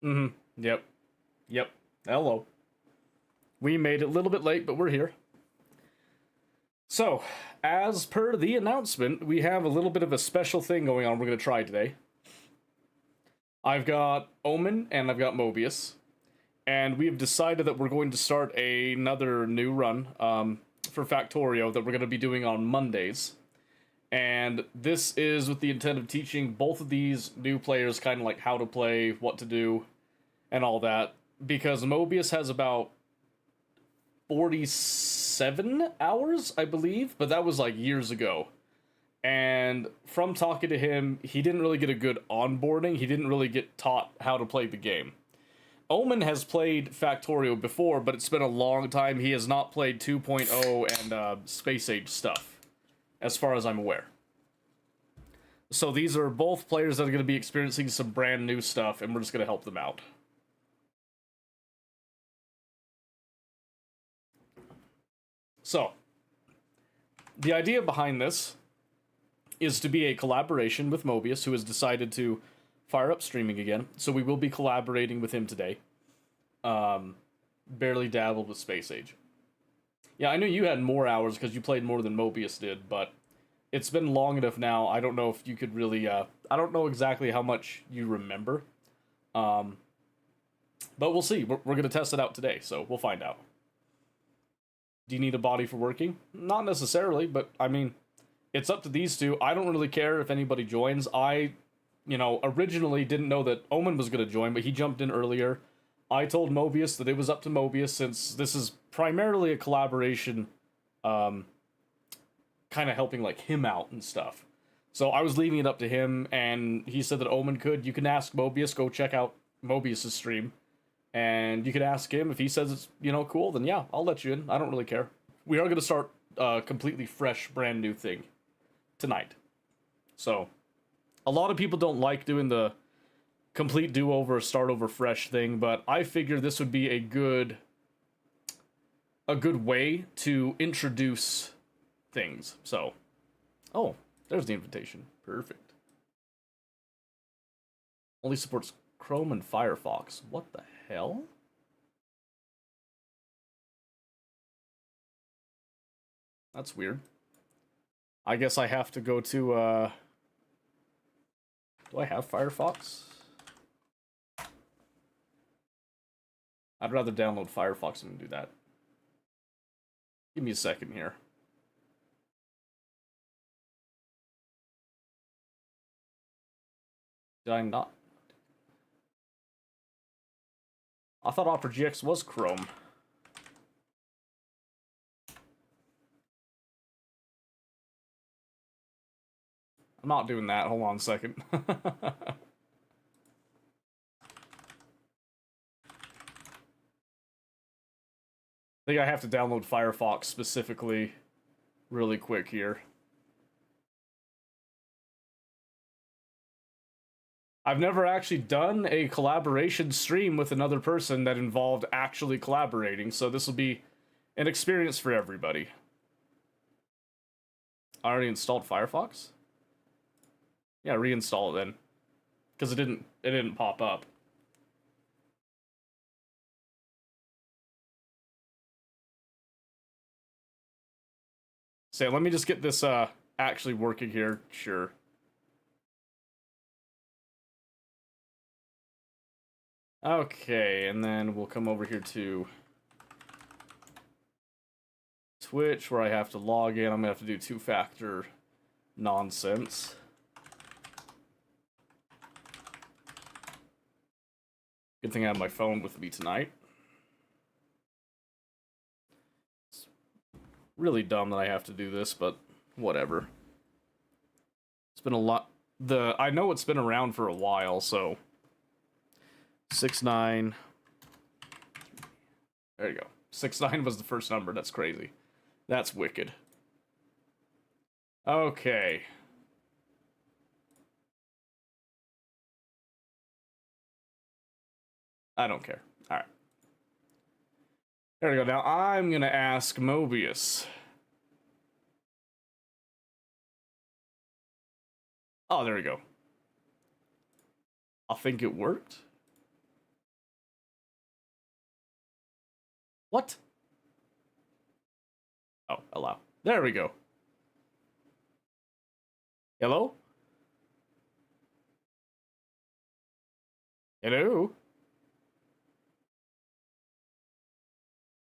Mm-hmm. Yep. Yep. Hello. We made it a little bit late, but we're here. So, as per the announcement, we have a little bit of a special thing going on we're going to try today. I've got Omen and I've got Mobius, and we have decided that we're going to start another new run for Factorio that we're going to be doing on Mondays. And this is with the intent of teaching both of these new players kind of like how to play, what to do, and all that. Because Mobius has about 47 hours, I believe, but that was like years ago. And from talking to him, he didn't really get a good onboarding. He didn't really get taught how to play the game. Omen has played Factorio before, but it's been a long time. He has not played 2.0 and Space Age stuff, as far as I'm aware. So these are both players that are going to be experiencing some brand new stuff, and we're just going to help them out. So, the idea behind this is to be a collaboration with Mobius, who has decided to fire up streaming again. So we will be collaborating with him today. Barely dabbled with Space Age. Yeah, I knew you had more hours because you played more than Mobius did, but it's been long enough now. I don't know if you could really. I don't know exactly how much you remember. But we'll see. We're going to test it out today, so we'll find out. Do you need a body for working? Not necessarily, but I mean, it's up to these two. I don't really care if anybody joins. Originally didn't know that Omen was going to join, but he jumped in earlier. I told Mobius that it was up to Mobius since this is primarily a collaboration, kind of helping like him out and stuff. So I was leaving it up to him, and he said that Omen could. You can ask Mobius, go check out Mobius's stream, and you can ask him if he says it's cool. Then yeah, I'll let you in. I don't really care. We are going to start a completely fresh, brand new thing tonight. So a lot of people don't like doing the complete do-over, start over fresh thing, but I figure this would be a good way to introduce things. So, oh, there's the invitation. Perfect. Only supports Chrome and Firefox. What the hell? That's weird. I guess I have to go to, do I have Firefox? I'd rather download Firefox than do that. Give me a second here. Did I not? I thought Opera GX was Chrome. I'm not doing that. Hold on a second. I think I have to download Firefox specifically really quick here. I've never actually done a collaboration stream with another person that involved actually collaborating, so this will be an experience for everybody. I already installed Firefox? Yeah, reinstall it then. Because it didn't pop up. So let me just get this actually working here. Sure. Okay, and then we'll come over here to Twitch, where I have to log in. I'm gonna have to do two-factor nonsense. Good thing I have my phone with me tonight. It's really dumb that I have to do this, but whatever. It's been a lot. I know it's been around for a while, so 6-9. There you go. 6-9 was the first number. That's crazy. That's wicked. Okay. I don't care. Alright. There we go. Now I'm gonna ask Mobius. Oh, there we go. I think it worked. What? Oh, allow. There we go. Hello? Hello?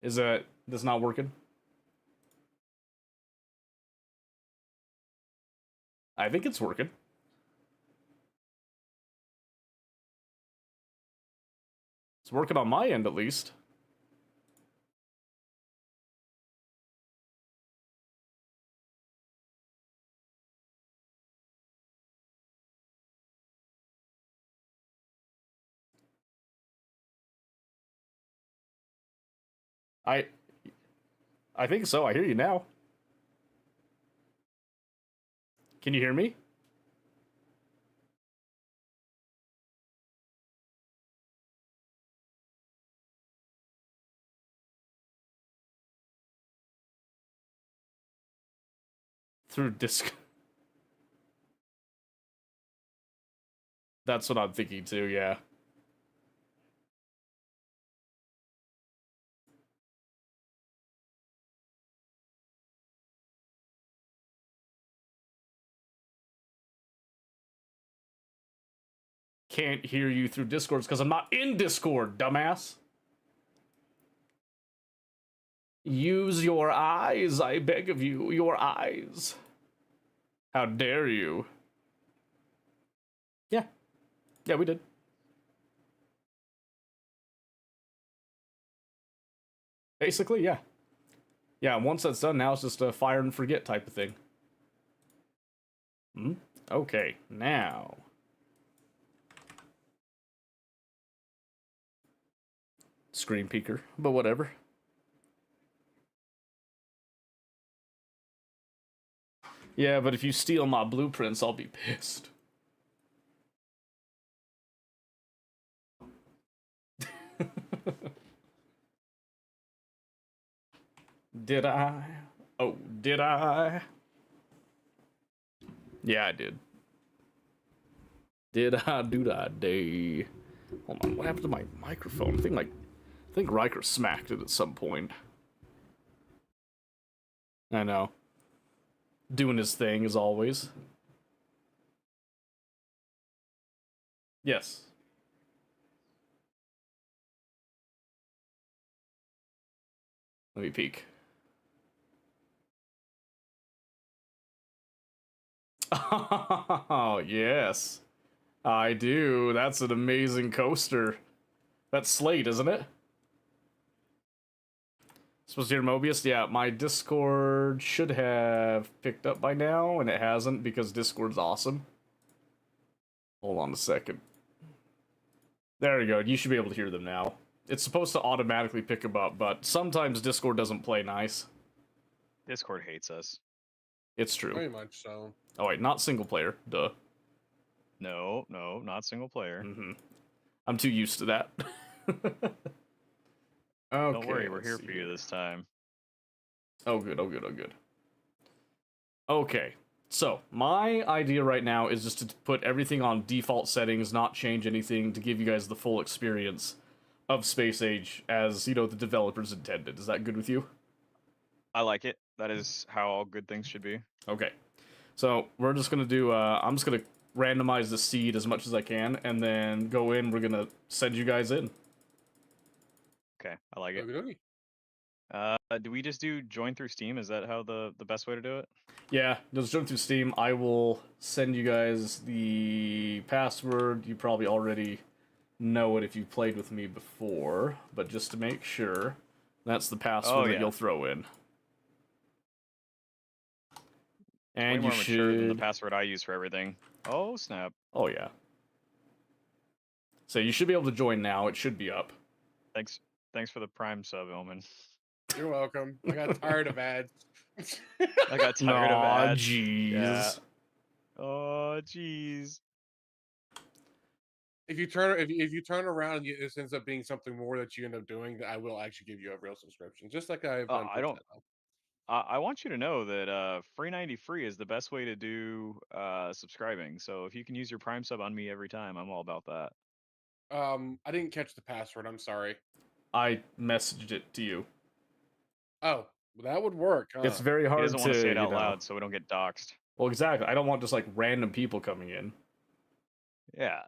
Is this not working? I think it's working. It's working on my end, at least. I I think so. I hear you now. Can you hear me? Through disc. That's what I'm thinking too, yeah. Can't hear you through Discord because I'm not in Discord, dumbass. Use your eyes, I beg of you. Your eyes. How dare you? Yeah. Yeah, we did. Basically, yeah. Yeah, once that's done, now it's just a fire and forget type of thing. Hmm? Okay, now. Screen peeker, but whatever. Yeah, but if you steal my blueprints, I'll be pissed. Did I? Oh, did I? Yeah, I did. Did I do that day? Hold on, what happened to my microphone? I think Riker smacked it at some point. I know. Doing his thing as always. Yes. Let me peek. Oh, yes. I do. That's an amazing coaster. That's Slate, isn't it? Supposed to hear Mobius? Yeah, my Discord should have picked up by now, and it hasn't because Discord's awesome. Hold on a second. There we go. You should be able to hear them now. It's supposed to automatically pick them up, but sometimes Discord doesn't play nice. Discord hates us. It's true. Very much so. Oh wait, not single player. Duh. No, not single player. Mm-hmm. I'm too used to that. Okay, Don't worry, we're here for you this time. Oh good, oh good, oh good. Okay, so my idea right now is just to put everything on default settings, not change anything, to give you guys the full experience of Space Age as, you know, the developers intended. Is that good with you? I like it. That is how all good things should be. Okay. So we're just gonna do, I'm just gonna randomize the seed as much as I can, and then go in, we're gonna send you guys in. Okay, I like it. Okey-dokey. Do we just do join through Steam? Is that how the best way to do it? Yeah, just jump through Steam. I will send you guys the password. You probably already know it if you played with me before, but just to make sure, that's the password that you'll throw in. And way more mature than the password I use for everything. Oh snap! Oh yeah. So you should be able to join now. It should be up. Thanks for the Prime sub, Omen. You're welcome. I got tired of ads. I got tired of ads. Jeez. Yeah. Oh jeez. If you turn around and this ends up being something more that you end up doing, then I will actually give you a real subscription, just like I've done. I want you to know that free 90 free is the best way to do subscribing. So if you can use your Prime sub on me every time, I'm all about that. I didn't catch the password. I'm sorry. I messaged it to you. Oh, that would work. Huh? It's very He hard doesn't want to say it you out know- loud so we don't get doxxed. Well, exactly. I don't want just like random people coming in. Yeah.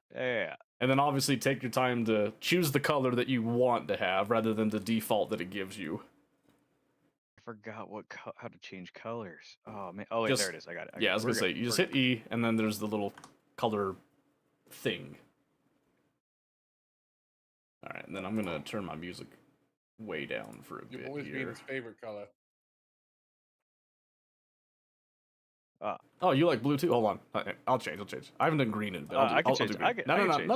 And then obviously take your time to choose the color that you want to have rather than the default that it gives you. I forgot how to change colors. Oh man. Oh wait, Just- there it is. I got it. Yeah, I was We're gonna say, good. you just We're hit E, and then there's the little color thing. Alright, and then I'm gonna turn my music way down for a You've bit always been here. his favorite color. Oh, you like blue too? Hold on. I'll change. I haven't done green in a bit. I can I'll change do it. green. I can No. change it.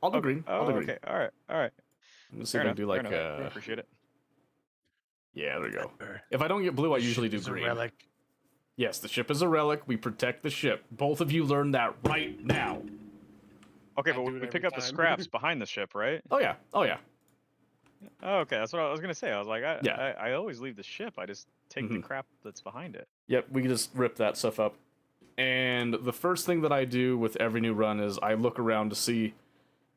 I'll do okay. green. Oh, I'll do green. okay. All right. I'm gonna see Fair if I can enough. do fair like, enough. I appreciate it. yeah, there we go. If I don't get blue, I usually do It's a green. relic. Yes, the ship is a relic. We protect the ship. Both of you learn that right now. Okay, I but do we it pick every up the time. scraps behind the ship, right? Oh yeah. Oh, okay. That's what I was gonna say. I was like, Yeah. I always leave the ship. I just take the Mhm. crap that's behind it. Yep, we can just rip that stuff up. And the first thing that I do with every new run is I look around to see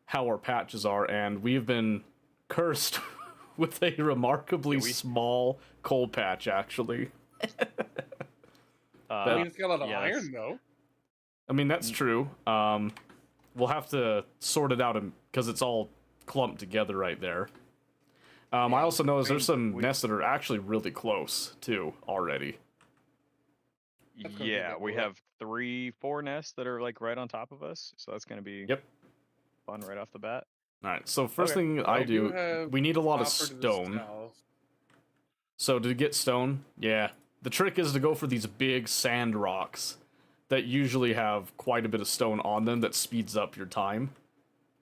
how our patches are, and we've been cursed with a remarkably small coal patch, actually. I mean, it's got a lot of yeah, iron, though. I mean, that's true. We'll have to sort it out because it's all clumped together right there. I also noticed there's some nests that are actually really close, too, already. That's gonna be Yeah, good we work. have 3-4 nests that are like right on top of us, so that's gonna be Yep. fun right off the bat. Alright, so first Okay. thing I do do, have we need a lot of Copper to the stone. south. So to get stone, yeah, the trick is to go for these big sand rocks that usually have quite a bit of stone on them that speeds up your time.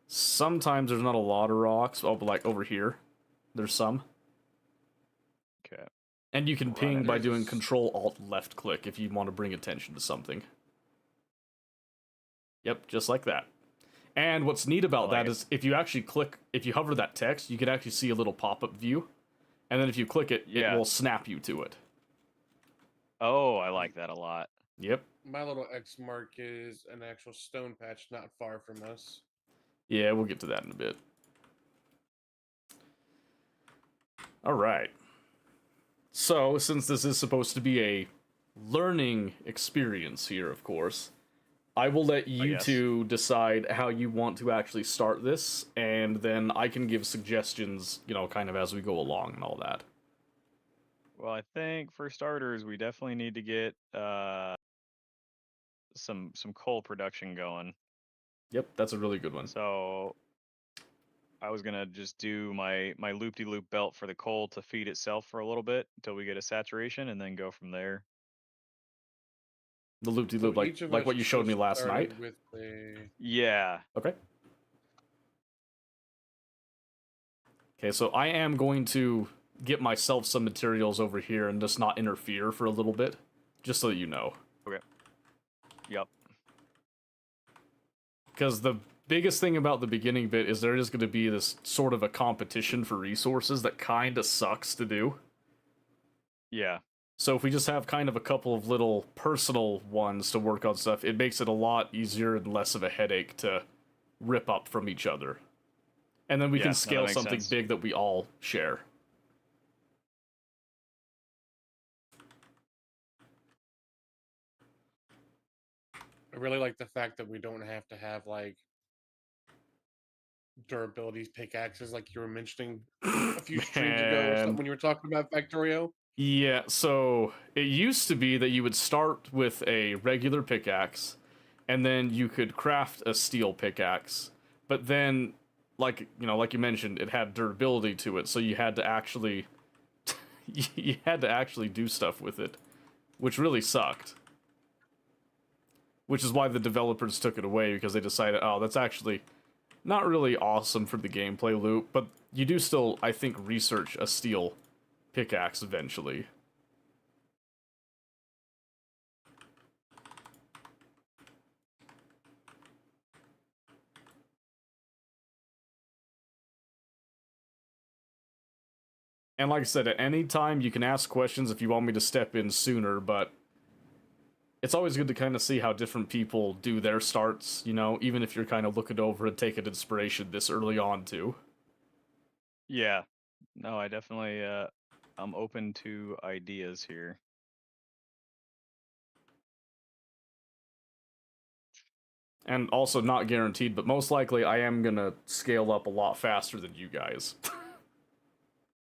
Sometimes there's not a lot of rocks. Oh, but like over here, there's some. Okay. And you can Run ping it. by There's doing this- Control Alt left click if you want to bring attention to something. Yep, just like that. And what's neat about like that it. is if you actually click, if you hover that text, you can actually see a little pop-up view. And then if you click it, Yeah. it will snap you to it. Oh, I like that a lot. Yep. My little X mark is an actual stone patch not far from us. Yeah, we'll get to that in a bit. All right. So, since this is supposed to be a learning experience here, of course, I will let you yes. two decide how you want to actually start this, and then I can give suggestions, you know, kind of as we go along and all that. Well, I think for starters, we definitely need to get some coal production going. Yep, that's a really good one. So I was gonna just do my loop-de-loop belt for the coal to feed itself for a little bit until we get a saturation, and then go from there. The loop-de-loop, like, each of like us what you showed me should last start night. With a... Yeah. Okay. Okay, so I am going to get myself some materials over here and just not interfere for a little bit, just so that you know. Yep. Because the biggest thing about the beginning bit is there is going to be this sort of a competition for resources that kind of sucks to do. Yeah. So if we just have kind of a couple of little personal ones to work on stuff, it makes it a lot easier and less of a headache to rip up from each other. And then we Yeah, can no, that scale makes something sense. big that we all share. I really like the fact that we don't have to have like durabilities pickaxes like you were mentioning a few streams ago or Man. something when you were talking about Factorio. Yeah, so it used to be that you would start with a regular pickaxe, and then you could craft a steel pickaxe. But then, like you mentioned, it had durability to it, so you had to actually, you had to actually do stuff with it, which really sucked. Which is why the developers took it away, because they decided, oh, that's actually not really awesome for the gameplay loop. But you do still, I think, research a steel pickaxe eventually. And like I said, at any time you can ask questions if you want me to step in sooner, but it's always good to kind of see how different people do their starts, you know, even if you're kind of looking over and taking inspiration this early on too. Yeah. No, I definitely I'm open to ideas here. And also not guaranteed, but most likely I am gonna scale up a lot faster than you guys.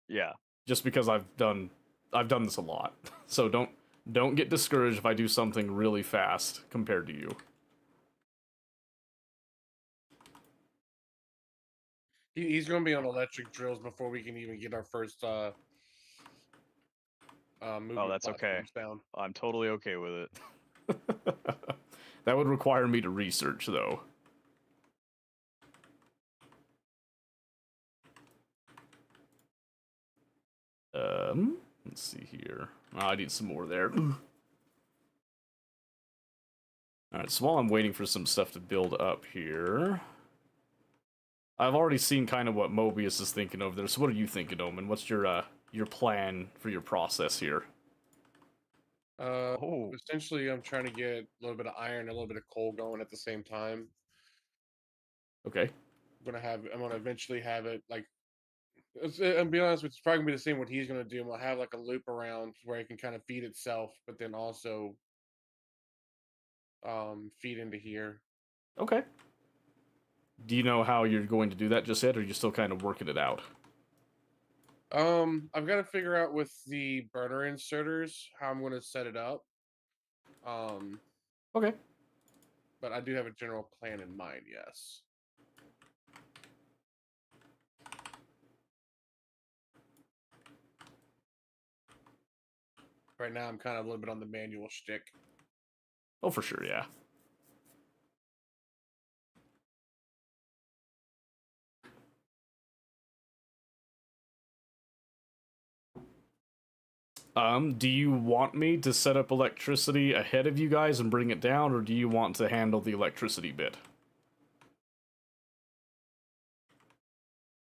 Yeah. Just because I've done this a lot. So don't get discouraged if I do something really fast compared to you. He's going to be on electric drills before we can even get our first movement that's okay. platforms down. I'm totally okay with it. That would require me to research, though. Let's see here. Oh, I need some more there. Alright, so while I'm waiting for some stuff to build up here, I've already seen kind of what Mobius is thinking over there. So what are you thinking, Omen? What's your plan for your process here? Essentially, I'm trying to get a little bit of iron, a little bit of coal going at the same time. Okay. I'm gonna eventually have it like. I'm be honest with you, it's probably gonna be the same what he's gonna do. I'm gonna have like a loop around where it can kind of feed itself, but then also feed into here. Okay. Do you know how you're going to do that just yet, or are you still kind of working it out? I've got to figure out with the burner inserters how I'm gonna set it up. Okay. But I do have a general plan in mind, yes. Right now, I'm kind of a little bit on the manual shtick. Oh, for sure, yeah. Do you want me to set up electricity ahead of you guys and bring it down, or do you want to handle the electricity bit?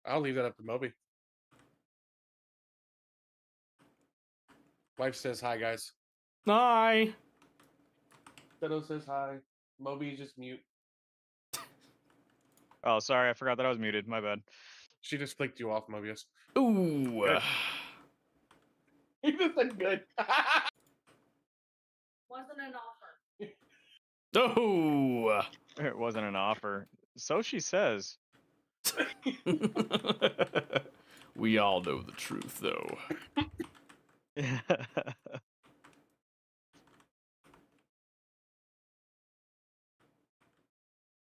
I'll leave that up to Moby. Wife says hi, guys. Hi! Shadow says hi. Moby just mute. Oh, sorry, I forgot that I was muted. My bad. She just clicked you off, Mobius. Ooh! Good. He just said good. Wasn't an offer. Oh! It wasn't an offer. So she says. We all know the truth, though. Yeah.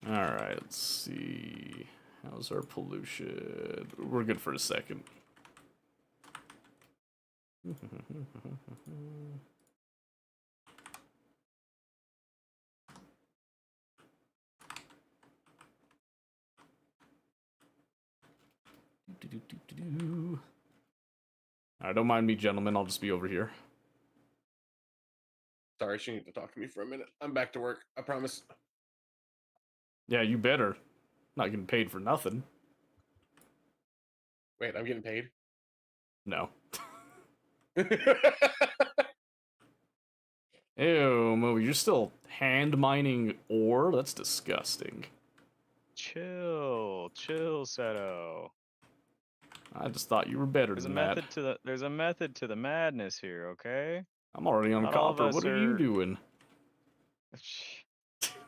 Alright, let's see. How's our pollution? We're good for a second. Alright, don't mind me, gentlemen. I'll just be over here. Sorry, she needs to talk to me for a minute. I'm back to work. I promise. Yeah, you better. Not getting paid for nothing. Wait, I'm getting paid? No. Ew, Moby, you're still hand mining ore? That's disgusting. Chill, Seto. I just thought you were better There's a than method that. to the madness here, okay? I'm already on Not all of copper. us What are you are- doing? I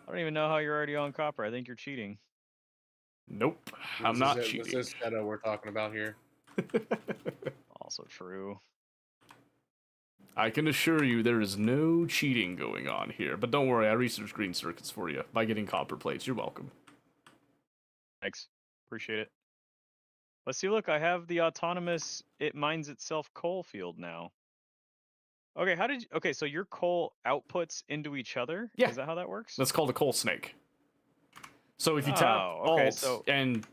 don't even know how you're already on copper. I think you're cheating. Nope, I'm not cheating. This is Shadow we're talking about here. Also true. I can assure you there is no cheating going on here. But don't worry, I researched green circuits for you by getting copper plates. You're welcome. Thanks. Appreciate it. Let's see, look, I have the autonomous it mines itself coal field now. Okay, so your coal outputs into each other? Yeah. Is that how that works? That's called a coal snake. So if you tap okay, Alt and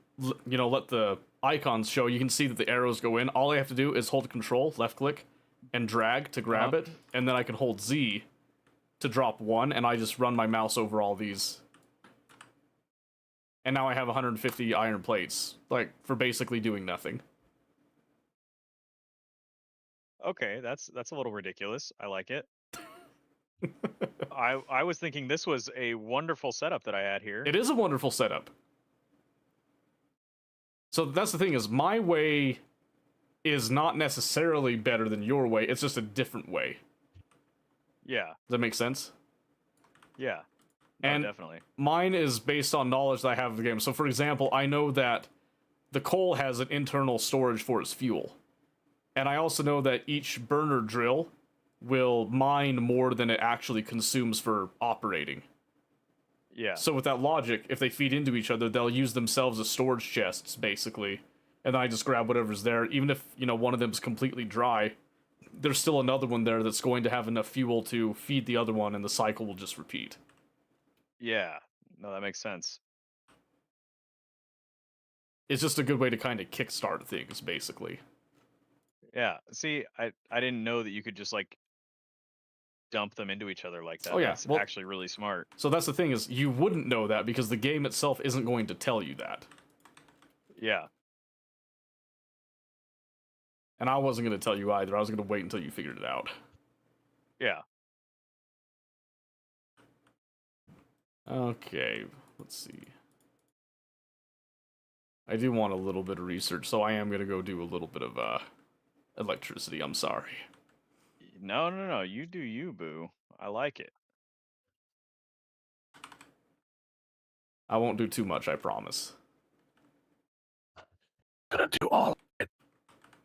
let the icons show, you can see that the arrows go in. All I have to do is hold Control, left click, and drag to grab it, and then I can hold Z to drop one, and I just run my mouse over all these. And now I have 150 iron plates, like, for basically doing nothing. Okay, that's a little ridiculous. I like it. I was thinking this was a wonderful setup that I had here. It is a wonderful setup. So that's the thing is, my way is not necessarily better than your way. It's just a different way. Yeah. Does that make sense? Yeah. No, And definitely. mine is based on knowledge that I have of the game. So, for example, I know that the coal has an internal storage for its fuel. And I also know that each burner drill will mine more than it actually consumes for operating. Yeah. So with that logic, if they feed into each other, they'll use themselves as storage chests, basically. And then I just grab whatever's there. Even if, one of them's completely dry, there's still another one there that's going to have enough fuel to feed the other one, and the cycle will just repeat. Yeah. No, that makes sense. It's just a good way to kind of kickstart things, basically. Yeah. See, I didn't know that you could just like dump them into each other like that. Oh, yeah. That's Well, actually really smart. So that's the thing, is you wouldn't know that because the game itself isn't going to tell you that. Yeah. And I wasn't going to tell you either. I was going to wait until you figured it out. Yeah. Okay, let's see. I do want a little bit of research, so I am going to go do a little bit of electricity. I'm sorry. No. You do you, boo. I like it. I won't do too much, I promise. Gonna do all.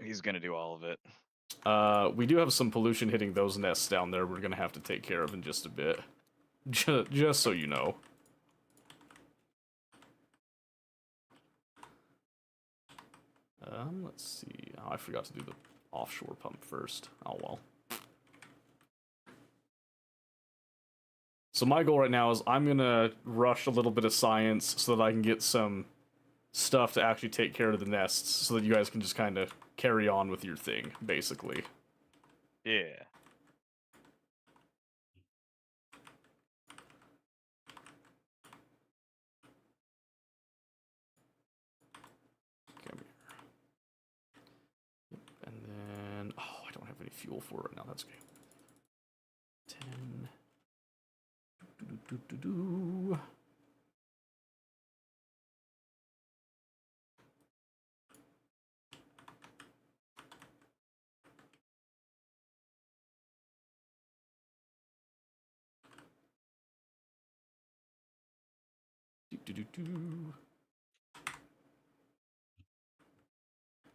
He's gonna do all of it. We do have some pollution hitting those nests down there we're going to have to take care of in just a bit. Just so you know. Let's see. Oh, I forgot to do the offshore pump first. Oh well. So my goal right now is I'm going to rush a little bit of science so that I can get some stuff to actually take care of the nests so that you guys can just kind of carry on with your thing, basically. Yeah. Come here. Yep. And then, oh, I don't have any fuel for it right now. That's okay. 10. Do.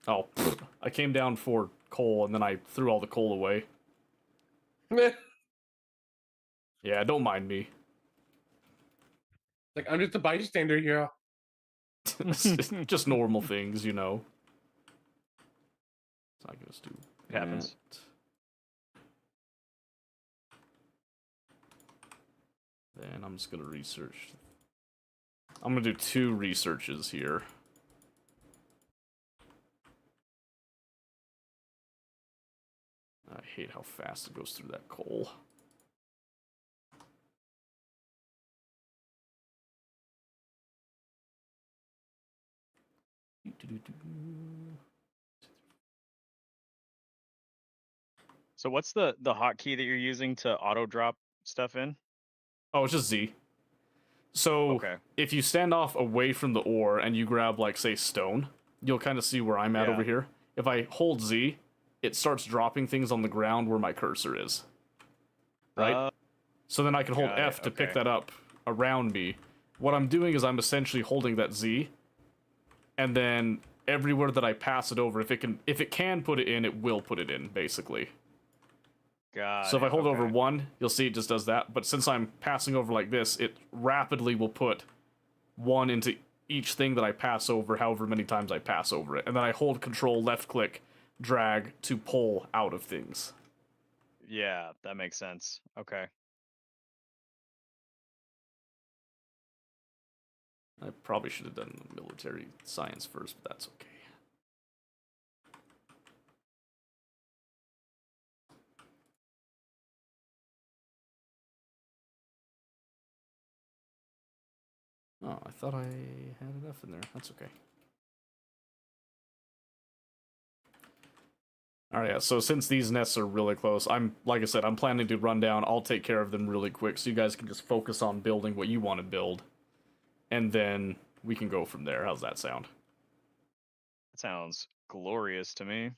Oh, I came down for coal and then I threw all the coal away. Yeah, don't mind me. Like, I'm just a bystander here. Just normal things, you know. So I can just do It happens. that. Then I'm just gonna research. I'm gonna do 2 researches here. I hate how fast it goes through that coal. So what's the hotkey that you're using to auto drop stuff in? Oh, it's just Z. So Okay. if you stand off away from the ore and you grab, like, say, stone, you'll kind of see where I'm at Yeah. over here. If I hold Z, it starts dropping things on the ground where my cursor is. Right? So then I can hold got F it, to pick okay. that up around me. What I'm doing is I'm essentially holding that Z, and then everywhere that I pass it over, if it can put it in, it will put it in, basically. Got So if I it, hold over okay. 1, you'll see it just does that. But since I'm passing over like this, it rapidly will put 1 into each thing that I pass over, however many times I pass over it. And then I hold Control, left click, drag to pull out of things. Yeah, that makes sense. Okay. I probably should have done military science first, but that's okay. Oh, I thought I had enough in there. That's okay. Alright, yeah, so since these nests are really close, like I said, I'm planning to run down. I'll take care of them really quick so you guys can just focus on building what you want to build. And then we can go from there. How's that sound? That sounds glorious to me.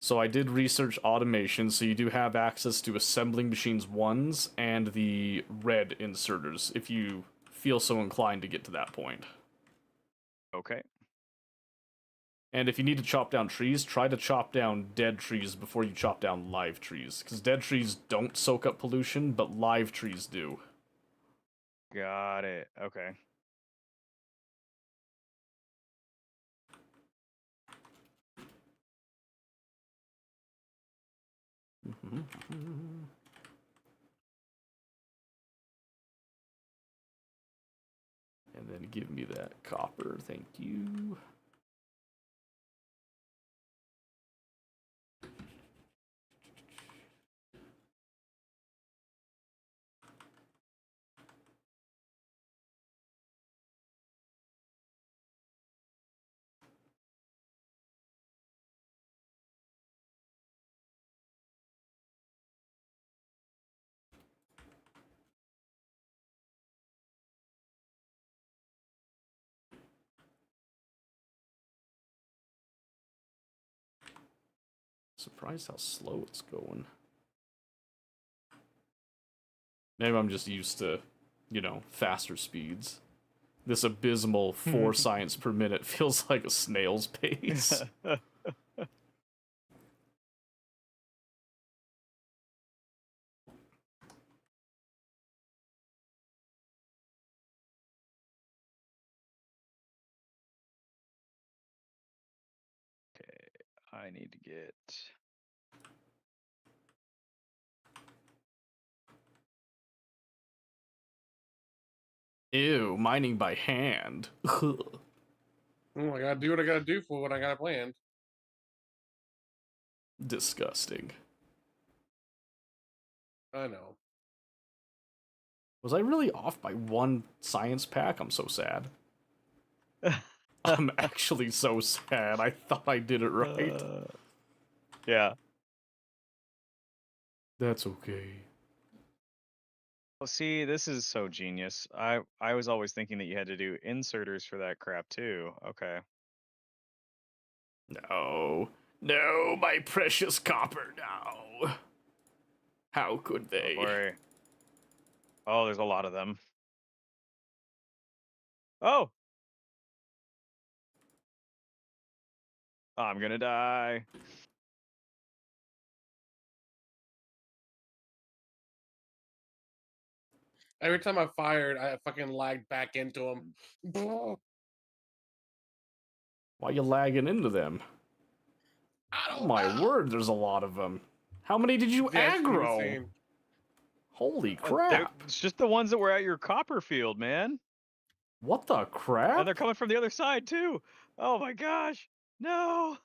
So I did research automation, so you do have access to assembling machines 1s and the red inserters, if you feel so inclined to get to that point. Okay. And if you need to chop down trees, try to chop down dead trees before you chop down live trees. Because dead trees don't soak up pollution, but live trees do. Got it. Okay. And then give me that copper, thank you. Surprised how slow it's going. Maybe I'm just used to, you know, faster speeds. This abysmal 4 science per minute feels like a snail's pace. Okay. I need to get. Ew, mining by hand. I gotta do what I gotta do for what I got planned. Disgusting. I know. Was I really off by 1 science pack? I'm so sad. I'm actually so sad. I thought I did it right. Yeah. That's okay. Well, see, this is so genius. I was always thinking that you had to do inserters for that crap too. Okay. No. No, my precious copper, no. How could they? Don't worry. Oh, there's a lot of them. Oh! I'm gonna die. Every time I fired, I fucking lagged back into him. Why you lagging into them? I Oh don't my know. word, there's a lot of them. How many did you Yeah, it's pretty aggro? insane. Holy crap. It's just the ones that were at your copper field, man. What the crap? And they're coming from the other side too. Oh my gosh. No.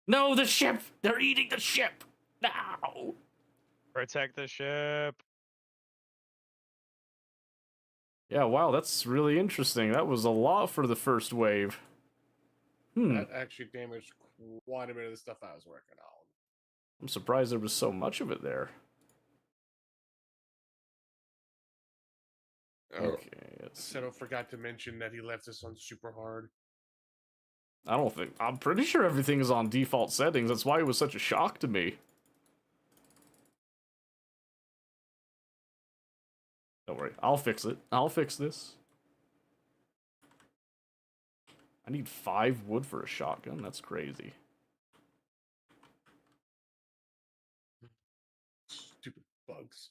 No, the ship! They're eating the ship! No! Protect the ship. Yeah, wow, that's really interesting. That was a lot for the first wave. That actually damaged quite a bit of the stuff I was working on. I'm surprised there was so much of it there. Okay, let's see. Seto forgot to mention that he left this on super hard. I'm pretty sure everything is on default settings. That's why it was such a shock to me. Don't worry, I'll fix it. I'll fix this. I need 5 wood for a shotgun. That's crazy. Stupid bugs.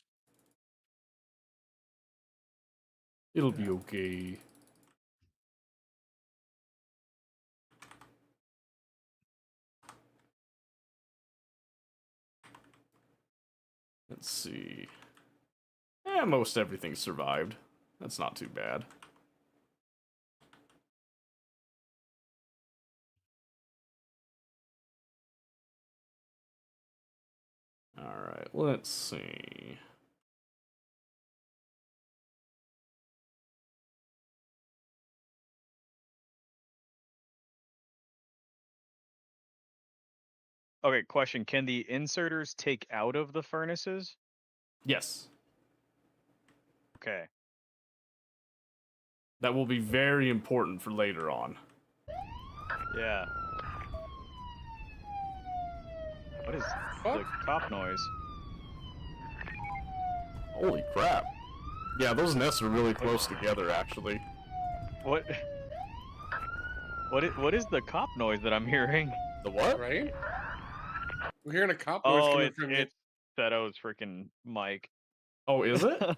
It'll be okay. Let's see. Most everything survived. That's not too bad. Alright, let's see. Okay, question. Can the inserters take out of the furnaces? Yes. Okay. That will be very important for later on. Yeah. What is the Fuck? cop noise? Holy crap. Yeah, those nests are really close together, actually. What? What is the cop noise that I'm hearing? The what? Right? We're hearing a cop noise Oh, coming it's from it's Seto's freaking mic. Oh, is it?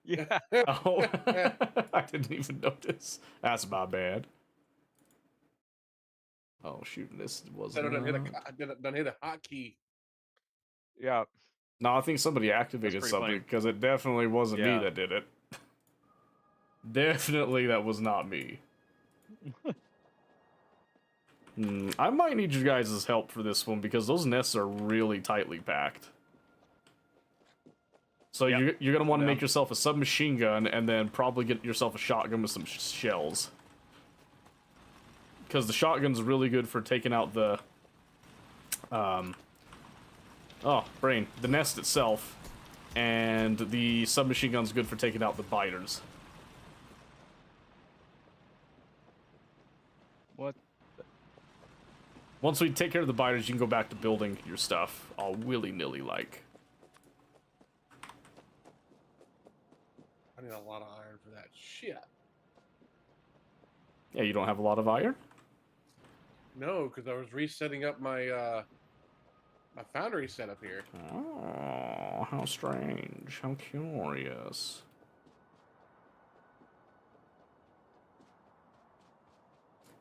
Yeah. Oh, I didn't even notice. That's my bad. Oh, shoot, this was I done hit not... done hit a hotkey. Yeah. No, I think somebody activated pretty something, funny. because it definitely wasn't me Yeah. that did it. Definitely that was not me. I might need you guys' help for this one, because those nests are really tightly packed. So Yep. you're going to want to Down. make yourself a submachine gun, and then probably get yourself a shotgun with some shells. Because the shotgun's really good for taking out the... Oh, brain. The nest itself. And the submachine gun's good for taking out the biters. What? Once we take care of the biters, you can go back to building your stuff all willy-nilly like. I need a lot of iron for that shit. Yeah, you don't have a lot of iron? No, because I was resetting up my my foundry setup here. Oh, how strange. How curious.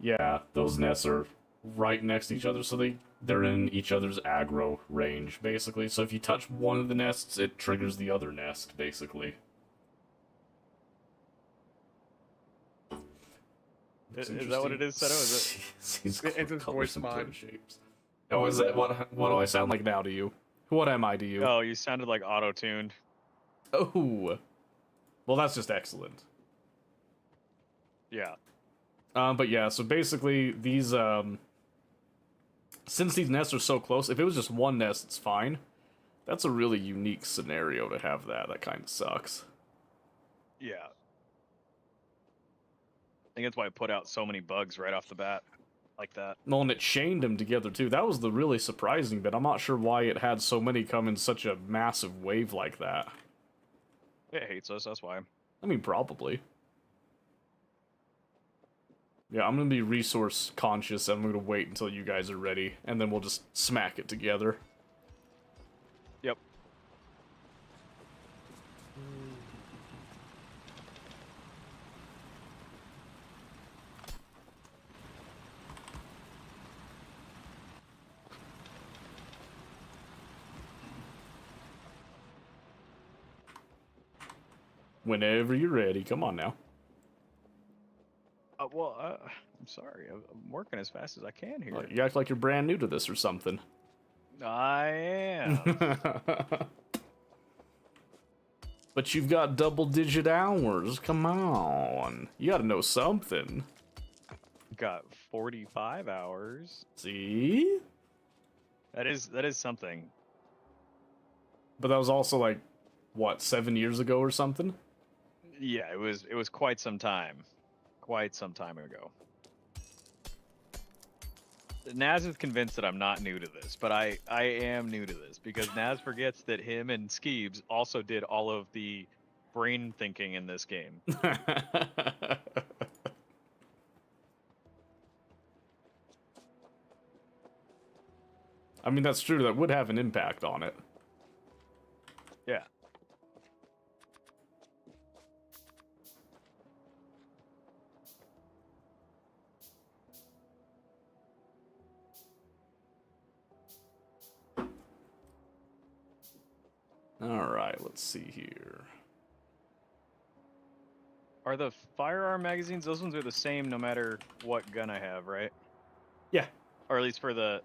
Yeah, those nests are right next to each other, so they're in each other's aggro range, basically. So if you touch one of the nests, it triggers the other nest, basically. Is that what it is, Seto? Is These It's his colors voice and mod. Twitter shapes. Oh, is that what do I sound like now to you? What am I to you? Oh, you sounded like auto-tuned. Oh. Well, that's just excellent. Yeah. But yeah, so basically these since these nests are so close, if it was just one nest, it's fine. That's a really unique scenario to have that. That kind of sucks. Yeah. I think that's why it put out so many bugs right off the bat, like that. Well, and it chained them together too. That was the really surprising bit. I'm not sure why it had so many come in such a massive wave like that. It hates us, that's why. I mean, probably. Yeah, I'm gonna be resource conscious. I'm gonna wait until you guys are ready, and then we'll just smack it together. Yep. Whenever you're ready, come on now. I'm sorry. I'm working as fast as I can here. You act like you're brand new to this or something. I am. But you've got double-digit hours. Come on. You gotta know something. Got 45 hours. See? That is something. But that was also like, what, 7 years ago or something? Yeah, it was quite some time. Quite some time ago. Naz is convinced that I'm not new to this, but I am new to this because Naz forgets that him and Skeebs also did all of the brain thinking in this game. I mean, that's true. That would have an impact on it. Yeah. Alright, let's see here. Are the firearm magazines, those ones are the same no matter what gun I have, right? Yeah. Or at least for the...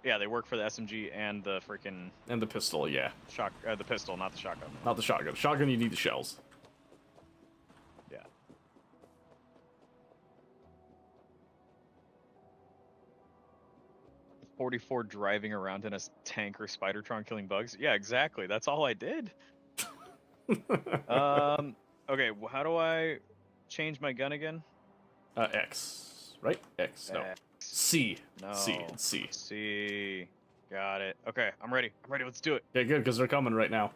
Yeah, they work for the SMG and the freaking And the pistol, yeah. the pistol, not the shotgun. Not the shotgun. Shotgun, you need the shells. Yeah. .44 driving around in a tank or Spidertron killing bugs. Yeah, exactly. That's all I did. Okay, how do I change my gun again? X. Right? X. No. X. C. No. C. It's C. C. Got it. Okay, I'm ready. I'm ready. Let's do it. Okay, good, because they're coming right now.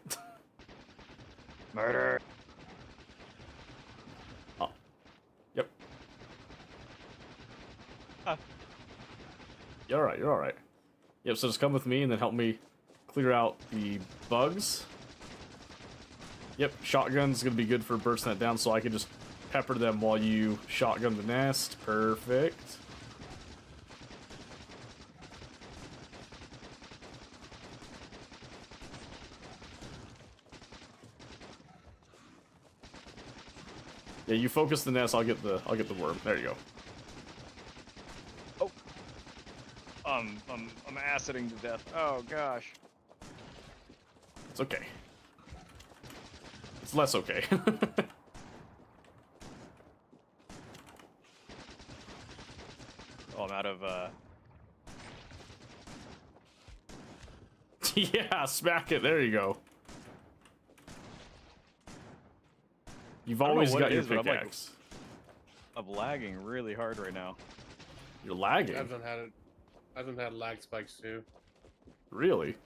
Murder. Oh. Yep. You're alright, you're alright. Yep, so just come with me and then help me clear out the bugs. Yep, shotgun's gonna be good for bursting that down so I can just pepper them while you shotgun the nest. Perfect. Yeah, you focus the nest, I'll get the worm. There you go. I'm aciding to death. Oh gosh. It's okay. It's less okay. Oh, I'm out of Yeah, smack it. There you go. You've I don't know always what got it your is, but I'm, like, pickaxe. I'm lagging really hard right now. You're lagging. I've done had it. I've done had lag spikes too. Really? It's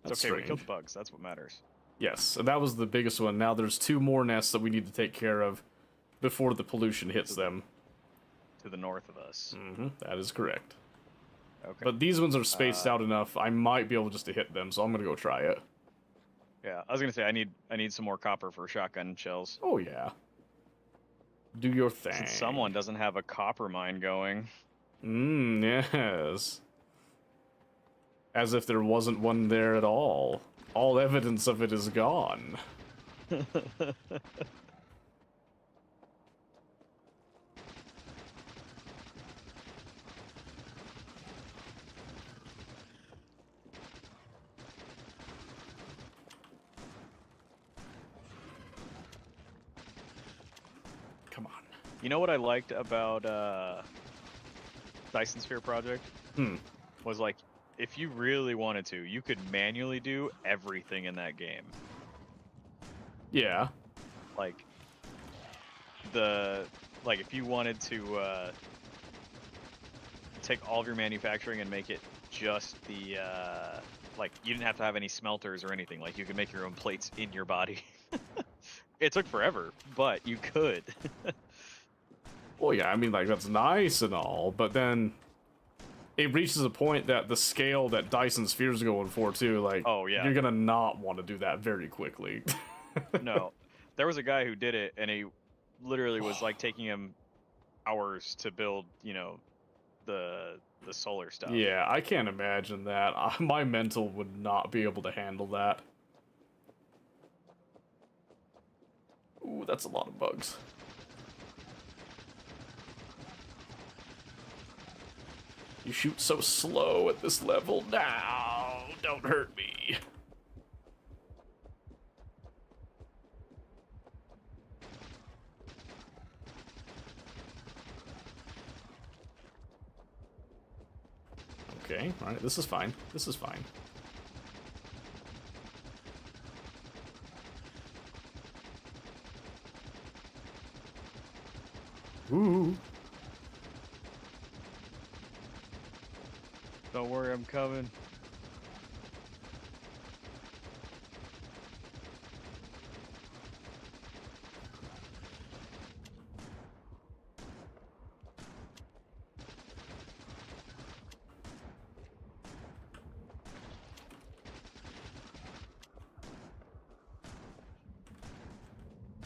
That's okay, we strange. killed the bugs. That's what matters. Yes, and that was the biggest one. Now there's 2 more nests that we need to take care of before the pollution hits them. To the north of us. That is correct. Okay. But these ones are spaced out enough. I might be able just to hit them, so I'm gonna go try it. Yeah, I was gonna say I need some more copper for shotgun shells. Oh yeah. Do your thing. Since someone doesn't have a copper mine going. Yes. As if there wasn't one there at all. All evidence of it is gone. Come on. You know what I liked about Dyson Sphere Project? Was like, if you really wanted to, you could manually do everything in that game. Yeah. Like, if you wanted to take all of your manufacturing and make it just the like, you didn't have to have any smelters or anything. Like, you could make your own plates in your body. It took forever, but you could. Well, yeah, I mean, like, that's nice and all, but then it reaches a point that the scale that Dyson Sphere's going for, too, like, Oh, yeah. you're gonna not want to do that very quickly. No, there was a guy who did it, and he literally was like taking him hours to build, you know, the solar stuff. Yeah, I can't imagine that. My mental would not be able to handle that. Ooh, that's a lot of bugs. You shoot so slow at this level. Now, don't hurt me. Okay, alright, this is fine. This is fine. Ooh. Don't worry, I'm coming.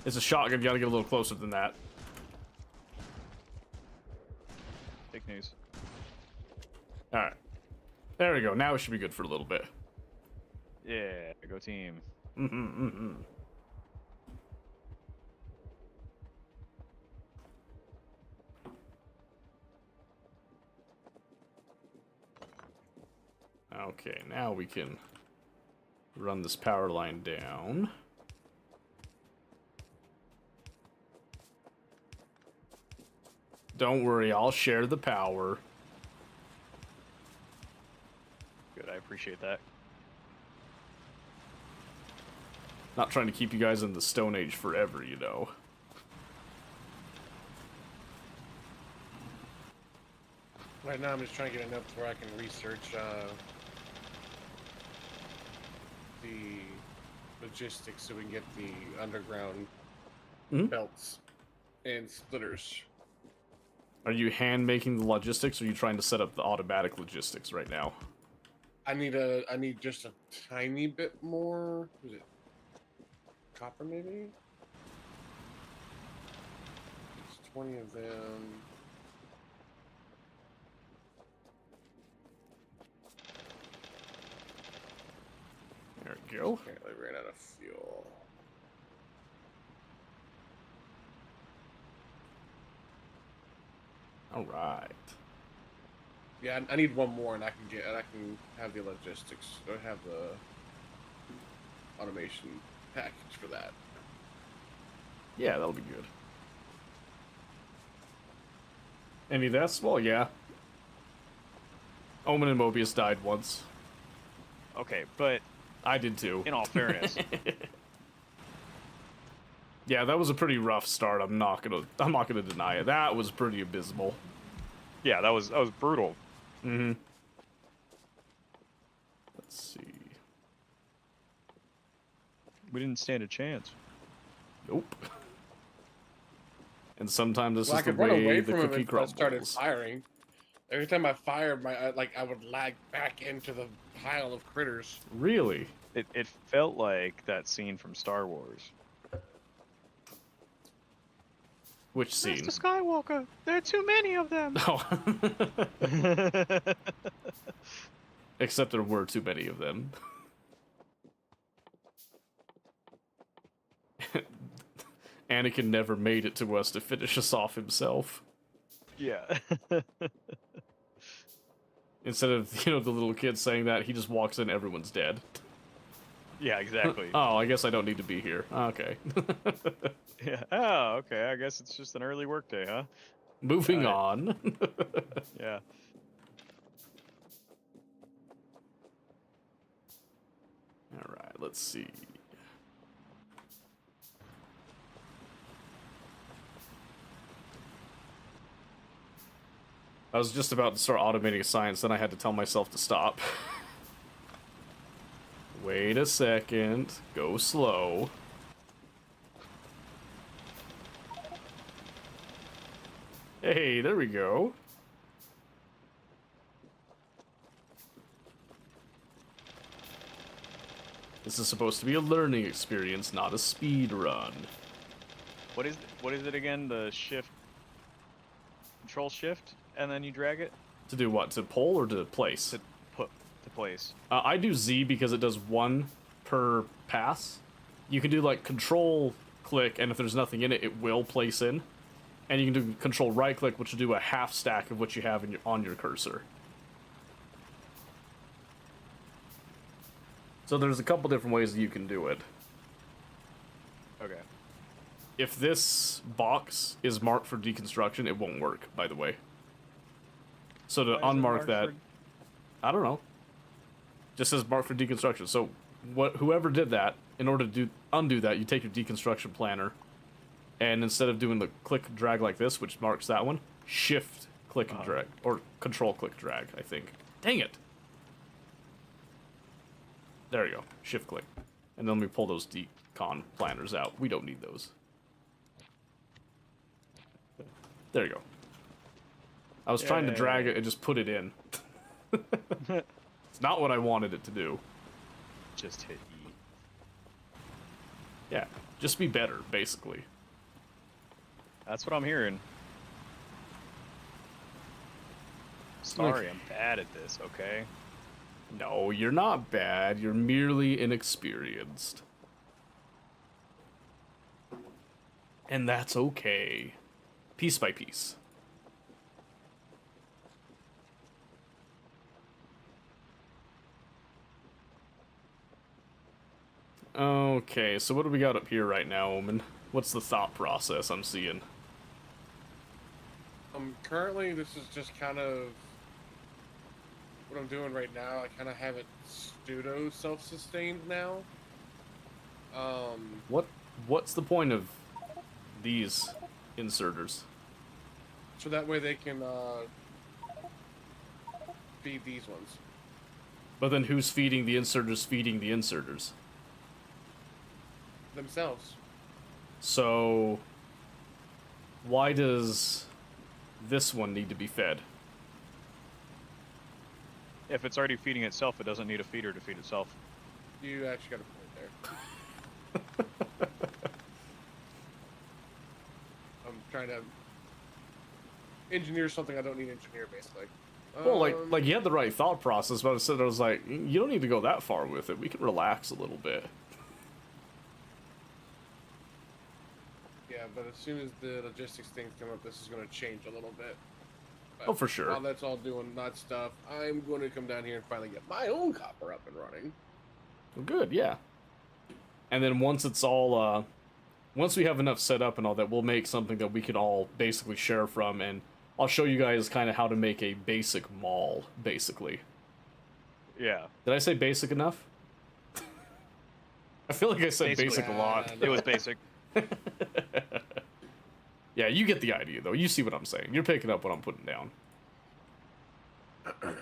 It's a shotgun, you gotta get a little closer than that. Big news. Alright. There we go, now it should be good for a little bit. Yeah, go team. Okay, now we can run this power line down. Don't worry, I'll share the power. Good, I appreciate that. Not trying to keep you guys in the Stone Age forever, you know. Right now, I'm just trying to get enough to where I can research the logistics so we can get the underground Mhm. belts and splitters. Are you hand making the logistics, or are you trying to set up the automatic logistics right now? I need just a tiny bit more. Was it copper maybe? It's 20 of them. There we go. Apparently ran out of fuel. All right. Yeah, I need one more, and I can have the logistics. I have the automation package for that. Yeah, that'll be good. Any deaths? Well, yeah. Omen and Mobius died once. Okay, but I did too. in all fairness, Yeah, that was a pretty rough start. I'm not gonna deny it. That was pretty abysmal. yeah, that was brutal. Mm-hmm. Let's see. We didn't stand a chance. Nope. And sometimes this Well, I is the could run way away the from him cookie if I started crumbles. firing. Every time I fired, I would lag back into the pile of critters. Really? It felt like that scene from Star Wars. Which scene? Master Skywalker, there are too many of them. Oh. Except there were too many of them. Anakin never made it to us to finish us off himself. Yeah. Instead of, the little kid saying that, he just walks in, everyone's dead. Yeah, exactly. Oh, I guess I don't need to be here. Okay. Yeah. Oh, okay. I guess it's just an early workday, huh? Moving Got on. Yeah. Alright, let's see. I was just about to start automating science, then I had to tell myself to stop. Wait a second. Go slow. Hey, there we go. This is supposed to be a learning experience, not a speed run. What is it again? The shift, control shift, and then you drag it To do what? To pull or to place? to put to place. I do Z because it does one per pass. You can do like control click, and if there's nothing in it, it will place in. And you can do control right click, which will do a half stack of what you have on your cursor. So there's a couple different ways that you can do it. Okay. If this box is marked for deconstruction, it won't work, by the way. So to Why is it unmark marked that, for- I don't know. Just says marked for deconstruction. So whoever did that, in order to undo that, you take your deconstruction planner, and instead of doing the click drag like this, which marks that one, shift click and drag, or control click drag, I think. Dang it! There you go. Shift click. And then let me pull those decon planners out. We don't need those. There you go. I was trying to drag it and just put it in. It's not what I wanted it to do. Just hit E. Yeah, just be better, basically. That's what I'm hearing. Sorry, I'm bad at this, okay? No, you're not bad. You're merely inexperienced. And that's okay. Piece by piece. Okay, so what do we got up here right now, Omen? What's the thought process I'm seeing? Currently, this is just kind of what I'm doing right now. I kind of have it pseudo self-sustained now. What's the point of these inserters? So that way they can feed these ones. But then who's feeding the inserters feeding the inserters? Themselves. So why does this one need to be fed? If it's already feeding itself, it doesn't need a feeder to feed itself. You actually got a point there. I'm trying to engineer something I don't need to engineer, basically. Well, like you had the right thought process, but instead I was like, you don't need to go that far with it. We can relax a little bit. Yeah, but as soon as the logistics things come up, this is going to change a little bit. But Oh, for sure. While that's all doing that stuff, I'm going to come down here and finally get my own copper up and running. Well, good, yeah. And then once it's all, once we have enough set up and all that, we'll make something that we can all basically share from, and I'll show you guys kind of how to make a basic mall, basically. Yeah. Did I say basic enough? I feel like I said Basically. basic a lot. It was basic. Yeah, you get the idea, though. You see what I'm saying. You're picking up what I'm putting down. I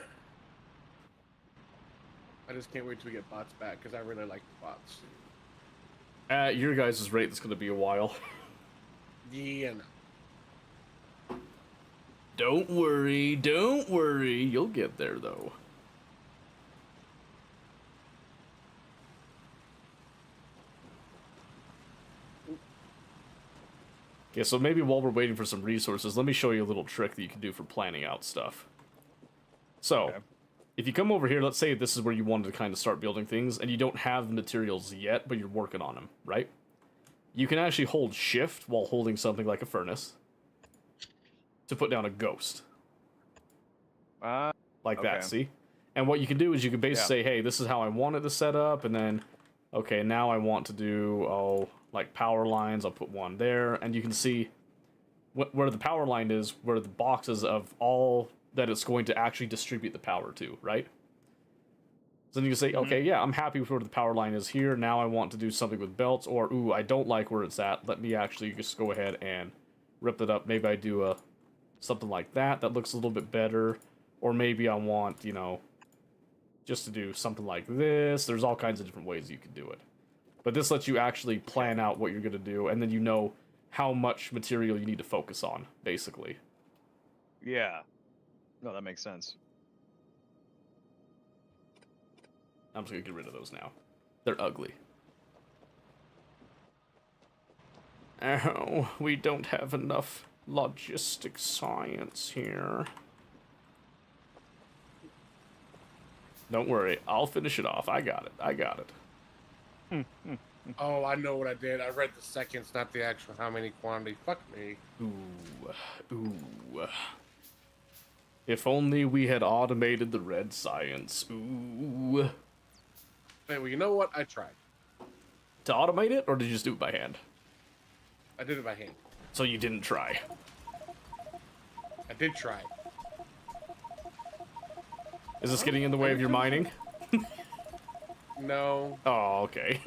just can't wait till we get bots back, because I really like the bots. At your guys' rate, it's going to be a while. Yeah, no. Don't worry, don't worry. You'll get there, though. Okay, so maybe while we're waiting for some resources, let me show you a little trick that you can do for planning out stuff. So, Okay. if you come over here, let's say this is where you wanted to kind of start building things, and you don't have the materials yet, but you're working on them, right? You can actually hold shift while holding something like a furnace to put down a ghost. Like that, Okay. see? And what you can do is you can basically say, hey, this is how I want it to set up, and then, okay, now I want to do, like power lines, I'll put one there, and you can see where the power line is, where the boxes of all that it's going to actually distribute the power to, right? So then you can say, okay, yeah, I'm happy with where the power line is here, now I want to do something with belts, or, ooh, I don't like where it's at, let me actually just go ahead and rip it up. Maybe I do something like that looks a little bit better, or maybe I want, you know, just to do something like this. There's all kinds of different ways you can do it. But this lets you actually plan out what you're going to do, and then you know how much material you need to focus on, basically. Yeah. No, that makes sense. I'm just going to get rid of those now. They're ugly. Oh, we don't have enough logistic science here. Don't worry, I'll finish it off. I got it. Oh, I know what I did. I read the seconds, not the actual how many quantity. Fuck me. Ooh. If only we had automated the red science. Ooh. Hey, well, you know what? I tried. To automate it, or did you just do it by hand? I did it by hand. So you didn't try. I did try. Is this getting in the way of your mining? No. Oh, okay.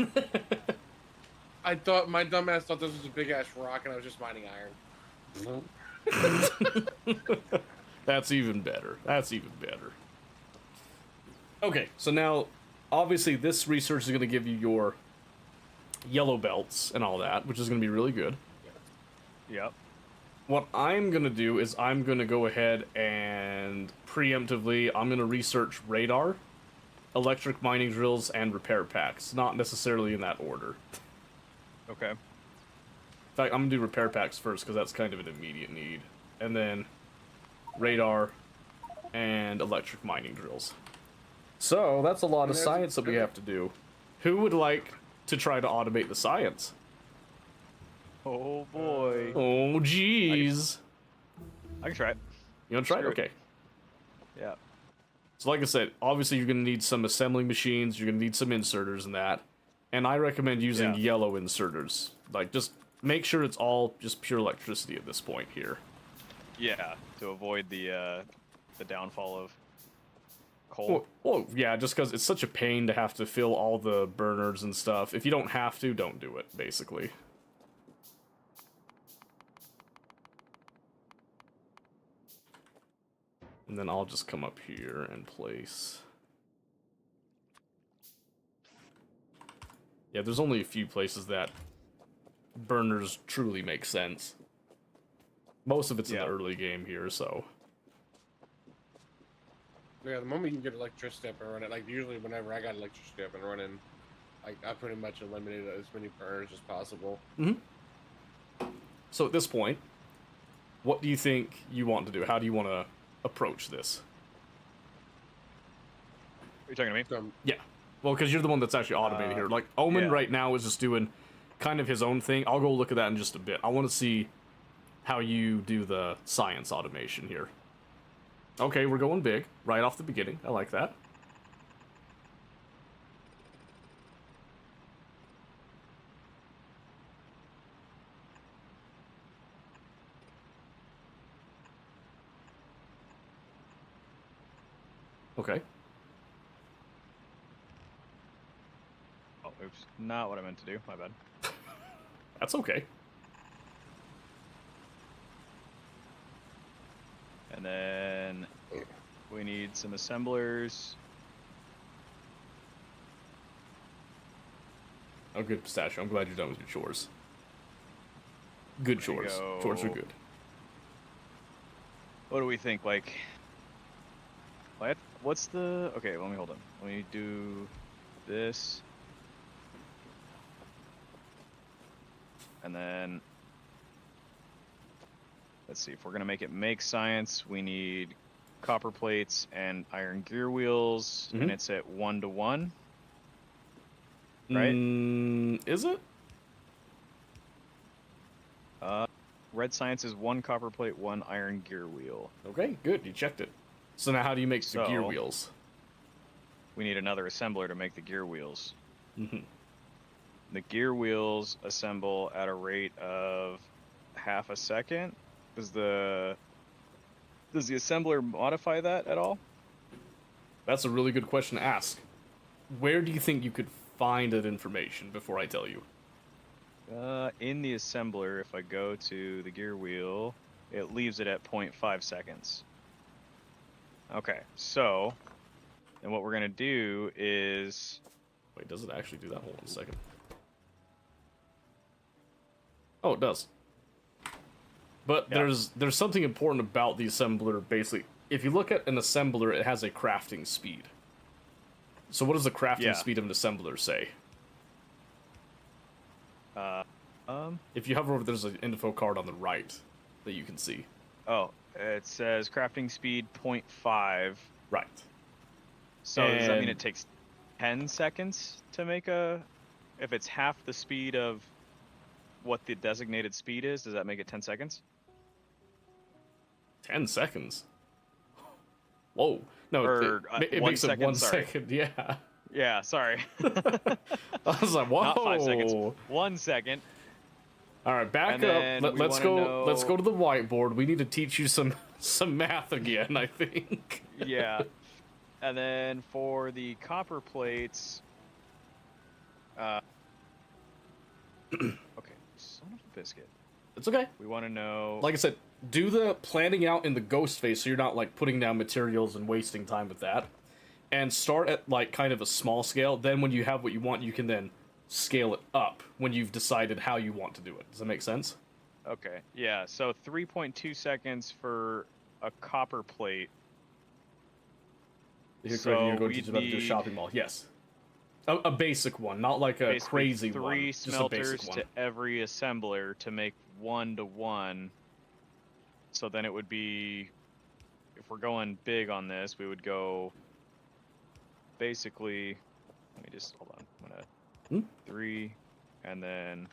I thought, my dumbass thought this was a big ass rock and I was just mining iron. That's even better. Okay, so now, obviously this research is going to give you your yellow belts and all that, which is going to be really good. Yep. What I'm going to do is I'm going to go ahead and preemptively, I'm going to research radar, electric mining drills, and repair packs. Not necessarily in that order. Okay. In fact, I'm going to do repair packs first because that's kind of an immediate need. And then radar and electric mining drills. So that's a lot of science that we have to do. Who would like to try to automate the science? Oh boy. Oh, jeez. I can try it. You want to try it? Screw it. Okay. Yeah. So like I said, obviously you're going to need some assembling machines, you're going to need some inserters and that. And I recommend using Yeah. yellow inserters. Like, just make sure it's all just pure electricity at this point here. Yeah. To avoid the downfall of coal. Well, yeah, just because it's such a pain to have to fill all the burners and stuff. If you don't have to, don't do it, basically. And then I'll just come up here and place... Yeah, there's only a few places that burners truly make sense. Most of it's in Yeah. the early game here, so... Yeah, the moment you get electricity up and running, like usually whenever I got electricity up and running, I pretty much eliminated as many burners as possible. So at this point, what do you think you want to do? How do you want to approach this? Are you talking to me? So, Yeah. Well, because you're the one that's actually automated here. Like, Omen yeah. right now is just doing kind of his own thing. I'll go look at that in just a bit. I want to see how you do the science automation here. Okay, we're going big right off the beginning. I like that. Okay. Oh, oops. Not what I meant to do. My bad. That's okay. And then we need some assemblers. Oh, good, Pistachio. I'm glad you're done with your chores. Good There you chores. go. Chores are good. What do we think? Like, what's the? Okay, let me hold on. Let me do this, and then let's see if we're gonna make science. We need copper plates and iron gear wheels, Mhm. and it's at 1-to-1. Right? Is it? Red science is 1 copper plate, 1 iron gear wheel. Okay, good. You checked it. So now how do you make the gear So- wheels? We need another assembler to make the gear wheels. Mm-hmm. The gear wheels assemble at a rate of half a second. Does the assembler modify that at all? That's a really good question to ask. Where do you think you could find that information before I tell you? In the assembler, if I go to the gear wheel, it leaves it at 0.5 seconds. Okay, so then what we're gonna do is Wait, does it actually do that? Hold on a second. Oh, it does. But Yeah. there's something important about the assembler. Basically, if you look at an assembler, it has a crafting speed. So what does the crafting Yeah. speed of an assembler say? If you hover over, there's an info card on the right that you can see. oh, it says crafting speed 0.5. Right. So does that mean And- it takes 10 seconds to make a... If it's half the speed of what the designated speed is, does that make it 10 seconds? 10 seconds. Whoa. No, Or, it 1 makes it second, 1 sorry. second. Yeah. Yeah, sorry. I was like, whoa. Not 5 seconds. 1 second. All right, back And up. then we Let's wanna go. Let's know- go to the whiteboard. We need to teach you some math again, I think. Yeah. And then for the copper plates... okay, son of a biscuit. It's okay. We want to know... Like I said, do the planning out in the ghost phase so you're not like putting down materials and wasting time with that. And start at like kind of a small scale. Then when you have what you want, you can then scale it up when you've decided how you want to do it. Does that make sense? Okay, yeah, so 3.2 seconds for a copper plate. You're So correct, you're going to we teach about to do a need- shopping mall. Yes. A basic one, not like a Basically crazy one. 3 Just a smelters basic one. to every assembler to make 1-to-1. So then it would be, if we're going big on this, we would go basically, let me just, hold on, I'm gonna, 3, and then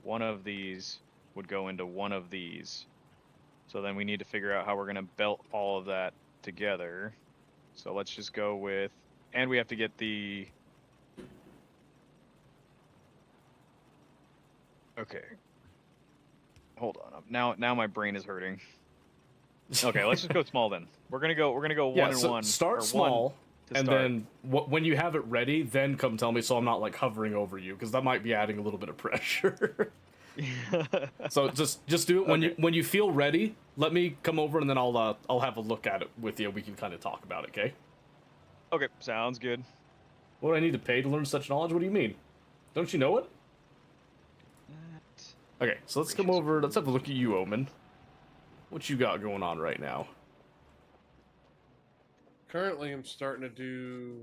one of these would go into one of these. So then we need to figure out how we're gonna belt all of that together. So let's just go with, and we have to get the, okay. Hold on. Now my brain is hurting. Okay, let's just go small then. We're gonna go 1 Yeah, and so 1. start or small, 1 to and start. then when you have it ready, then come tell me so I'm not like hovering over you, because that might be adding a little bit of pressure. So just do it when you feel ready. Let me come over and then I'll have a look at it with you. We can kind of talk about it, okay? Okay, sounds good. What do I need to pay to learn such knowledge? What do you mean? Don't you know it? Okay, so let's come over. Let's have a look at you, Omen. What you got going on right now? Currently, I'm starting to do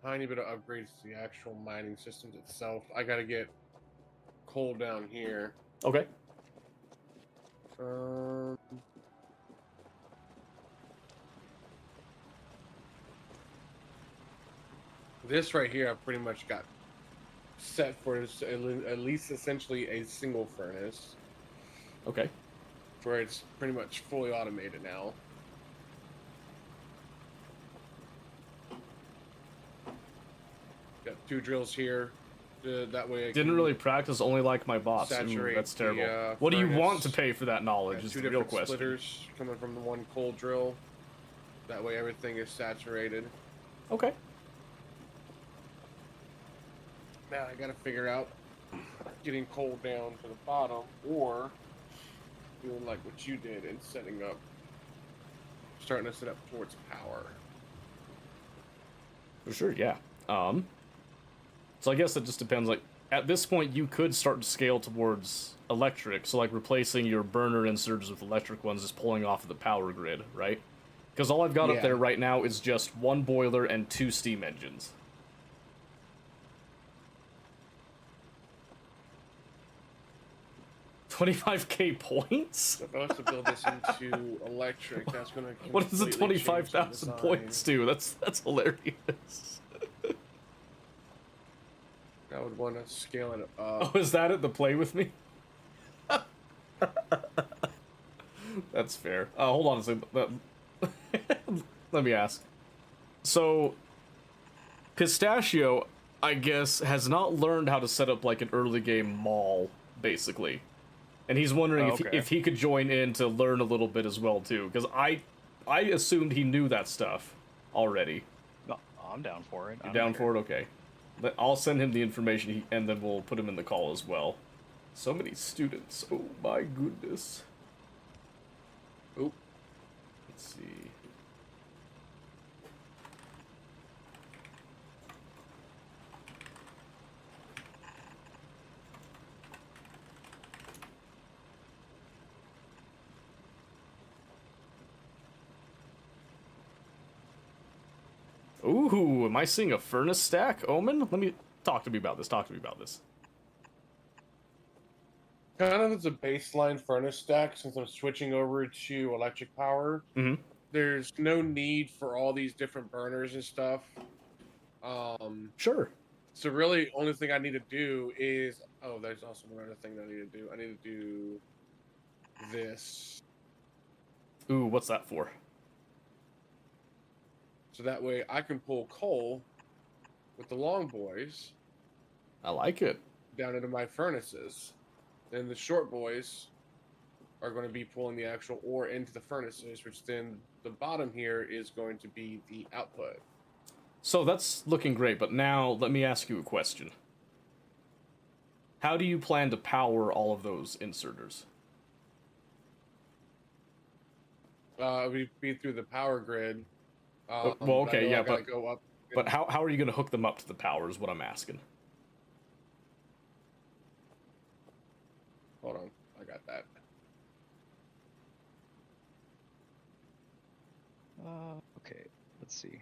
a tiny bit of upgrades to the actual mining systems itself. I got to get coal down here. Okay. This right here, I pretty much got set for at least essentially a single furnace, Okay. where it's pretty much fully automated now. Got 2 drills here. That way I Didn't can really practice, only like my boss. Ooh, saturate that's terrible. the, What do you want furnace. to pay for that knowledge? got Is 2 the real different question. splitters coming from the one coal drill. That way everything is saturated. Okay. Now I gotta figure out getting coal down to the bottom, or doing like what you did and starting to set up towards power. For sure, yeah. So I guess it just depends. Like, at this point, you could start to scale towards electric. So, like, replacing your burner inserters with electric ones is pulling off of the power grid, right? Because all I've got up Yeah. there right now is just 1 boiler and 2 steam engines. $25K points? If I was to build this into electric, that's gonna What does the completely change the 25,000 points design. do? That's hilarious. I would want to scale it up. Oh, is that it? The play with me? That's fair. Hold on a second. Let me ask. So, Pistachio, I guess, has not learned how to set up like an early game mall, basically. And he's wondering if he could join in to learn a little bit as well too, because I assumed he knew that stuff already. No, I'm down for it. You down for it? Okay. I'll send him the information, and then we'll put him in the call as well. So many students. Oh my goodness. Oop. Let's see. Ooh, am I seeing a furnace stack, Omen? Let me talk to me about this. Talk to me about this. Kind of as a baseline furnace stack, since I'm switching over to electric power. Mhm. There's no need for all these different burners and stuff. Sure. So really, only thing I need to do is there's also one other thing that I need to do. I need to do this, Ooh, what's that for? so that way I can pull coal with the long boys I like it. down into my furnaces. Then the short boys are going to be pulling the actual ore into the furnaces, which then the bottom here is going to be the output. So that's looking great, but now let me ask you a question. How do you plan to power all of those inserters? We'd be through the power grid. Well, but I okay, know I yeah, gotta but- go up. But how are you going to hook them up to the power is what I'm asking. Hold on, I got that. Okay, let's see.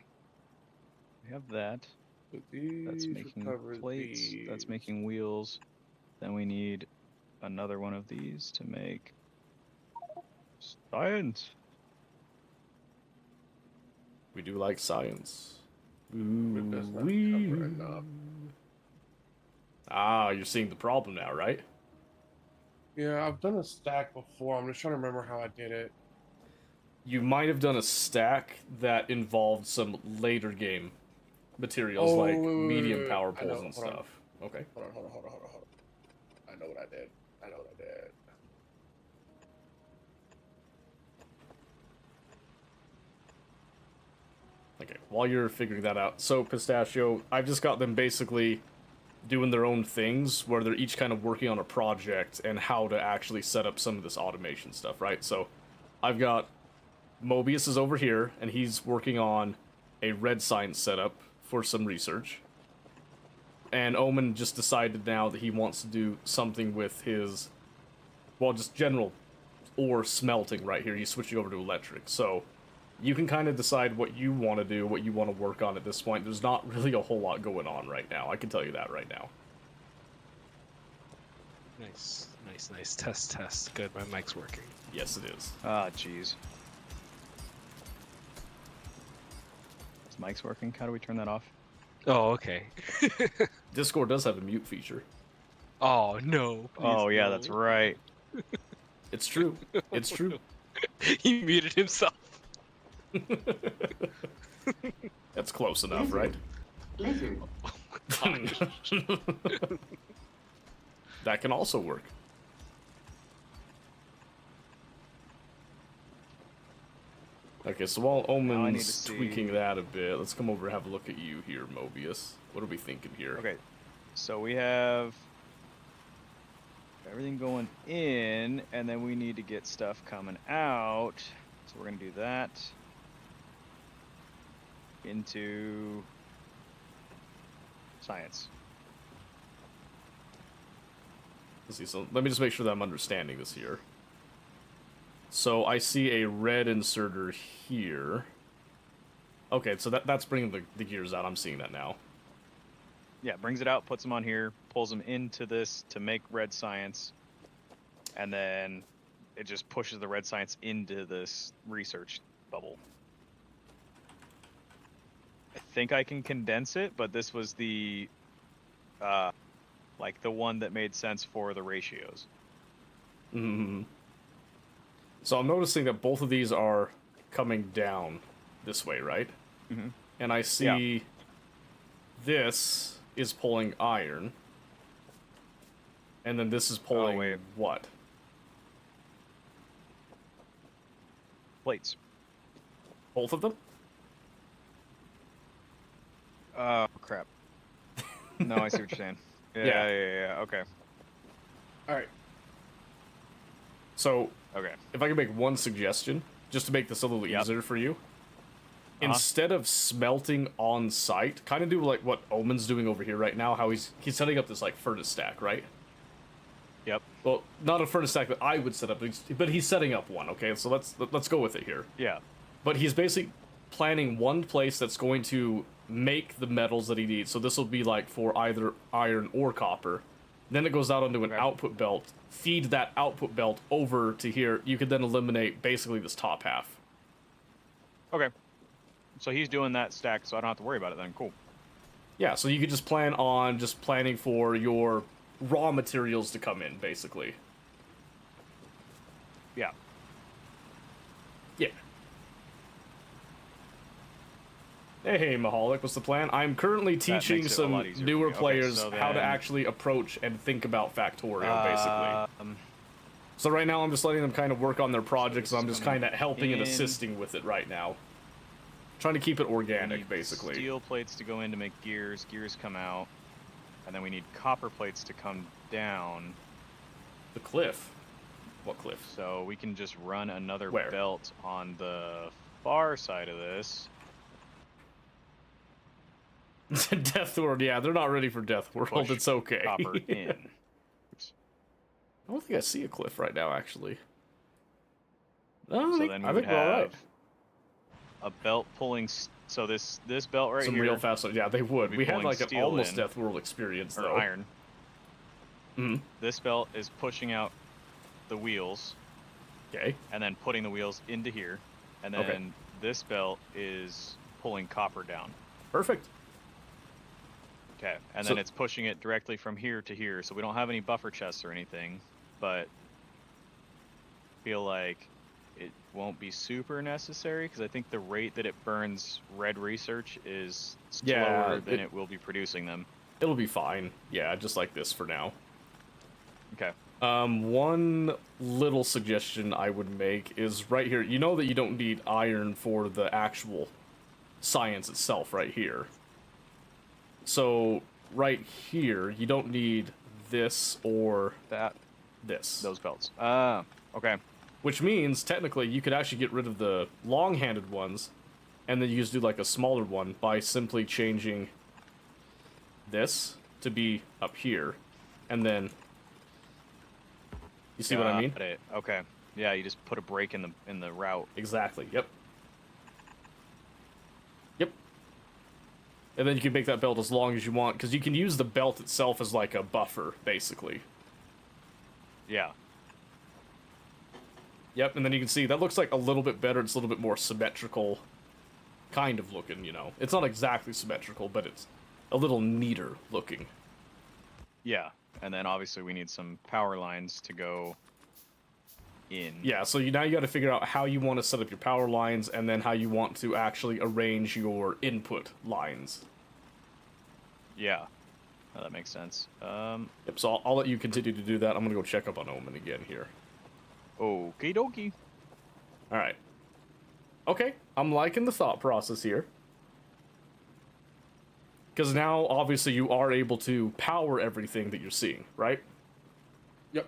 We have that. Put these, That's making recover plates. That's these. making wheels. Then we need another one of these to make science. We do like science. It does not Ooh-wee. cover enough. Ah, you're seeing the problem now, right? Yeah, I've done a stack before. I'm just trying to remember how I did it. You might have done a stack that involved some later game materials like wait, medium wait. power I know, poles and hold on. stuff. Okay. Hold on. I know what I did. Okay, while you're figuring that out, so Pistachio, I've just got them basically doing their own things where they're each kind of working on a project and how to actually set up some of this automation stuff, right? So I've got Mobius is over here, and he's working on a red science setup for some research. And Omen just decided now that he wants to do something with his, well, just general ore smelting right here. He's switching over to electric. So you can kind of decide what you want to do, what you want to work on at this point. There's not really a whole lot going on right now. I can tell you that right now. Nice, nice, nice. Test, test. Good, my mic's working. Yes, it is. Ah, jeez. Is mic's working? How do we turn that off? Oh, okay. Discord does have a mute feature. Oh, no. Oh, please yeah, no. that's right. It's true. It's true. He muted himself. That's close enough, right? That can also work. Okay, so while I need to Omen's see- tweaking that a bit, let's come over and have a look at you here, Mobius. What are we thinking here? Okay, so we have everything going in, and then we need to get stuff coming out. So we're gonna do that into science. Let's see, so let me just make sure that I'm understanding this here. So I see a red inserter here. Okay, so that's bringing the gears out. I'm seeing that now. Yeah, brings it out, puts them on here, pulls them into this to make red science, and then it just pushes the red science into this research bubble. I think I can condense it, but this was the like the one that made sense for the ratios. Hmm. So I'm noticing that both of these are coming down this way, right? Mm-hmm. And I see this is pulling iron. And then this is pulling wait. what? Plates. Both of them? Oh crap. No, I see what you're saying. Yeah. Okay. All right. So Okay. if I could make one suggestion, just to make this a little Yep. easier for you, Uh-huh. instead of smelting on site, kind of do like what Omen's doing over here right now. How he's setting up this like furnace stack, right? Yep. Well, not a furnace stack that I would set up, but he's setting up one. Okay, so let's go with it here. Yeah. But he's basically planning one place that's going to make the metals that he needs. So this will be like for either iron or copper. Then it goes out onto an Okay. output belt. Feed that output belt over to here. You could then eliminate basically this top half. Okay. So he's doing that stack, so I don't have to worry about it then. Cool. Yeah, so you could just plan on just planning for your raw materials to come in, basically. Yeah. Yeah. Hey, Mahalik, what's the plan? I'm currently teaching makes it a lot some easier for newer me. Okay, players so how to then- actually approach and think about Factorio, basically. So right now I'm just letting them kind of work on their projects, this and I'm is just kind coming of helping and in. assisting with it right now. Trying to keep it We organic, need basically. Steel plates to go in to make gears. Gears come out. And then we need copper plates to come down. The cliff. What cliff? So we can just run another Where? belt on the far side of this. Death World, yeah, they're not ready for Death World. Push It's okay. Copper in. Oops. I don't think I see a cliff right now, actually. No, So I think, then I we would think we're all right. have a belt pulling. So this belt right Some here, real fast. Yeah, they would. be We had pulling like an steel almost in, Death World experience, or though. iron. Mhm. This belt is pushing out the wheels Okay. and then putting the wheels into here, and then Okay. this belt is pulling copper down. Perfect. Okay, and So- then it's pushing it directly from here to here, so we don't have any buffer chests or anything, but feel like it won't be super necessary because I think the rate that it burns red research is slower Yeah, than it will be producing them. It'll be fine. Yeah, just like this for now. Okay. One little suggestion I would make is right here. You know that you don't need iron for the actual science itself right here. So right here, you don't need this or That this. those belts. Okay. Which means, technically, you could actually get rid of the long-handed ones, and then you just do, like, a smaller one by simply changing this to be up here, and then... You see what I mean? Got it. Okay. Yeah, you just put a break in the route. Exactly, yep. Yep. And then you can make that belt as long as you want, because you can use the belt itself as, like, a buffer, basically. Yeah. Yep, and then you can see, that looks like a little bit better, it's a little bit more symmetrical kind of looking, you know. It's not exactly symmetrical, but it's a little neater looking. Yeah. And then obviously we need some power lines to go in. Yeah, so now you got to figure out how you want to set up your power lines, and then how you want to actually arrange your input lines. Yeah. Oh, that makes sense. Yep, so I'll let you continue to do that. I'm going to go check up on Omen again here. Okie dokie. Alright. Okay, I'm liking the thought process here. Because now, obviously, you are able to power everything that you're seeing, right? Yep.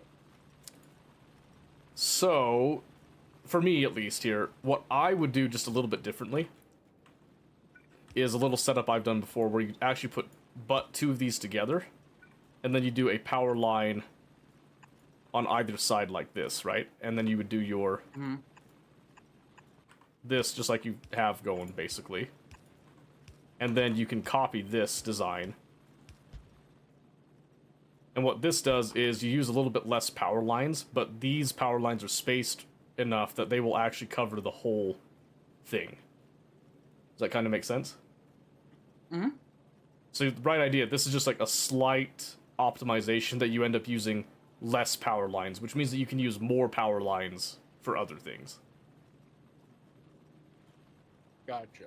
So, for me at least here, what I would do just a little bit differently is a little setup I've done before where you actually put two of these together, and then you do a power line on either side like this, right? And then you would do your... this just like you have going, basically. And then you can copy this design. And what this does is you use a little bit less power lines, but these power lines are spaced enough that they will actually cover the whole thing. Does that kind of make sense? Mm-hmm. So the right idea, this is just like a slight optimization that you end up using less power lines, which means that you can use more power lines for other things. Gotcha.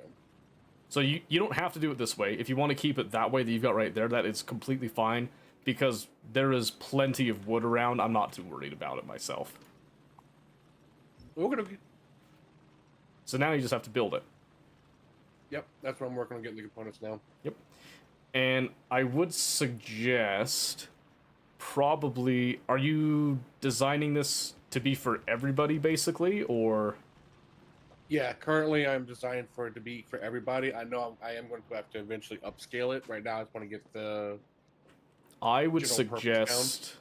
So you don't have to do it this way. If you want to keep it that way that you've got right there, that is completely fine, because there is plenty of wood around. I'm not too worried about it myself. Okay. So now you just have to build it. Yep, that's what I'm working on, getting the components now. Yep. And I would suggest probably... Are you designing this to be for everybody, basically, or... Yeah, currently I'm designing for it to be for everybody. I know I am going to have to eventually upscale it. Right now I just want to get the... I would general purpose suggest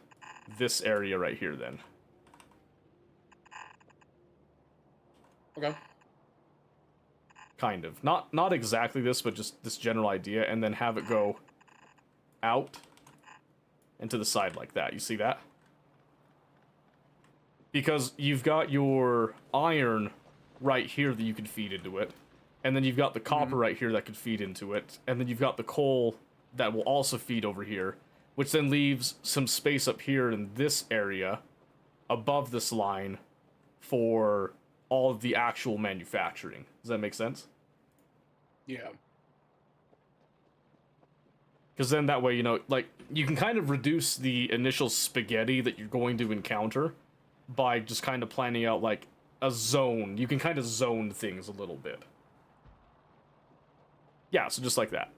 this area right here, then. Okay. Kind of. Not exactly this, but just this general idea, and then have it go out and to the side like that. You see that? Because you've got your iron right here that you can feed into it, and then you've got the copper right here that could feed into it, and then you've got the coal that will also feed over here, which then leaves some space up here in this area above this line for all of the actual manufacturing. Does that make sense? Yeah. Because then that way, you know, like, you can kind of reduce the initial spaghetti that you're going to encounter by just kind of planning out, like, a zone. You can kind of zone things a little bit. Yeah, so just like that.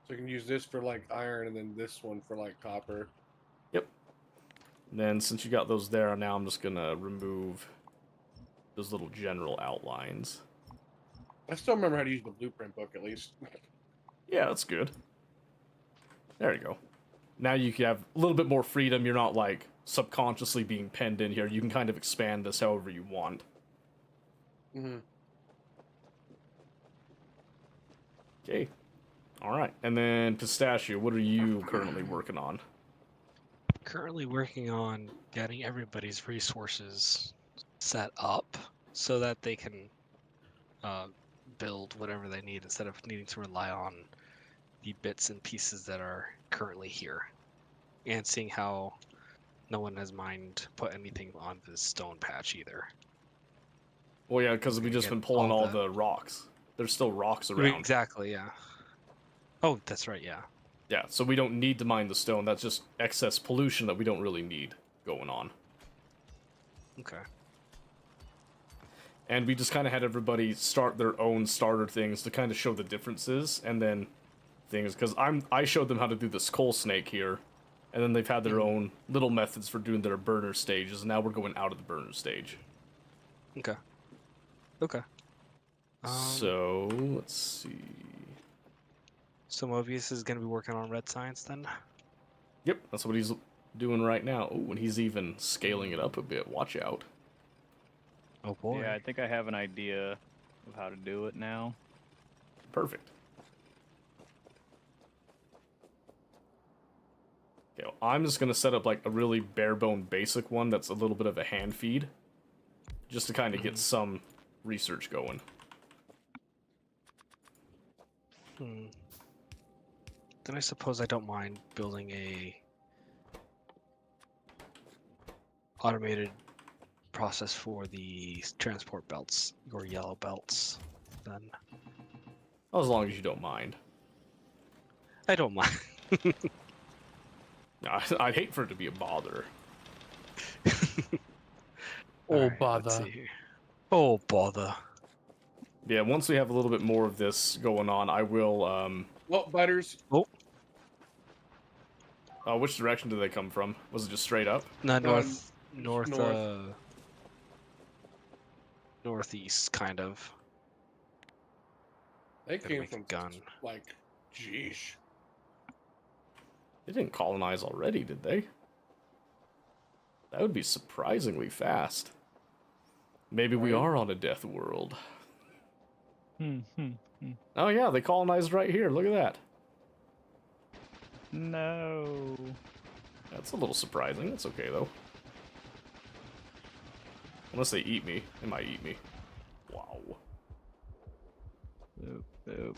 So you can use this for like iron and then this one for like copper. Yep. And then since you got those there, now I'm just gonna remove those little general outlines. I still remember how to use the blueprint book at least. Yeah, that's good. There you go. Now you can have a little bit more freedom. You're not, like, subconsciously being penned in here. You can kind of expand this however you want. Mm-hmm. Okay. Alright. And then, Pistachio, what are you currently working on? Currently working on getting everybody's resources set up so that they can build whatever they need instead of needing to rely on the bits and pieces that are currently here, and seeing how no one has put anything on this stone patch either. Well, yeah, because we've just Get been pulling all all the- the rocks. There's still rocks around. Exactly, yeah. Oh, that's right, yeah. Yeah, so we don't need to mine the stone. That's just excess pollution that we don't really need going on. Okay. And we just kind of had everybody start their own starter things to kind of show the differences, and then things because I showed them how to do the skull snake here, and then they've had their own little methods for doing their burner stages. And now we're going out of the burner stage. Okay. Okay. So let's see. So Mobius is gonna be working on red science then. Yep, that's what he's doing right now. Oh, and he's even scaling it up a bit. Watch out. Oh boy. Yeah, I think I have an idea of how to do it now. Perfect. Okay, well, I'm just gonna set up like a really bare bone basic one that's a little bit of a hand feed, just to kind of get some research going. Then I suppose I don't mind building a automated process for the transport belts, your yellow belts. Then As long as you don't mind. I don't mind. I'd hate for it to be a bother. Alright, let's see here. Oh bother. Yeah, once we have a little bit more of this going on, I will. Well, biters. Which direction did they come from? Was it just straight up? No, Um, north, north. northeast, kind of. They Gotta came make a from gun. like, jeez. They didn't colonize already, did they? That would be surprisingly fast. Maybe we Right. are on a death world. Hmm. Oh yeah, they colonized right here. Look at that. No. That's a little surprising. That's okay though. Unless they eat me. They might eat me. Wow. Boop, boop.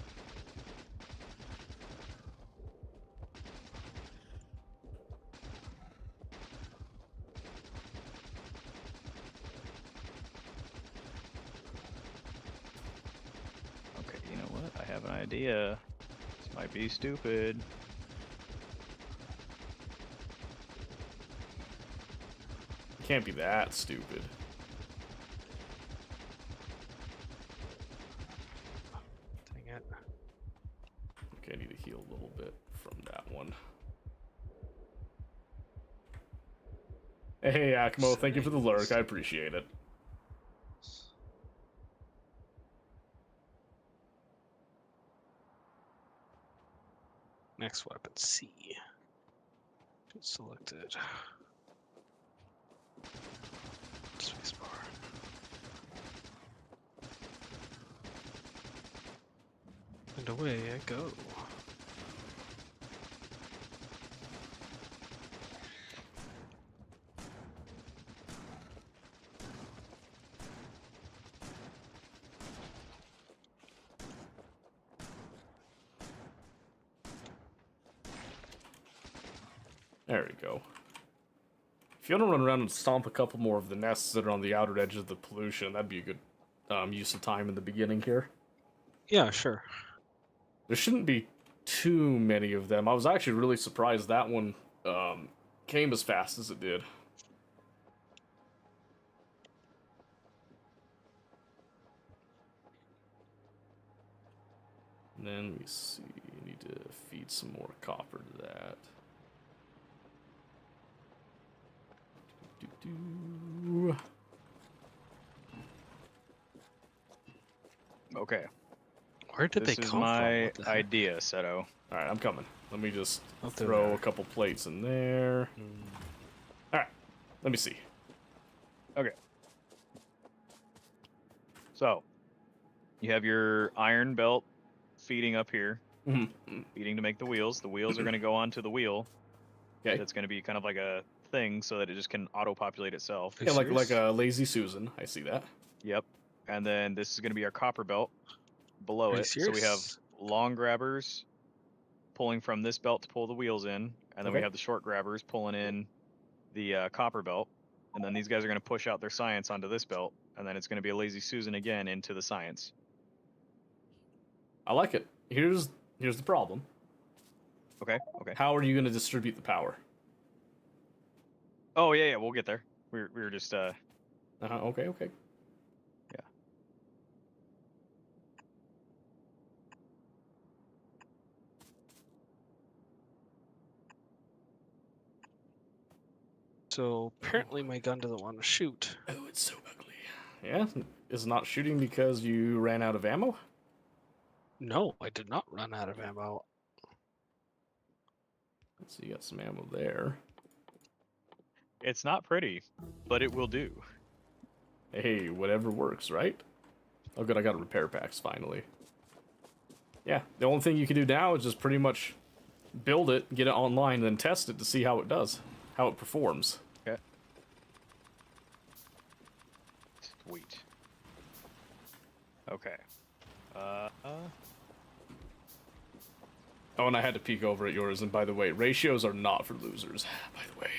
Okay, you know what? I have an idea. This might be stupid. It can't be that stupid. Dang it. Okay, I need to heal a little bit from that one. Hey, Akmo, thank you for the lurk. I appreciate it. Next weapon C. Selected. Spacebar. And away I go. There we go. If you want to run around and stomp a couple more of the nests that are on the outer edge of the pollution, that'd be a good use of time in the beginning here. Yeah, sure. There shouldn't be too many of them. I was actually really surprised that one came as fast as it did. And then let me see. I need to feed some more copper to that. Do-do. Okay. Where did This they is come my from? What the heck? idea, Seto. Alright, I'm coming. Let me just Up there. throw a couple plates in there. Mm. Alright, let me see. Okay. So, you have your iron belt feeding up here, feeding to make the wheels. The wheels are going to go onto the wheel. Okay. That's going to be kind of like a thing so that it just can auto-populate itself. Yeah, like serious? a lazy Susan. I see that. Yep. And then this is going to be our copper belt below Are you it. So we have serious? long grabbers pulling from this belt to pull the wheels in, and then we Okay. have the short grabbers pulling in the copper belt. And then these guys are going to push out their science onto this belt, and then it's going to be a lazy Susan again into the science. I like it. Here's the problem. Okay. Okay. How are you going to distribute the power? Oh yeah, we'll get there. We were just Okay. So apparently my gun doesn't want to shoot. Oh, it's so ugly. Yeah, is it not shooting because you ran out of ammo? No, I did not run out of ammo. Let's see, you got some ammo there. It's not pretty, but it will do. Hey, whatever works, right? Oh, good, I got repair packs finally. Yeah, the only thing you can do now is just pretty much build it, get it online, and then test it to see how it does, how it performs. Okay. Sweet. Okay. Oh, and I had to peek over at yours, and by the way, ratios are not for losers, by the way.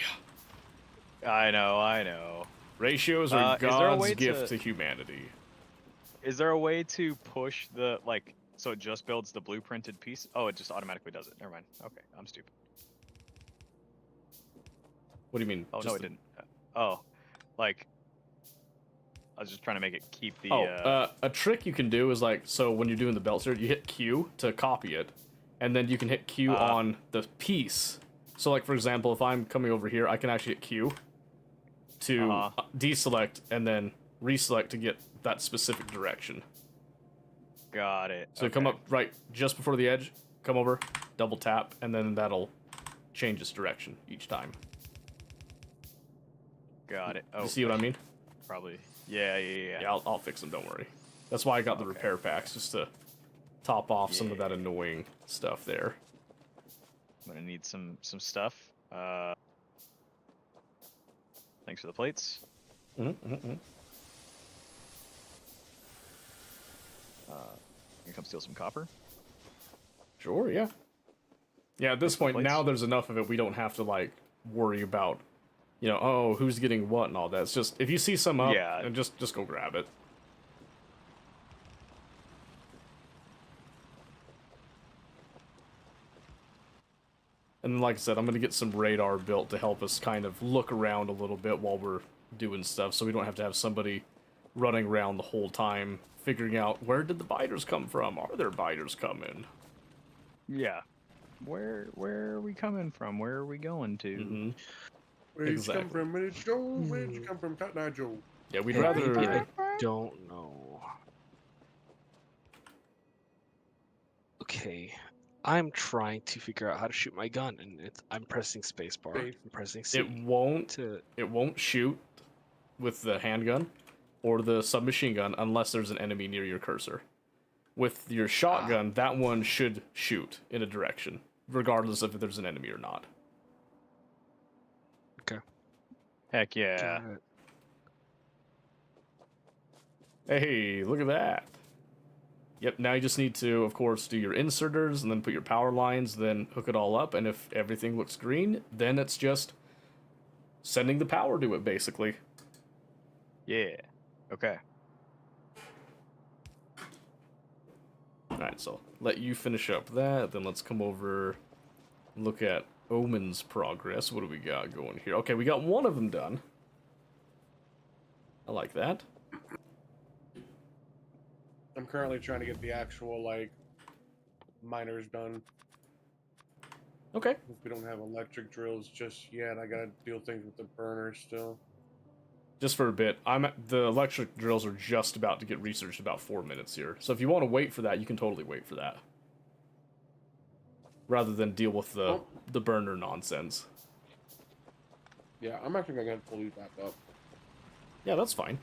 I know. Ratios are Is there a God's way gift to- to humanity. Is there a way to push the, like, so it just builds the blueprinted piece? Oh, it just automatically does it. Never mind. Okay, I'm stupid. What do you mean? Oh, no, just it didn't. Oh, like, I was just trying to make it keep the, a trick you can do is like, so when you're doing the belt search, you hit Q to copy it, and then you can hit Q on the piece. So like, for example, if I'm coming over here, I can actually hit Q to deselect and then reselect to get that specific direction. got it. So come up right just before the edge, come over, double tap, and then that'll change its direction each time. Got it. Oh, You see what I mean? probably. Yeah. Yeah, I'll fix them, don't worry. That's why I got the Okay, repair packs, just to top off some of that Yeah. annoying stuff there. I'm gonna need some stuff. Thanks for the plates. Mm-hmm. Gonna come steal some copper. Sure, yeah. Yeah, at this point, plates. now there's enough of it, we don't have to, like, worry about, you know, oh, who's getting what and all that. It's just, if you see some up, Yeah. and just go grab it. And then, like I said, I'm going to get some radar built to help us kind of look around a little bit while we're doing stuff, so we don't have to have somebody running around the whole time, figuring out, where did the biters come from? Are there biters coming? Yeah. Where are we coming from? Where are we going to? Mm-hmm. Where did you Exactly. come from, Minute Joe? Where did you come from, Cotton Eye Joe? Yeah, we'd Hey, rather... maybe I don't know. Okay, I'm trying to figure out how to shoot my gun, and I'm pressing spacebar. Space. I'm pressing C It won't to. shoot with the handgun or the submachine gun unless there's an enemy near your cursor. With your shotgun, that one should shoot in a direction, regardless of if there's an enemy or not. Heck yeah. Hey, look at that. Yep, now you just need to, of course, do your inserters and then put your power lines, then hook it all up, and if everything looks green, then it's just sending the power to it, basically. Yeah. Okay. Alright, so let you finish up that, then let's come over and look at Omen's progress. What do we got going here? Okay, we got one of them done. I like that. I'm currently trying to get the actual, like, miners done. Okay. We don't have electric drills just yet. I gotta deal things with the burners still. Just for a bit. The electric drills are just about to get researched about 4 minutes here. So if you want to wait for that, you can totally wait for that. Rather than deal with the burner nonsense. Yeah, I'm actually gonna pull these back up. Yeah, that's fine.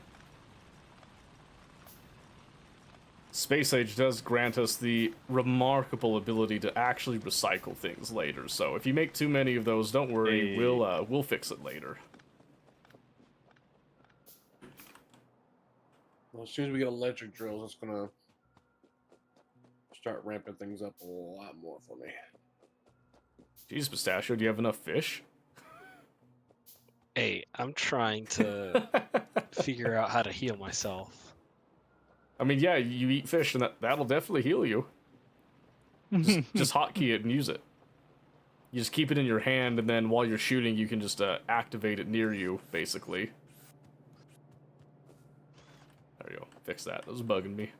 Space Age does grant us the remarkable ability to actually recycle things later. So if you make too many of those, don't worry, Hey. we'll fix it later. Well, as soon as we get electric drills, it's gonna start ramping things up a lot more for me. Jeez, Pistachio, do you have enough fish? Hey, I'm trying to figure out how to heal myself. I mean, yeah, you eat fish, and that'll definitely heal you. Just hotkey it and use it. You just keep it in your hand, and then while you're shooting, you can just activate it near you, basically. There you go. Fix that. That was bugging me.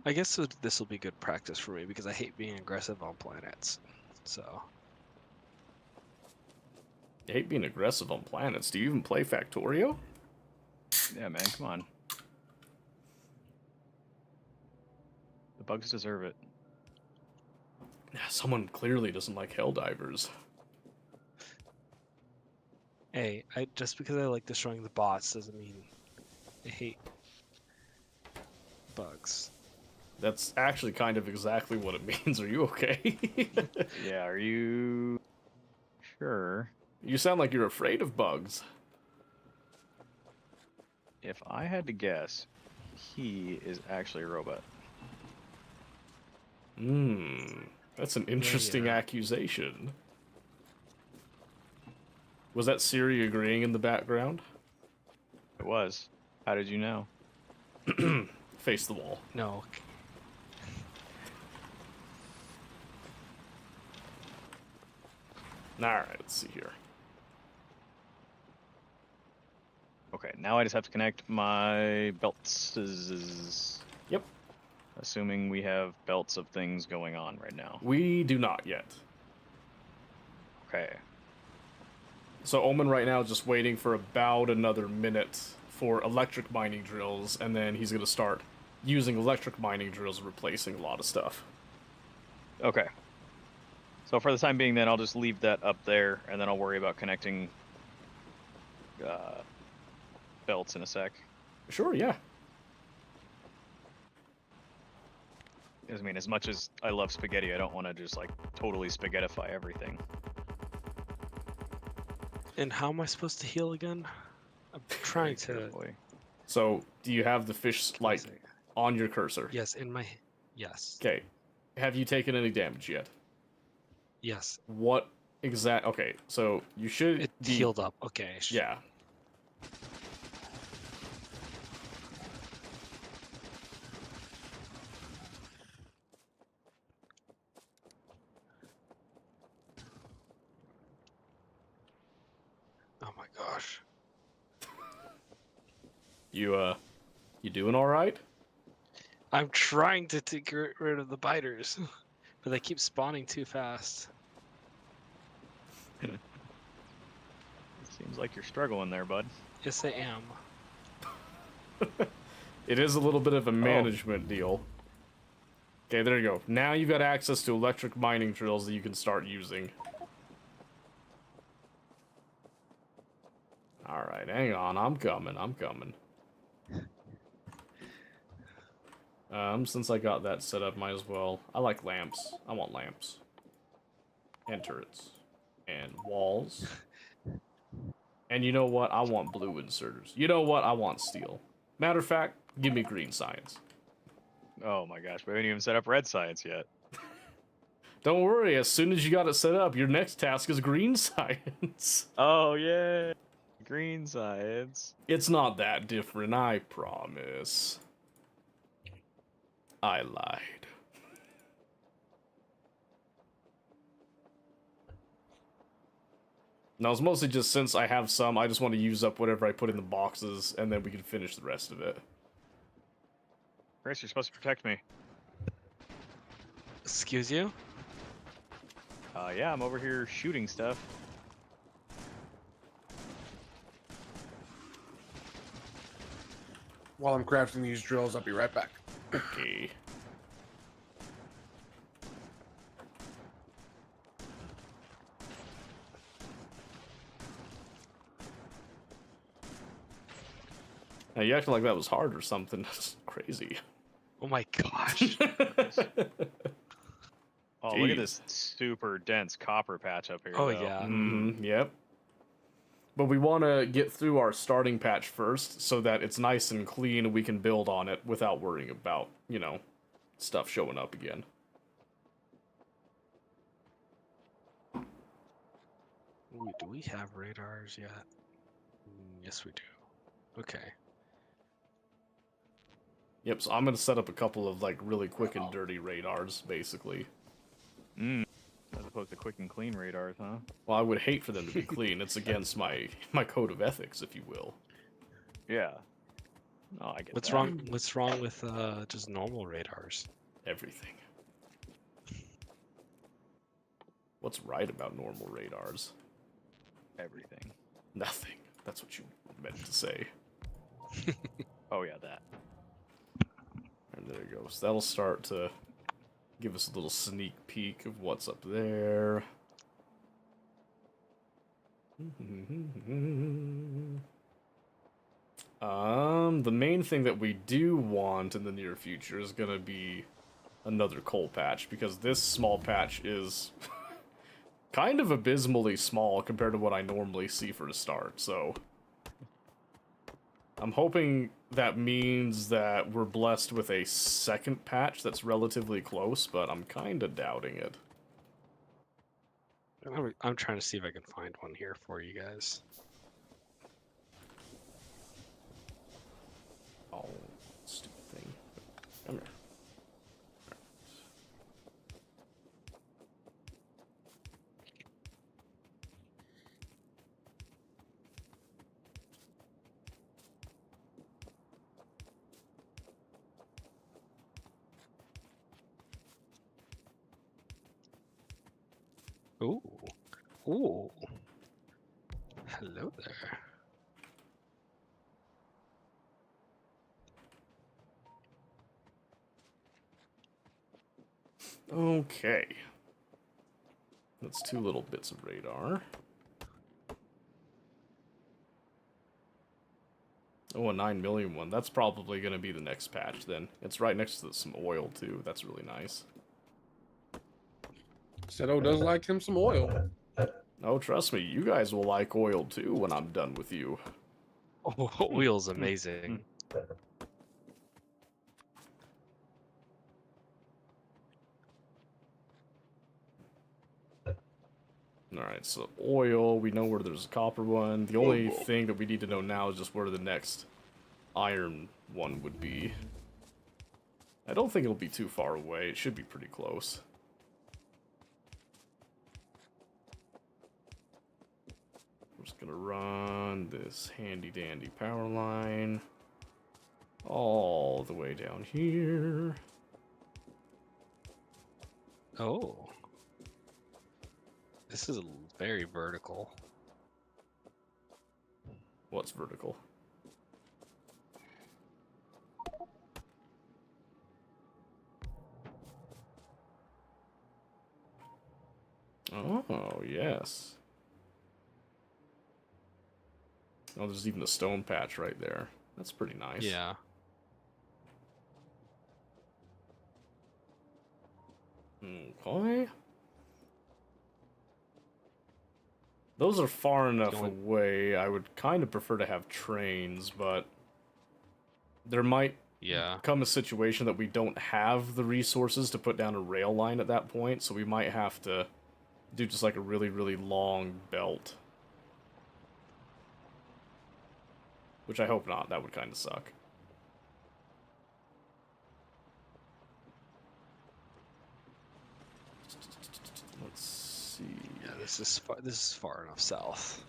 I guess this will be good practice for me because I hate being aggressive on planets. So I hate being aggressive on planets. Do you even play Factorio? Yeah, man, come on. The bugs deserve it. Yeah, someone clearly doesn't like Helldivers. hey, just because I like destroying the bots doesn't mean I hate bugs. That's actually kind of exactly what it means. Are you okay? Yeah, are you sure? You sound like you're afraid of bugs. If I had to guess, he is actually a robot. That's an interesting yeah. accusation. Was that Siri agreeing in the background? It was. How did you know? Face the wall. No. Alright, let's see here. Okay, now I just have to connect my belts. Yep. Assuming we have belts of things going on right now. We do not yet. Okay. So Omen right now is just waiting for about another minute for electric mining drills, and then he's going to start using electric mining drills, replacing a lot of stuff. Okay. So for the time being, then I'll just leave that up there, and then I'll worry about connecting belts in a sec. Sure, yeah. 'Cause, I mean, as much as I love spaghetti, I don't want to just like totally spaghettify everything. And how am I supposed to heal again? I'm trying to. Carefully. So, do you have the fish, like, on your cursor? Yes, in my. Yes. Okay. Have you taken any damage yet? Yes. What exact... Okay, so you should It be... healed up. Okay. Yeah. Oh my gosh. You doing alright? I'm trying to get rid of the biters, but they keep spawning too fast. It seems like you're struggling there, bud. Yes, I am. It is a little bit of a management deal. Okay, there you go. Now you've got access to electric mining drills that you can start using. Alright, hang on. I'm coming. Since I got that set up, might as well. I like lamps. I want lamps. And turrets. And walls. And you know what? I want blue inserters. You know what? I want steel. Matter of fact, give me green science. Oh my gosh, we haven't even set up red science yet. Don't worry, as soon as you got it set up, your next task is green science. Oh yeah, green science. It's not that different, I promise. I lied. Now, it's mostly just since I have some, I just want to use up whatever I put in the boxes, and then we can finish the rest of it. Chris, you're supposed to protect me. Excuse you? Yeah, I'm over here shooting stuff. While I'm crafting these drills, I'll be right back. Okay. Now, you acted like that was hard or something. That's crazy. Oh my gosh. Oh, look at Jeez. this super dense copper patch up here. Oh though. yeah. Yep. But we want to get through our starting patch first so that it's nice and clean and we can build on it without worrying about, you know, stuff showing up again. Ooh, do we have radars yet? Yes, we do. Okay. Yep, so I'm going to set up a couple of, like, really quick and dirty radars, basically. As opposed to quick and clean radars, huh? Well, I would hate for them to be clean. It's against my code of ethics, if you will. Yeah. Oh, I get What's that. wrong? What's wrong with just normal radars? Everything. What's right about normal radars? Everything. Nothing. That's what you meant to say. Oh yeah, that. And there it goes. That'll start to give us a little sneak peek of what's up there. The main thing that we do want in the near future is gonna be another coal patch, because this small patch is kind of abysmally small compared to what I normally see for a start, so I'm hoping that means that we're blessed with a second patch that's relatively close, but I'm kind of doubting it. I'm trying to see if I can find one here for you guys. Oh, stupid thing. Come here. Ooh, ooh. Hello there. Okay. That's 2 little bits of radar. Oh, a 9 million one. That's probably going to be the next patch then. It's right next to some oil too. That's really nice. Seto does like him some oil. Oh, trust me, you guys will like oil too when I'm done with you. Oh, oil's amazing. Alright, so oil, we know where there's a copper one. The only thing that we need to know now is just where the next iron one would be. I don't think it'll be too far away. It should be pretty close. I'm just gonna run this handy dandy power line all the way down here. Oh. This is very vertical. What's vertical? Oh, yes. Oh, there's even a stone patch right there. That's pretty nice. Yeah. Okay. Those are far enough only- away. I would kind of prefer to have trains, but there might Yeah. come a situation that we don't have the resources to put down a rail line at that point, so we might have to do just like a really, really long belt. Which I hope not. That would kind of suck. Let's see. Yeah, this is far enough south.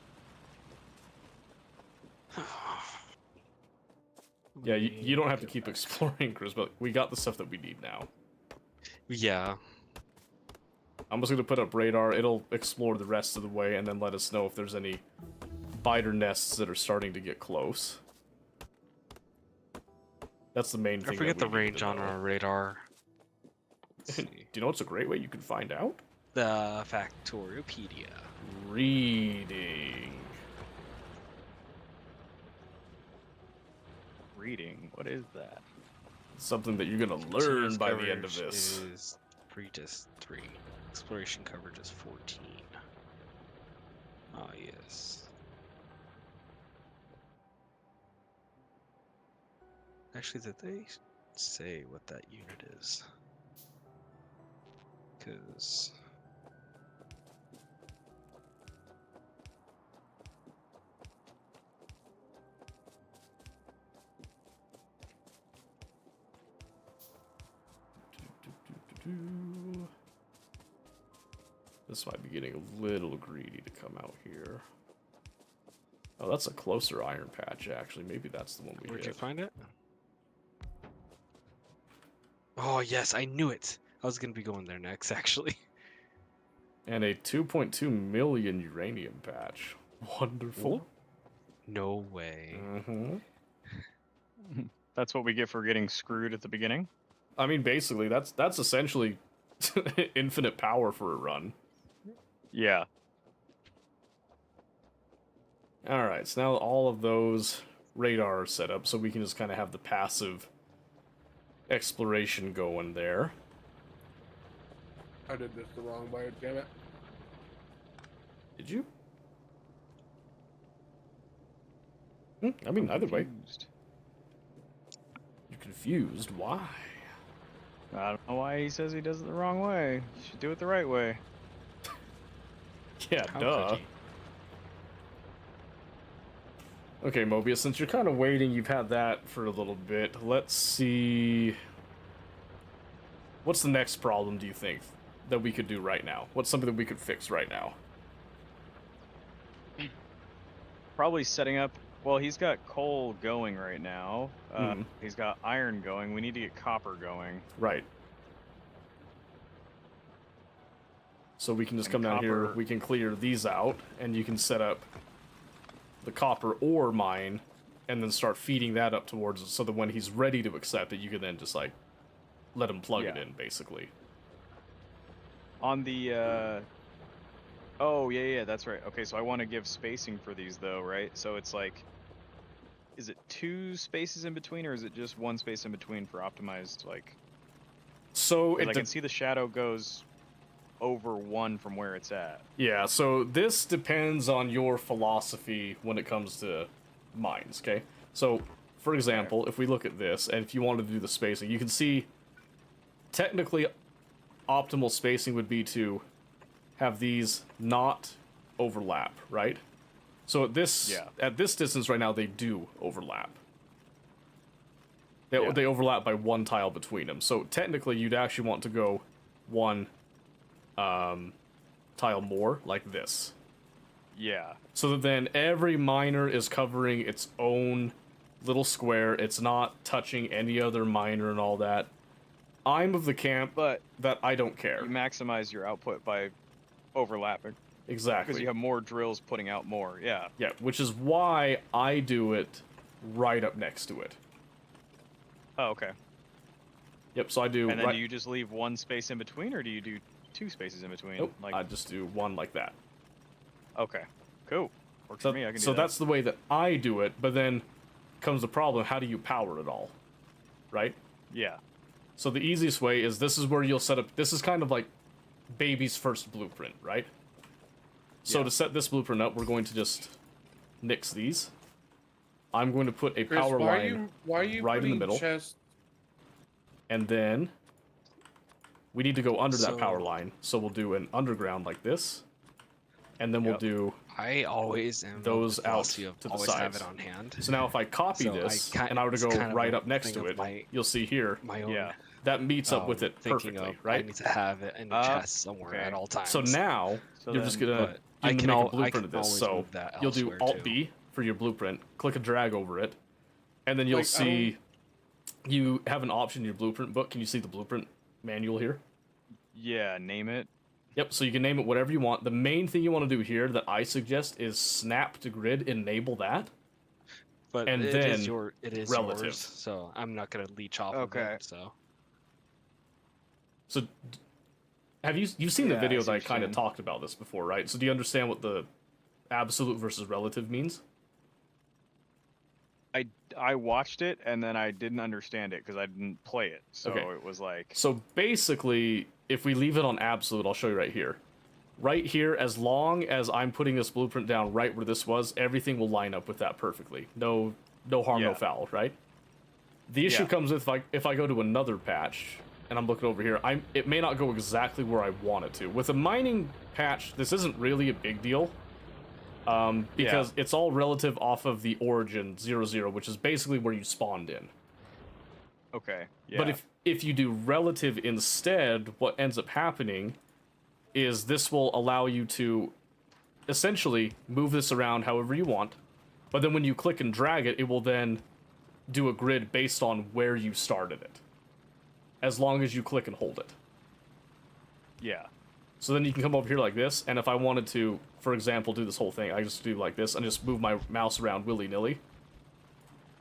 Yeah, you don't have to keep exploring, Chris, but we got the stuff that we need now. Yeah. I'm just going to put up radar. It'll explore the rest of the way and then let us know if there's any spider nests that are starting to get close. That's the main thing. I forget the that we need range to on know. our radar. Let's Do see. you know what's a great way you can find out? The Factoriopedia. Reading. Reading. What is that? Something that you're going to learn by the end of Coverage this. Is 3-3. Exploration coverage is 14. Ah, yes. Actually, did they say what that unit is? Because This might be getting a little greedy to come out here. Oh, that's a closer iron patch, actually. Maybe that's the one we Where'd you hit. find it? Oh yes, I knew it. I was gonna be going there next, actually. And a 2.2 million uranium patch. Wonderful. No way. hmm That's what we get for getting screwed at the beginning. I mean, basically, that's essentially infinite power for a run. Yeah. All right, so now all of those radar are set up, so we can just kind of have the passive exploration going there. I did this the wrong way, damn it. Did you? I mean, either way. Confused. You're confused. Why? I don't know why he says he does it the wrong way. You should do it the right way. Yeah, How duh. could he? Okay, Mobius, since you're kind of waiting, you've had that for a little bit. Let's see. What's the next problem, do you think, that we could do right now? What's something that we could fix right now? Probably setting up. Well, he's got coal going right now. Mhm. He's got iron going. We need to get copper going. Right. So we can just And come down here, copper- we can clear these out, and you can set up the copper ore mine, and then start feeding that up towards it, so that when he's ready to accept it, you can then just, like, let him plug it Yeah. in, basically. On the. Oh yeah, that's right. Okay, so I want to give spacing for these though, right? So it's like, is it 2 spaces in between, or is it just 1 space in between for optimized? Like, So 'cause it I can see the shadow goes over 1 from where it's at. Yeah, so this depends on your philosophy when it comes to mines, okay? So, for example, if we look at this, and if you wanted to do the spacing, you can see technically optimal spacing would be to have these not overlap, right? So at this Yeah. at this distance right now, they do overlap. They, Yeah. they overlap by 1 tile between them. So technically, you'd actually want to go 1 tile more, like this. Yeah. So that then every miner is covering its own little square. It's not touching any other miner and all that. I'm of the camp But that I don't care. you maximize your output by overlapping because Exactly. you have more drills putting out more. Yeah. Yeah, which is why I do it right up next to it. Oh, okay. Yep, so I do And then right... do you just leave 1 space in between, or do you do 2 spaces in between? Nope, Like, I just do 1 like that. okay, cool. Works So, for me. I can do so that. that's the way that I do it, but then comes the problem, how do you power it all? Right? Yeah. So the easiest way is this is where you'll set up... This is kind of like baby's first blueprint, right? So Yeah. to set this blueprint up, we're going to just nix these. I'm going to put a Chris, power why line, are you right in the putting middle. chests? and then we need to go under that power So- line. So we'll do an underground like this, and then we'll Yep. do... I always am of Those the out philosophy of to the always have sides. it on hand. So now if I copy So I this, kind- and I were to it's go kind of right a up next thing to of it, my- you'll see here, My own Yeah. that meets up with it thinking perfectly, of, I right? need to have it in a Ah, chest somewhere okay. at all times. So now, So you're just then- gonna but you I need to can make al- a I blueprint can of this. always So move that you'll do elsewhere, Alt too. B for your blueprint, click a drag over it, and then you'll Like, I see you have an option in your blueprint book. Can you see the blueprint manual here? Yeah. Name it. Yep, so you can name it whatever you want. The main thing you want to do here that I suggest is snap to grid, enable that. but and it then is it is relative. yours, so I'm not gonna leech off of Okay. it. So So have you've seen the Yeah, I video see that I what you're kind of saying. talked about this before, right? So do you understand what the absolute versus relative means? I watched it and then I didn't understand it because I didn't play it. So Okay. it was like, So basically, if we leave it on absolute, I'll show you right here. Right here, as long as I'm putting this blueprint down right where this was, everything will line up with that perfectly. No harm, no Yeah. foul, right? The issue Yeah. comes with if I go to another patch and I'm looking over here, it may not go exactly where I want it to. With a mining patch, this isn't really a big deal. Because it's all relative off of the origin 0, which is basically where you spawned in. okay. Yeah. But if you do relative instead, what ends up happening is this will allow you to essentially move this around however you want, But then when you click and drag it, it will then do a grid based on where you started it. As long as you click and hold it. Yeah. So then you can come over here like this, and if I wanted to, for example, do this whole thing, I just do like this and just move my mouse around willy-nilly.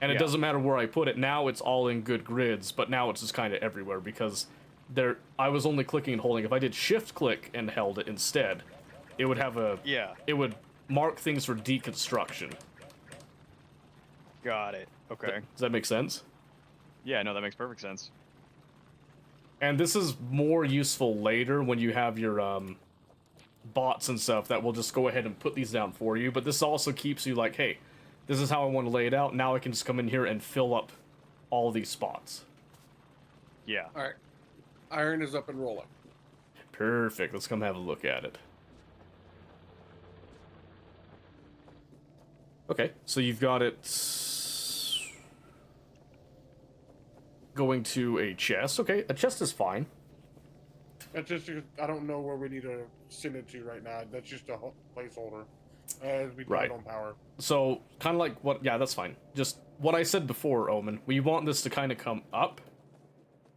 And it Yeah. doesn't matter where I put it. Now it's all in good grids, but now it's just kind of everywhere because I was only clicking and holding. If I did shift click and held it instead, it would have Yeah. it would mark things for deconstruction. Got it. Okay. Does that make sense? Yeah, no, that makes perfect sense. And this is more useful later when you have your bots and stuff that will just go ahead and put these down for you. But this also keeps you like, hey, this is how I want to lay it out. Now I can just come in here and fill up all these spots. Yeah. All right. Iron is up and rolling. Perfect. Let's come have a look at it. Okay, so you've got it going to a chest. Okay, a chest is fine. That's just, I don't know where we need to send it to right now. That's just a placeholder. As we put Right. it on power. So, kind of like what... Yeah, that's fine. Just what I said before, Omen. We want this to kind of come up,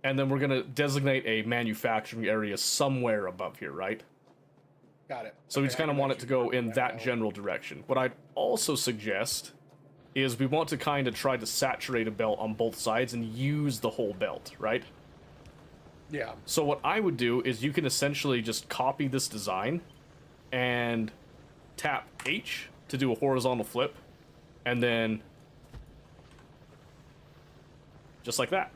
and then we're going to designate a manufacturing area somewhere above here, right? Got it. So we Okay, just I kind of can want it to actually go work in that now. general direction. What I'd also suggest is we want to kind of try to saturate a belt on both sides and use the whole belt, right? Yeah. So what I would do is you can essentially just copy this design and tap H to do a horizontal flip, and then just like that.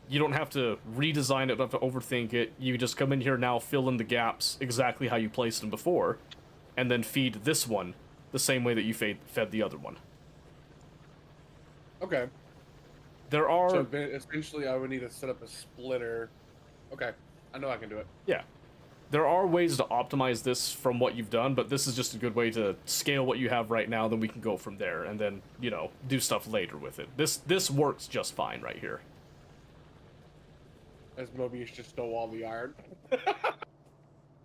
You don't have to redesign it, don't have to overthink it. You just come in here now, fill in the gaps exactly how you placed them before, and then feed this one the same way that you fed the other one. Okay. There are... So essentially, I would need to set up a splitter. Okay. I know I can do it. Yeah. There are ways to optimize this from what you've done, but this is just a good way to scale what you have right now, then we can go from there, and then, you know, do stuff later with it. This works just fine right here. As Mobius just stole all the iron.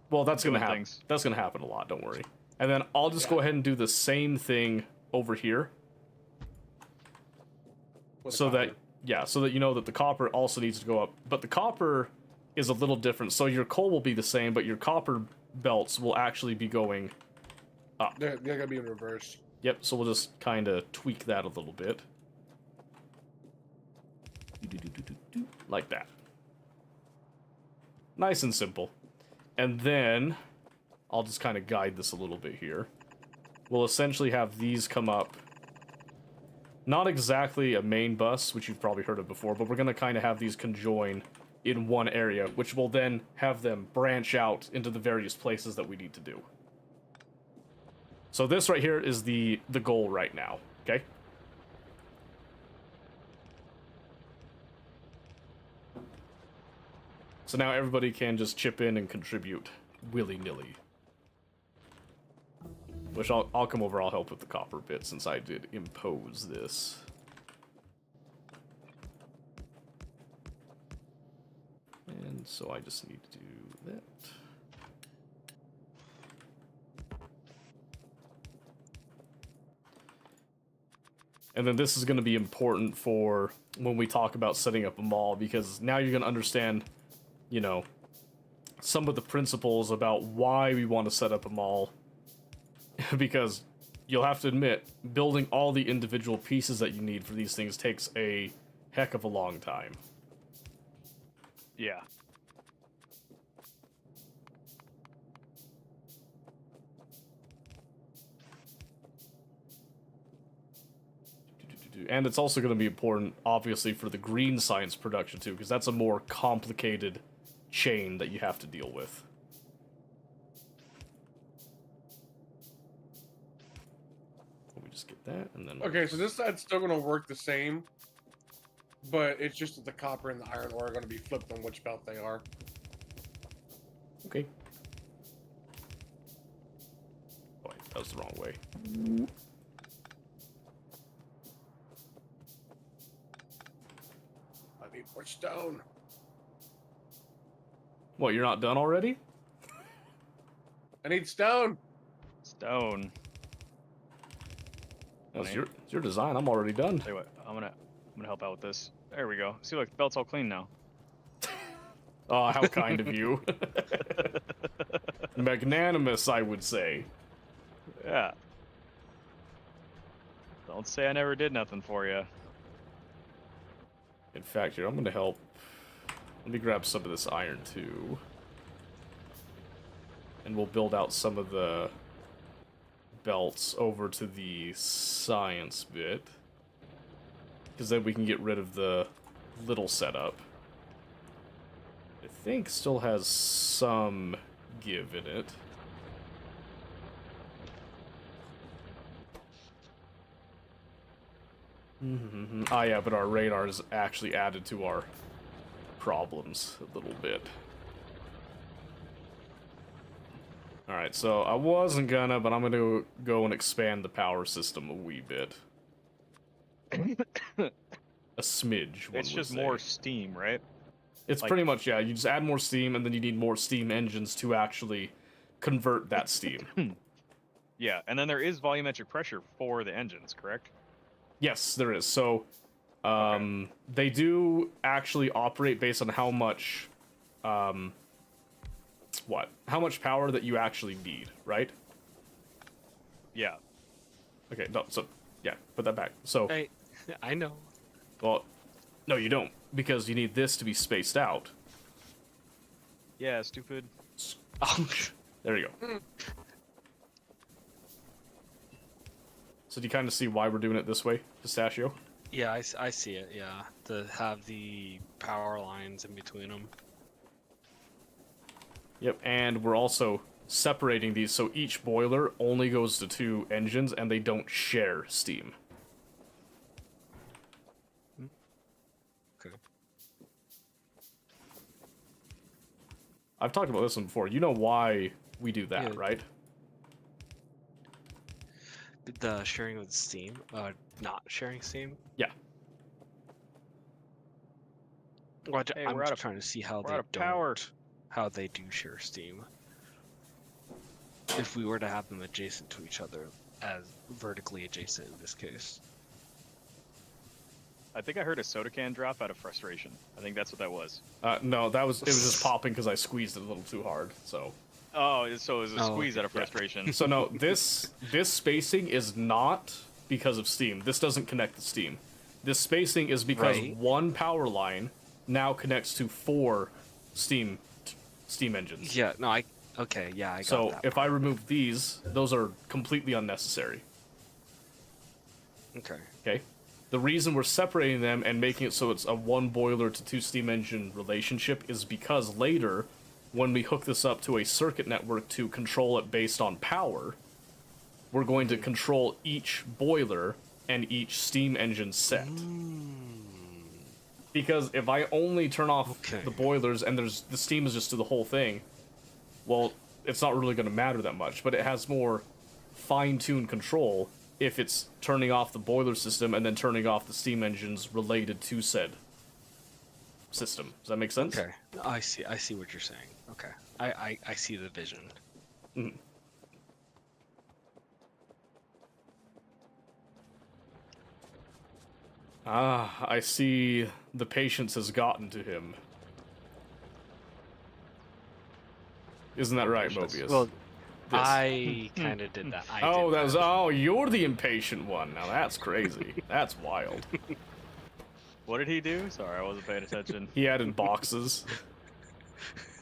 Well, that's gonna Doing happen. things. That's gonna happen a lot, don't worry. And then I'll just go Yeah. ahead and do the same thing over here, with a so that... copper. Yeah, so that you know that the copper also needs to go up. But the copper is a little different. So your coal will be the same, but your copper belts will actually be going up. They're gonna be in reverse. Yep, so we'll just kind of tweak that a little bit. Like that. Nice and simple. And then I'll just kind of guide this a little bit here. We'll essentially have these come up. Not exactly a main bus, which you've probably heard of before, but we're going to kind of have these conjoin in one area, which will then have them branch out into the various places that we need to do. So this right here is the goal right now, okay? So now everybody can just chip in and contribute willy-nilly. Which I'll come over, I'll help with the copper bit since I did impose this. And so I just need to do that. And then this is going to be important for when we talk about setting up a mall, because now you're going to understand, you know, some of the principles about why we want to set up a mall. Because you'll have to admit, building all the individual pieces that you need for these things takes a heck of a long time. Yeah. And it's also going to be important, obviously, for the green science production, too, because that's a more complicated chain that you have to deal with. Let me just get that, and then... Okay, so this side's still gonna work the same, but it's just that the copper and the iron ore are gonna be flipped on which belt they are. Okay. Oh, wait, that was the wrong way. I need more stone. What, you're not done already? I need stone. Stone. It's your design. I'm already done. Tell you what, I'm gonna help out with this. There we go. See, look, the belt's all clean now. Oh, how kind of you. Magnanimous, I would say. Yeah. Don't say I never did nothing for you. In fact, here, I'm going to help. Let me grab some of this iron, too. And we'll build out some of the belts over to the science bit. Because then we can get rid of the little setup. I think still has some give in it. Ah, yeah, but our radar is actually added to our problems a little bit. Alright, so I wasn't gonna, but I'm gonna go and expand the power system a wee bit. A smidge, one It's would just say. more steam, right? It's like- pretty much, yeah, you just add more steam, and then you need more steam engines to actually convert that steam. Yeah, and then there is volumetric pressure for the engines, correct? Yes, there is. So, they do actually operate based on how much, how much power that you actually need, right? Yeah. Okay, no, so, yeah, put that back. So, I know. well, no, you don't, because you need this to be spaced out. Yeah, stupid. Oh, There you go. So do you kind of see why we're doing it this way, Pistachio? yeah, I see it. Yeah, to have the power lines in between them. Yep, and we're also separating these so each boiler only goes to 2 engines and they don't share steam. Okay. I've talked about this one before. You know why we do that, Yeah. right? The sharing of the steam, not sharing steam. Yeah. Well, Hey, I'm we're out just of- trying to see how we're they out of power. how they do share steam. If we were to have them adjacent to each other, as vertically adjacent in this case. I think I heard a soda can drop out of frustration. I think that's what that was. No, it was just popping because I squeezed it a little too hard, so... Oh, so it was a Oh, squeeze out of yeah. frustration. So no, this spacing is not because of steam. This doesn't connect the steam. This spacing is because Right. one power line now connects to 4 steam engines. Yeah, no, okay, yeah, I got So that. if I remove these, those are completely unnecessary. Okay. Okay? The reason we're separating them and making it so it's a 1 boiler to 2 steam engine relationship is because later, when we hook this up to a circuit network to control it based on power, we're going to control each boiler and each steam engine set. Because if I only turn off Okay. the boilers and the steam is just to the whole thing, well, it's not really going to matter that much, but it has more fine-tuned control if it's turning off the boiler system and then turning off the steam engines related to said system. Does that make sense? Okay. I see what you're saying. Okay. I see the vision. Ah, I see the patience has gotten to him. Isn't that right, Patience. Mobius? Well, This. I kind of did that. You're the impatient one. Now that's crazy. That's wild. What did he do? Sorry, I wasn't paying attention. He added boxes,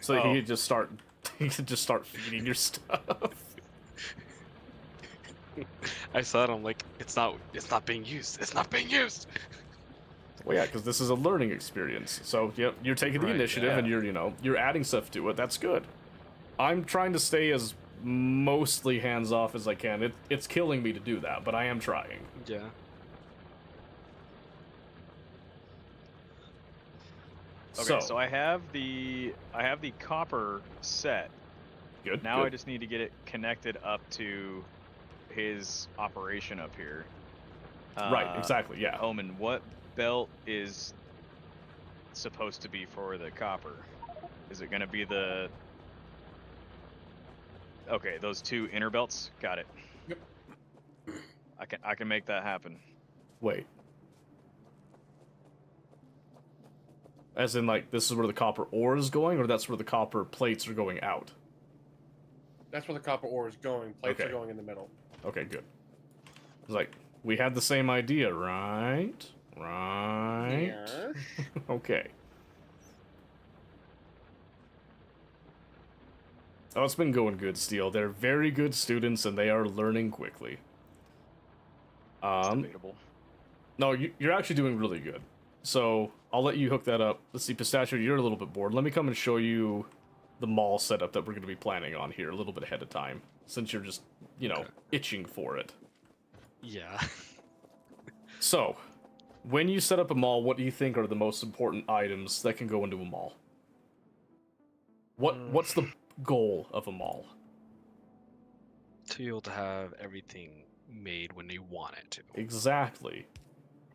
so Oh. he could just start feeding your stuff. I saw it. I'm like, it's not being used. It's not being used. Well, yeah, because this is a learning experience. So yep, you're taking the Right, initiative and you're adding stuff to it. That's good. I'm trying to stay as mostly hands off as I can. It's killing me to do that, but I am trying. Yeah. Okay, so I have the copper set. Good. Now good. I just need to get it connected up to his operation up here. Right. Exactly. Yeah. Omen, what belt is supposed to be for the copper? Is it going to be the... Okay, those 2 inner belts? Got it. Yep. I can make that happen. Wait. As in, like, this is where the copper ore is going, or that's where the copper plates are going out? That's where the copper ore is going. Plates Okay. are going in the middle. Okay, good. It's like, we had the same idea, right? Right? Yeah. Okay. Oh, it's been going good, Steel. They're very good students, and they are learning quickly. It's debatable. No, you're actually doing really good. So, I'll let you hook that up. Let's see, Pistachio, you're a little bit bored. Let me come and show you the mall setup that we're going to be planning on here a little bit ahead of time, since you're just, Okay. itching for it. Yeah. So, when you set up a mall, what do you think are the most important items that can go into a mall? What's the goal of a mall? To be able to have everything made when you want it to. Exactly.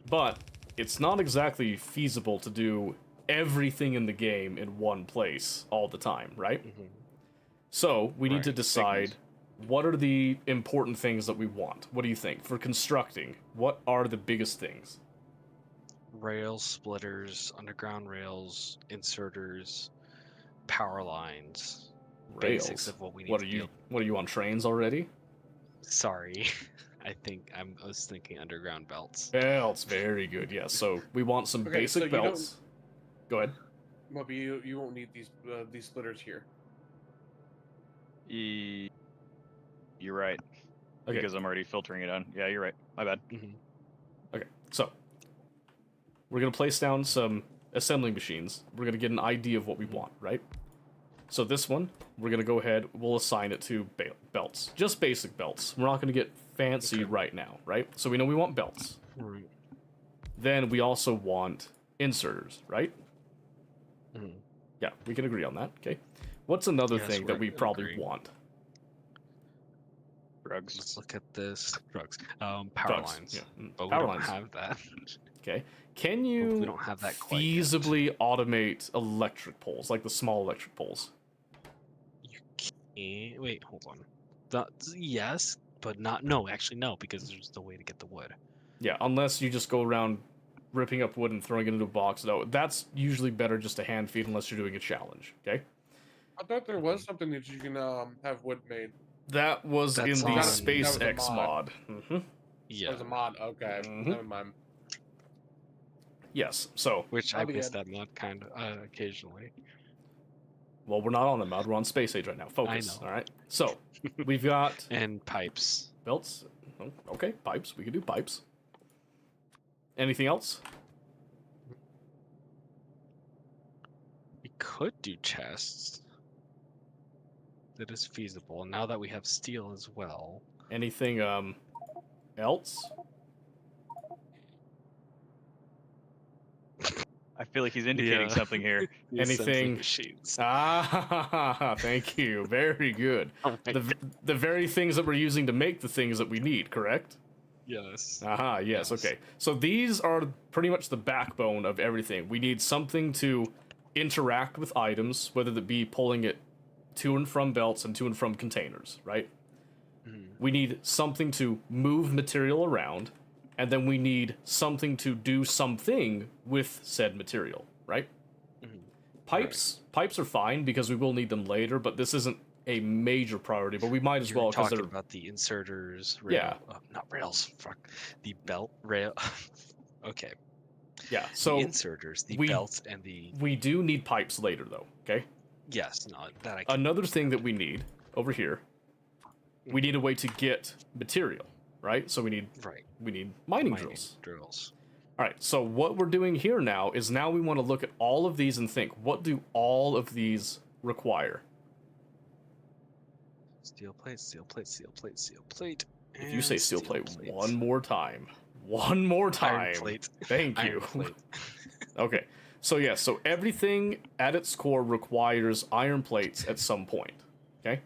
But it's not exactly feasible to do everything in the game in one place all the time, right? Mhm. So, we need to Right, decide things. what are the important things that we want. What do you think? For constructing, what are the biggest things? Rails, splitters, underground rails, inserters, power lines. Basics Rails. of what we need What to are be you able- what are you on trains already? Sorry. I was thinking underground belts. Belts, very good. Yeah, so we want some Okay, basic so you don't- belts. Go ahead. Well, but you won't need these splitters here. You're right. Okay. Because I'm already filtering it on. Yeah, you're right. My bad. Mhm. Okay, so we're gonna place down some assembly machines. We're gonna get an idea of what we want, right? So this one, we're gonna go ahead. We'll assign it to belts, just basic belts. We're not gonna get fancy right now, right? So we know we want belts. Right. Then we also want inserters, right? Mhm. Yeah, we can agree on that. Okay. What's another Yes, thing that we're we probably agreeing. want? Drugs. Let's look at this. Drugs. Power Drugs, lines. yeah. But Power we don't lines. have that. Okay. Can we you don't have that quite yet. feasibly automate electric poles, like the small electric poles? Wait, hold on. Yes, but not. No, actually, no, because there's the way to get the wood. Yeah, unless you just go around ripping up wood and throwing it into a box. No, that's usually better just to hand feed unless you're doing a challenge. Okay. I thought there was something that you can have wood made. That was That's in the on- SpaceX mod. That Yeah, was a mod. Okay, Mhm. never mind. Yes. So, which I I'll be miss good. that mod kind of occasionally. well, we're not on the mod. We're on Space Age right now. Focus. know. All right. So, we've got And pipes. belts. Oh, okay, pipes. We can do pipes. Anything else? We could do chests. That is feasible. And now that we have steel as well, Anything else? I feel like he's indicating Yeah. something here. the assembly Anything- machines. Ah, thank you. Very good. Oh my The very things that we're using to make the things that we need, correct? yes. Aha, yes, Yes. okay. So these are pretty much the backbone of everything. We need something to interact with items, whether that be pulling it to and from belts and to and from containers, right? Mhm. We need something to move material around, and then we need something to do something with said material, right? Mhm. Pipes are fine because we will need them later, but this isn't a major priority, but we might as You were well because talking they're about the inserters. Yeah. Not rails. Fuck. The belt rail. Okay. yeah. The So inserters, the we- belts, and the we do need pipes later though, okay? yes. No, that I can. Another thing that we need over here, we need a way to get material, right? So we need Right. mining Mining drills. drills. All right. So what we're doing here now is now we want to look at all of these and think, what do all of these require? Steel plate. Steel plate. Steel plate. Steel plate. If you say and steel plate plate. one more time, one more time. Iron plate. Thank Iron you. plate. Okay. So yeah, so everything at its core requires iron plates at some point. Okay?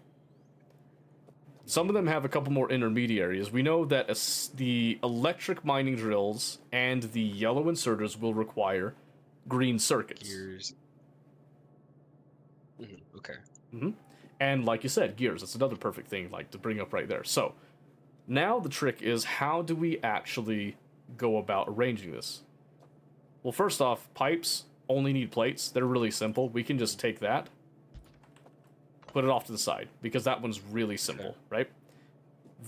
Some of them have a couple more intermediaries. We know that the electric mining drills and the yellow inserters will require green circuits. Gears. Okay. And like you said, gears. That's another perfect thing like to bring up right there. So Now the trick is, how do we actually go about arranging this? Well, first off, pipes only need plates. They're really simple. We can just take that, put it off to the side, because that one's really simple, right?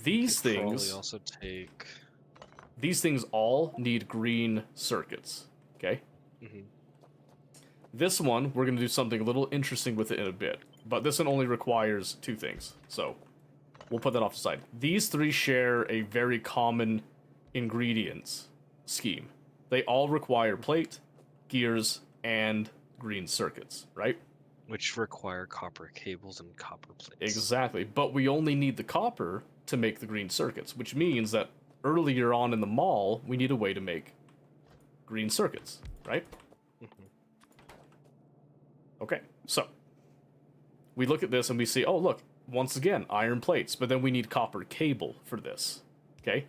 These Could things, probably also take. these things all need green circuits, okay? Mhm. This one, we're going to do something a little interesting with it in a bit, but this one only requires 2 things, so we'll put that off the side. These 3 share a very common ingredients scheme. They all require plate, gears, and green circuits, right? Which require copper cables and copper plates. Exactly, but we only need the copper to make the green circuits, which means that earlier on in the mall, we need a way to make green circuits, right? Mhm. Okay, so we look at this and we see, oh, look, once again, iron plates, but then we need copper cable for this, okay?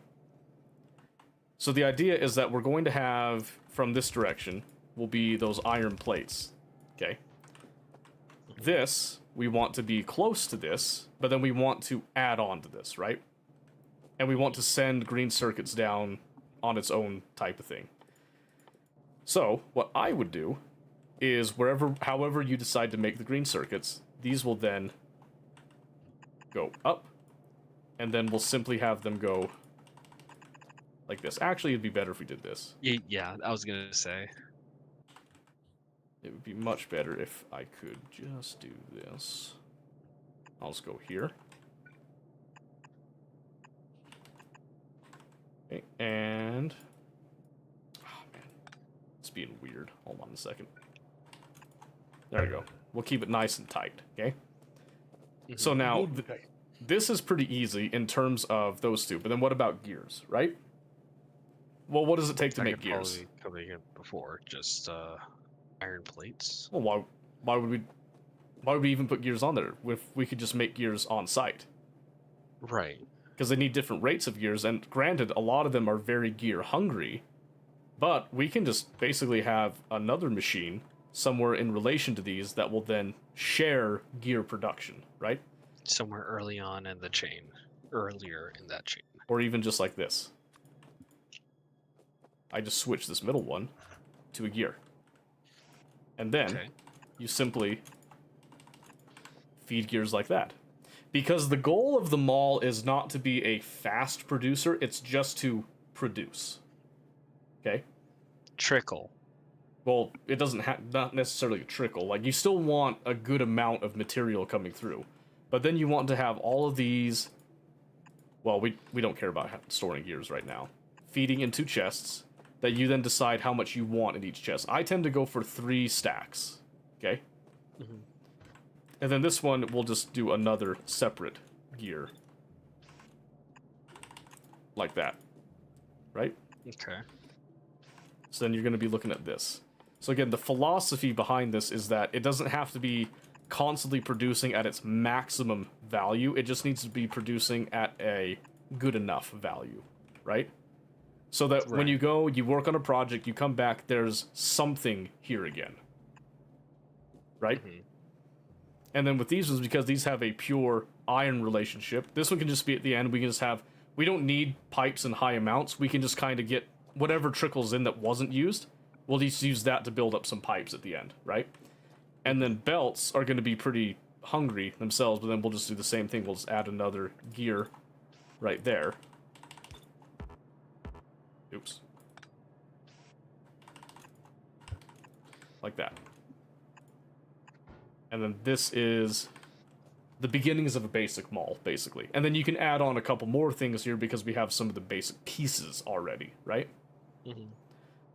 So the idea is that we're going to have, from this direction, will be those iron plates, okay? This, we want to be close to this, but then we want to add on to this, right? And we want to send green circuits down on its own type of thing. So, what I would do is however you decide to make the green circuits, these will then go up, and then we'll simply have them go like this. Actually, it'd be better if we did this. Yeah, I was gonna say. It would be much better if I could just do this. I'll just go here. Okay, and... oh, man. It's being weird. Hold on a second. There we go. We'll keep it nice and tight, okay? So now, this is pretty easy in terms of those 2, but then what about gears, right? Well, what does it take to I make could gears? probably coming in before just iron plates. Well, why would we even put gears on there if we could just make gears on site? Right. Because they need different rates of gears, and granted, a lot of them are very gear hungry, but we can just basically have another machine somewhere in relation to these that will then share gear production, right? Somewhere early on in the chain. Earlier in that chain. Or even just like this. I just switch this middle one to a gear. And then Okay. you simply feed gears like that. Because the goal of the mall is not to be a fast producer, it's just to produce. Okay? Trickle. Well, it doesn't not necessarily a trickle. Like, you still want a good amount of material coming through. But then you want to have all of these... well, we don't care about storing gears right now. Feeding into chests that you then decide how much you want in each chest. I tend to go for 3 stacks. Okay? Mhm. And then this one, we'll just do another separate gear. Like that. Right? Okay. So then you're going to be looking at this. So again, the philosophy behind this is that it doesn't have to be constantly producing at its maximum value. It just needs to be producing at a good enough value, right? So that when Right. you go, you work on a project, you come back, there's something here again. Right? Mhm. And then with these ones, because these have a pure iron relationship, this one can just be at the end. We can just have, we don't need pipes in high amounts. We can just kind of get whatever trickles in that wasn't used. We'll just use that to build up some pipes at the end, right? And then belts are going to be pretty hungry themselves, but then we'll just do the same thing. We'll just add another gear right there. Oops. Like that. And then this is the beginnings of a basic mall, basically. And then you can add on a couple more things here because we have some of the basic pieces already, right? Mhm.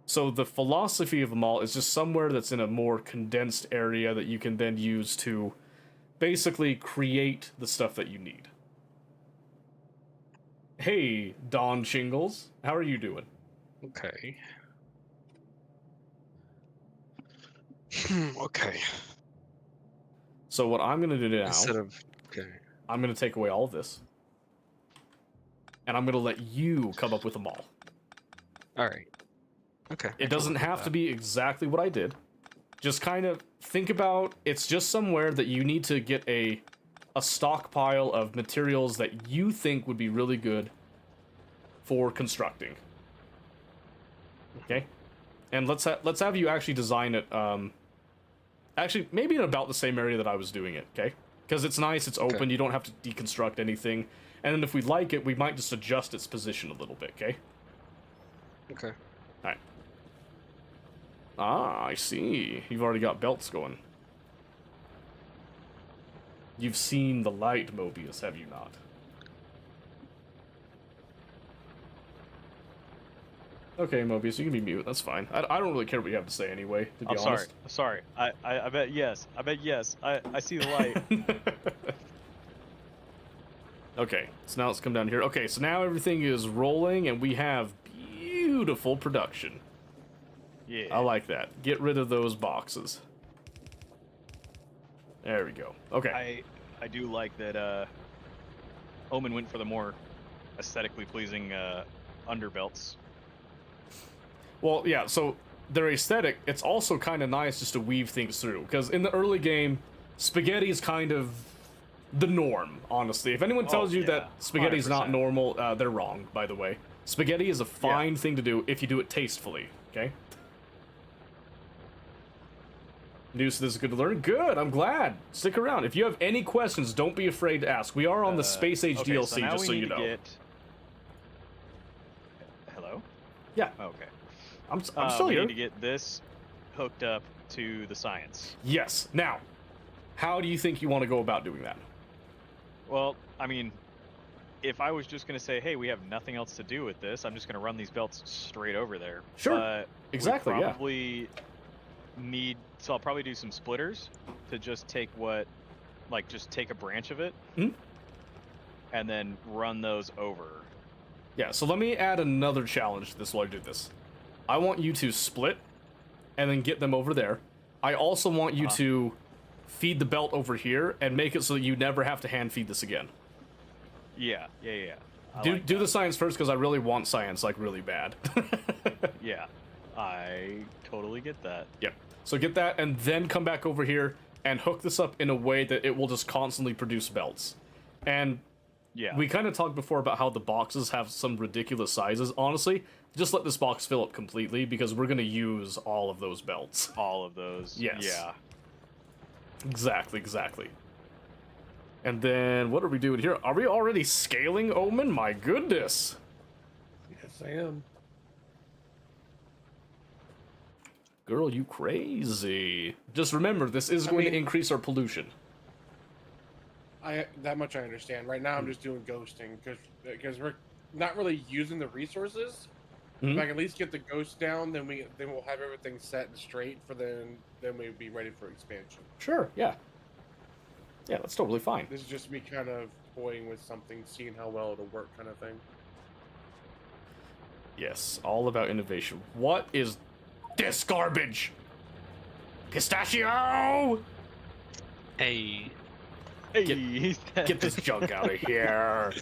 So the philosophy of a mall is just somewhere that's in a more condensed area that you can then use to basically create the stuff that you need. Hey, Don Shingles, how are you doing? Okay. Okay. So what I'm gonna do now, Instead of okay. I'm gonna take away all of this, and I'm gonna let you come up with a mall. All right. Okay. I It can doesn't work with have to that. be exactly what I did. Just kind of think about, it's just somewhere that you need to get a stockpile of materials that you think would be really good for constructing. Okay, and let's have you actually design it. Actually, maybe in about the same area that I was doing it. Okay, because it's nice, it's open, Okay. you don't have to deconstruct anything, and then if we like it, we might just adjust its position a little bit. Okay. Okay. All right. Ah, I see. You've already got belts going. You've seen the light, Mobius, have you not? Okay, Mobius, you can be mute. That's fine. I don't really care what you have to say anyway, to be I'm sorry. honest. I'm sorry. I bet yes. I bet yes. I see the light. Okay, so now let's come down here. Okay, so now everything is rolling, and we have beautiful production. Yeah. I like that. Get rid of those boxes. There we go. Okay. I do like that Omen went for the more aesthetically pleasing underbelts. Well, yeah, so they're aesthetic. It's also kind of nice just to weave things through. Because in the early game, spaghetti is kind of the norm, honestly. If anyone tells you yeah, that spaghetti is not 100%. normal, they're wrong, by the way. Spaghetti is a fine thing to do if you do it tastefully, okay? New, so this is good to learn. Good, I'm glad. Stick around. If you have any questions, don't be afraid to ask. We are on the Space Age okay, DLC, now just we so need you to know. Get... Hello? Yeah, Okay. I'm still we here. need to get this hooked up to the science. Yes. Now, how do you think you want to go about doing that? Well, I mean, if I was just going to say, hey, we have nothing else to do with this, I'm just going to run these belts straight over there. Sure. But Exactly, we yeah. probably need, so I'll probably do some splitters to just take just take a branch of it Mhm. and then run those over. Yeah, so let me add another challenge to this while I do this. I want you to split and then get them over there. I also want you to feed the belt over here and make it so that you never have to hand feed this again. Yeah. I Do like do that. the science first because I really want science like really bad. Yeah, I totally get that. Yep. So get that and then come back over here and hook this up in a way that it will just constantly produce belts. And Yeah. we kind of talked before about how the boxes have some ridiculous sizes. Honestly, just let this box fill up completely because we're going to use all of those belts. all of those. Yes. Yeah. Exactly. And then what are we doing here? Are we already scaling Omen? My goodness. Yes, I am. Girl, you crazy. Just remember, this is going to mean- increase our pollution. That much I understand. Right now, I'm just doing ghosting because we're not really using the resources. Mhm. If I can at least get the ghost down, then we'll have everything set and straight for then we'll be ready for expansion. Sure, yeah. Yeah, that's totally fine. This is just me kind of toying with something, seeing how well it'll work, kind of thing. Yes, all about innovation. What is this garbage? Pistachio! Hey. Hey, Get this junk out of here.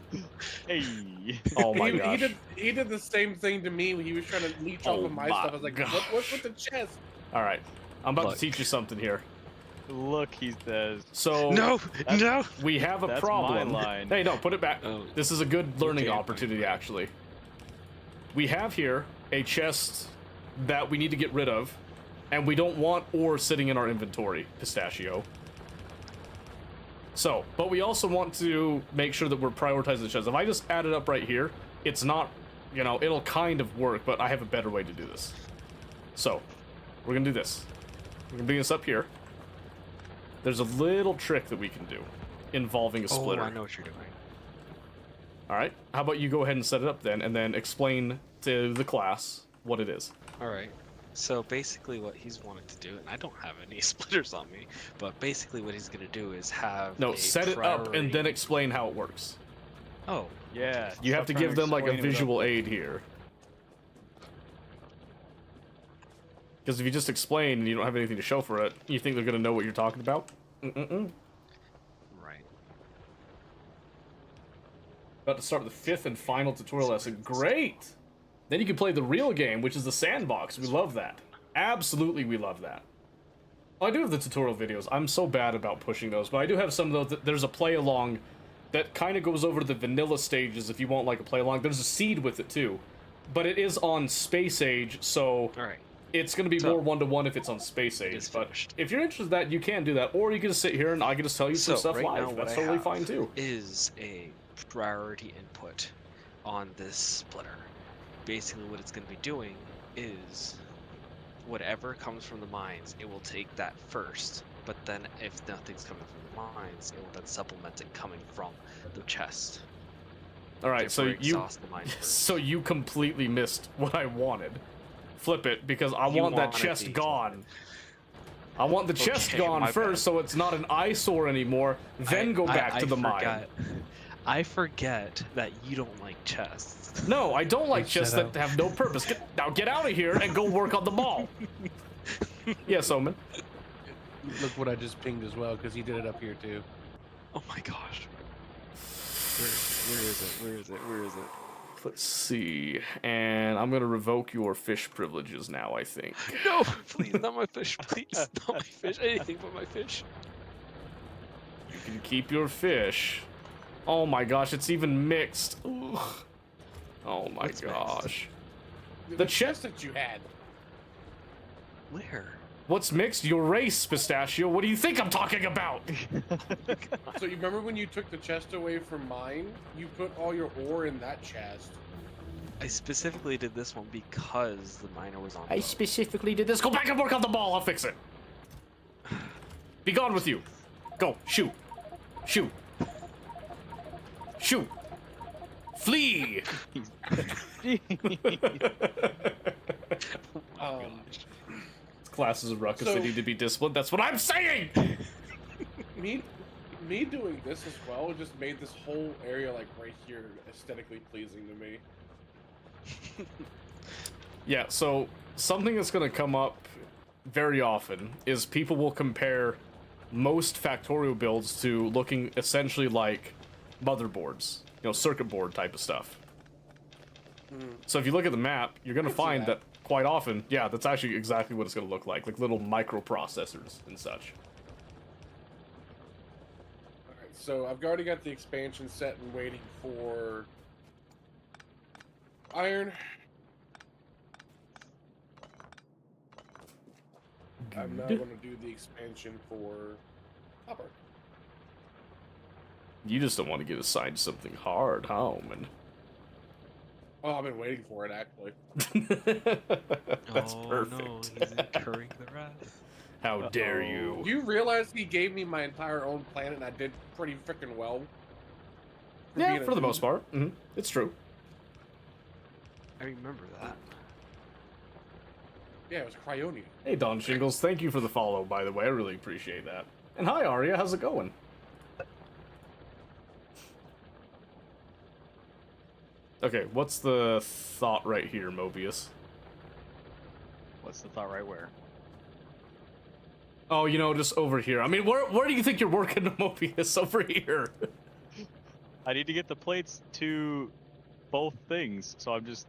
Hey. Oh my he, gosh. he did the same thing to me when he was trying to leech off Oh of my my stuff. I was like, what's with the chest? Alright, I'm about Look. to teach you something here. Look, he says. So, No! That's- No! we have a That's problem. my line. Hey, no, put it back. Oh. This is a good learning can't. opportunity, actually. We have here a chest that we need to get rid of, and we don't want ore sitting in our inventory, Pistachio. So, but we also want to make sure that we're prioritizing the chest. If I just add it up right here, it's not, it'll kind of work, but I have a better way to do this. So, we're gonna do this. We're gonna bring this up here. There's a little trick that we can do involving a splitter. Oh, I know what you're doing. All right. How about you go ahead and set it up then, and then explain to the class what it is. Alright. So basically what he's wanted to do, and I don't have any splitters on me, but basically what he's going to do is have No, a set it up and priority- then explain how it works. Oh, Yeah. You have to stop trying give them like a explain it without- visual aid here. Because if you just explain and you don't have anything to show for it, you think they're going to know what you're talking about? Mm-mm-mm. right. About to start the 5th and final tutorial lesson. Great! Then you can play the real game, which is the sandbox. We love that. Absolutely, we love that. I do have the tutorial videos. I'm so bad about pushing those, but I do have some of those. There's a play along that kind of goes over the vanilla stages if you want like a play along. There's a seed with it too, but it is on Space Age, so All right. it's going to be So- more 1-to-1 if it's on Space Age. is But finished. if you're interested in that, you can do that, or you can just sit here and I can just tell you some So stuff right now, live. what That's I totally have fine too. is a priority input on this splitter. Basically, what it's going to be doing is whatever comes from the mines, it will take that first. But then, if nothing's coming from the mines, it will then supplement it coming from the chest. All right, so Therefore, you exhaust the mines first. so you completely missed what I wanted. Flip it because I You want that wanted chest the gone. I want the chest Okay, gone my first, bad. so it's not an eyesore anymore. Then go back to the mine. I forget that you don't like chests. No, I don't like Shut chests up. that have no purpose. Now get out of here and go work on the ball. Yes, Omen. Look what I just pinged as well, because he did it up here too. Oh my gosh. Where is it? Where is it? Where is it? Let's see. And I'm gonna revoke your fish privileges now, I think. No, please, not my fish. Please, not my fish. Anything but my fish. You can keep your fish. Oh my gosh, it's even mixed. Ugh. Oh my What's mixed? gosh. The The chest that you had. Where? What's mixed? Your race, Pistachio. What do you think I'm talking about? So you remember when you took the chest away from mine? You put all your ore in that chest. I specifically did this one because the miner was on. I boat. specifically did this. Go back and work on the ball. I'll fix it. Be gone with you. Go. Shoot. Shoot. Shoot. Flee. Oh, Classes of ruckus, So- they need to be disciplined. That's what I'm saying. Me doing this as well just made this whole area like right here aesthetically pleasing to me. Yeah, so something that's going to come up very often is people will compare most Factorio builds to looking essentially like motherboards, you know, circuit board type of stuff. So if you look at the map, you're going to I can see find that. that quite often, yeah, that's actually exactly what it's going to look like little microprocessors and such. Alright, so I've already got the expansion set and waiting for iron. I'm now going to do the expansion for copper. You just don't want to get assigned something hard, huh, Omen? Oh, I've been waiting for it actually. That's oh, perfect. No, he's incurring the wrath. How dare you? Do you realize he gave me my entire own planet and I did pretty freaking well? Yeah, being a for the most noob? part. It's true. I remember that. Yeah, it was Cryonia. Hey, Don Shingles, thank you for the follow, by the way. I really appreciate that. And hi, Arya. How's it going? Okay, what's the thought right here, Mobius? What's the thought right where? Oh, you know, just over here. I mean, where do you think you're working, Mobius? Over here. I need to get the plates to both things, so I'm just.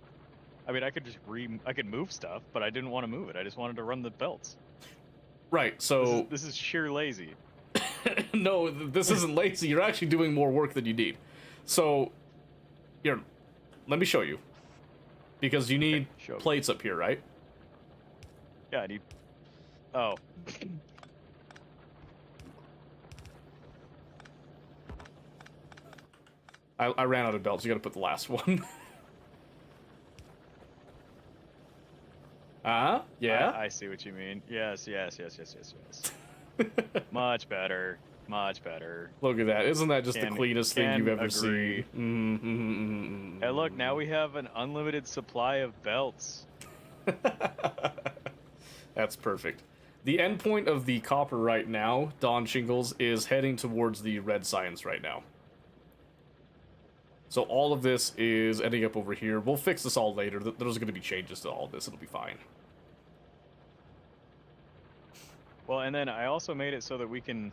I mean, I could just I could move stuff, but I didn't want to move it. I just wanted to run the belts. Right, so... This is sheer lazy. No, this isn't lazy. You're actually doing more work than you need. So, here, let me show you. Because you need show me. plates up here, right? Yeah, I need. Oh. I ran out of belts. You gotta put the last one. Yeah? I see what you mean. Yes. Much better. Much better. Look at that. Isn't that just the Can- cleanest thing can you've ever agree. seen? Hey, look, now we have an unlimited supply of belts. That's perfect. The endpoint of the copper right now, Don Shingles, is heading towards the red science right now. So all of this is ending up over here. We'll fix this all later. There's going to be changes to all of this. It'll be fine. Well, and then I also made it so that we can.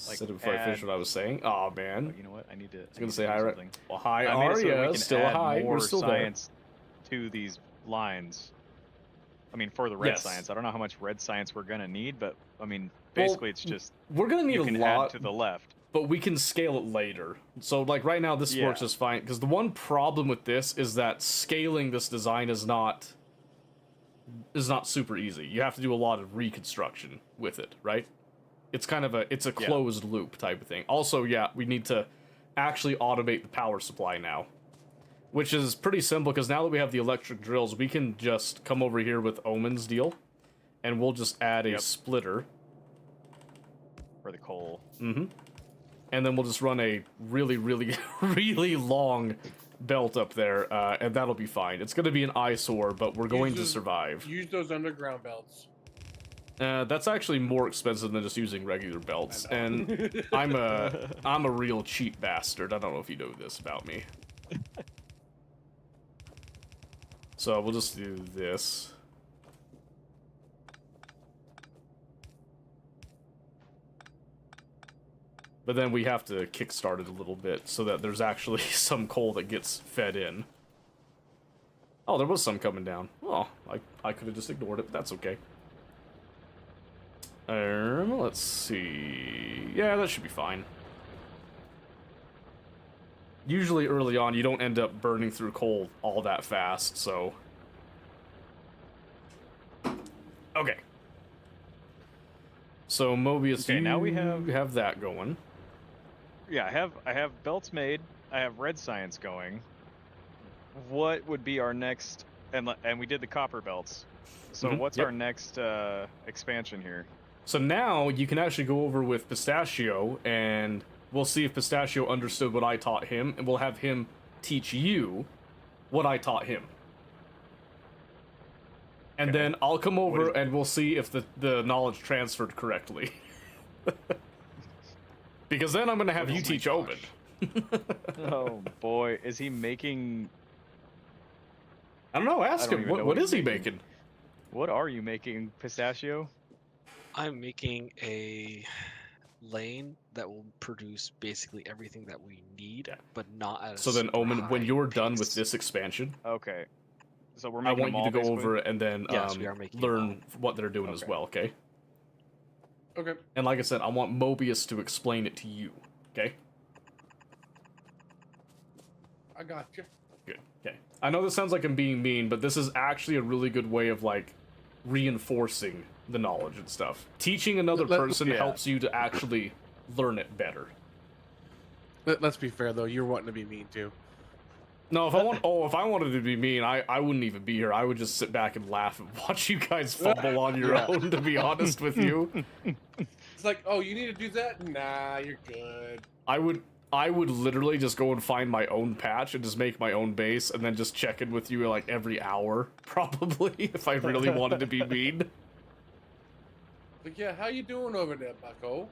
Like, Said it before I finished add- what I was saying. Aw, Oh, man. you know what? I need to. I was going to say hi, right? something. Well, hi, I made it so that we Arya. can Still a add hi. more We're still science to these lines. I mean, for the red Yes. science. I don't know how much red science we're gonna need, but I mean, Well, basically, it's just there. We're going to need you a can lot. add to the left. but we can scale it later. So like right now this Yeah. works just fine, because the one problem with this is that scaling this design is not super easy. You have to do a lot of reconstruction with it, right? It's kind of a Yeah. closed loop type of thing. Also, yeah, we need to actually automate the power supply now, which is pretty simple because now that we have the electric drills, we can just come over here with Omen's deal, and we'll just add a Yep. splitter. For the coal. Mm-hmm. And then we'll just run a really, really, really long belt up there, and that'll be fine. It's going to be an eyesore, but we're going to Use those- survive. Use those underground belts. That's actually more expensive than just using regular belts, I know. and I'm a real cheap bastard. I don't know if you know this about me. So we'll just do this. But then we have to kickstart it a little bit so that there's actually some coal that gets fed in. Oh, there was some coming down. Oh, I could have just ignored it, but that's okay. Let's see. Yeah, that should be fine. Usually early on, you don't end up burning through coal all that fast, so... Okay. So, Mobius, Okay, now we have that going. Yeah, I have belts made. I have red science going. What would be our next? And we did the copper belts. So Mhm, what's yep. our next expansion here? So now you can actually go over with Pistachio, and we'll see if Pistachio understood what I taught him, and we'll have him teach you what I taught him. And Okay. then I'll come over is- and we'll see if the knowledge transferred correctly. Because then I'm going to have Oh you my teach gosh. Omen. Oh boy, is he making? I don't know, ask don't him. even know What what is he's he making. making? What are you making, Pistachio? I'm making a lane that will produce basically everything that we need, Yeah. but not at a So then, super Omen, when high you're done with pace. this expansion, Okay, so we're I making want them you to all go basically? over it and then Yes, we are making them learn what they're doing as Okay. well, okay? Okay. And like I said, I want Mobius to explain it to you, okay? I got you. Good. Okay. I know this sounds like I'm being mean, but this is actually a really good way of like reinforcing the knowledge and stuff. Teaching another person yeah. helps you to actually learn it better. Let's be fair though. You're wanting to be mean too. No, if I wanted to be mean, I wouldn't even be here. I would just sit back and laugh and watch you guys fumble on your Yeah. own, to be honest with you. It's like, oh, you need to do that? Nah, you're good. I would literally just go and find my own patch and just make my own base and then just check in with you like every hour, probably, if I really wanted to be mean. Like, yeah, how you doing over there, Bucko?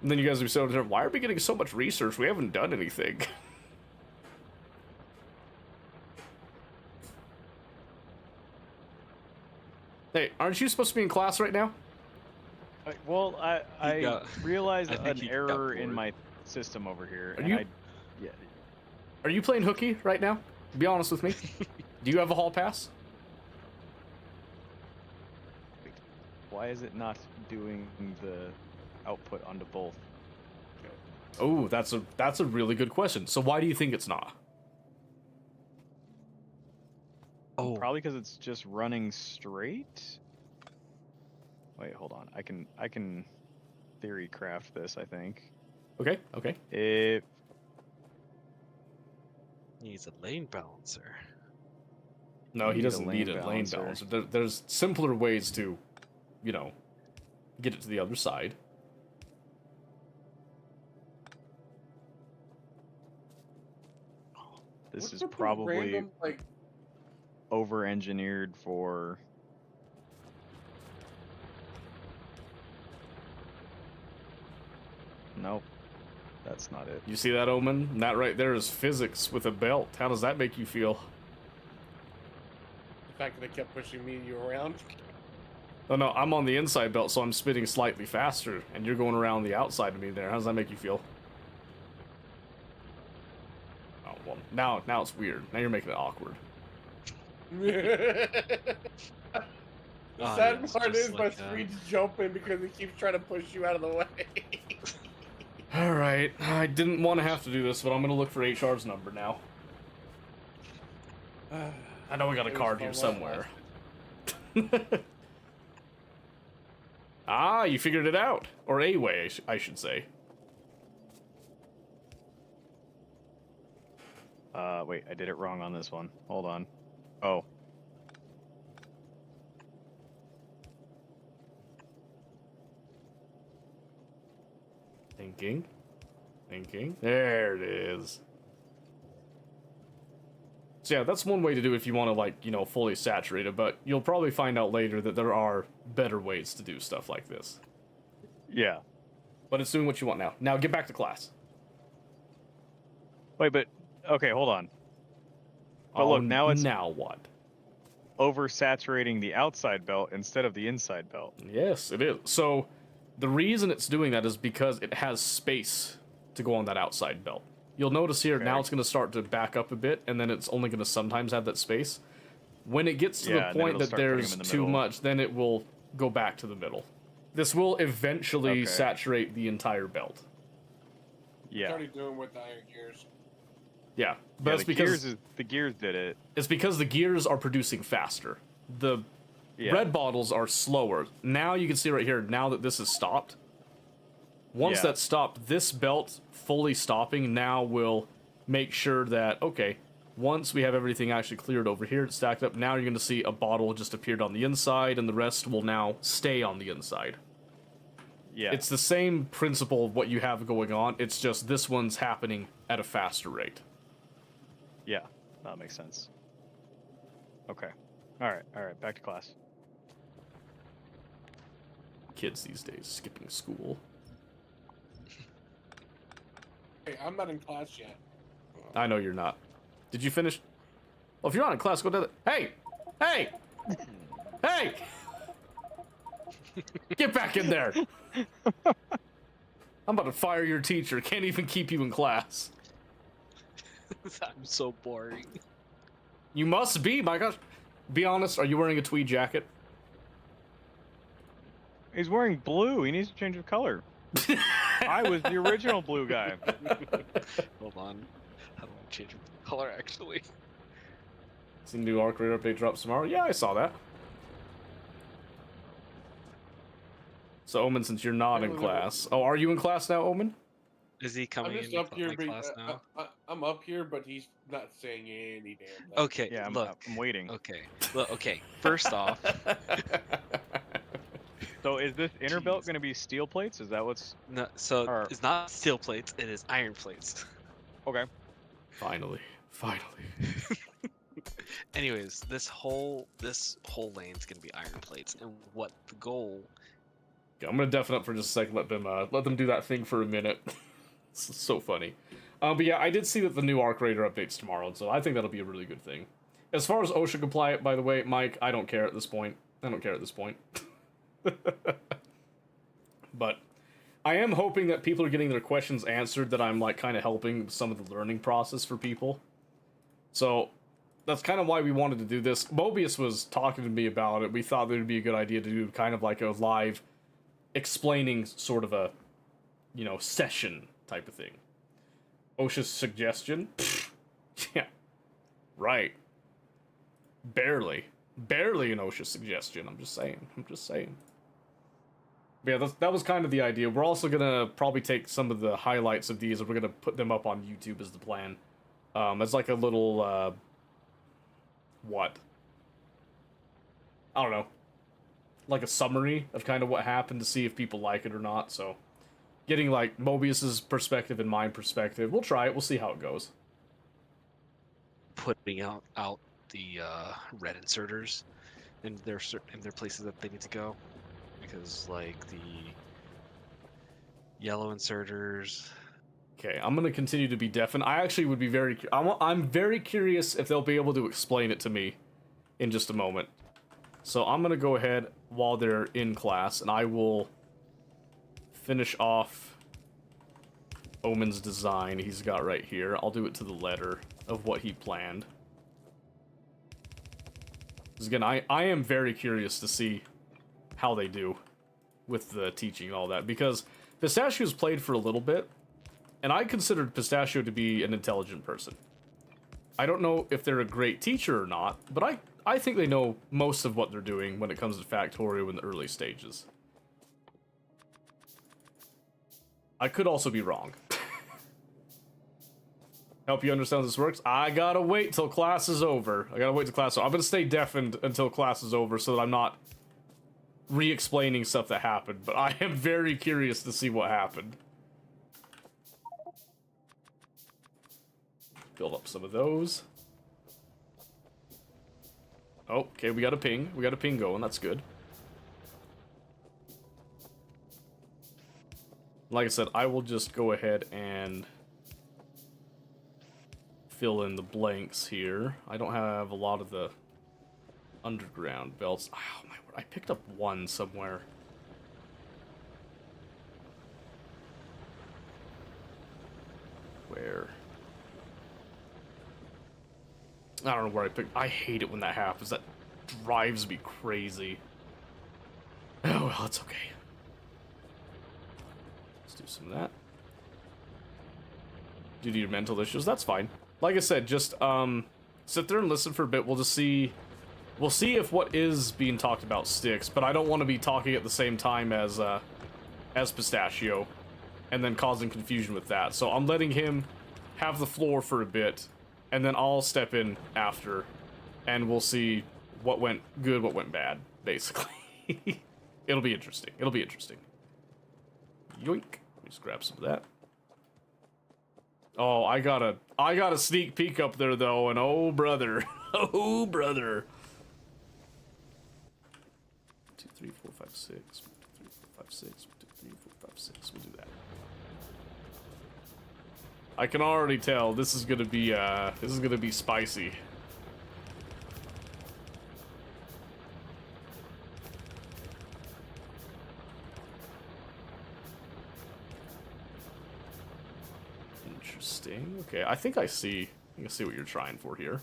And then you guys would be sitting there, why are we getting so much research? We haven't done anything. Hey, aren't you supposed to be in class right now? Well, I got- realized I think an he got error in bored. my system over here, Are and you- yeah, Are you playing hooky right now? Be honest with me. Do you have a hall pass? why is it not doing the output onto both? Oh, that's a really good question. So why do you think it's not? Oh, Probably because it's just running straight. Wait, hold on. I can theory craft this. I think Okay, okay. it. needs a lane balancer. No, he Need a doesn't lane need a lane balancer. balancer. There's simpler ways to, you know, get it to the other side. This What's is up with probably random, like, over engineered for. Nope, that's not it. You see that, Omen? And that right there is physics with a belt. How does that make you feel? the fact that they kept pushing me and you around? Oh no, I'm on the inside belt, so I'm spinning slightly faster, and you're going around the outside of me there. How does that make you feel? Oh well, now it's weird. Now you're making it awkward. The Oh, sad yeah, it's part just is my like, screen's jumping because it keeps trying to push you out of the way. All right, I didn't want to have to do this, but I'm gonna look for HR's number now. I know we got a It was card here fun while it somewhere. Ah, you figured it out. Or a way, I should say. Wait, I did it wrong on this one. Hold on. Oh. Thinking. Thinking. There it is. So yeah, that's one way to do it if you want to, like, you know, fully saturate it, but you'll probably find out later that there are better ways to do stuff like this. Yeah. But it's doing what you want now. Now get back to class. Wait, but okay, hold on. But look, now it's Now what? oversaturating the outside belt instead of the inside belt. Yes, it is. So the reason it's doing that is because it has space to go on that outside belt. You'll notice here, now Okay. it's going to start to back up a bit, and then it's only going to sometimes have that space. When it gets to Yeah, the and then point it'll that start putting there's them in the too middle. much, then it will go back to the middle. This will eventually Okay. saturate the entire belt. It's Yeah. already doing with the iron gears. Yeah, but Yeah, it's the because gears did it. it's because the gears are producing faster. The Yeah. red bottles are slower. Now you can see right here, now that this has stopped. Once Yeah. that's stopped, this belt fully stopping now will make sure that, okay, once we have everything actually cleared over here, it's stacked up, now you're going to see a bottle just appeared on the inside, and the rest will now stay on the inside. Yeah. It's the same principle of what you have going on, it's just this one's happening at a faster rate. Yeah. That makes sense. Okay. All right. Back to class. Kids these days skipping school. Hey, I'm not in class yet. I know you're not. Did you finish? Well, if you're not in class, go to the... Hey! Hey! Hey! Get back in there! I'm about to fire your teacher. Can't even keep you in class. I'm so boring. You must be, my gosh. Be honest, are you wearing a tweed jacket? He's wearing blue. He needs to change of color. I was the original blue guy. Hold on. How do I change color actually? See the new Arc Raider update drops tomorrow? Yeah, I saw that. So, Omen, since you're not in class... Oh, are you in class now, Omen? Is he I'm coming just in up here. my class now? I'm up here, but he's not saying any damn thing. Okay, Yeah, look. I'm waiting. Okay, look, okay. First off, So is this inner belt Jeez. going to be steel plates? Is that what's... no, so Or- it's not steel plates, it is iron plates. Okay. Finally. Finally. Anyways, this whole lane's gonna be iron plates, and what the goal? Okay, I'm gonna deafen up for just a second. Let them do that thing for a minute. It's so funny. But yeah, I did see that the new Arc Raider updates tomorrow, so I think that'll be a really good thing. As far as OSHA compliant, by the way, Mike, I don't care at this point. I don't care at this point. But I am hoping that people are getting their questions answered, that I'm like kind of helping some of the learning process for people. So that's kind of why we wanted to do this. Mobius was talking to me about it. We thought it would be a good idea to do kind of like a live explaining sort of a, you know, session type of thing. OSHA's suggestion? Yeah. Right. Barely an OSHA suggestion. I'm just saying. But yeah, that was kind of the idea. We're also gonna probably take some of the highlights of these and we're gonna put them up on YouTube as the plan. As like a little, what? I don't know. Like a summary of kind of what happened to see if people like it or not, so... Getting, like, Mobius's perspective and my perspective. We'll try it, we'll see how it goes. Putting out the red inserters in their places that they need to go, because like the yellow inserters. Okay, I'm gonna continue to be deaf, and I actually would be I'm very curious if they'll be able to explain it to me in just a moment. So I'm gonna go ahead while they're in class, and I will finish off Omen's design he's got right here. I'll do it to the letter of what he planned. 'Cause again, I am very curious to see how they do with the teaching and all that, because Pistachio's played for a little bit, and I considered Pistachio to be an intelligent person. I don't know if they're a great teacher or not, but I think they know most of what they're doing when it comes to Factorio in the early stages. I could also be wrong. Help you understand how this works? I gotta wait till class is over. I'm gonna stay deafened until class is over so that I'm not re-explaining stuff that happened, but I am very curious to see what happened. Build up some of those. Oh, okay, we got a ping. We got a ping going, that's good. Like I said, I will just go ahead and fill in the blanks here. I don't have a lot of the underground belts. Oh my word, I picked up one somewhere. Where? I don't know where I picked. I hate it when that happens. That drives me crazy. Oh well, it's okay. Let's do some of that. Due to your mental issues, that's fine. Like I said, just sit there and listen for a bit. We'll just see. We'll see if what is being talked about sticks. But I don't want to be talking at the same time as Pistachio, and then causing confusion with that. So I'm letting him have the floor for a bit, and then I'll step in after, and we'll see what went good, what went bad. Basically, it'll be interesting. It'll be interesting. Yoink! Let me just grab some of that. Oh, I got a sneak peek up there though, and oh brother, oh brother. 2, 3, 4, 5, 6. 1, 2, 3, 4, 5, 6. 1, 2, 3, 4, 5, 6. We'll do that. I can already tell this is gonna be spicy. Interesting. Okay, I think I see what you're trying for here.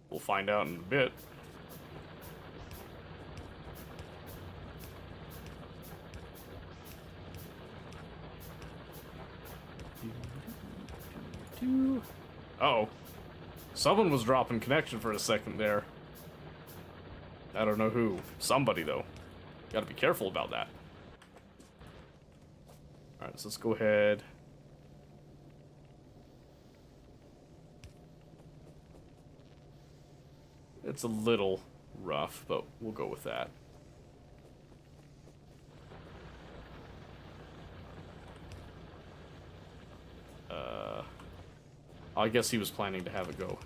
We'll find out in a bit. Uh-oh. Someone was dropping connection for a second there. I don't know who. Somebody, though. Gotta be careful about that. Alright, so let's go ahead. It's a little rough, but we'll go with that. I guess he was planning to have it go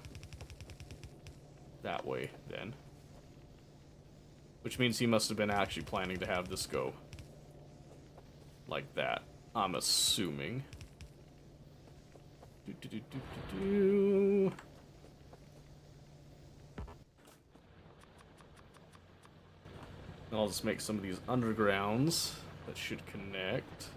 that way then. Which means he must have been actually planning to have this go like that, I'm assuming. I'll just make some of these undergrounds that should connect.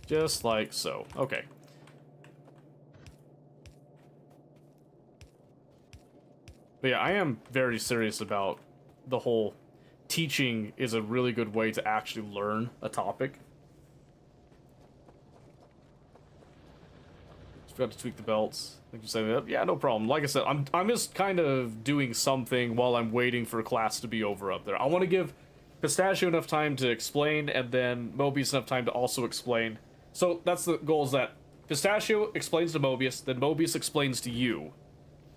Just like so. Okay. But yeah, I am very serious about the whole teaching is a really good way to actually learn a topic. Just forgot to tweak the belts. Thank you for setting it up. Yeah, no problem. Like I said, I'm just kind of doing something while I'm waiting for class to be over up there. I want to give Pistachio enough time to explain, and then Mobius enough time to also explain. So that's the goal, is that Pistachio explains to Mobius, then Mobius explains to you,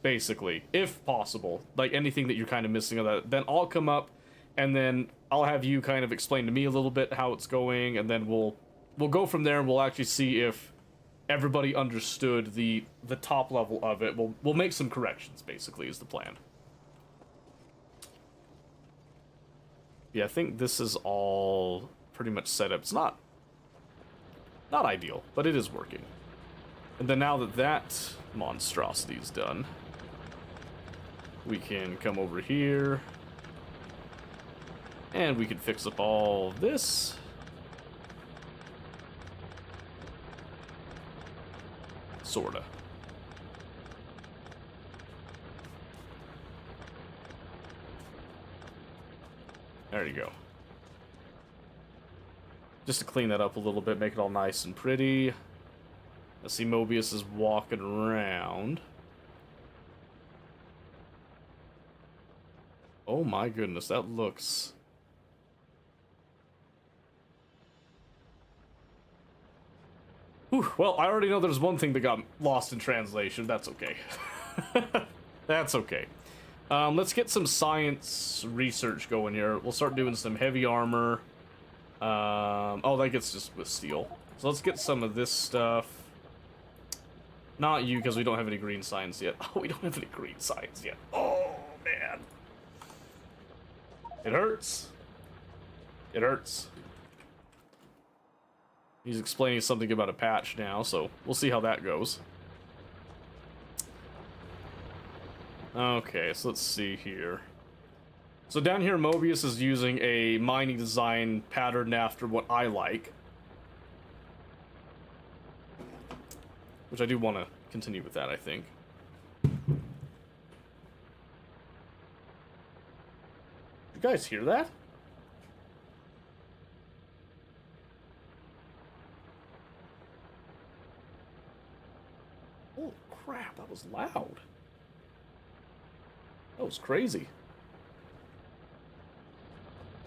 basically, if possible. Like anything that you're kind of missing of that. Then I'll come up, and then I'll have you kind of explain to me a little bit how it's going, and then we'll go from there, and we'll actually see if everybody understood the top level of it. We'll make some corrections, basically, is the plan. Yeah, I think this is all pretty much set up. It's not ideal, but it is working. And then now that that monstrosity is done, we can come over here, and we can fix up all this. Sorta. There you go. Just to clean that up a little bit, make it all nice and pretty. I see Mobius is walking around. Oh my goodness, that looks... Whew, well, I already know there's one thing that got lost in translation. That's okay. That's okay. Let's get some science research going here. We'll start doing some heavy armor. Oh, that gets just with steel. So let's get some of this stuff. Not you, because we don't have any green science yet. Oh, we don't have any green science yet. Oh, man. It hurts. It hurts. He's explaining something about a patch now, so we'll see how that goes. Okay, so let's see here. So down here, Mobius is using a mining design patterned after what I like. Which I do want to continue with that, I think. You guys hear that? Holy crap, that was loud. That was crazy.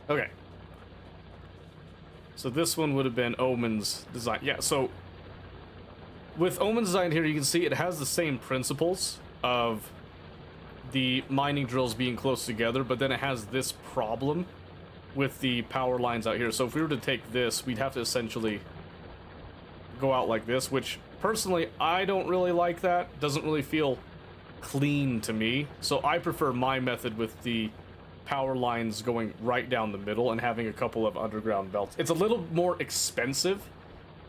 Okay. So this one would have been Omen's design. Yeah, so with Omen's design here, you can see it has the same principles of the mining drills being close together, but then it has this problem with the power lines out here. So if we were to take this, we'd have to essentially go out like this, which personally, I don't really like that. Doesn't really feel clean to me. So I prefer my method with the power lines going right down the middle and having a couple of underground belts. It's a little more expensive,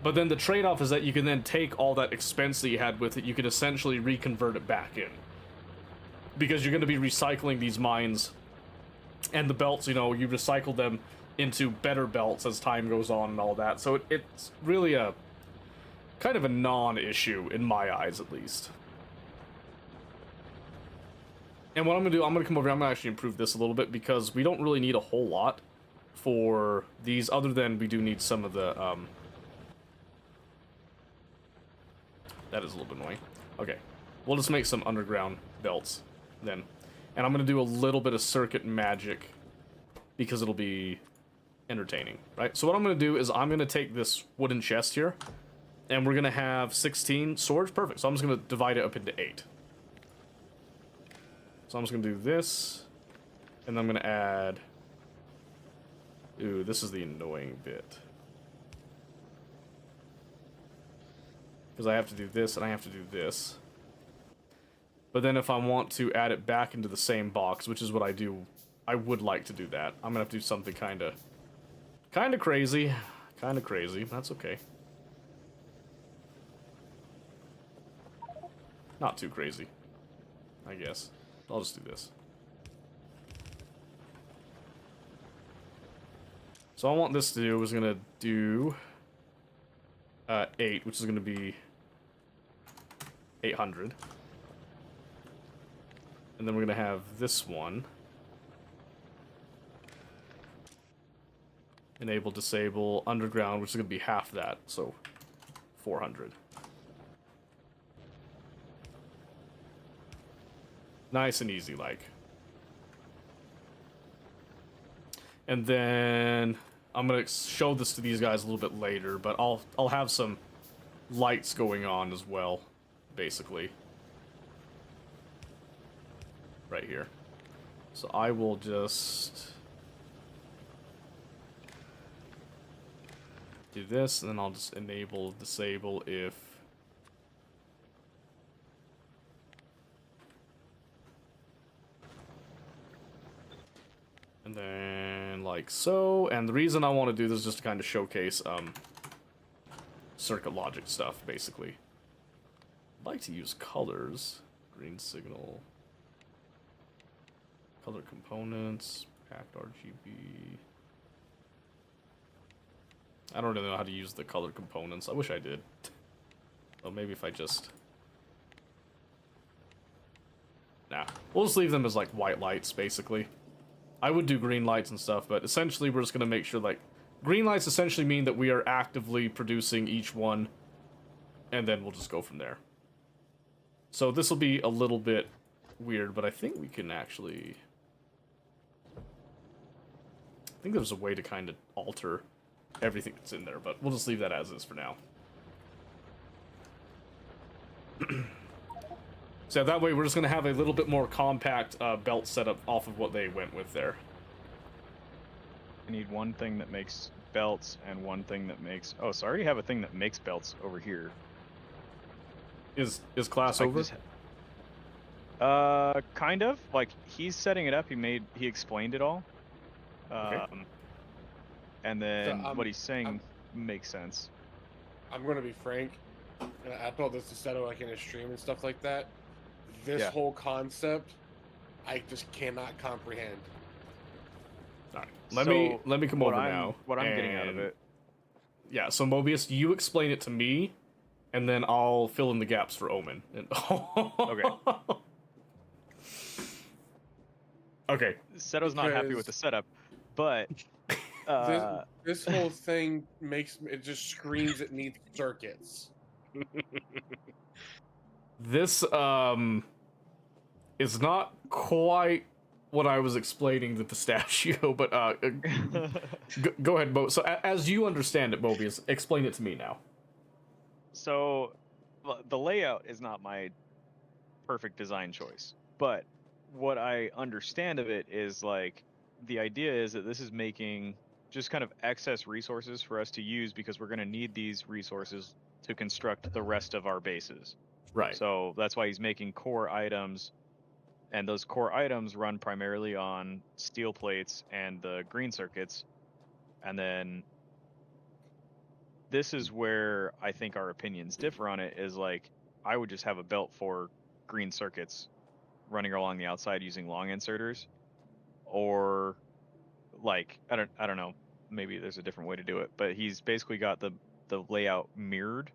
but then the trade-off is that you can then take all that expense that you had with it, you can essentially reconvert it back in. Because you're going to be recycling these mines, and the belts, you know, you recycle them into better belts as time goes on and all that. So it's really a kind of a non-issue in my eyes, at least. And what I'm going to do, I'm going to come over here, I'm going to actually improve this a little bit, because we don't really need a whole lot for these, other than we do need some of the, that is a little bit annoying. Okay, we'll just make some underground belts then. And I'm going to do a little bit of circuit magic, because it'll be entertaining, right? So what I'm going to do is I'm going to take this wooden chest here, and we're going to have 16 swords. Perfect. So I'm just going to divide it up into 8. So I'm just going to do this, and I'm going to add... Ooh, this is the annoying bit. Because I have to do this, and I have to do this. But then if I want to add it back into the same box, which is what I do, I would like to do that. I'm going to have to do something kind of crazy. Kind of crazy. That's okay. Not too crazy, I guess. I'll just do this. So I want this to do is going to do 8, which is going to be 800. And then we're going to have this one. Enable, disable, underground, which is going to be half that, so 400. Nice and easy, like. And then I'm gonna show this to these guys a little bit later, but I'll have some lights going on as well, basically. Right here. So I will just do this, and then I'll just enable, disable if and then like so. And the reason I want to do this is just to kind of showcase circuit logic stuff, basically. I'd like to use colors. Green signal. Color components. Packed RGB. I don't really know how to use the color components. I wish I did. Well, maybe if I just Nah. We'll just leave them as like white lights, basically. I would do green lights and stuff, but essentially we're just gonna make sure like green lights essentially mean that we are actively producing each one, and then we'll just go from there. So this will be a little bit weird, but I think we can actually... I think there's a way to kind of alter everything that's in there, but we'll just leave that as is for now. So that way we're just going to have a little bit more compact belt setup off of what they went with there. I need one thing that makes belts and one thing that makes... Oh, so I already have a thing that makes belts over here. Is class I over? just- kind of. Like, he's setting it up. He explained it all. Okay. And then So, what he's saying makes sense. I'm gonna be frank, and I told this to Seto like in a stream and stuff like that. This Yeah. whole concept, I just cannot comprehend. Alright, So, let me come what over I'm- now. What I'm getting out of and- it. Yeah, so Mobius, you explain it to me, and then I'll fill in the gaps for Omen. Okay. Okay. Seto's not happy with the Because- setup, but This whole thing it just screams it needs circuits. This is not quite what I was explaining the pistachio, but go ahead, Mo. So as you understand it, Mobius, explain it to me now. So the layout is not my perfect design choice, but what I understand of it is like the idea is that this is making just kind of excess resources for us to use because we're going to need these resources to construct the rest of our bases. Right. So that's why he's making core items, and those core items run primarily on steel plates and the green circuits. And then this is where I think our opinions differ on it, is like I would just have a belt for green circuits running along the outside using long inserters, or like I don't know, maybe there's a different way to do it, but he's basically got the layout mirrored,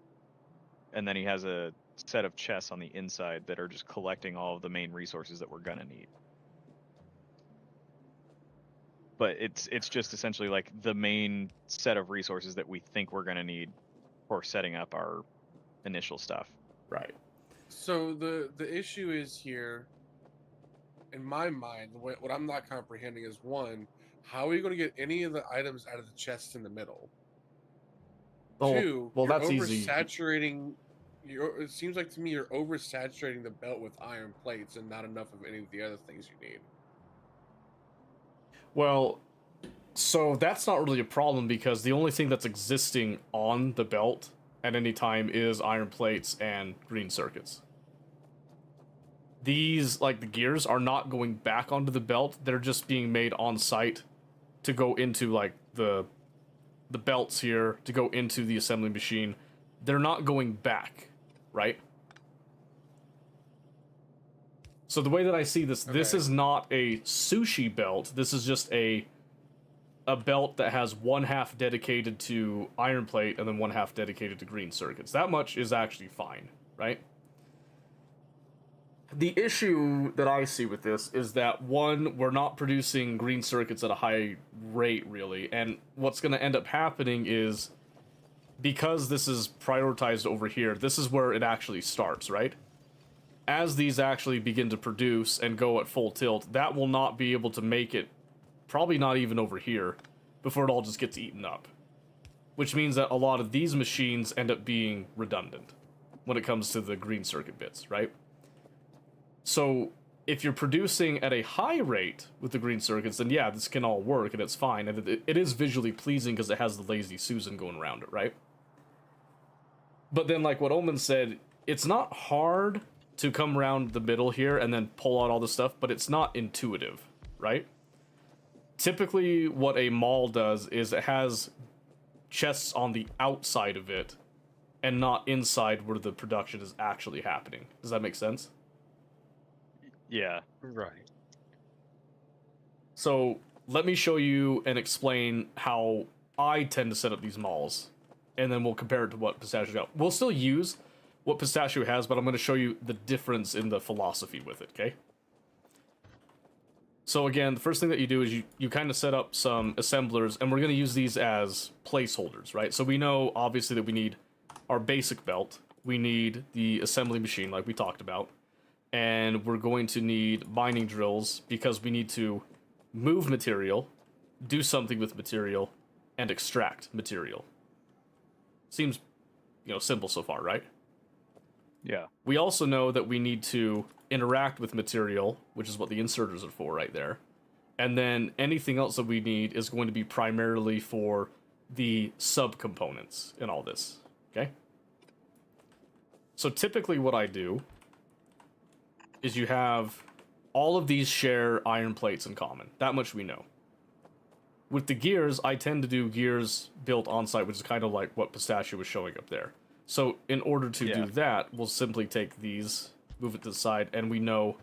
and then he has a set of chests on the inside that are just collecting all of the main resources that we're gonna need. But it's just essentially like the main set of resources that we think we're gonna need for setting up our initial stuff. Right. So the issue is here, in my mind, what I'm not comprehending is, one, how are you going to get any of the items out of the chests in the middle? Oh, Two, well, you're that's easy. oversaturating. It seems like to me you're oversaturating the belt with iron plates and not enough of any of the other things you need. Well, so that's not really a problem because the only thing that's existing on the belt at any time is iron plates and green circuits. These, like the gears, are not going back onto the belt. They're just being made on site to go into like the belts here, to go into the assembly machine. They're not going back, right? So the way that I see this, this Okay. is not a sushi belt. This is just a belt that has one half dedicated to iron plate and then one half dedicated to green circuits. That much is actually fine, right? The issue that I see with this is that, one, we're not producing green circuits at a high rate, really, and what's going to end up happening is, because this is prioritized over here, this is where it actually starts, right? As these actually begin to produce and go at full tilt, that will not be able to make it, probably not even over here, before it all just gets eaten up. Which means that a lot of these machines end up being redundant when it comes to the green circuit bits, right? So if you're producing at a high rate with the green circuits, then yeah, this can all work and it's fine. And it is visually pleasing because it has the Lazy Susan going around it, right? But then, like what Omen said, it's not hard to come around the middle here and then pull out all the stuff, but it's not intuitive, right? Typically, what a mall does is it has chests on the outside of it and not inside where the production is actually happening. Does that make sense? Yeah. Right. So let me show you and explain how I tend to set up these malls, and then we'll compare it to what Pistachio got. We'll still use what Pistachio has, but I'm going to show you the difference in the philosophy with it, okay? So again, the first thing that you do is you kind of set up some assemblers, and we're going to use these as placeholders, right? So we know, obviously, that we need our basic belt. We need the assembly machine, like we talked about. And we're going to need mining drills, because we need to move material, do something with material, and extract material. Seems, simple so far, right? Yeah. We also know that we need to interact with material, which is what the inserters are for right there. And then anything else that we need is going to be primarily for the subcomponents in all this, okay? So typically what I do is you have all of these share iron plates in common. That much we know. With the gears, I tend to do gears built on site, which is kind of like what Pistachio was showing up there. So in order to do that, we'll simply take these, move it to the side, and we know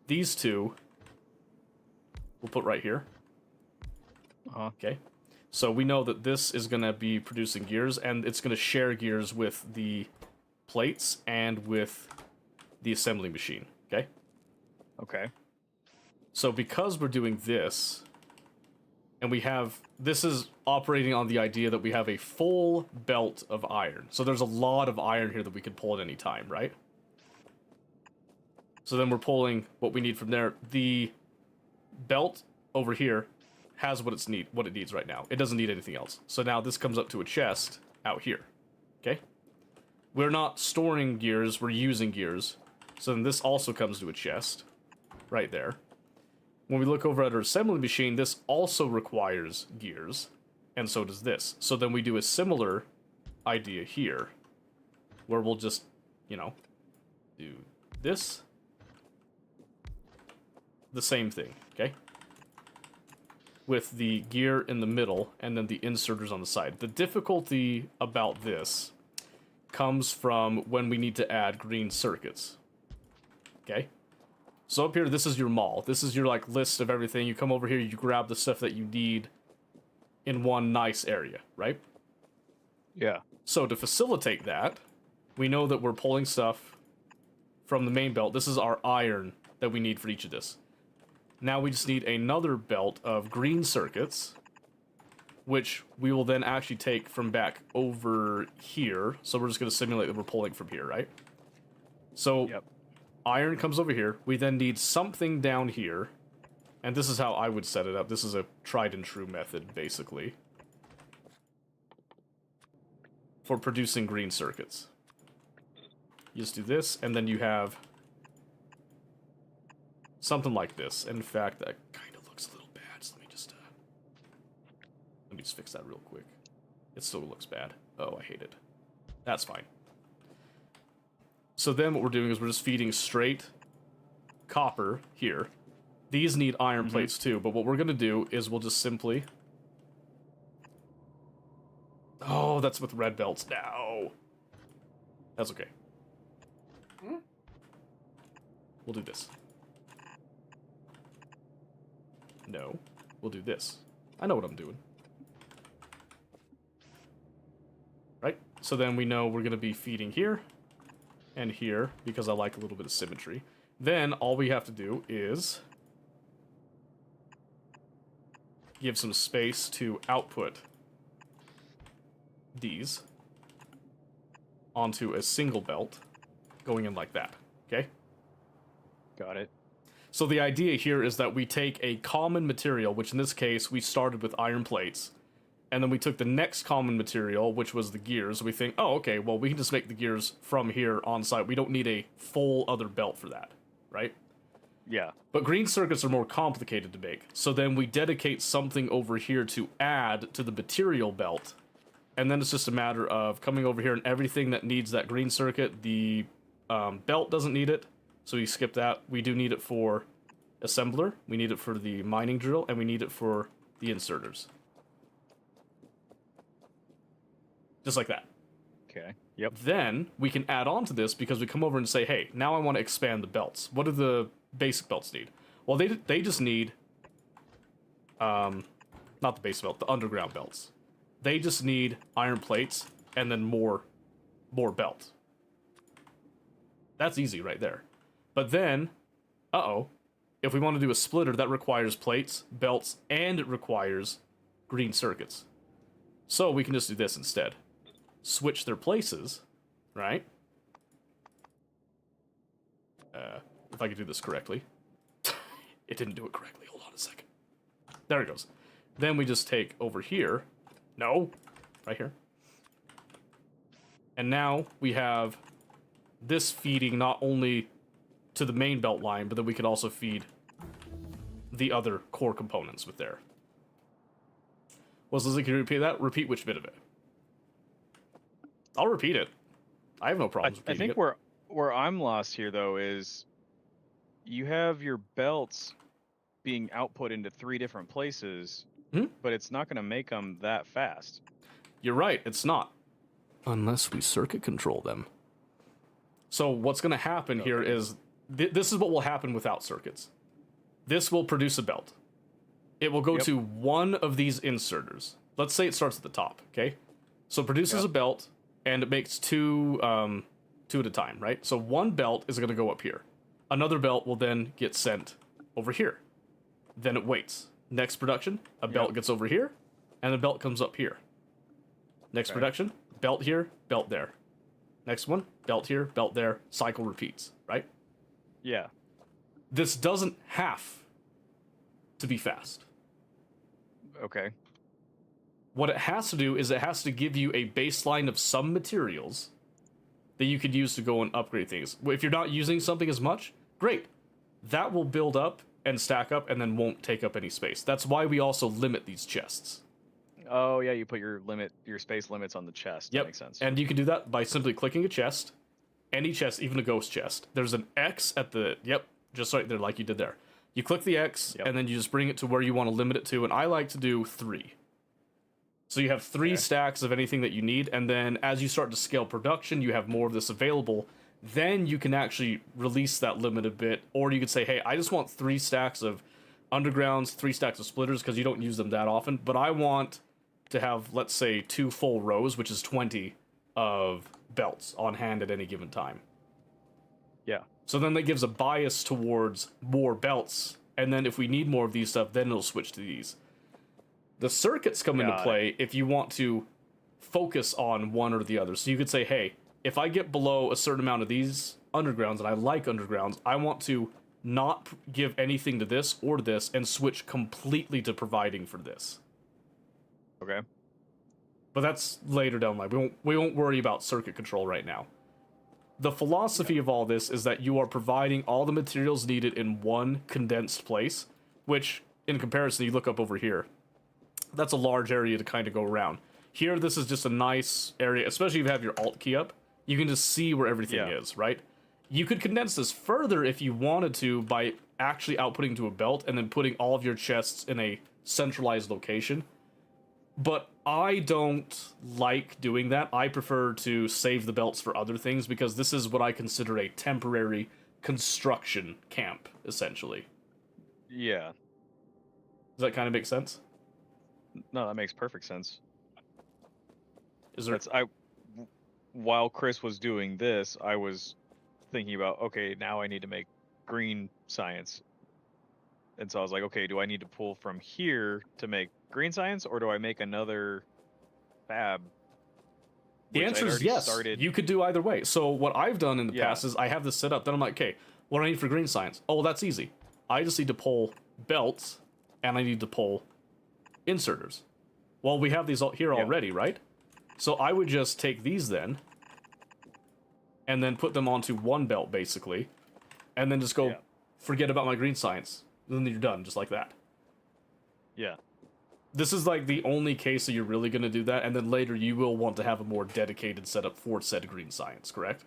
these two we'll put right here. Okay. So we know that this is going to be producing gears, and it's going to share gears with the plates and with the assembly machine. Okay? Okay. So because we're doing this, and this is operating on the idea that we have a full belt of iron. So there's a lot of iron here that we can pull at any time, right? So then we're pulling what we need from there. The belt over here has what it needs right now. It doesn't need anything else. So now this comes up to a chest out here. Okay? We're not storing gears, we're using gears. So then this also comes to a chest right there. When we look over at our assembly machine, this also requires gears, and so does this. So then we do a similar idea here, where we'll just, do this. The same thing, okay? With the gear in the middle, and then the inserters on the side. The difficulty about this comes from when we need to add green circuits, okay? So up here, this is your mall. This is your, list of everything. You come over here, you grab the stuff that you need in one nice area, right? Yeah. So to facilitate that, we know that we're pulling stuff from the main belt. This is our iron that we need for each of this. Now we just need another belt of green circuits, which we will then actually take from back over here. So we're just going to simulate that we're pulling from here, right? So iron comes over here. We then need something down here. And this is how I would set it up. This is a tried and true method, basically, for producing green circuits. You just do this, and then you have something like this. In fact, that kind of looks a little bad, so let me just fix that real quick. It still looks bad. Oh, I hate it. That's fine. So then what we're doing is we're just feeding straight copper here. These need iron plates too, but what we're going to do is we'll just simply... Oh, that's with red belts now. That's okay. We'll do this. No, we'll do this. I know what I'm doing. Right? So then we know we're going to be feeding here and here, because I like a little bit of symmetry. Then all we have to do is give some space to output these onto a single belt going in like that, okay? Got it. So the idea here is that we take a common material, which in this case we started with iron plates, and then we took the next common material, which was the gears. We think, oh, okay, well, we can just make the gears from here on site. We don't need a full other belt for that, right? Yeah. But green circuits are more complicated to make. So then we dedicate something over here to add to the material belt. And then it's just a matter of coming over here, and everything that needs that green circuit, the belt doesn't need it. So we skip that. We do need it for assembler. We need it for the mining drill. And we need it for the inserters. Just like that. Okay. Yep. Then we can add on to this because we come over and say, hey, now I want to expand the belts. What do the basic belts need? Well, they just need, not the basic belt, the underground belts. They just need iron plates and then more belt. That's easy right there. But then, If we want to do a splitter, that requires plates, belts, and it requires green circuits. So we can just do this instead. Switch their places, right? If I could do this correctly. It didn't do it correctly. Hold on a second. There it goes. Then we just take over here. No. Right here. And now we have this feeding not only to the main belt line, but then we can also feed the other core components with there. Well, Lizzie, can you repeat that? Repeat which bit of it? I'll repeat it. I have no I problems repeating think it. where I'm lost here though is you have your belts being output into 3 different places, but it's not going to make them that fast. You're right, it's not. Unless we circuit control them. So what's going to happen here is, this is what will happen without circuits. This will produce a belt. It will go Yep. to one of these inserters. Let's say it starts at the top, okay? So it produces a belt, and it makes two at a time, right? So one belt is going to go up here. Another belt will then get sent over here. Then it waits. Next production, a belt gets over here, and a belt comes up here. Next production, belt here, belt there. Next one, belt here, belt there. Cycle repeats, right? Yeah. This doesn't have to be fast. Okay. What it has to do is it has to give you a baseline of some materials that you could use to go and upgrade things. If you're not using something as much, great. That will build up and stack up and then won't take up any space. That's why we also limit these chests. Oh yeah, you put your space limits on the chest. Yep. That makes sense. And you can do that by simply clicking a chest. Any chest, even a ghost chest. There's an X at the, just right there like you did there. You click the X, and then you just bring it to where you want to limit it to, and I like to do 3. So you have 3 stacks of anything that you need, and then as you start to scale production, you have more of this available. Then you can actually release that limit a bit, or you could say, hey, I just want 3 stacks of undergrounds, 3 stacks of splitters, because you don't use them that often, but I want to have, let's say, 2 full rows, which is 20 of belts on hand at any given time. Yeah. So then that gives a bias towards more belts, and then if we need more of these stuff, then it'll switch to these. The circuits come into play if you want to focus on one or the other. So you could say, hey, if I get below a certain amount of these undergrounds, and I like undergrounds, I want to not give anything to this or this and switch completely to providing for this. Okay. But that's later down the line. We won't worry about circuit control right now. The philosophy of all this is that you are providing all the materials needed in one condensed place, which, in comparison, you look up over here. That's a large area to kind of go around. Here, this is just a nice area, especially if you have your Alt key up. You can just see where everything is, right? You could condense this further if you wanted to by actually outputting to a belt and then putting all of your chests in a centralized location. But I don't like doing that. I prefer to save the belts for other things because this is what I consider a temporary construction camp, essentially. Yeah. Does that kind of make sense? No, that makes perfect sense. Is there... While Chris was doing this, I was thinking about, okay, now I need to make green science. And so I was like, okay, do I need to pull from here to make green science, or do I make another fab? The answer is yes. You could do either way. So what I've done in the past is I have this set up. Then I'm like, okay, what do I need for green science? Oh, well, that's easy. I just need to pull belts, and I need to pull inserters. Well, we have these here already, right? So I would just take these then, and then put them onto one belt, basically, and then just go, forget about my green science. And then you're done, just like that. Yeah. This is like the only case that you're really going to do that, and then later you will want to have a more dedicated setup for said green science, correct?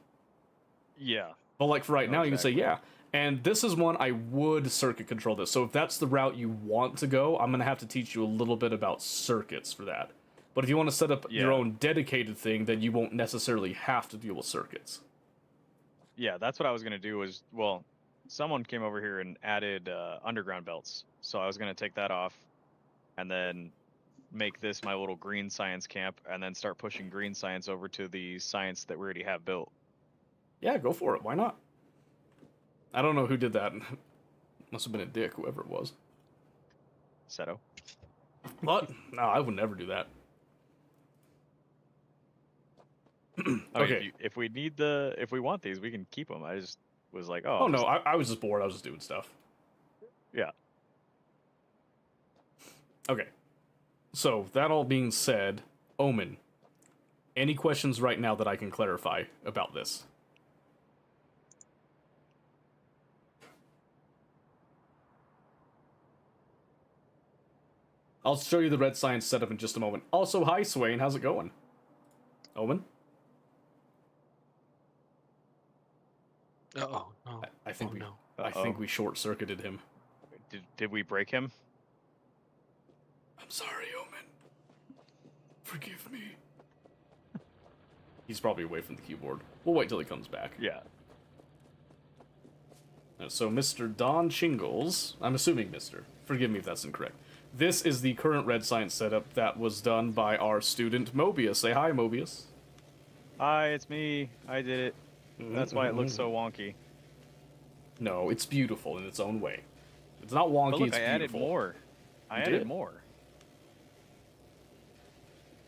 Yeah. But like for right now, you can say, yeah. And this is one I would circuit control this. So if that's the route you want to go, I'm going to have to teach you a little bit about circuits for that. But if you want to set up your own dedicated thing, then you won't necessarily have to deal with circuits. Yeah, that's what I was going to do was, well, someone came over here and added underground belts. So I was going to take that off and then make this my little green science camp and then start pushing green science over to the science that we already have built. Yeah, go for it. Why not? I don't know who did that. Must have been a dick, whoever it was. Seto. What? No, I would never do that. I mean, Okay. if we want these, we can keep them. I just was like, Oh no, I was just bored. I was just doing stuff. Yeah. Okay. So that all being said, Omen, any questions right now that I can clarify about this? I'll show you the red science setup in just a moment. Also, hi Swain, how's it going? Omen? Oh no. I think Oh, we no. I think we short-circuited him. Did we break him? I'm sorry, Omen. Forgive me. He's probably away from the keyboard. We'll wait till he comes back. Yeah. So, Mr. Don Shingles, I'm assuming Mr. Forgive me if that's incorrect. This is the current red science setup that was done by our student Mobius. Say hi, Mobius. Hi, it's me. I did it. That's why it looks so wonky. No, it's beautiful in its own way. It's not wonky, But look, it's I beautiful. added more. I You added did? more.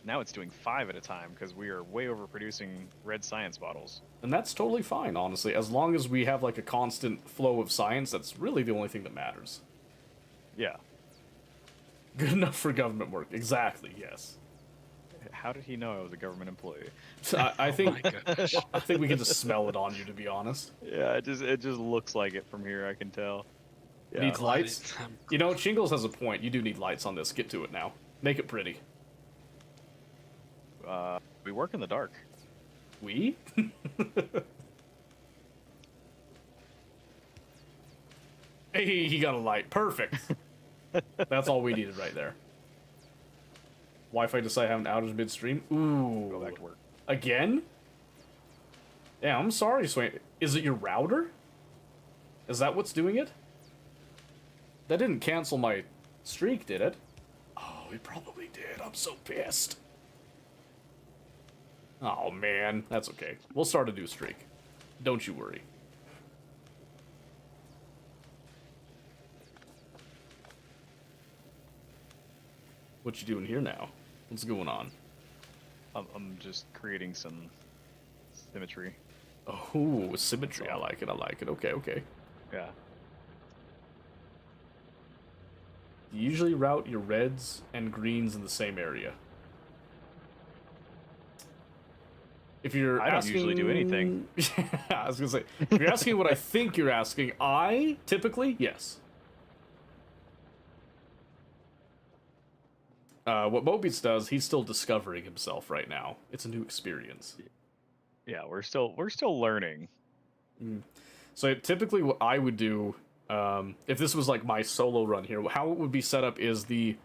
Now it's doing 5 at a time because we are way overproducing red science bottles. And that's totally fine, honestly. As long as we have like a constant flow of science, that's really the only thing that matters. Yeah. Good enough for government work. Exactly, yes. How did he know I was a government employee? So I think Oh my gosh. I think we can just smell it on you, to be honest. Yeah, it just looks like it from here. I can tell. Yeah. Needs lights. I'm- You know, Shingles has a point. You do need lights on this. Get to it now. Make it pretty. We work in the dark. We? Hey, he got a light. Perfect. That's all we needed right there. Wi-Fi decide have an outage midstream. Ooh. Go back to work. Again? Yeah, I'm sorry, Swain. Is it your router? Is that what's doing it? That didn't cancel my streak, did it? Oh, it probably did. I'm so pissed. Oh, man. That's okay. We'll start a new streak. Don't you worry. What you doing here now? What's going on? I'm just creating some symmetry. Oh, symmetry. I like it. I like it. Okay, okay. Yeah. You usually route your reds and greens in the same area. If you're I don't asking... usually do anything. I was gonna say, if you're asking what I think you're asking, I typically, yes. What Mobius does, he's still discovering himself right now. It's a new experience. Yeah, we're still learning. So typically what I would do, if this was like my solo run here, how it would be set up is the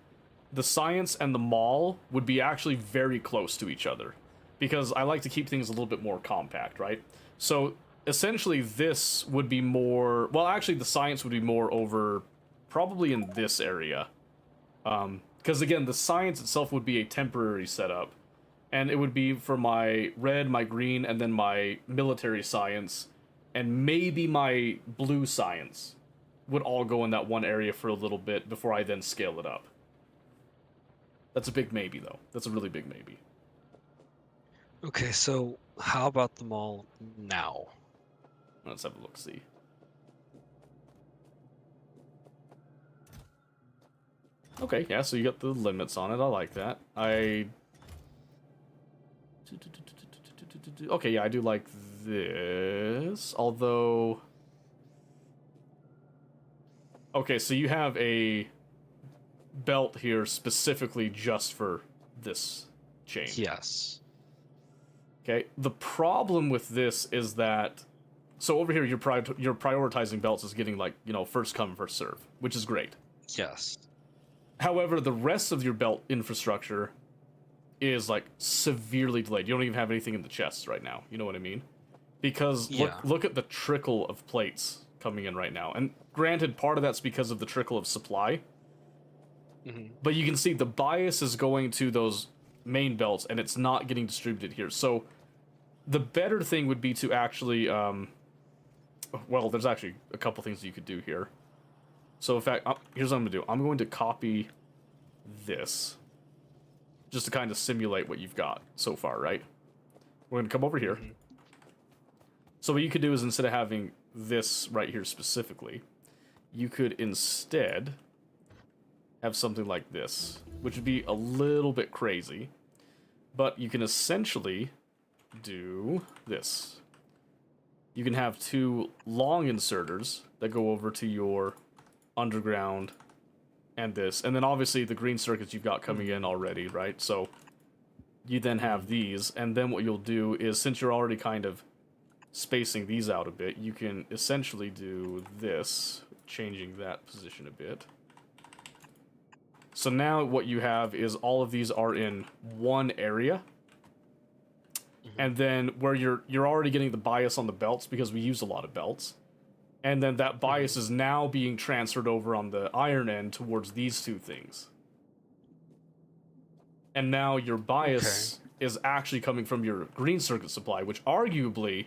science and the mall would be actually very close to each other. Because I like to keep things a little bit more compact, right? So essentially this would be more, well actually the science would be more over probably in this area. Because again, the science itself would be a temporary setup. And it would be for my red, my green, and then my military science, and maybe my blue science would all go in that one area for a little bit before I then scale it up. That's a big maybe, though. That's a really big maybe. Okay, so how about the mall now? Let's have a look-see. Okay, yeah, so you got the limits on it. I like that. Okay, yeah, I do like this. Although... Okay, so you have a belt here specifically just for this chain. Yes. Okay, the problem with this is that... So over here, you're prioritizing belts as getting, like, you know, first come, first serve, which is great. Yes. However, the rest of your belt infrastructure is, like, severely delayed. You don't even have anything in the chests right now. You know what I mean? Because Yeah. look at the trickle of plates coming in right now. And granted, part of that's because of the trickle of supply. Hmm. But you can see the bias is going to those main belts, and it's not getting distributed here. So the better thing would be to actually... well, there's actually a couple things you could do here. So in fact, here's what I'm gonna do. I'm going to copy this, just to kind of simulate what you've got so far, right? We're gonna come over here. Mhm. So what you could do is, instead of having this right here specifically, you could instead have something like this, which would be a little bit crazy, but you can essentially do this. You can have two long inserters that go over to your underground and this, and then obviously the green circuits you've got coming in already, right? So you then have these, and then what you'll do is, since you're already kind of spacing these out a bit, you can essentially do this, changing that position a bit. So now what you have is all of these are in one area, and then where you're already getting the bias on the belts, because we use a lot of belts, and then that bias is now being transferred over on the iron end towards these two things. And now your bias is actually coming from your green circuit supply, which arguably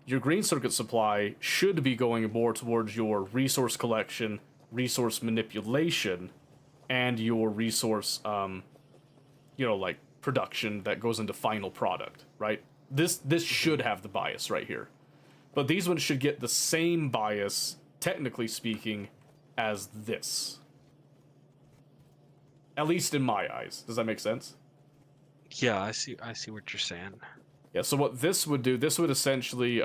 your green circuit supply should be going more towards your resource collection, resource manipulation, and your resource, like production that goes into final product, right? This should have the bias right here. But these ones should get the same bias, technically speaking, as this. At least in my eyes. Does that make sense? Yeah, I see what you're saying. Yeah, so what this would do, this would essentially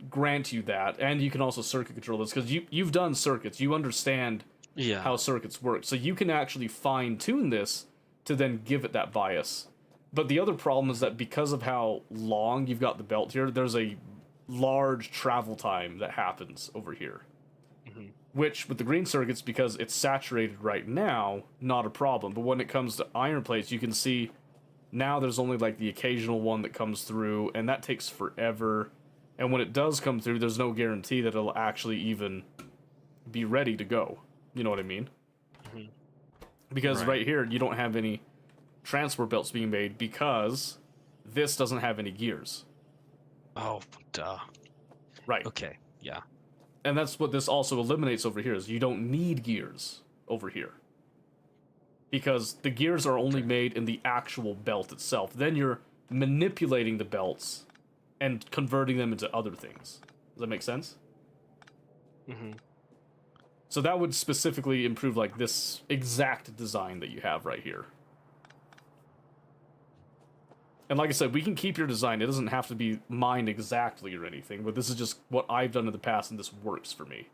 grant you that, and you can also circuit control this, because you've done circuits, you understand Yeah. how circuits work, so you can actually fine-tune this to then give it that bias. But the other problem is that because of how long you've got the belt here, there's a large travel time that happens over here. Mhm. Which, with the green circuits, because it's saturated right now, not a problem. But when it comes to iron plates, you can see now there's only like the occasional one that comes through, and that takes forever. And when it does come through, there's no guarantee that it'll actually even be ready to go. You know what I mean? Mhm. Because Right. right here, you don't have any transport belts being made because this doesn't have any gears. Oh, duh. Right. Okay. Yeah. And that's what this also eliminates over here, is you don't need gears over here. Because the gears are only made in the actual belt itself. Then you're manipulating the belts and converting them into other things. Does that make sense? Mhm. So that would specifically improve like this exact design that you have right here. And like I said, we can keep your design. It doesn't have to be mine exactly or anything, but this is just what I've done in the past, and this works for me.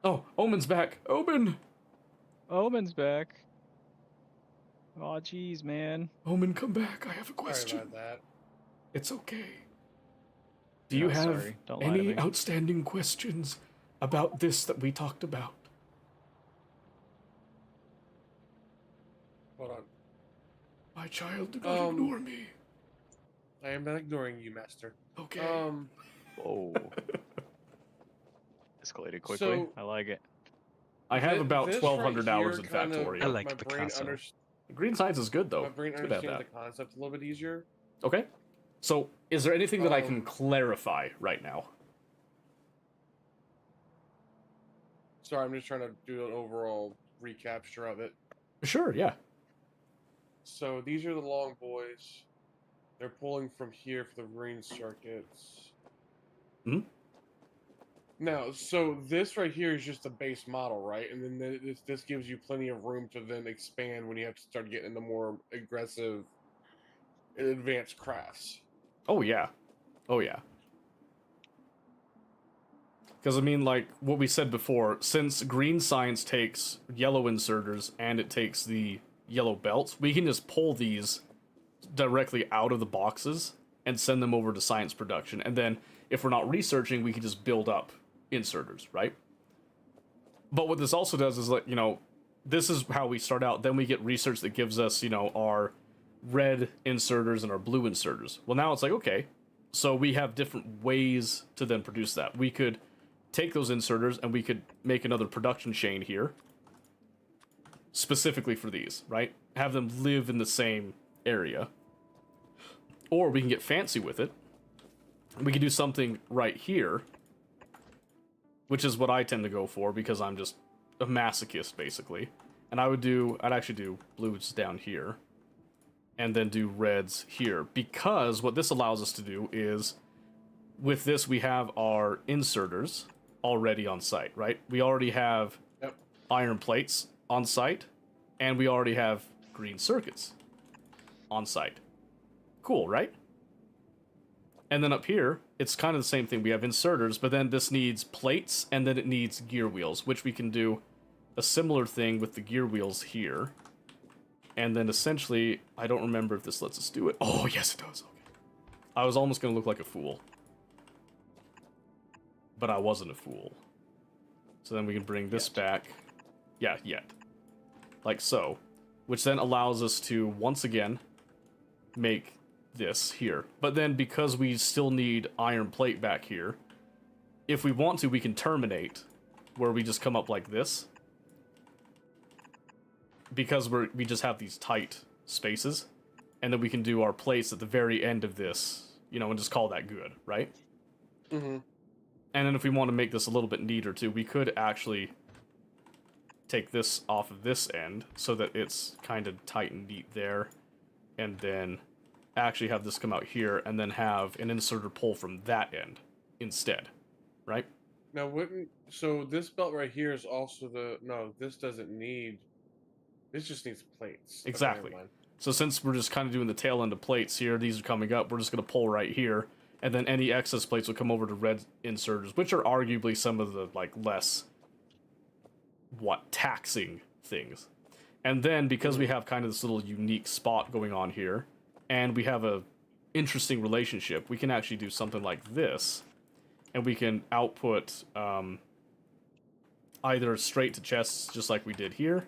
Oh, Omen's back. Omen! Omen's back. Aw, jeez, man. Omen, come back. I have a Sorry question. about that. It's okay. Do you No, have sorry. Don't lie to any me. outstanding questions about this that we talked about? Hold on. My child, do not Um, ignore me. I am not ignoring you, Master. Okay. Whoa. Escalated quickly. So- I like it. I have Thi- about this 1,200 right hours here in kind of- Factorio. I like my brain Picasso. Green science is good, though. My brain It's good to have understands that. the concept a little bit easier. Okay. So, is there anything that I can Um, clarify right now? Sorry, I'm just trying to do an overall recapture of it. Sure, yeah. So these are the long boys. They're pulling from here for the green circuits. Mhm. Now, so this right here is just a base model, right? And then this gives you plenty of room to then expand when you have to start getting into more aggressive, advanced crafts. Oh, yeah. Oh, yeah. Because, I mean, like what we said before, since green science takes yellow inserters and it takes the yellow belts, we can just pull these directly out of the boxes and send them over to science production. And then, if we're not researching, we can just build up inserters, right? But what this also does is, like, this is how we start out. Then we get research that gives us, our red inserters and our blue inserters. Well, now it's like, okay, so we have different ways to then produce that. We could take those inserters and we could make another production chain here specifically for these, right? Have them live in the same area. Or we can get fancy with it. We can do something right here which is what I tend to go for because I'm just a masochist, basically. And I'd actually do blues down here, and then do reds here, because what this allows us to do is, with this we have our inserters already on site, right? We already have Yep. iron plates on site, and we already have green circuits on site. Cool, right? And then up here, it's kind of the same thing. We have inserters, but then this needs plates, and then it needs gear wheels, which we can do a similar thing with the gear wheels here. And then essentially, I don't remember if this lets us do it. Oh, yes, it does. Okay. I was almost going to look like a fool. But I wasn't a fool. So then we can bring this back. Yeah, yet. Like so. Which then allows us to, once again, make this here. But then because we still need iron plate back here, if we want to, we can terminate, where we just come up like this. Because we just have these tight spaces, and then we can do our plates at the very end of this, you know, and just call that good, right? Mm-hmm. And then if we want to make this a little bit neater too, we could actually take this off of this end so that it's kind of tight and neat there, and then actually have this come out here, and then have an inserter pull from that end instead, right? Now, so this belt right here is also this doesn't need. This just needs plates. Okay, Exactly. never mind. So since we're just kind of doing the tail end of plates here, these are coming up, we're just going to pull right here, and then any excess plates will come over to red inserters, which are arguably some of the, like, less, taxing things. And then, because we have kind of this little unique spot going on here, and we have a interesting relationship, we can actually do something like this, and we can output either straight to chests, just like we did here,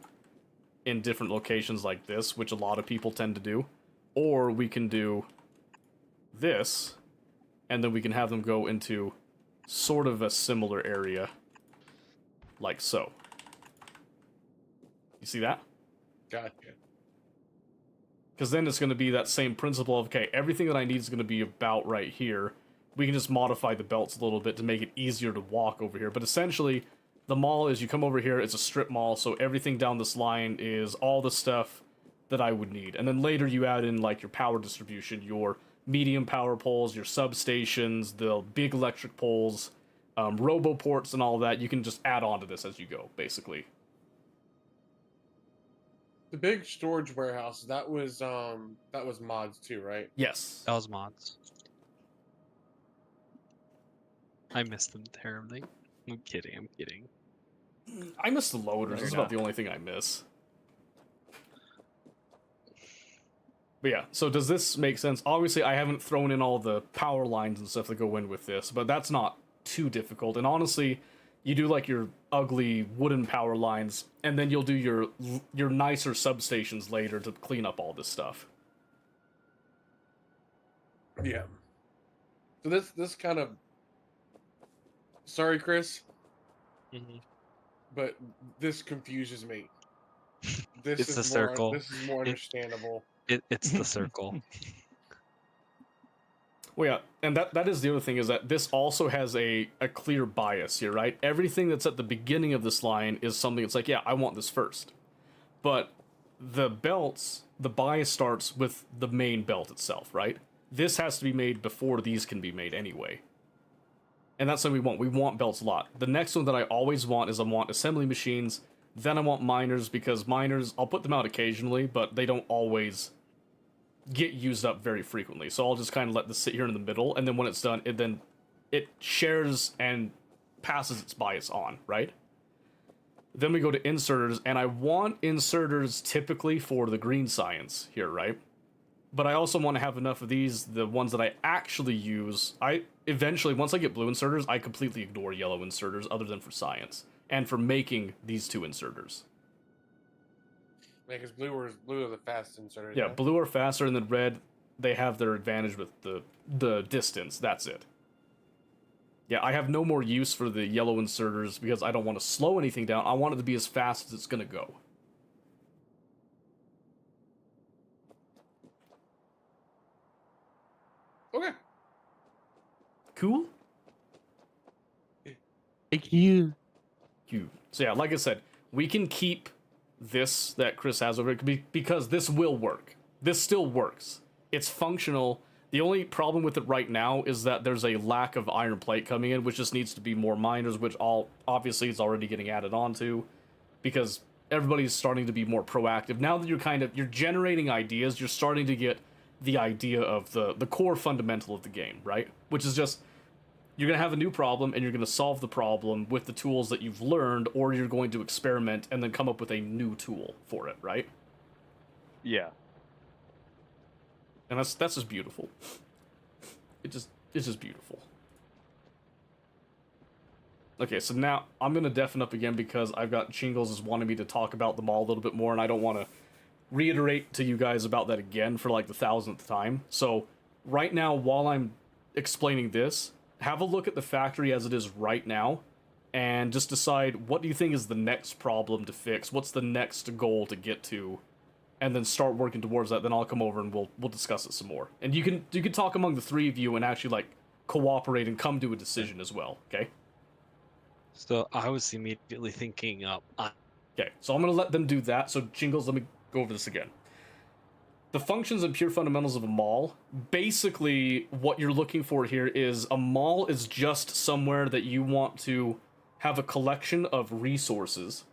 in different locations like this, which a lot of people tend to do, or we can do this, and then we can have them go into sort of a similar area, like so. You see that? Gotcha. Because then it's going to be that same principle of, okay, everything that I need is going to be about right here. We can just modify the belts a little bit to make it easier to walk over here. But essentially, the mall is you come over here, it's a strip mall, so everything down this line is all the stuff that I would need. And then later you add in, like, your power distribution, your medium power poles, your substations, the big electric poles, roboports and all that. You can just add on to this as you go, basically. The big storage warehouse that was mods too, right? Yes. That was mods. I miss them terribly. I'm kidding. I miss the loaders. No, This is you're about the only thing I miss. But yeah, so does this make sense? Obviously, I haven't thrown in all the power lines and stuff that go in with this, but that's not too difficult. And honestly, you do like your ugly wooden power lines, and then you'll do your nicer substations later to clean up all this stuff. Yeah. So this kind of. Sorry, Chris, Mm-hmm. but this confuses me. This It's is the circle. This is more It- understandable. It's the circle. Well, yeah, and that is the other thing, is that this also has a clear bias here, right? Everything that's at the beginning of this line is something that's like, yeah, I want this first. But the belts, the bias starts with the main belt itself, right? This has to be made before these can be made anyway. And that's what we want. We want belts a lot. The next one that I always want is I want assembly machines. Then I want miners, because miners, I'll put them out occasionally, but they don't always get used up very frequently. So I'll just kind of let this sit here in the middle, and then when it's done, it shares and passes its bias on, right? Then we go to inserters, and I want inserters typically for the green science here, right? But I also want to have enough of these, the ones that I actually use. Eventually, once I get blue inserters, I completely ignore yellow inserters other than for science, and for making these two inserters. Yeah, because blue are the fast inserters. Yeah, huh? blue are faster, and then red, they have their advantage with the distance. That's it. Yeah, I have no more use for the yellow inserters because I don't want to slow anything down. I want it to be as fast as it's going to go. Okay. Cool? Thank you. So yeah, like I said, we can keep this that Chris has over it because this will work. This still works. It's functional. The only problem with it right now is that there's a lack of iron plate coming in, which just needs to be more miners, which obviously is already getting added onto because everybody's starting to be more proactive. Now that you're generating ideas, you're starting to get the idea of the core fundamental of the game, right? Which is just you're going to have a new problem and you're going to solve the problem with the tools that you've learned, or you're going to experiment and then come up with a new tool for it, right? Yeah. And that's just beautiful. It's just beautiful. Okay, so now I'm going to deafen up again because I've got Chingles is wanting me to talk about them all a little bit more, and I don't want to reiterate to you guys about that again for like the 1000th time. So right now, while I'm explaining this, have a look at the factory as it is right now, and just decide what do you think is the next problem to fix, what's the next goal to get to, and then start working towards that. Then I'll come over and we'll discuss it some more. And you can talk among the three of you and actually like cooperate and come to a decision as well. Okay. So I was immediately thinking, Okay. So I'm gonna let them do that. So Jingles, let me go over this again. The functions and pure fundamentals of a mall. Basically, what you're looking for here is a mall is just somewhere that you want to have a collection of resources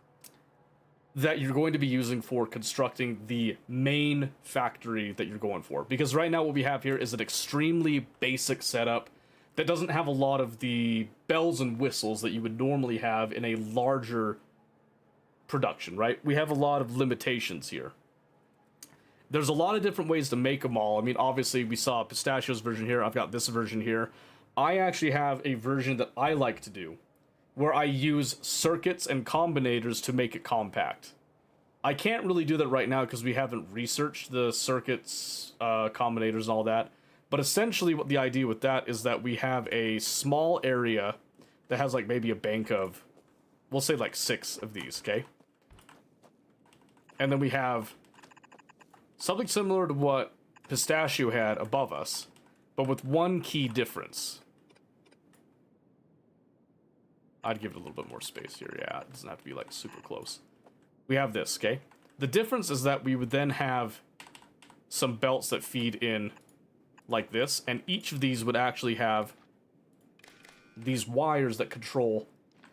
that you're going to be using for constructing the main factory that you're going for. Because right now what we have here is an extremely basic setup that doesn't have a lot of the bells and whistles that you would normally have in a larger production, right? We have a lot of limitations here. There's a lot of different ways to make a mall. I mean, obviously we saw Pistachio's version here. I've got this version here. I actually have a version that I like to do, where I use circuits and combinators to make it compact. I can't really do that right now because we haven't researched the circuits, combinators and all that. But essentially what the idea with that is that we have a small area that has like maybe a bank of, we'll say like 6 of these, okay? And then we have something similar to what Pistachio had above us, but with one key difference. I'd give it a little bit more space here. Yeah, it doesn't have to be like super close. We have this, okay? The difference is that we would then have some belts that feed in like this, and each of these would actually have these wires that control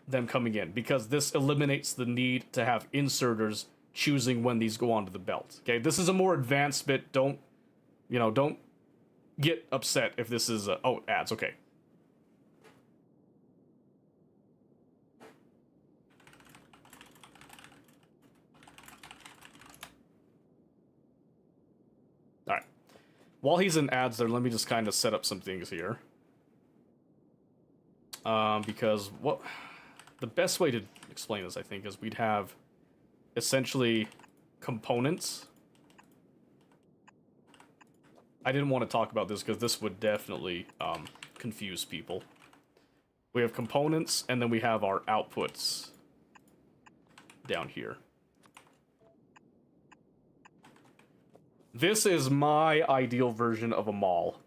them coming in, because this eliminates the need to have inserters choosing when these go onto the belt. Okay, this is a more advanced bit. Don't get upset if this is oh, ads, okay. Alright. While he's in ads there, let me just kind of set up some things here. Because what the best way to explain this, I think, is we'd have essentially components. I didn't want to talk about this because this would definitely confuse people. We have components, and then we have our outputs down here. This is my ideal version of a mall.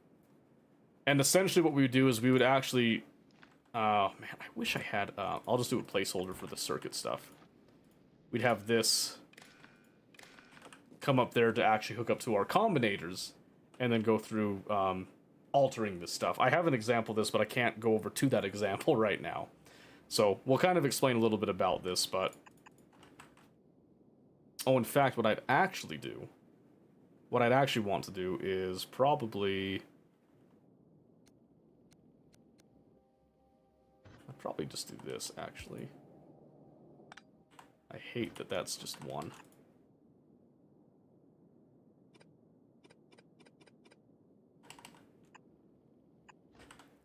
And essentially what we would do is we would actually... man, I wish I had... I'll just do a placeholder for the circuit stuff. We'd have this come up there to actually hook up to our combinators, and then go through altering this stuff. I have an example of this, but I can't go over to that example right now. So we'll kind of explain a little bit about this, but... Oh, in fact, what I'd actually do... What I'd actually want to do is probably... I'd probably just do this, actually. I hate that that's just one.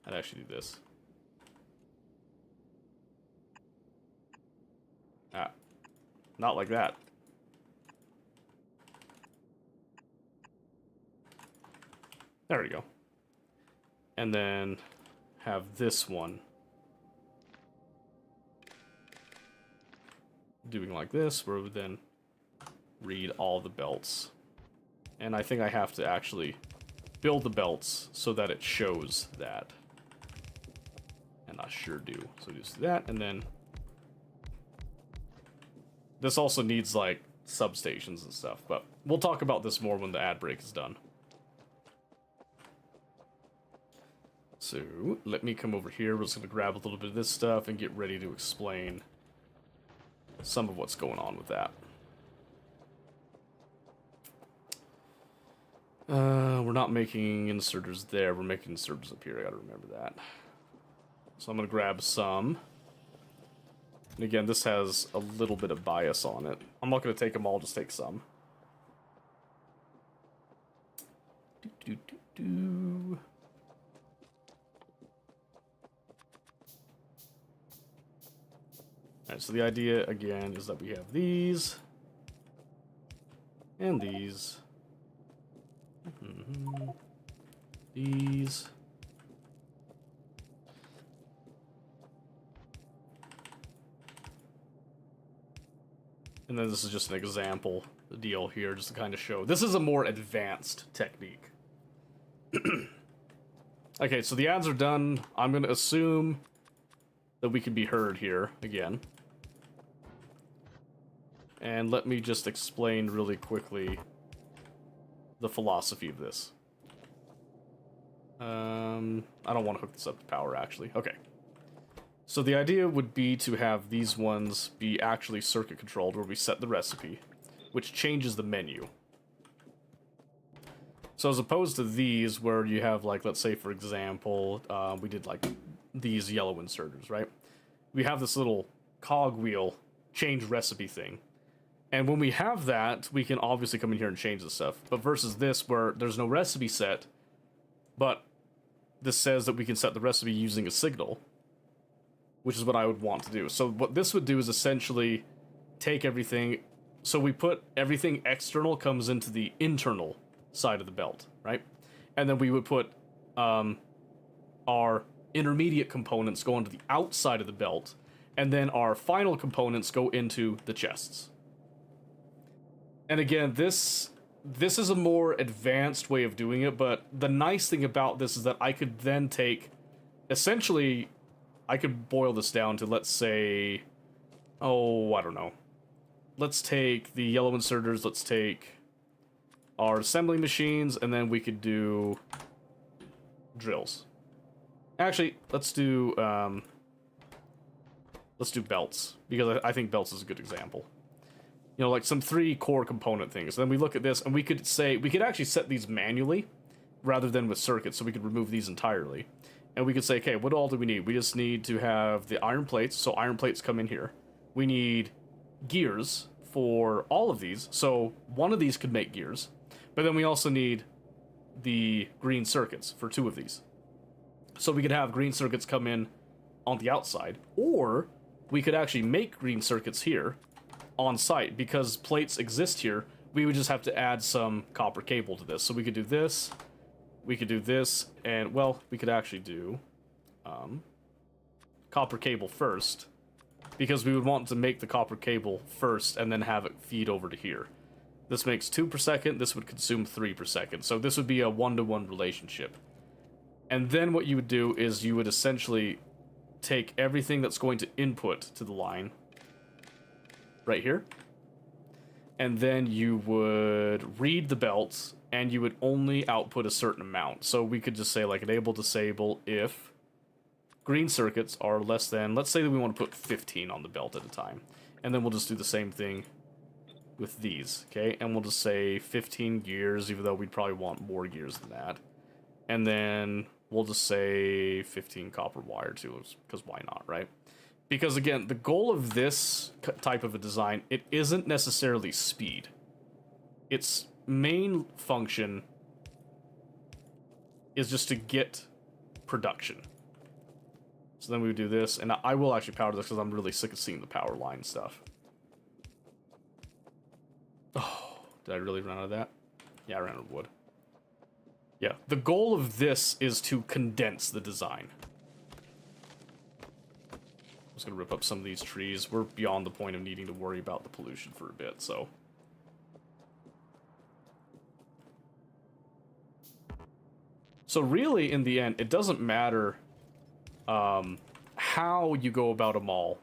I'd actually do this. Ah. Not like that. There we go. And then have this one doing like this, where we then read all the belts. And I think I have to actually build the belts so that it shows that. And I sure do. So just that, and then this also needs like substations and stuff, but we'll talk about this more when the ad break is done. So let me come over here. We're just gonna grab a little bit of this stuff and get ready to explain some of what's going on with that. We're not making inserters there. We're making inserters up here. I gotta remember that. So I'm gonna grab some. And again, this has a little bit of bias on it. I'm not gonna take them all, just take some. Alright, so the idea, again, is that we have these. And these. These. And then this is just an example deal here, just to kind of show. This is a more advanced technique. Okay, so the ads are done. I'm going to assume that we can be heard here again. And let me just explain really quickly the philosophy of this. I don't want to hook this up to power, actually. Okay. So the idea would be to have these ones be actually circuit controlled, where we set the recipe, which changes the menu. So as opposed to these, where you have, like, let's say, for example, we did, like, these yellow inserters, right? We have this little cogwheel change recipe thing. And when we have that, we can obviously come in here and change the stuff. But versus this, where there's no recipe set, but this says that we can set the recipe using a signal, which is what I would want to do. So what this would do is essentially take everything. So we put everything external comes into the internal side of the belt, right? And then we would put our intermediate components go into the outside of the belt, and then our final components go into the chests. And again, this is a more advanced way of doing it, but the nice thing about this is that I could then take, essentially, I could boil this down to, let's say, oh, I don't know. Let's take the yellow inserters, let's take our assembly machines, and then we could do drills. Actually, let's do belts, because I think belts is a good example. You know, like some 3 core component things. Then we look at this, and we could say, we could actually set these manually, rather than with circuits, so we could remove these entirely. And we could say, okay, what all do we need? We just need to have the iron plates, so iron plates come in here. We need gears for all of these, so one of these could make gears. But then we also need the green circuits for 2 of these. So we could have green circuits come in on the outside, or we could actually make green circuits here on site. Because plates exist here, we would just have to add some copper cable to this. So we could do this, we could do this, and, well, we could actually do copper cable first, because we would want to make the copper cable first and then have it feed over to here. This makes 2 per second, this would consume 3 per second, so this would be a 1-to-1 relationship. And then what you would do is you would essentially take everything that's going to input to the line right here, and then you would read the belts, and you would only output a certain amount. So we could just say, like, enable disable if green circuits are less than, let's say that we want to put 15 on the belt at a time, and then we'll just do the same thing with these, okay? And we'll just say 15 gears, even though we'd probably want more gears than that. And then we'll just say 15 copper wire too, because why not, right? Because again, the goal of this type of a design, it isn't necessarily speed. Its main function is just to get production. So then we would do this, and I will actually power this because I'm really sick of seeing the power line stuff. Oh, did I really run out of that? Yeah, I ran out of wood. Yeah, the goal of this is to condense the design. I'm just gonna rip up some of these trees. We're beyond the point of needing to worry about the pollution for a bit, so. So really, in the end, it doesn't matter how you go about a mall.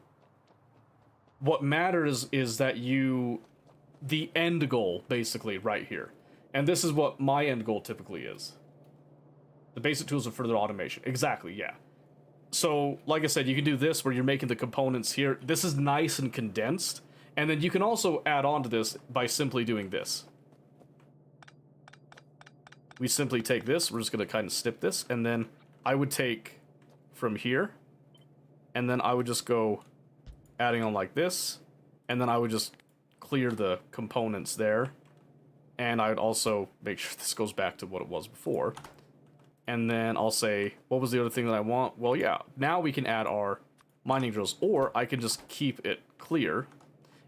What matters is that the end goal, basically, right here. And this is what my end goal typically is. The basic tools of further automation. Exactly, yeah. So, like I said, you can do this where you're making the components here. This is nice and condensed. And then you can also add on to this by simply doing this. We simply take this, we're just going to kind of snip this, and then I would take from here, and then I would just go adding on like this, and then I would just clear the components there, and I would also make sure this goes back to what it was before. And then I'll say, what was the other thing that I want? Well, yeah, now we can add our mining drills, or I can just keep it clear,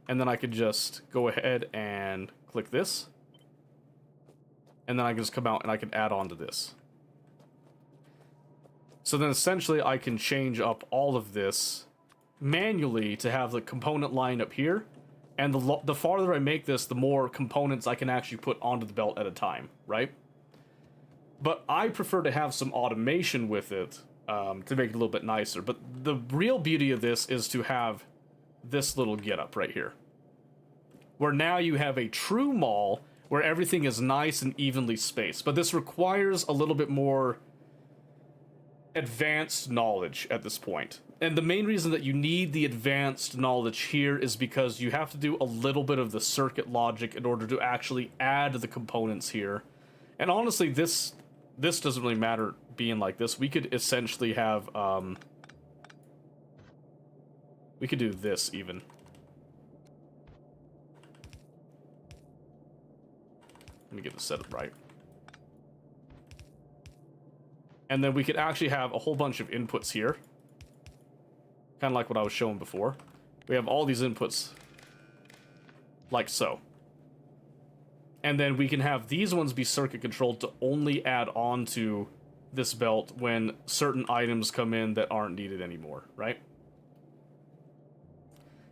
and then I could just go ahead and click this, and then I can just come out and I can add on to this. So then essentially I can change up all of this manually to have the component line up here, and the farther I make this, the more components I can actually put onto the belt at a time, right? But I prefer to have some automation with it to make it a little bit nicer. But the real beauty of this is to have this little getup right here, where now you have a true mall where everything is nice and evenly spaced. But this requires a little bit more advanced knowledge at this point. And the main reason that you need the advanced knowledge here is because you have to do a little bit of the circuit logic in order to actually add the components here. And honestly, this doesn't really matter being like this. We could essentially have, we could do this even. Let me get the setup right. And then we could actually have a whole bunch of inputs here. Kind of like what I was showing before. We have all these inputs like so. And then we can have these ones be circuit controlled to only add on to this belt when certain items come in that aren't needed anymore, right?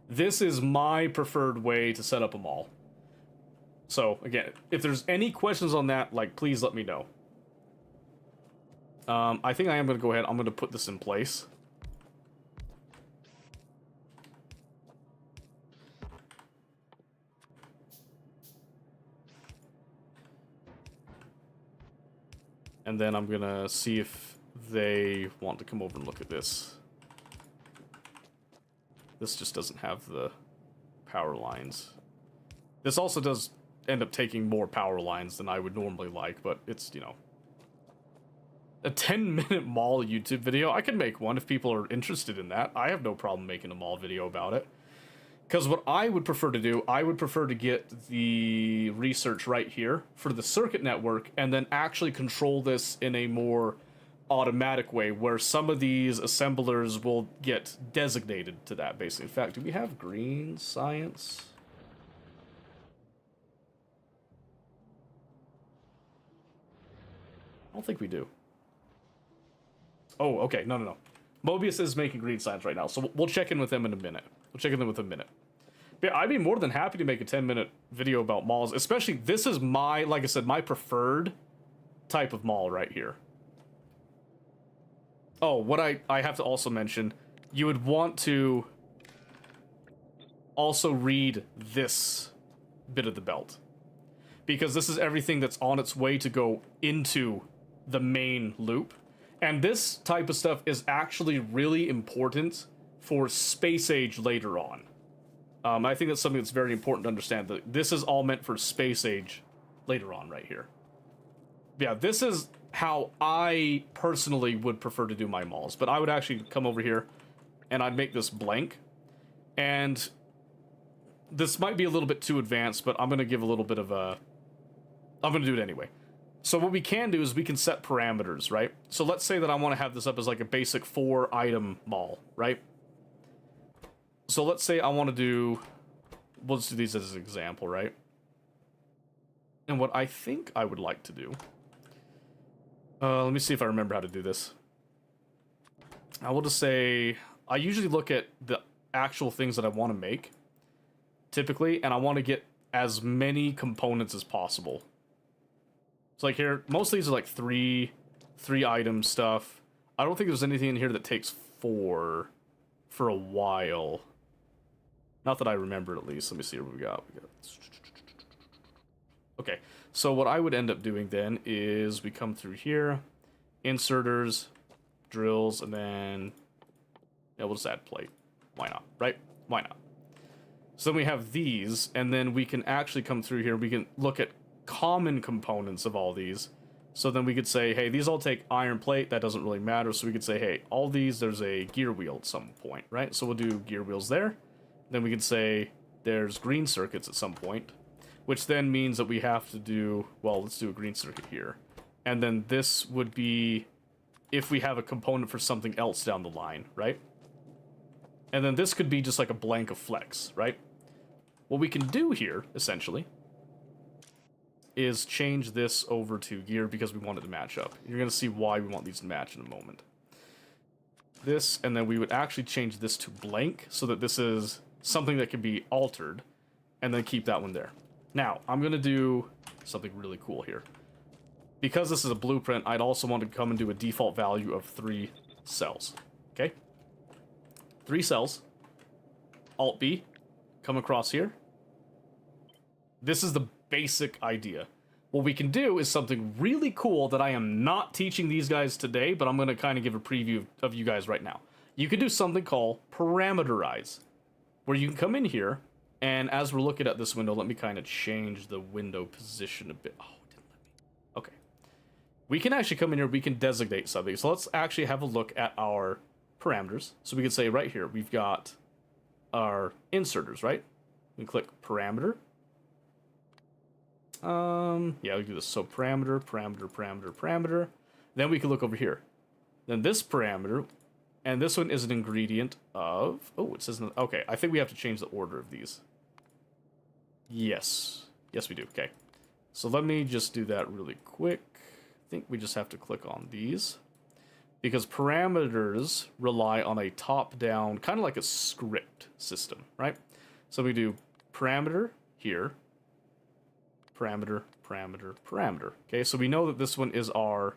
This is my preferred way to set up a mall. So, again, if there's any questions on that, like, please let me know. I think I am going to go ahead. I'm going to put this in place. And then I'm going to see if they want to come over and look at this. This just doesn't have the power lines. This also does end up taking more power lines than I would normally like, but it's, you know, a 10-minute mall YouTube video. I could make one if people are interested in that. I have no problem making a mall video about it. Because what I would prefer to do, I would prefer to get the research right here for the circuit network and then actually control this in a more automatic way where some of these assemblers will get designated to that, basically. In fact, do we have green science? I don't think we do. Oh, okay. No. Mobius is making green science right now, so we'll check in with them in a minute. But yeah, I'd be more than happy to make a 10-minute video about malls, especially this is my, like I said, my preferred type of mall right here. Oh, what I have to also mention, you would want to also read this bit of the belt, because this is everything that's on its way to go into the main loop. And this type of stuff is actually really important for space age later on. I think that's something that's very important to understand, that this is all meant for space age later on right here. Yeah, this is how I personally would prefer to do my malls, but I would actually come over here and I'd make this blank. And this might be a little bit too advanced, but I'm going to give a little bit of a... I'm going to do it anyway. So what we can do is we can set parameters, right? So let's say that I want to have this up as like a basic 4-item mall, right? So let's say I want to do... We'll just do these as an example, right? And what I think I would like to do... let me see if I remember how to do this. I will just say... I usually look at the actual things that I want to make, typically, and I want to get as many components as possible. So like here, most of these are like three item stuff. I don't think there's anything in here that takes 4. for a while. Not that I remember, at least. Let me see what we got. Okay, so what I would end up doing then is we come through here, inserters, drills, and then yeah, we'll just add plate. Why not, right? Why not? So then we have these, and then we can actually come through here. We can look at common components of all these. So then we could say, hey, these all take iron plate. That doesn't really matter. So we could say, hey, all these, there's a gear wheel at some point, right? So we'll do gear wheels there. Then we could say there's green circuits at some point, which then means that we have to do, well, let's do a green circuit here. And then this would be if we have a component for something else down the line, right? And then this could be just like a blank of flex, right? What we can do here, essentially, is change this over to gear because we want it to match up. You're going to see why we want these to match in a moment. This, and then we would actually change this to blank so that this is something that can be altered, and then keep that one there. Now, I'm going to do something really cool here. Because this is a blueprint, I'd also want to come and do a default value of 3 cells. Okay? 3 cells. Alt-B. Come across here. This is the basic idea. What we can do is something really cool that I am not teaching these guys today, but I'm going to kind of give a preview of you guys right now. You could do something called parameterize, where you can come in here, and as we're looking at this window, let me kind of change the window position a bit. Oh, it didn't let me. Okay. We can actually come in here, we can designate something. So let's actually have a look at our parameters. So we can say right here, we've got our inserters, right? We can click parameter. Yeah, we can do this. So parameter. Then we can look over here. Then this parameter, and this one is an ingredient of, oh, it says, okay, I think we have to change the order of these. Yes, we do. Okay. So let me just do that really quick. I think we just have to click on these because parameters rely on a top-down, kind of like a script system, right? So we do parameter here, parameter. Okay, so we know that this one is our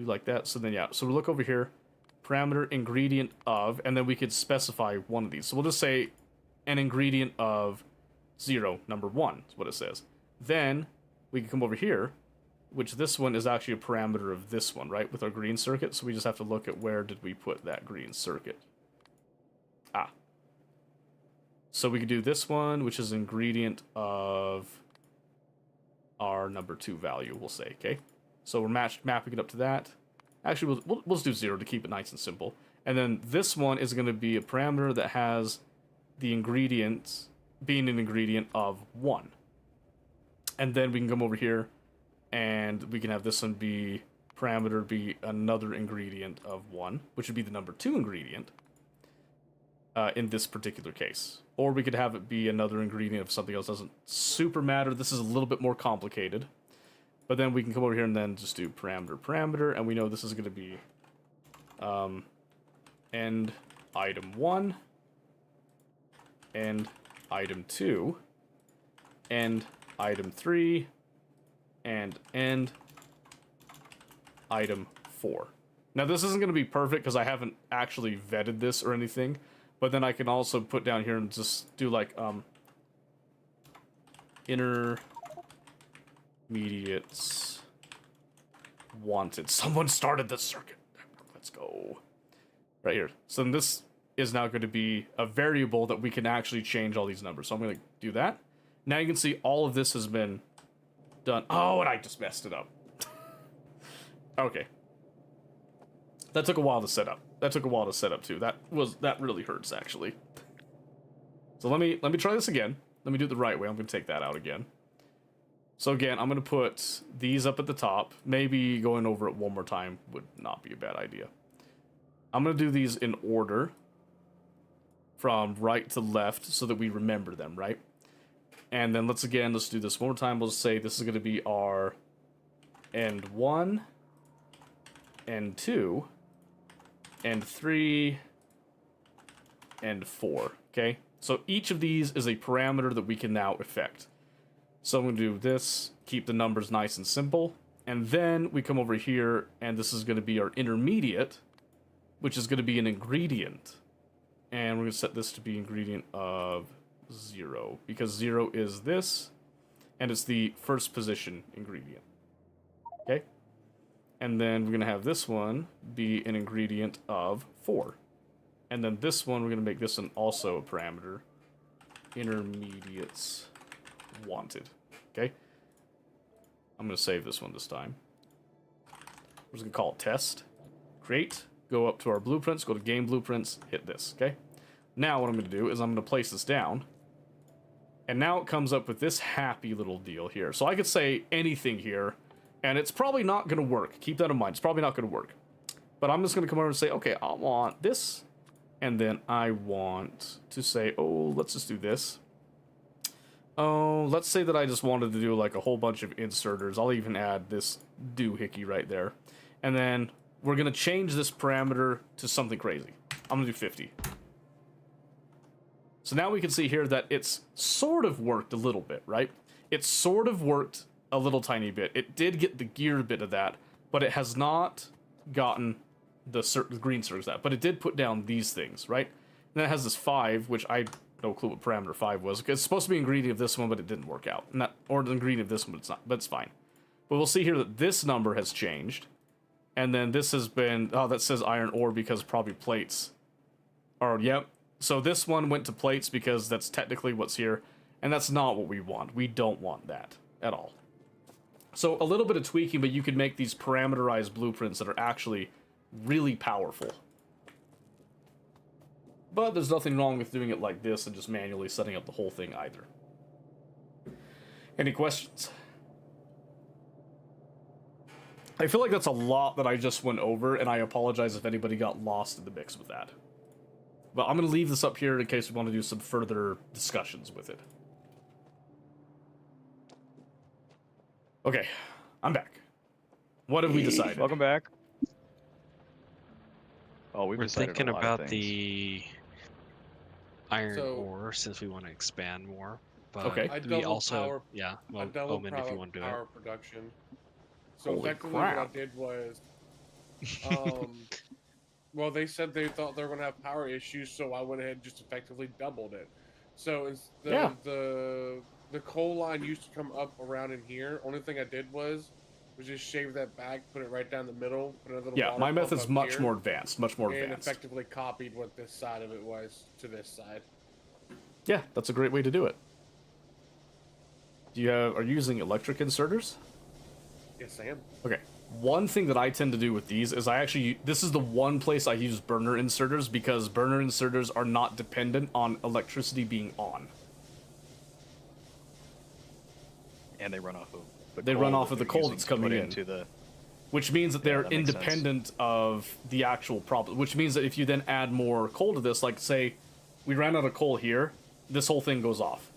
like that. So then, yeah, so we look over here, parameter ingredient of, and then we could specify one of these. So we'll just say an ingredient of 0, number 1 is what it says. Then we can come over here, which this one is actually a parameter of this one, right, with our green circuit. So we just have to look at where did we put that green circuit. So we could do this one, which is ingredient of our number 2 value, we'll say, okay? So we're mapping it up to that. Actually, we'll just do 0 to keep it nice and simple. And then this one is going to be a parameter that has the ingredients being an ingredient of 1. And then we can come over here, and we can have this one be parameter be another ingredient of 1, which would be the number 2 ingredient. In this particular case. Or we could have it be another ingredient of something else. Doesn't super matter. This is a little bit more complicated. But then we can come over here and then just do parameter, and we know this is going to be end item 1, end item 2, end item 3, and end item 4. Now this isn't going to be perfect because I haven't actually vetted this or anything. But then I can also put down here and just do like intermediates wanted. Someone started the circuit. Let's go. Right here. So then this is now going to be a variable that we can actually change all these numbers. So I'm going to do that. Now you can see all of this has been done. Oh, and I just messed it up. Okay. That took a while to set up. Too. That really hurts actually. So let me try this again. Let me do it the right way. I'm going to take that out again. So again, I'm going to put these up at the top. Maybe going over it one more time would not be a bad idea. I'm going to do these in order from right to left so that we remember them, right? And then let's do this one more time. We'll say this is going to be our end 1, end 2, and 3, and 4, okay? So each of these is a parameter that we can now affect. So I'm going to do this, keep the numbers nice and simple, and then we come over here, and this is going to be our intermediate which is going to be an ingredient. And we're going to set this to be ingredient of 0, because 0 is this, and it's the first position ingredient. Okay? And then we're going to have this one be an ingredient of 4. And then this one, we're going to make this an also a parameter. Intermediates wanted. Okay? I'm going to save this one this time. We're just going to call it test. Create. Go up to our blueprints. Go to game blueprints. Hit this. Okay? Now what I'm going to do is I'm going to place this down. And now it comes up with this happy little deal here. So I could say anything here. And it's probably not going to work. Keep that in mind. It's probably not going to work. But I'm just going to come over and say, okay, I want this. And then I want to say, oh, let's just do this. Oh, let's say that I just wanted to do like a whole bunch of inserters. I'll even add this doohickey right there. And then we're going to change this parameter to something crazy. I'm going to do 50. So now we can see here that it's sort of worked a little bit, right? It sort of worked a little tiny bit. It did get the gear bit of that, but it has not gotten the green circles that. But it did put down these things, right? And then it has this 5, which I no clue what parameter 5 was. It's supposed to be ingredient of this one, but it didn't work out. Or the ingredient of this one, but it's not. But it's fine. But we'll see here that this number has changed. And then this has been... Oh, that says iron ore because probably plates. Or, yep. So this one went to plates because that's technically what's here. And that's not what we want. We don't want that at all. So a little bit of tweaking, but you could make these parameterized blueprints that are actually really powerful. But there's nothing wrong with doing it like this and just manually setting up the whole thing either. Any questions? I feel like that's a lot that I just went over, and I apologize if anybody got lost in the mix with that. But I'm going to leave this up here in case we want to do some further discussions with it. Okay, I'm back. What have we decided? Welcome back. Oh, we've We're decided thinking a lot about of things. the iron So- ore since we want to expand more. But Okay. I we doubled also, power- yeah, I well, doubled Omen, if you want to do it. power production. So Holy effectively what I crap. did was, well, they said they thought they were going to have power issues, so I went ahead and just effectively doubled it. So the coal line used to come up around in here. Only thing I did was just shave that back, put it right down the middle, put a little Yeah, water my pump method's up much here, more advanced. Much more and advanced. effectively copied what this side of it was to this side. Yeah, that's a great way to do it. Are you using electric inserters? Yes, I am. Okay. One thing that I tend to do with these is this is the one place I use burner inserters because burner inserters are not dependent on electricity being on. And they run off of the They coal run off that of the they're coal using that's to put coming in. into the Which means that they're that makes sense. independent of the actual problem. Which means that if you then add more coal to this, like say we ran out of coal here, this whole thing goes off.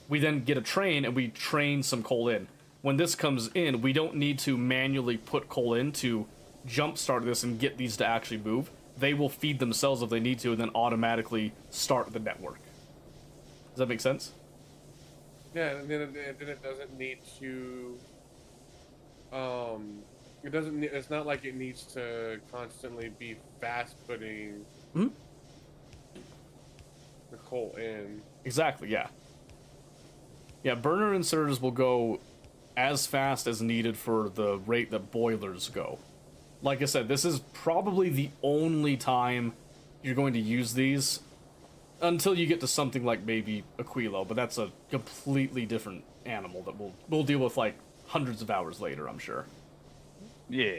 We then get a train and we train some coal in. When this comes in, we don't need to manually put coal in to jumpstart this and get these to actually move. They will feed themselves if they need to and then automatically start the network. Does that make sense? Yeah, and then it doesn't need to. It doesn't. It's not like it needs to constantly be fast putting Hmm? the coal in. Exactly, yeah. Yeah, burner inserters will go as fast as needed for the rate that boilers go. Like I said, this is probably the only time you're going to use these until you get to something like maybe Aquilo, but that's a completely different animal that we'll deal with like hundreds of hours later, I'm sure. yeah.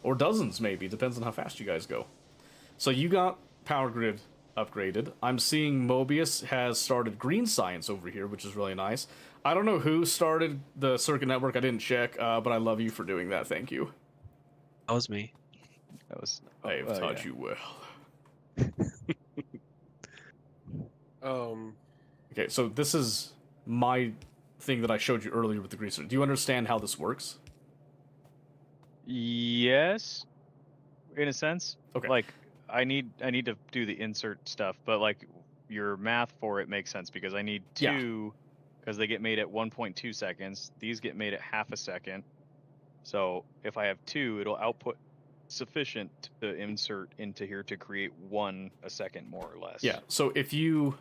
Or dozens, maybe. Depends on how fast you guys go. So you got Power Grid upgraded. I'm seeing Mobius has started Green Science over here, which is really nice. I don't know who started the Circuit Network. I didn't check, but I love you for doing that. Thank you. That was me. That was. I've oh, taught yeah. you well. Okay, so this is my thing that I showed you earlier with the Green Science. Do you understand how this works? Yes, in a sense. Okay. Like I need to do the insert stuff, but like your math for it makes sense because I need Yeah. 2 because they get made at 1.2 seconds. These get made at half a second. So if I have 2, it'll output sufficient to insert into here to create 1 a second, more or less. Yeah, so if you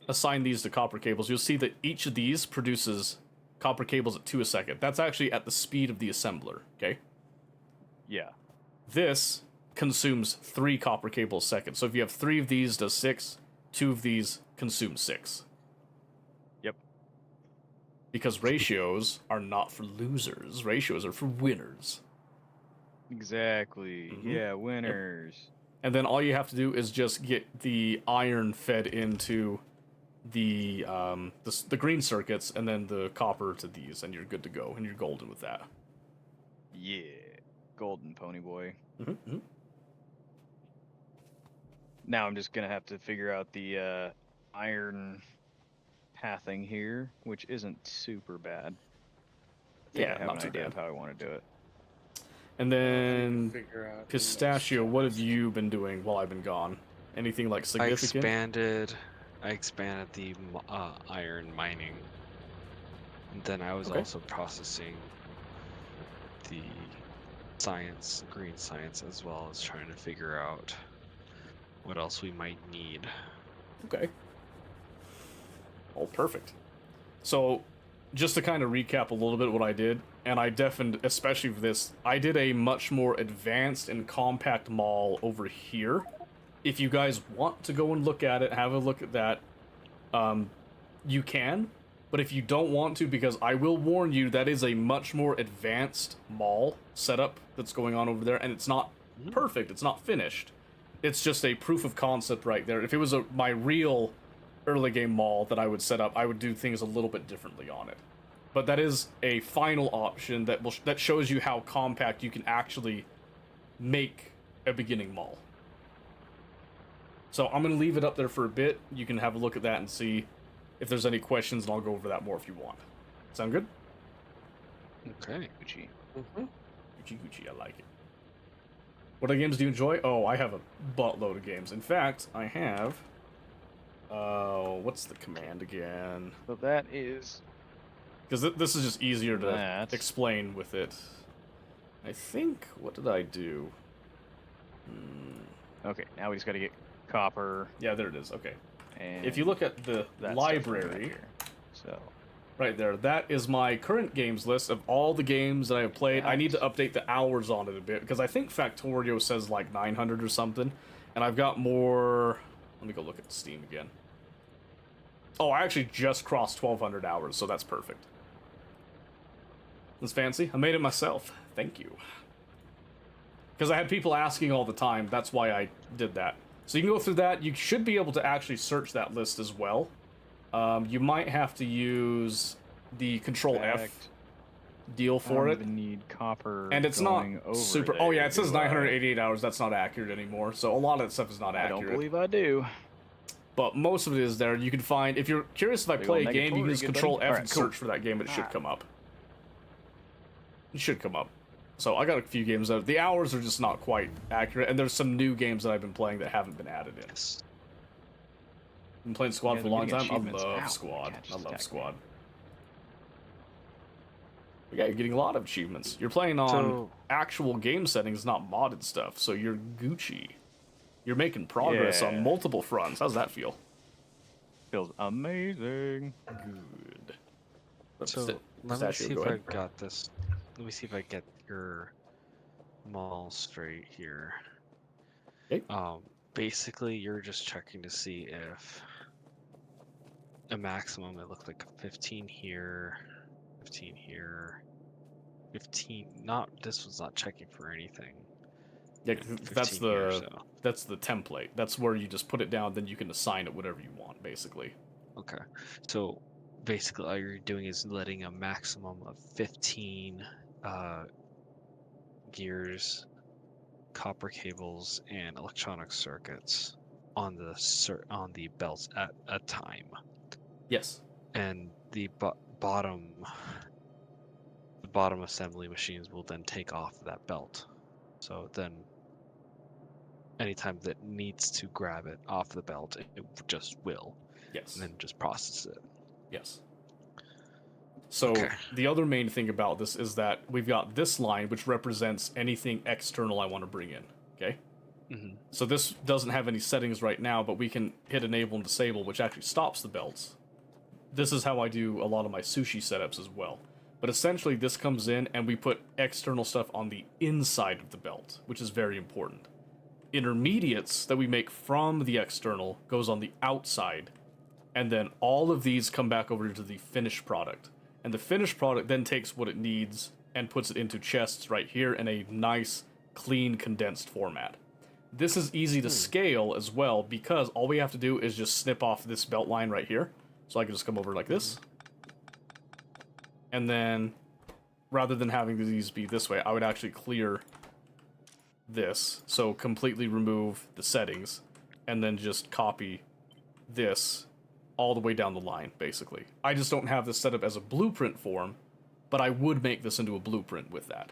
assign these to copper cables, you'll see that each of these produces copper cables at 2 a second. That's actually at the speed of the assembler, okay? Yeah. This consumes 3 copper cables a second. So if you have 3 of these, does 6. 2 of these consume 6. Yep. Because ratios are not for losers. Ratios are for winners. Exactly. Mhm. Yeah, winners. And then all you have to do is just get the iron fed into the green circuits, and then the copper to these, and you're good to go, and you're golden with that. Yeah. Golden pony boy. Mm-hmm. Now I'm just gonna have to figure out the iron pathing here, which isn't super bad. I think Yeah, I have not an too idea bad. of how I want to do it. And then Figure out the next Pistachio, what have steps. you been doing while I've been gone? Anything like significant? I expanded the iron mining. And then I was Okay. also processing the green science, as well as trying to figure out what else we might need. Okay. Oh, perfect. So, just to kind of recap a little bit what I did, and I defined, especially for this, I did a much more advanced and compact mall over here. If you guys want to go and look at it, have a look at that, you can. But if you don't want to, because I will warn you, that is a much more advanced mall setup that's going on over there, and it's not perfect, it's not finished. It's just a proof of concept right there. If it was my real early game mall that I would set up, I would do things a little bit differently on it. But that is a final option that shows you how compact you can actually make a beginning mall. So I'm going to leave it up there for a bit. You can have a look at that and see if there's any questions, and I'll go over that more if you want. Sound good? Okay. Gucci. Mhm. Gucci Gucci, I like it. What other games do you enjoy? Oh, I have a buttload of games. In fact, I have... what's the command again? So that is Because this is just easier to that. explain with it. I think... What did I do? Okay, now we just got to get copper. Yeah, there it is. Okay. And If you look at the that stuff library... right here. So Right there. That is my current games list of all the games that I have played. I need to update the hours on it a bit, because I think Factorio says like 900 or something. And I've got more... Let me go look at Steam again. Oh, I actually just crossed 1,200 hours, so that's perfect. That's fancy. I made it myself. Thank you. Because I had people asking all the time. That's why I did that. So you can go through that. You should be able to actually search that list as well. You might have to use the Control F fact, deal I for don't it. even need copper. And it's not going over super... There, Oh yeah, it says do I? 988 hours. That's not accurate anymore. So a lot of that stuff is not I accurate. don't believe I do. But most of it is there. You can find... If you're curious if I Big play ol' a game, you can negatory, use good Control buddy. F Alright, and cool. search for that game, and it should Ah. come up. It should come up. So I got a few games that... The hours are just not quite accurate, and there's some new games that I've been playing that haven't been added in. Yes. Been playing Squad Yeah, for a they're long getting time. I achievements. love Ow, Squad. cat just I love attacked me. Squad. But yeah, you're getting a lot of achievements. You're playing on So- actual game settings, not modded stuff, so you're Gucci. You're making progress on Yeah. multiple fronts. How's that feel? Feels amazing. Good. So let me Pistachio, see go if I ahead. got this. Let me see if I get your mall straight here. Okay. Basically, you're just checking to see if a maximum. It looked like 15 here, 15 here, 15. Not this was not checking for anything. Yeah, and 'cause 15 here, so. that's the template. That's where you just put it down, then you can assign it whatever you want, basically. Okay. So basically, all you're doing is letting a maximum of 15 gears, copper cables, and electronic circuits on the belts at a time, Yes. and the bottom assembly machines will then take off that belt. So then, anytime that needs to grab it off the belt, it just will, Yes. and then just process it. Yes. So Okay. the other main thing about this is that we've got this line, which represents anything external I want to bring in. Okay. Hmm. So this doesn't have any settings right now, but we can hit enable and disable, which actually stops the belts. This is how I do a lot of my sushi setups as well. But essentially this comes in and we put external stuff on the inside of the belt, which is very important. Intermediates that we make from the external goes on the outside, and then all of these come back over to the finished product. And the finished product then takes what it needs and puts it into chests right here in a nice, clean, condensed format. This is easy to scale as well because all we have to do is just snip off this belt line right here. So I can just come over like this. And then, rather than having these be this way, I would actually clear this. So completely remove the settings and then just copy this all the way down the line, basically. I just don't have this set up as a blueprint form, but I would make this into a blueprint with that.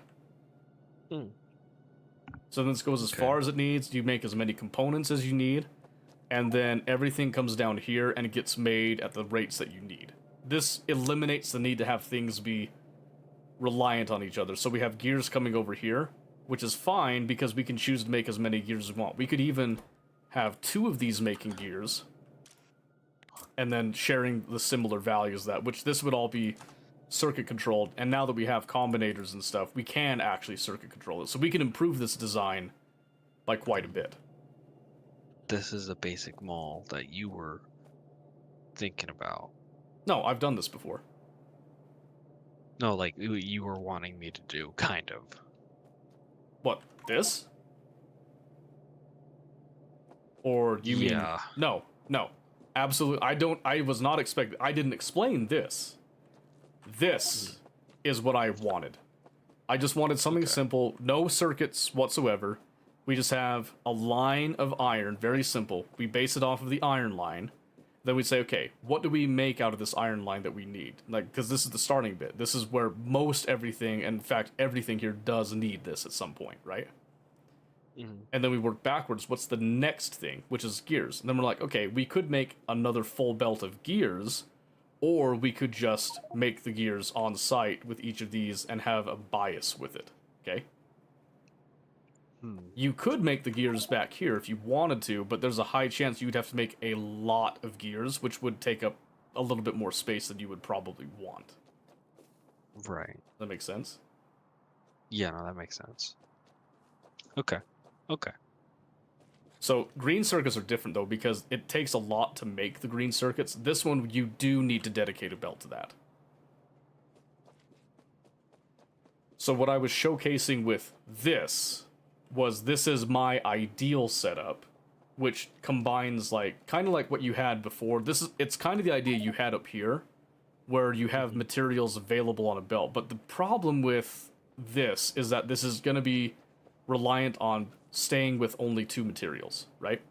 So then this goes as far as it needs. You make as many components as you need, and then everything comes down here and it gets made at the rates that you need. This eliminates the need to have things be reliant on each other. So we have gears coming over here, which is fine because we can choose to make as many gears as we want. We could even have 2 of these making gears, and then sharing the similar values that, which this would all be circuit controlled, and now that we have combinators and stuff, we can actually circuit control it. So we can improve this design by quite a bit. This is a basic mall that you were thinking about. No, I've done this before. No, like you were wanting me to do, kind of. What, this? Or you mean... Yeah. No, absolutely. I was not expecting... I didn't explain this. This is what I wanted. I just wanted something simple, no circuits whatsoever. We just have a line of iron, very simple. We base it off of the iron line. Then we say, okay, what do we make out of this iron line that we need? Like, because this is the starting bit. This is where most everything, and in fact, everything here does need this at some point, right? And then we work backwards. What's the next thing? Which is gears. And then we're like, okay, we could make another full belt of gears, or we could just make the gears on site with each of these and have a bias with it, okay? You could make the gears back here if you wanted to, but there's a high chance you'd have to make a lot of gears, which would take up a little bit more space than you would probably want. Right. Does that make sense? Yeah, no, that makes sense. Okay. So green circuits are different though because it takes a lot to make the green circuits. This one you do need to dedicate a belt to that. So what I was showcasing with this is my ideal setup, which combines kind of like what you had before. It's kind of the idea you had up here, where you have materials available on a belt. But the problem with this is that this is going to be reliant on staying with only 2 materials, right?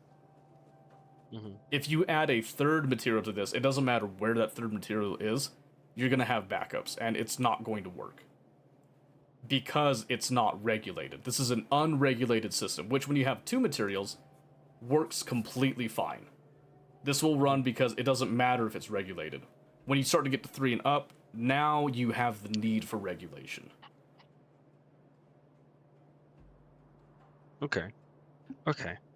If you add a third material to this, it doesn't matter where that third material is, you're going to have backups, and it's not going to work. Because it's not regulated. This is an unregulated system, which when you have 2 materials, works completely fine. This will run because it doesn't matter if it's regulated. When you start to get to 3 and up, now you have the need for regulation. Okay.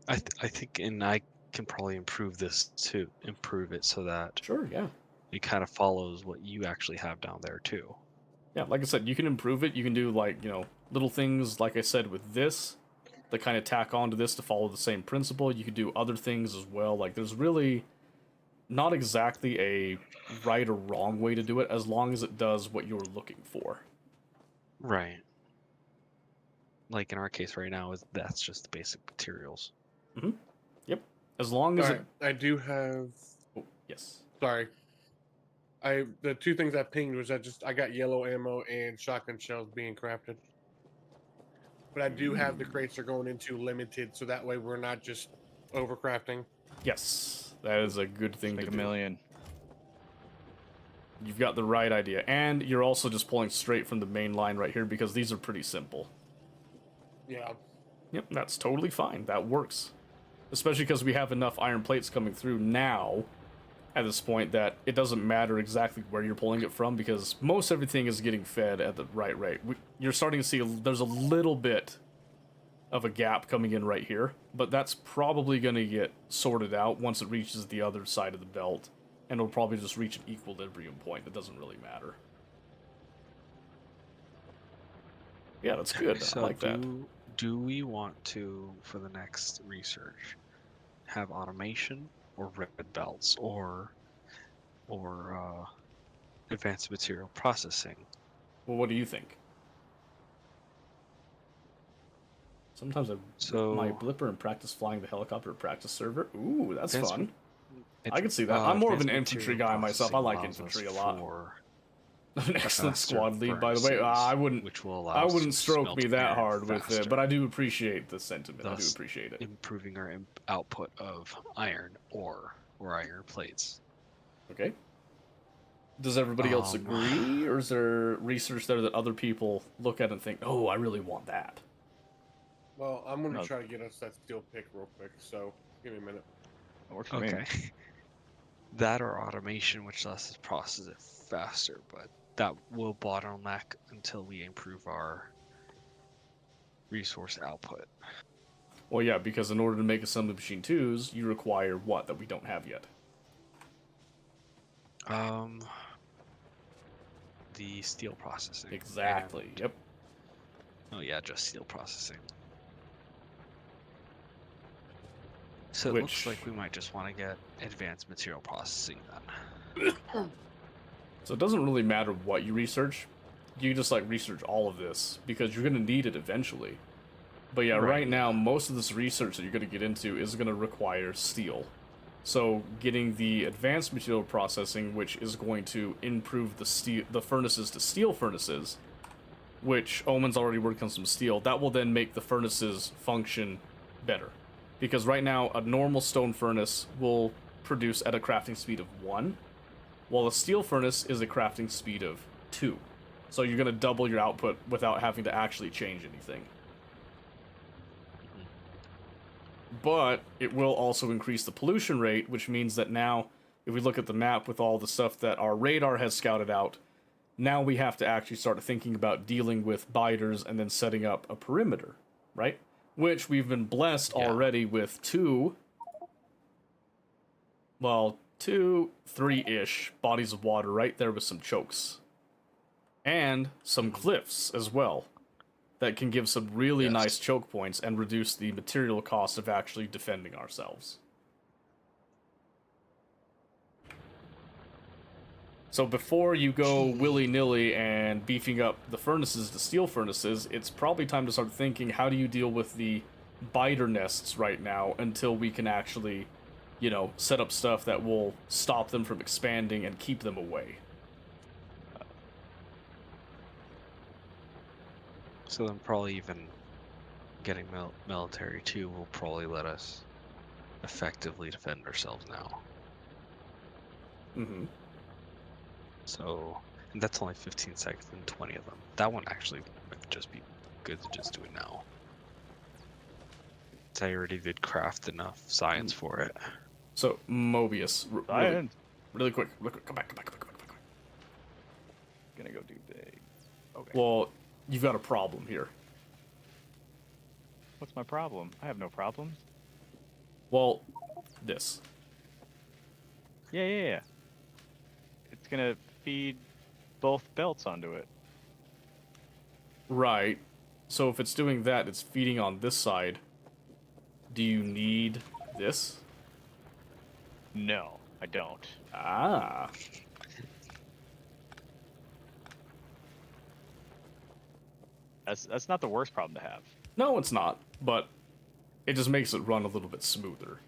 I think, and I can probably improve this to improve it so that Sure, yeah. it kind of follows what you actually have down there too. Yeah, like I said, you can improve it. You can do, little things, like I said, with this, that kind of tack onto this to follow the same principle. You could do other things as well. Like, there's really not exactly a right or wrong way to do it, as long as it does what you're looking for. Right. Like in our case right now, that's just the basic materials. Yep. As long as Alright, I do have. Oh, yes. Sorry. The 2 things I pinged was I got yellow ammo and shotgun shells being crafted. But I do have the crates are going into limited, so that way we're not just overcrafting. Yes. That is a good thing Like to a do. million. You've got the right idea. And you're also just pulling straight from the main line right here because these are pretty simple. Yeah. Yep, that's totally fine. That works. Especially because we have enough iron plates coming through now at this point that it doesn't matter exactly where you're pulling it from because most everything is getting fed at the right rate. You're starting to see there's a little bit of a gap coming in right here, but that's probably going to get sorted out once it reaches the other side of the belt, and it'll probably just reach an equilibrium point. It doesn't really matter. Yeah, that's good. So I like that. do we want to, for the next research, have automation or red belts or advanced material processing? Well, what do you think? Sometimes I So my blipper and practice flying the helicopter practice server. Ooh, that's advanced fun. It- I can see that. I'm more of an advanced infantry material guy myself. I processing like allows infantry us a lot. for An excellent faster squad lead, by the way. furnaces, I wouldn't. which will allow I us wouldn't to stroke smelt me that iron hard with it, but faster, I do appreciate the sentiment. I do thus appreciate it. improving our output of iron ore or iron plates. Okay. Does everybody else agree, or is there research there that other people look at and think, "Oh, I really want that"? Well, I'm gonna No. try to get us that steel pick real quick. So give me a minute. That works for me. Okay. That or automation, which lets us process it faster, but that will bottleneck until we improve our resource output. Well, yeah, because in order to make assembly machine 2s, you require what that we don't have yet. The steel processing. Exactly. and- Yep. Oh yeah, just steel processing. So it Which- looks like we might just want to get advanced material processing then. So it doesn't really matter what you research. You just like research all of this because you're going to need it eventually. But yeah, right now most of this research that you're going to get into is going to require steel. So getting the advanced material processing, which is going to improve the furnaces to steel furnaces, which Omen's already worked on some steel, that will then make the furnaces function better. Because right now, a normal stone furnace will produce at a crafting speed of 1, while a steel furnace is a crafting speed of 2. So you're going to double your output without having to actually change anything. But it will also increase the pollution rate, which means that now, if we look at the map with all the stuff that our radar has scouted out, now we have to actually start thinking about dealing with biters and then setting up a perimeter, right? Which we've been blessed already with 2, 3-ish bodies of water right there with some chokes. And some cliffs as well that can give some really nice choke points and reduce the material cost of actually defending ourselves. So before you go willy-nilly and beefing up the furnaces to steel furnaces, it's probably time to start thinking, how do you deal with the biter nests right now until we can actually, set up stuff that will stop them from expanding and keep them away. So then probably even getting military too will probably let us effectively defend ourselves now. Mm-hmm. So, and that's only 15 seconds and 20 of them. That one actually might just be good to just do it now. So I already did craft enough science for it. So, Mobius, really quick, come back. Gonna go do big. Okay. Well, you've got a problem here. What's my problem? I have no problems. Well, this. Yeah. It's gonna feed both belts onto it. Right. So if it's doing that, it's feeding on this side. Do you need this? No, I don't. Ah. That's not the worst problem to have. No, it's not, but it just makes it run a little bit smoother.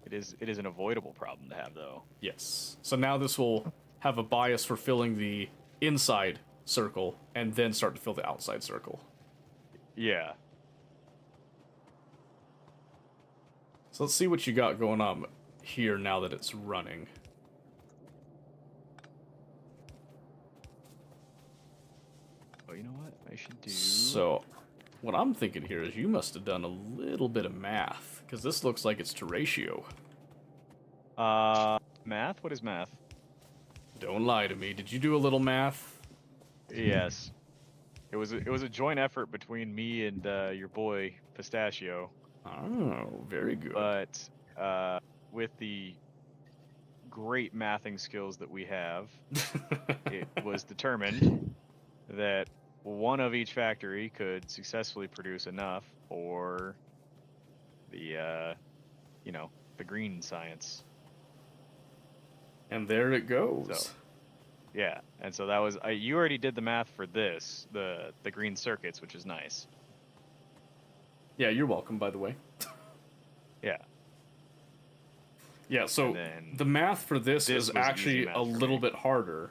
It is an avoidable problem to have, though. Yes. So now this will have a bias for filling the inside circle and then start to fill the outside circle. Yeah. So let's see what you got going on here now that it's running. Oh, you know what? I should do. So, what I'm thinking here is you must have done a little bit of math, because this looks like it's to ratio. Math? What is math? Don't lie to me. Did you do a little math? Yes. It was a joint effort between me and your boy Pistachio, Oh, very good. but with the great mathing skills that we have, it was determined that one of each factory could successfully produce enough for the the green science. And there it goes. So, yeah, and so that was you already did the math for this, the green circuits, which is nice. Yeah, you're welcome, by the way. Yeah. Yeah, so And then the math for this this is was actually easy math a for little me. bit harder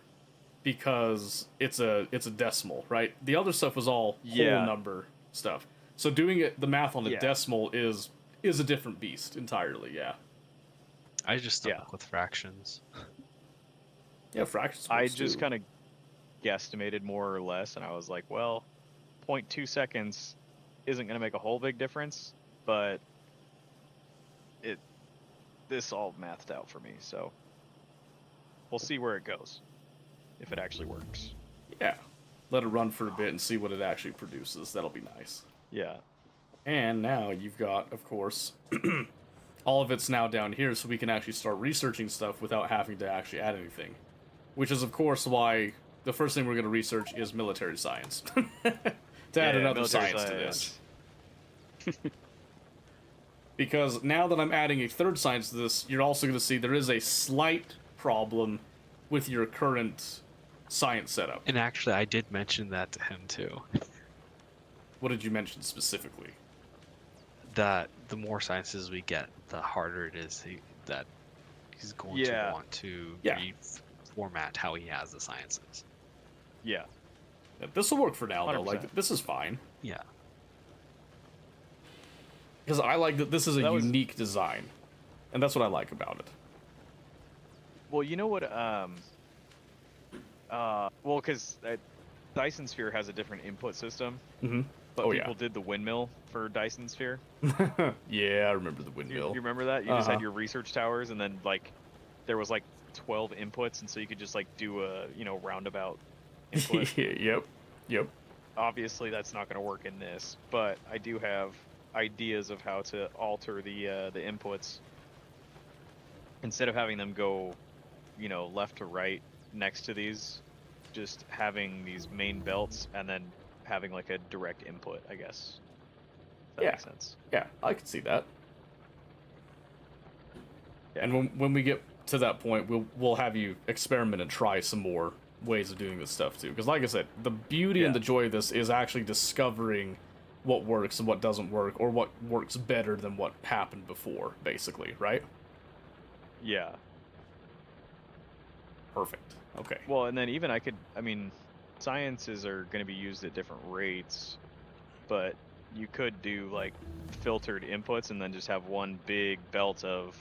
because it's a decimal, right? The other stuff was all Yeah. whole number stuff. So doing the math on a Yeah. decimal is a different beast entirely. Yeah. I just stuck Yeah. with fractions. Yeah, fractions. I works just too. kind of guesstimated more or less, and I was like, well, 0.2 seconds isn't going to make a whole big difference, but this all mathed out for me, so we'll see where it goes, if it actually works. Yeah. Let it run for a bit and see what it actually produces. That'll be nice. Yeah. And now you've got, of course, all of it's now down here, so we can actually start researching stuff without having to actually add anything. Which is, of course, why the first thing we're going to research is military science. To add another military science to this. Because now that I'm adding a third science to this, you're also going to see there is a slight problem with your current science setup. And actually, I did mention that to him too. What did you mention specifically? That the more sciences we get, the harder it is that he's going Yeah. to want to Yeah. reformat how he has the sciences. Yeah. This will work for now, though. 100%. Like, this is fine. Yeah. Because I like that this is a That was- unique design. And that's what I like about it. Well, you know what? Well, because Dyson Sphere has a different input system, Mm-hmm. but Oh, people did the windmill for Dyson Sphere. Yeah, I remember the You windmill. remember that? You just Uh-huh. had your research towers, and then like there was like 12 inputs, and so you could just like do a roundabout input. Yep. Yep. Obviously, that's not going to work in this, but I do have ideas of how to alter the inputs instead of having them go, left to right next to these. Just having these main belts and then having like a direct input, I guess. If that Yeah. makes sense. Yeah, I can see that. Yeah. And when we get to that point, we'll have you experiment and try some more ways of doing this stuff too. Because like I said, the beauty and Yeah. the joy of this is actually discovering what works and what doesn't work, or what works better than what happened before, basically, right? Yeah. Perfect. Okay. Well, and then even sciences are going to be used at different rates, but you could do like filtered inputs and then just have one big belt of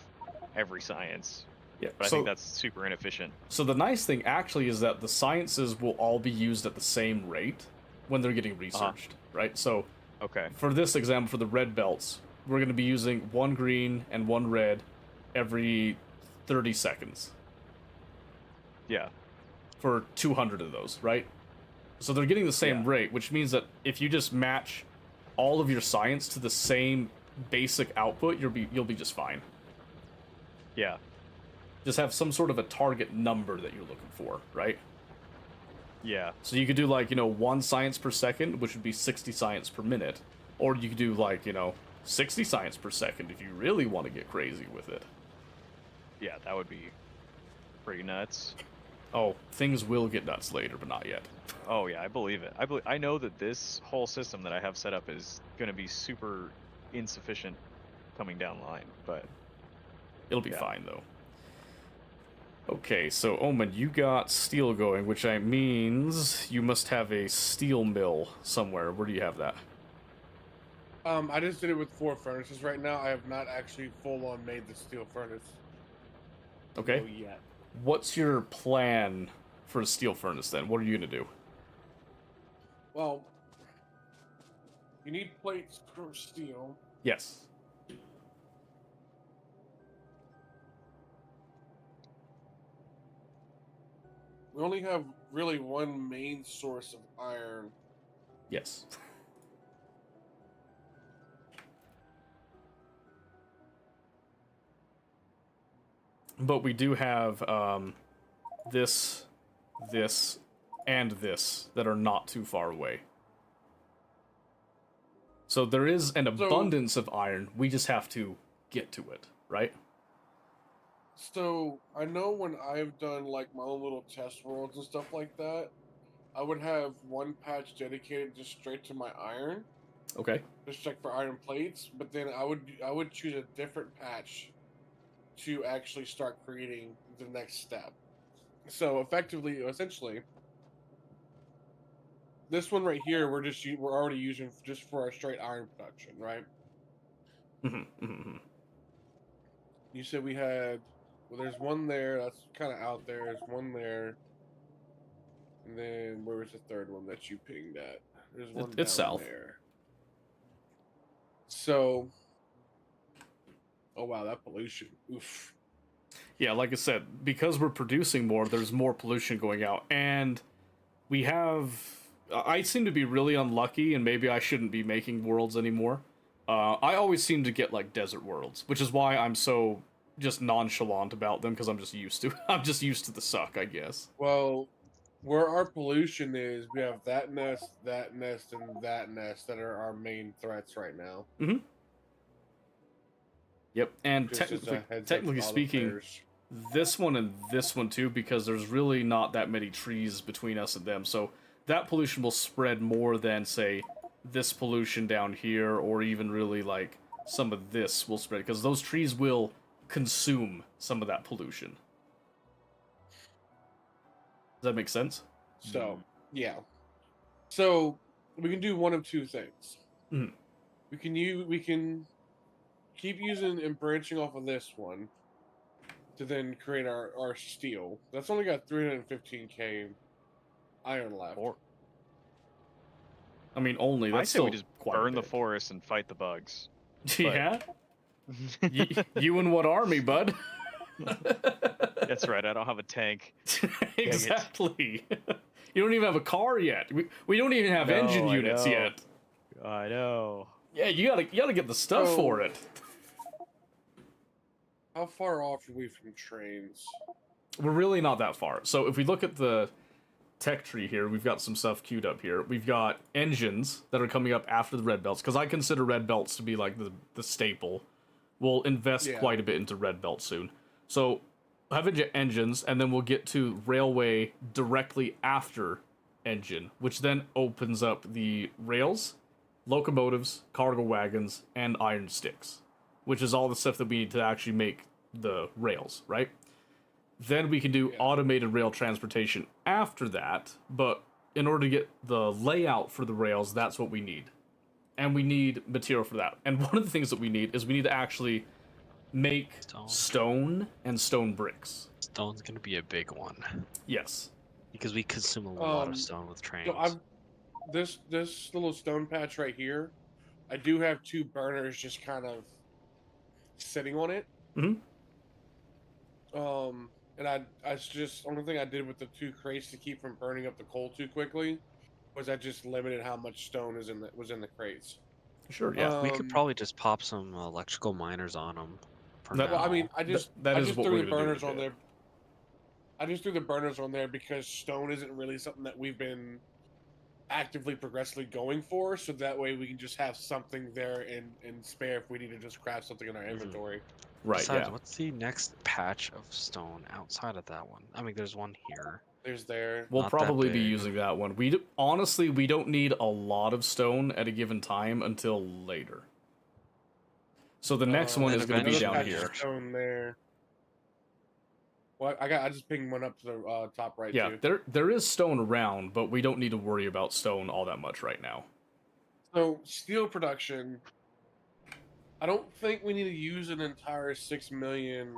every science. Yeah. But I think that's super inefficient. So the nice thing actually is that the sciences will all be used at the same rate when they're getting researched, right? So Okay. for this example, for the red belts, we're going to be using one green and one red every 30 seconds Yeah. for 200 of those, right? So they're getting the same Yeah. rate, which means that if you just match all of your science to the same basic output, you'll be just fine. Yeah. Just have some sort of a target number that you're looking for, right? Yeah. So you could do like, 1 science per second, which would be 60 science per minute. Or you could do like, 60 science per second if you really want to get crazy with it. Yeah. That would be pretty nuts. Oh, things will get nuts later, but not yet. Oh yeah, I believe it. I know that this whole system that I have set up is going to be super insufficient coming down the line, but It'll be Yeah. fine, though. Okay, so Omen, you got steel going, which means you must have a steel mill somewhere. Where do you have that? I just did it with 4 furnaces right now. I have not actually full on made the steel furnace. Okay. Yet. What's your plan for a steel furnace then? What are you going to do? Well, you need plates for steel. Yes. We only have really one main source of iron. Yes. But we do have this, and this that are not too far away. So there is an abundance of iron. We just have to get to it, right? So I know when I've done like my own little test worlds and stuff like that, I would have one patch dedicated just straight to my iron, Okay. just check for iron plates. But then I would choose a different patch to actually start creating the next step. So essentially, this one right here we're already using just for our straight iron production, right? You said we had. Well, there's one there that's kind of out there. There's one there. And then where was the third one that you pinged at? There's one It's down south. there. So, oh wow, that pollution. Oof. Yeah, like I said, because we're producing more, there's more pollution going out. And we have... I seem to be really unlucky, and maybe I shouldn't be making worlds anymore. I always seem to get, like, desert worlds, which is why I'm so just nonchalant about them, because I'm just used to I'm just used to the suck, I guess. Well, where our pollution is, we have that nest, and that nest that are our main threats right now. Yep, and Just as a heads up technically to all the speaking, players. this one and this one too, because there's really not that many trees between us and them, so that pollution will spread more than, say, this pollution down here, or even really, like, some of this will spread, because those trees will consume some of that pollution. Does that make sense? So, yeah. So, we can do one of two things. Mhm. We can keep using and branching off of this one to then create our steel. That's only got 315k iron left. Or I mean, only, I that's say still we just quite a burn the bit. forest and fight the bugs. Yeah? You and what army, bud? That's right. I don't have a tank. Exactly. You don't even have a car yet. We don't even have engine No, I units know. yet. I know. Yeah, you gotta get the stuff So- for it. How far off are we from trains? We're really not that far. So if we look at the tech tree here, we've got some stuff queued up here. We've got engines that are coming up after the red belts, because I consider red belts to be like the staple. We'll invest Yeah. quite a bit into red belts soon. So have engines, and then we'll get to railway directly after engine, which then opens up the rails, locomotives, cargo wagons, and iron sticks, which is all the stuff that we need to actually make the rails, right? Then we can do Yeah. automated rail transportation after that, but in order to get the layout for the rails, that's what we need. And we need material for that. And one of the things that we need is we need to actually make stone and stone bricks. Stone's gonna be a big one Yes. because we consume a lot Um, of stone with trains. So this little stone patch right here, I do have two burners just kind of sitting on it. Mhm. And I just only thing I did with the two crates to keep from burning up the coal too quickly was I just limited how much stone was in the crates. Sure, yeah. We could um, probably just pop some electrical miners on them. For That- now. Well, I mean, I just that I is just what threw we're the gonna do burners in a on bit. there. I just threw the burners on there because stone isn't really something that we've been actively progressively going for, so that way we can just have something there in spare if we need to just craft something in our inventory. Right, Besides, yeah. what's the next patch of stone outside of that one? I mean, there's one here. There's there. We'll Not that probably be big. using that one. Honestly, we don't need a lot of stone at a given time until later. So the next one and is going to be eventually- down Another patch of here. Stone there. Well, I just pinged one up to the top right Yeah, too. there is stone around, but we don't need to worry about stone all that much right now. So steel production. I don't think we need to use an entire 6 million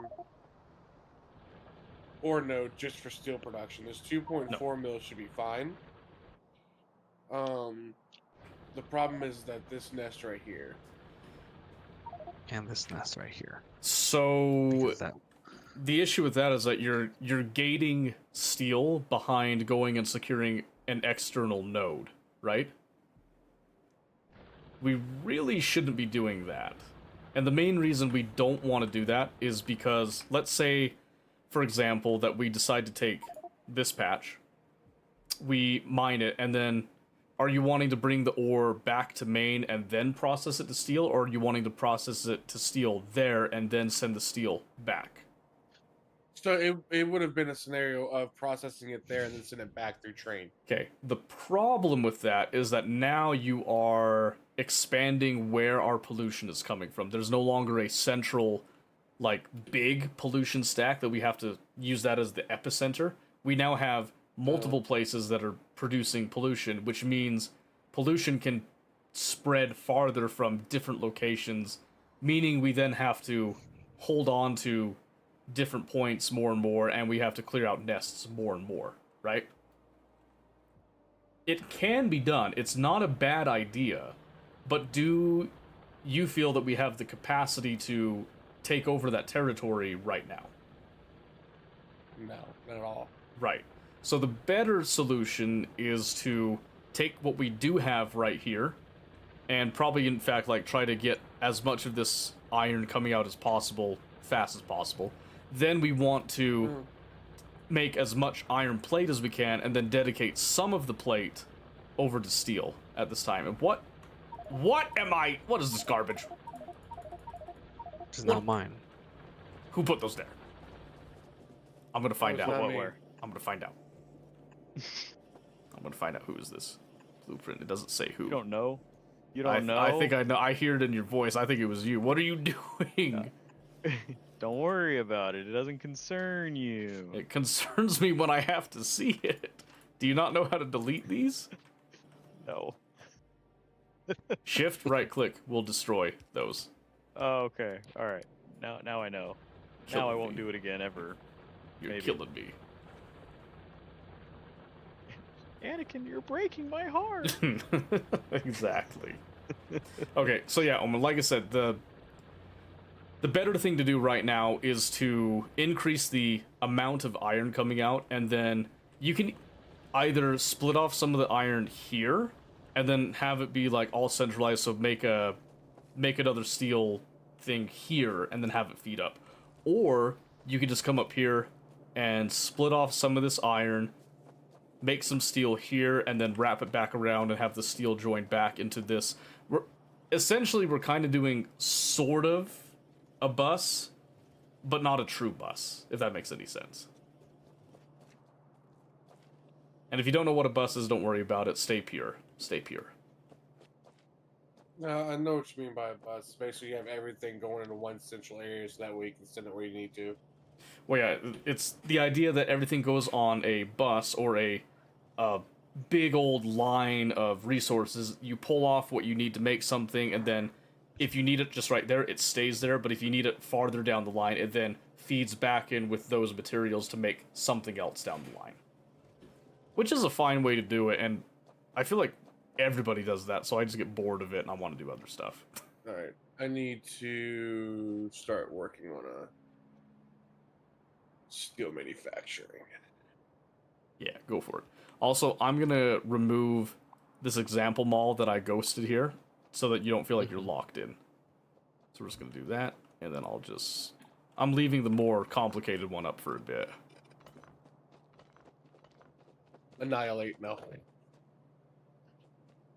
ore node just for steel production. This 2.4 mil should be fine. The problem is that this nest right here. And this nest right here. So Because the issue with that is that you're gating steel behind going and securing an external node, right? We really shouldn't be doing that. And the main reason we don't want to do that is because, let's say, for example, that we decide to take this patch, we mine it, and then are you wanting to bring the ore back to main and then process it to steel, or are you wanting to process it to steel there and then send the steel back? So it would have been a scenario of processing it there and then send it back through train. Okay, the problem with that is that now you are expanding where our pollution is coming from. There's no longer a central, like, big pollution stack that we have to use that as the epicenter. We now have multiple places that are producing pollution, which means pollution can spread farther from different locations, meaning we then have to hold on to different points more and more, and we have to clear out nests more and more, right? It can be done. It's not a bad idea, but do you feel that we have the capacity to take over that territory right now? No, not at all. Right. So the better solution is to take what we do have right here, and probably, in fact, like, try to get as much of this iron coming out as possible, fast as possible. Then we want to make as much iron plate as we can, and then dedicate some of the plate over to steel at this time. And what is this garbage? It's not mine. Who put those there? I'm gonna find That out. was not What, me. where? I'm gonna find out. I'm gonna find out who is this blueprint. It doesn't say who. You don't know? You don't know? I think I know. I hear it in your voice. I think it was you. What are you doing? Don't worry about it. It doesn't concern you. It concerns me when I have to see it. Do you not know how to delete these? No. Shift right click will destroy those. Oh, okay. All right. Now I know. Now I Killing won't me. do it again ever. You're maybe. killing me. Anakin, you're breaking my heart. Exactly. Okay, so yeah, like I said, the better thing to do right now is to increase the amount of iron coming out, and then you can either split off some of the iron here, and then have it be like all centralized, so make another steel thing here, and then have it feed up. Or you could just come up here and split off some of this iron, make some steel here, and then wrap it back around and have the steel join back into this. We're kind of doing sort of a bus, but not a true bus, if that makes any sense. And if you don't know what a bus is, don't worry about it. Stay pure. Stay pure. No, I know what you mean by a bus. Basically, you have everything going into one central area, so that way you can send it where you need to. Well, yeah, it's the idea that everything goes on a bus or a big old line of resources. You pull off what you need to make something, and then if you need it just right there, it stays there. But if you need it farther down the line, it then feeds back in with those materials to make something else down the line. Which is a fine way to do it, and I feel like everybody does that, so I just get bored of it and I want to do other stuff. All right, I need to start working on a steel manufacturing. Yeah, go for it. Also, I'm gonna remove this example mall that I ghosted here, so that you don't feel like you're locked in. So we're just gonna do that, and then I'm leaving the more complicated one up for a bit. Annihilate, no.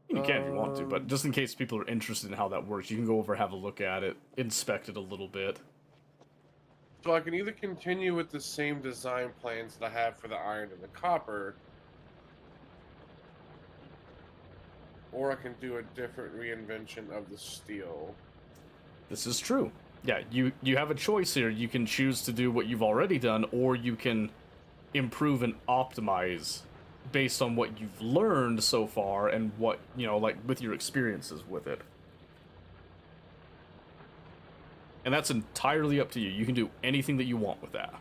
You can if you want to, but just in case people are interested in how that works, you can go over, have a look at it, inspect it a little bit. So I can either continue with the same design plans that I have for the iron and the copper, or I can do a different reinvention of the steel. This is true. Yeah, you have a choice here. You can choose to do what you've already done, or you can improve and optimize based on what you've learned so far and what, like with your experiences with it. And that's entirely up to you. You can do anything that you want with that.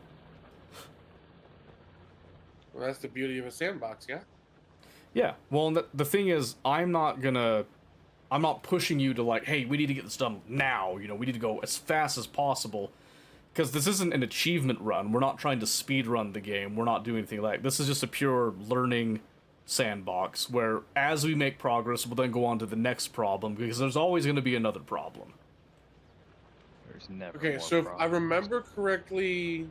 Well, that's the beauty of a sandbox, yeah? Yeah, well, and the thing is, I'm not pushing you to like, hey, we need to get this done now, we need to go as fast as possible. because this isn't an achievement run. We're not trying to speed run the game. We're not doing anything like this. Is just a pure learning sandbox where as we make progress, we'll then go on to the next problem because there's always going to be another problem. There's never. Okay, more so if I problems. remember correctly,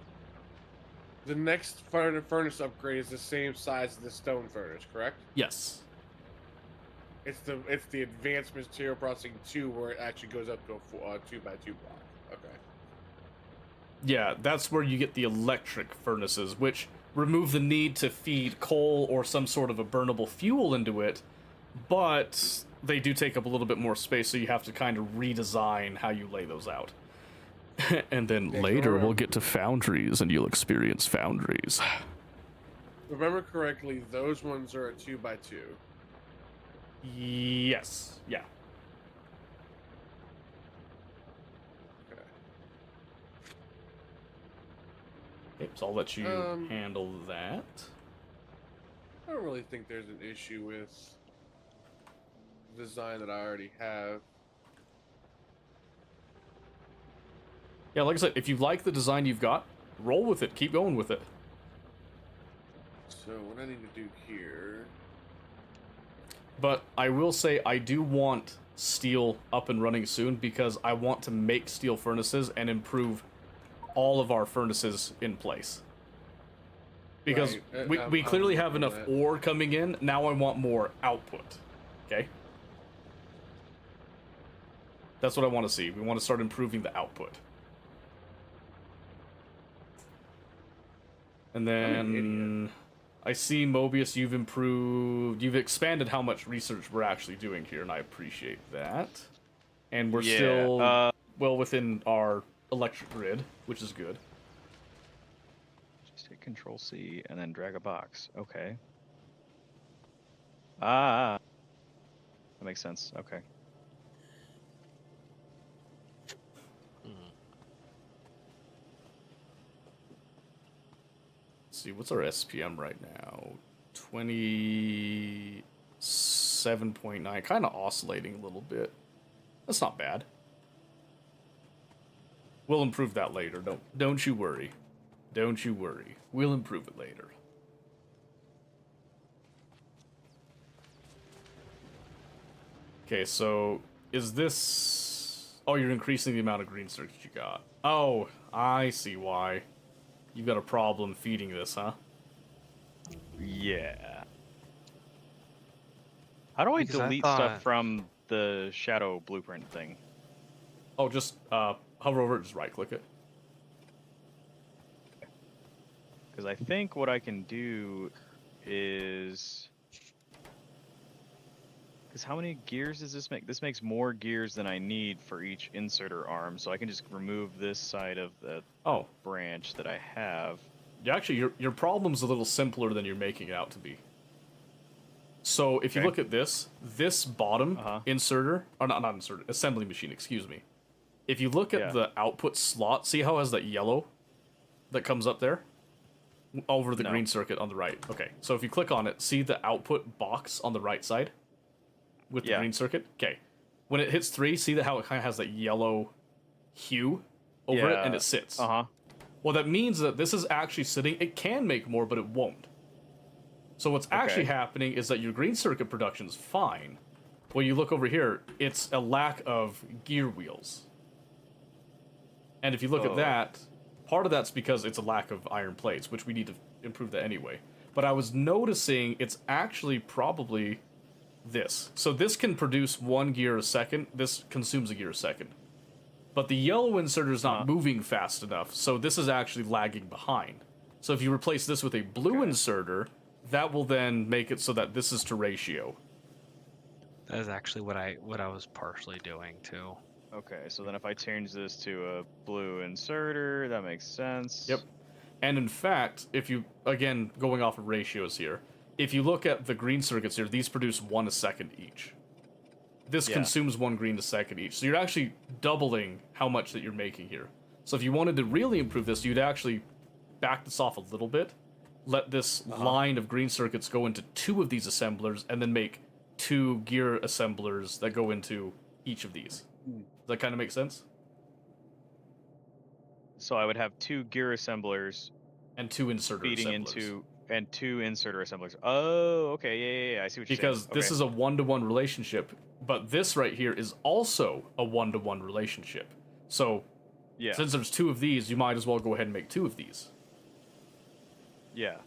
the next furnace upgrade is the same size as the stone furnace, correct? Yes. It's the advanced material processing 2 where it actually goes up to a 2x2 block. Okay. Yeah, that's where you get the electric furnaces, which remove the need to feed coal or some sort of a burnable fuel into it, but they do take up a little bit more space, so you have to kind of redesign how you lay those out. And then Yeah, later correct. we'll get to foundries, and you'll experience foundries. Remember correctly, those ones are a 2x2. Yes, yeah. Okay. Okay, so I'll let you Um, handle that. I don't really think there's an issue with the design that I already have. Yeah, like I said, if you like the design you've got, roll with it. Keep going with it. So what I need to do here... But I will say I do want steel up and running soon because I want to make steel furnaces and improve all of our furnaces in place. Because Right, we I'm clearly working have on enough that. ore coming in. Now I want more output. Okay? That's what I want to see. We want to start improving the output. And an then I see Mobius, you've expanded how much research we're actually doing here, and I appreciate that. And we're Yeah, still well within our electric grid, which is good. Just hit Control C and then drag a box. Okay. Ah. That makes sense. Okay. Let's see, what's our SPM right now? 27.9, kind of oscillating a little bit. That's not bad. We'll improve that later. Don't you worry. Don't you worry. We'll improve it later. Okay, so is this... Oh, you're increasing the amount of green circuits you got. Oh, I see why. You've got a problem feeding this, huh? Yeah. How do I Because I delete thought- stuff from the shadow blueprint thing? Oh, just hover over it, just right-click it. Because I think what I can do is... Because how many gears does this make? This makes more gears than I need for each inserter arm, so I can just remove this side of the Oh, branch that I have. yeah, actually, your problem's a little simpler than you're making it out to be. So if you Okay. look at this bottom Uh-huh. inserter, or not inserter, assembly machine, excuse me. If you look at Yeah. the output slot, see how it has that yellow that comes up there? Over the No. green circuit on the right. Okay, so if you click on it, see the output box on the right side? With the Yeah. green circuit? Okay. When it hits 3, see how it kind of has that yellow hue over it, and Yeah. it sits. Uh-huh. Well, that means that this is actually sitting. It can make more, but it won't. So what's actually Okay. happening is that your green circuit production is fine. When you look over here, it's a lack of gear wheels. And if you look at Oh. that, part of that's because it's a lack of iron plates, which we need to improve that anyway. But I was noticing it's actually probably this. So this can produce 1 gear a second. This consumes a gear a second. But the yellow inserter is not Huh. moving fast enough, so this is actually lagging behind. So if you replace this with a blue Okay. inserter, that will then make it so that this is to ratio. That is actually what I was partially doing too. Okay, so then if I change this to a blue inserter, that makes sense. Yep. And in fact, if you, again, going off of ratios here, if you look at the green circuits here, these produce 1 a second each. This Yeah. consumes 1 green a second each. So you're actually doubling how much that you're making here. So if you wanted to really improve this, you'd actually back this off a little bit, let this line of green circuits go into 2 of these assemblers, and then make 2 gear assemblers that go into each of these. Does that kind of make sense? So I would have 2 gear assemblers and 2 inserter feeding assemblers. into and 2 inserter assemblers. Oh, okay, yeah. I see what you're Because saying. this is a 1-to-1 relationship, but this right here is also a 1-to-1 relationship. So yeah, since there's 2 of these, you might as well go ahead and make 2 of these. yeah.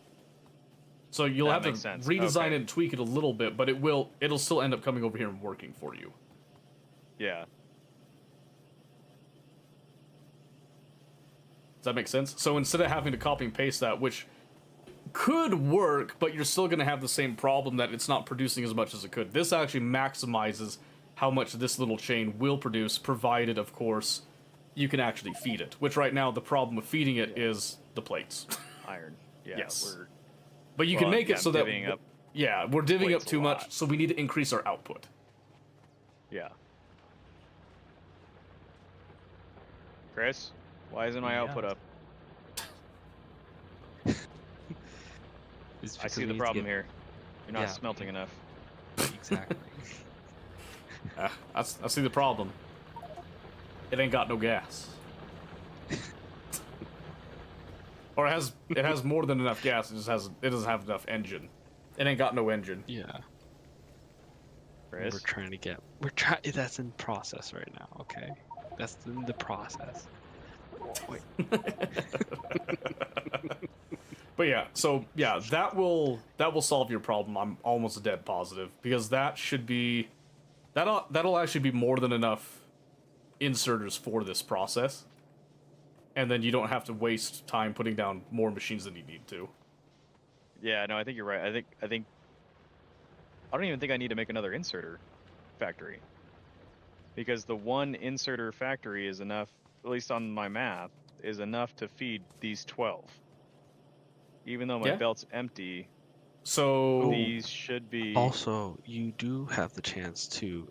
So you'll That have to makes sense. redesign Okay. it and tweak it a little bit, but it'll still end up coming over here and working for you. Yeah. Does that make sense? So instead of having to copy and paste that, which could work, but you're still going to have the same problem that it's not producing as much as it could. This actually maximizes how much this little chain will produce, provided, of course, you can actually feed it. Which right now, the problem with feeding it is the plates. Iron. Yeah. Yes. We're, But you can make it I'm so that... divvying up. Yeah, we're divvying up plates a too much, lot. so we need to increase our output. Yeah. Chris, why isn't my Yeah. output up? It's I because see we the need to problem get- here. You're not Yeah. smelting enough. Exactly. I see the problem. It ain't got no gas. Or it has more than enough gas, it doesn't have enough engine. It ain't got no engine. Yeah. Chris, We're trying. That's in process right now. Okay. That's in the process. But yeah, so yeah, that will solve your problem. I'm almost dead positive because that should be that'll actually be more than enough inserters for this process. And then you don't have to waste time putting down more machines than you need to. yeah, no, I think you're right. I don't even think I need to make another inserter factory. Because the one inserter factory is enough, at least on my math, is enough to feed these 12. Even though my Yeah. belt's empty, So these should be Also, you do have the chance to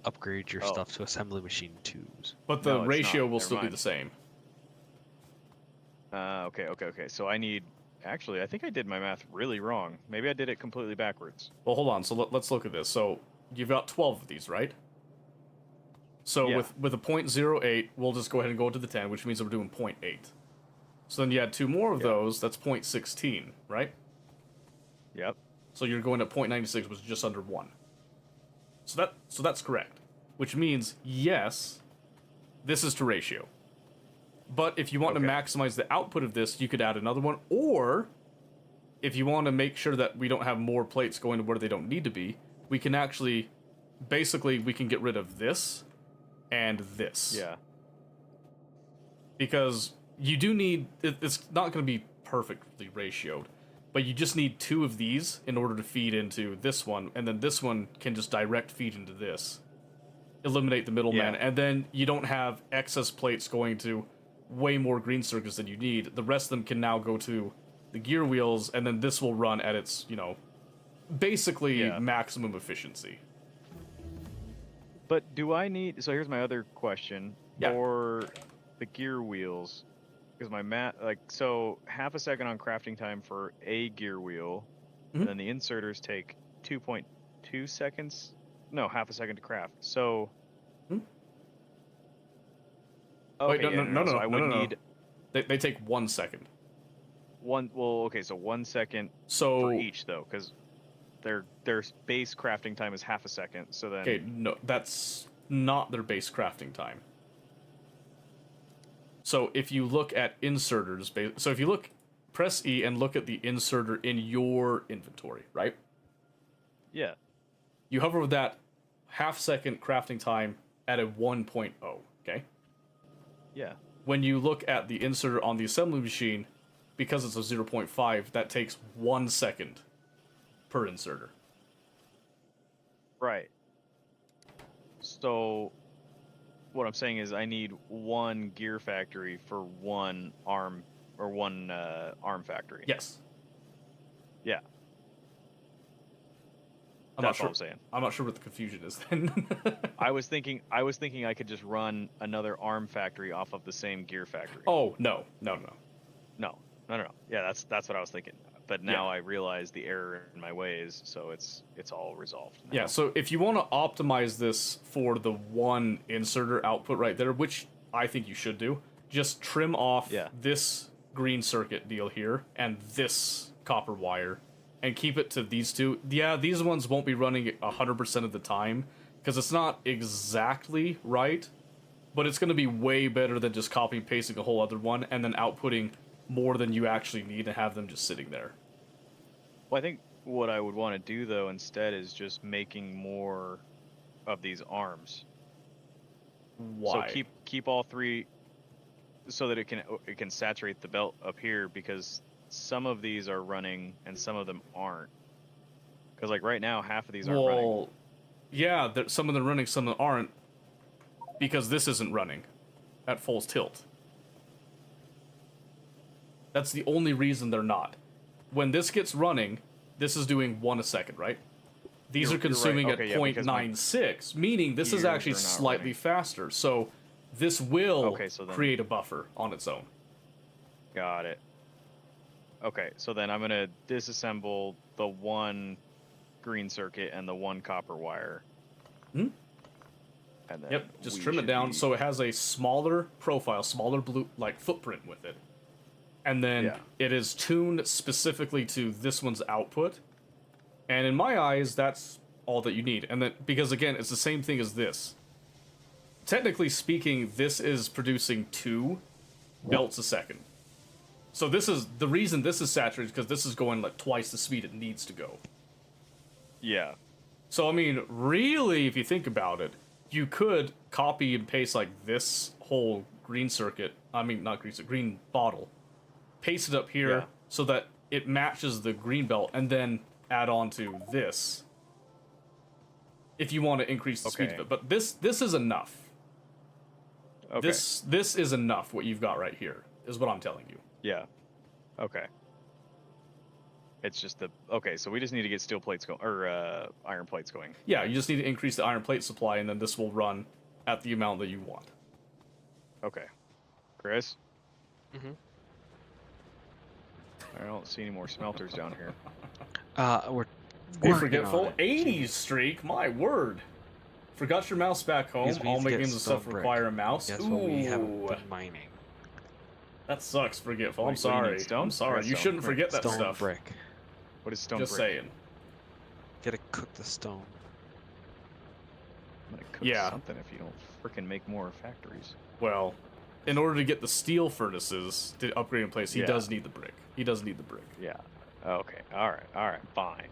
upgrade your Oh. stuff to assembly machine 2s. but the No, it's ratio not. will Never still be mind. the same. Okay. So I need. Actually, I think I did my math really wrong. Maybe I did it completely backwards. Well, hold on. So let's look at this. So you've got 12 of these, right? So Yeah. with a 0.08, we'll just go ahead and go to the 10, which means that we're doing 0.8. So then you add 2 more of Yeah. those, that's 0.16, right? Yep. So you're going at 0.96, which is just under 1. So that's correct. Which means, yes, this is to ratio. But if you want to Okay. maximize the output of this, you could add another one. Or, if you want to make sure that we don't have more plates going to where they don't need to be, we can actually... Basically, we can get rid of this and this. Yeah. Because you do need... It's not going to be perfectly ratioed. But you just need 2 of these in order to feed into this one. And then this one can just direct feed into this. Eliminate the middleman. Yeah. And then you don't have excess plates going to way more green circuits than you need. The rest of them can now go to the gear wheels. And then this will run at its, basically Yeah. maximum efficiency. But do I need? So here's my other question. Yeah. For the gear wheels, because my so half a second on crafting time for a gear wheel, Mhm. and then the inserters take 2.2 seconds. No, half a second to craft. So. Hmm? Okay, Wait, no. So I would no. need They take 1 second. one. Well, okay, so 1 second So... for each though, because their base crafting time is half a second. So then. Okay, no, that's not their base crafting time. So if you look at inserters, so if you press E and look at the inserter in your inventory, right? Yeah. You hover with that half-second crafting time at a 1.0, okay? Yeah. When you look at the inserter on the assembly machine, because it's a 0.5, that takes 1 second per inserter. Right. So, what I'm saying is I need 1 gear factory for 1 arm, or 1 arm factory. Yes. Yeah. I'm That's not all I'm sure. saying. I'm not sure what the confusion is then. I was thinking I could just run another arm factory off of the same gear factory. Oh, no. No. Yeah, that's what I was thinking. But now I realize the error in my ways, so it's all resolved now. Yeah, so if you want to optimize this for the 1 inserter output right there, which I think you should do, just trim off Yeah. this green circuit deal here and this copper wire and keep it to these two. Yeah, these ones won't be running 100% of the time because it's not exactly right, but it's going to be way better than just copy and pasting a whole other one and then outputting more than you actually need and have them just sitting there. Well, I think what I would want to do though instead is just making more of these arms. Why? So keep all three, so that it can saturate the belt up here, because some of these are running and some of them aren't. Because like right now, half of these aren't running. Well, yeah, some of them running, some of them aren't, because this isn't running at full tilt. That's the only reason they're not. When this gets running, this is doing 1 a second, right? These You're are consuming right. Okay, yeah, because my 0.96, meaning this is gears actually are not slightly running. faster. So this will Okay, so then- create a buffer on its own. Got it. Okay, so then I'm gonna disassemble the one green circuit and the one copper wire. Hmm? And then Yep, just we trim it should down be- so it has a smaller profile, smaller blue like footprint with it. And then Yeah. it is tuned specifically to this one's output. And in my eyes, that's all that you need. And then because again, it's the same thing as this. Technically speaking, this is producing 2 belts a second. So this is the reason this is saturated because this is going like twice the speed it needs to go. Yeah. So I mean, really, if you think about it, you could copy and paste like this whole green circuit. I mean, not green circuit, green bottle. Paste it up here Yeah. so that it matches the green belt, and then add on to this. If you want to increase the speed of Okay. it, but this is enough. Okay. This is enough. What you've got right here is what I'm telling you. Yeah. Okay. It's just so we just need to get steel plates going, or iron plates going. Yeah, you just need to increase the iron plate supply, and then this will run at the amount that you want. Okay. Chris? Mhm. I don't see any more smelters down here. We're Hey, working on forgetful it. 80s streak, my word. Forgot your mouse back home. Because we All need to my get games and stuff stone brick. require a mouse. That's what we haven't Ooh, been mining. that sucks, forgetful. What I'm do you sorry. need, stone? I'm sorry. Or You stone shouldn't brick? forget that Stone stuff. brick. What is stone Just brick? saying. Gotta cook the stone. I'm gonna cook Yeah. something if you don't freaking make more factories. Well, in order to get the steel furnaces to upgrade in place, he Yeah. does need the brick. He does need the brick. Yeah. Okay. All right. Fine.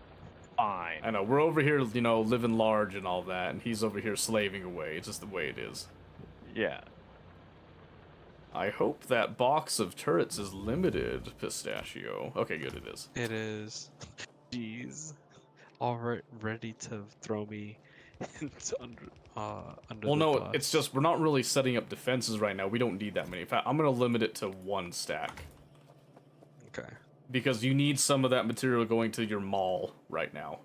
Fine. I know, we're over here, living large and all that, and he's over here slaving away. It's just the way it is. Yeah. I hope that box of turrets is limited, Pistachio. Okay, good, it is. It is. Jeez. All right, ready to throw me into under Well, the no, bus. it's just we're not really setting up defenses right now. We don't need that many. In fact, I'm going to limit it to 1 stack. Okay. Because you need some of that material going to your mall right now.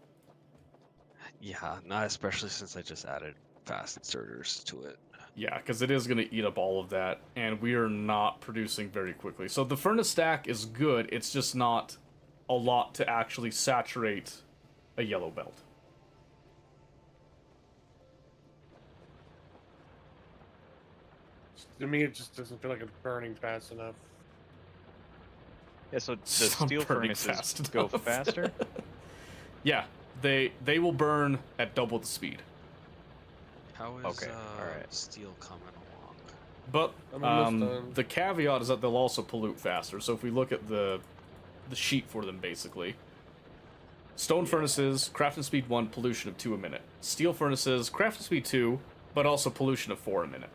Yeah, not especially since I just added fast inserters to it. Yeah, because it is going to eat up all of that, and we are not producing very quickly. So the furnace stack is good, it's just not a lot to actually saturate a yellow belt. To me, it just doesn't feel like it's burning fast enough. Yeah. So the It's not steel burning furnaces fast go enough. faster. Yeah, they will burn at double the speed. How is Okay, alright. steel coming along? But I'm almost done. the caveat is that they'll also pollute faster. So if we look at the sheet for them, basically, stone furnaces, crafting speed 1, pollution of 2 a minute. Steel furnaces, crafting speed 2, but also pollution of 4 a minute.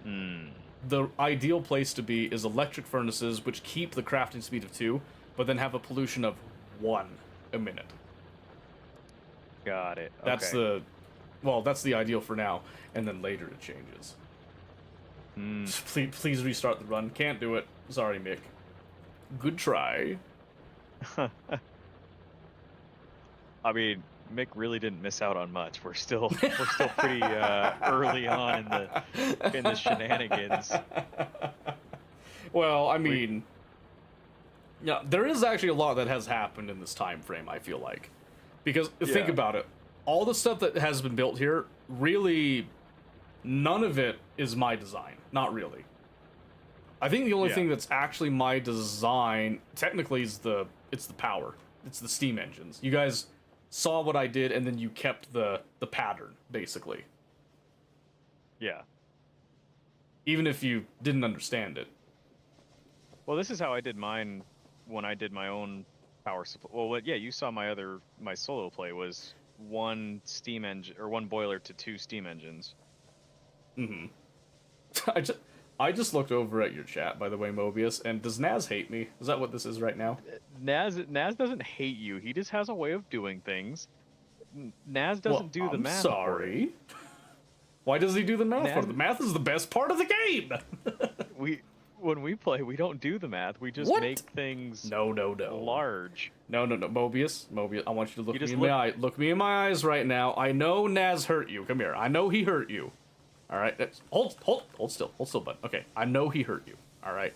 Hmm. The ideal place to be is electric furnaces, which keep the crafting speed of 2, but then have a pollution of 1 a minute. Got it. That's okay. that's the ideal for now, and then later it changes. Hmm. Please restart the run. Can't do it. Sorry, Mick. Good try. I mean, Mick really didn't miss out on much. We're still pretty early on in the shenanigans. Well, I mean, yeah, there is actually a lot that has happened in this time frame, I feel like. Because think Yeah. about it. All the stuff that has been built here, really none of it is my design. Not really. I think the only Yeah. thing that's actually my design technically is it's the power. It's the steam engines. You guys saw what I did, and then you kept the pattern basically, Yeah. even if you didn't understand it. Well, this is how I did mine when I did my own power supply. Well, yeah, you saw my solo play was one steam engine or one boiler to 2 steam engines. Mm-hmm. I just looked over at your chat, by the way, Mobius, and does Naz hate me? Is that what this is right now? Naz doesn't hate you. He just has a way of doing things. Naz doesn't do the I'm math. for it. sorry. Why does he do the math? Naz- The math is the best part of the game. When we play, we don't do the math. We just What? make things No. large. No. Mobius, I want you to look You me just in my eye. Look me in my eyes right now. I know Naz hurt you. Come here. I know he hurt you. All right. Hold still, bud. Okay. I know he hurt you. All right.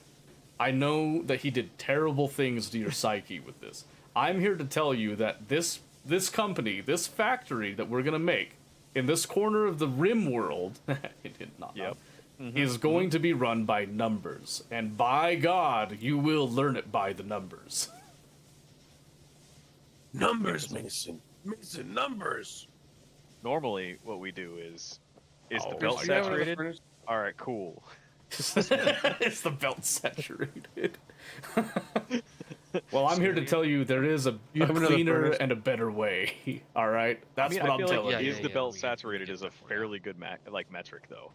I know that he did terrible things to your psyche with this. I'm here to tell you that this company, this factory that we're gonna make in this corner of the Rim world, it did not. Yep. Is going to be run by numbers, and by God, you will learn it by the numbers. Numbers, Mason. Mason, numbers. Normally, what we do is Oh, the belt my God. Do you have another saturated? furnace? All right, cool. It's the belt saturated. Well, I'm here to tell you there is a You have another cleaner furnace? and a better way. All right, that's I mean, what I I'm feel telling like you. is the belt we saturated did is a that for you. fairly good metric though.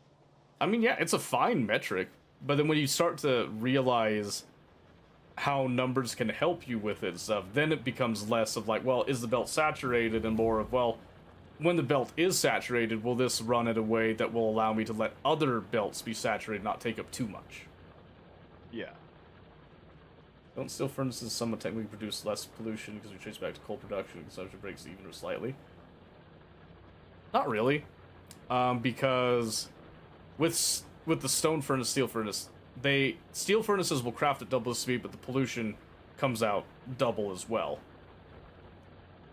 I mean, yeah, it's a fine metric, but then when you start to realize how numbers can help you with it and stuff, then it becomes less of like, well, is the belt saturated, and more of, well, when the belt is saturated, will this run in a way that will allow me to let other belts be saturated, not take up too much? Yeah. Don't steel furnaces somewhat technically produce less pollution because we trace back to coal production and consumption breaks even or slightly? Not really, because with the stone furnace, steel furnace, steel furnaces will craft at double the speed, but the pollution comes out double as well.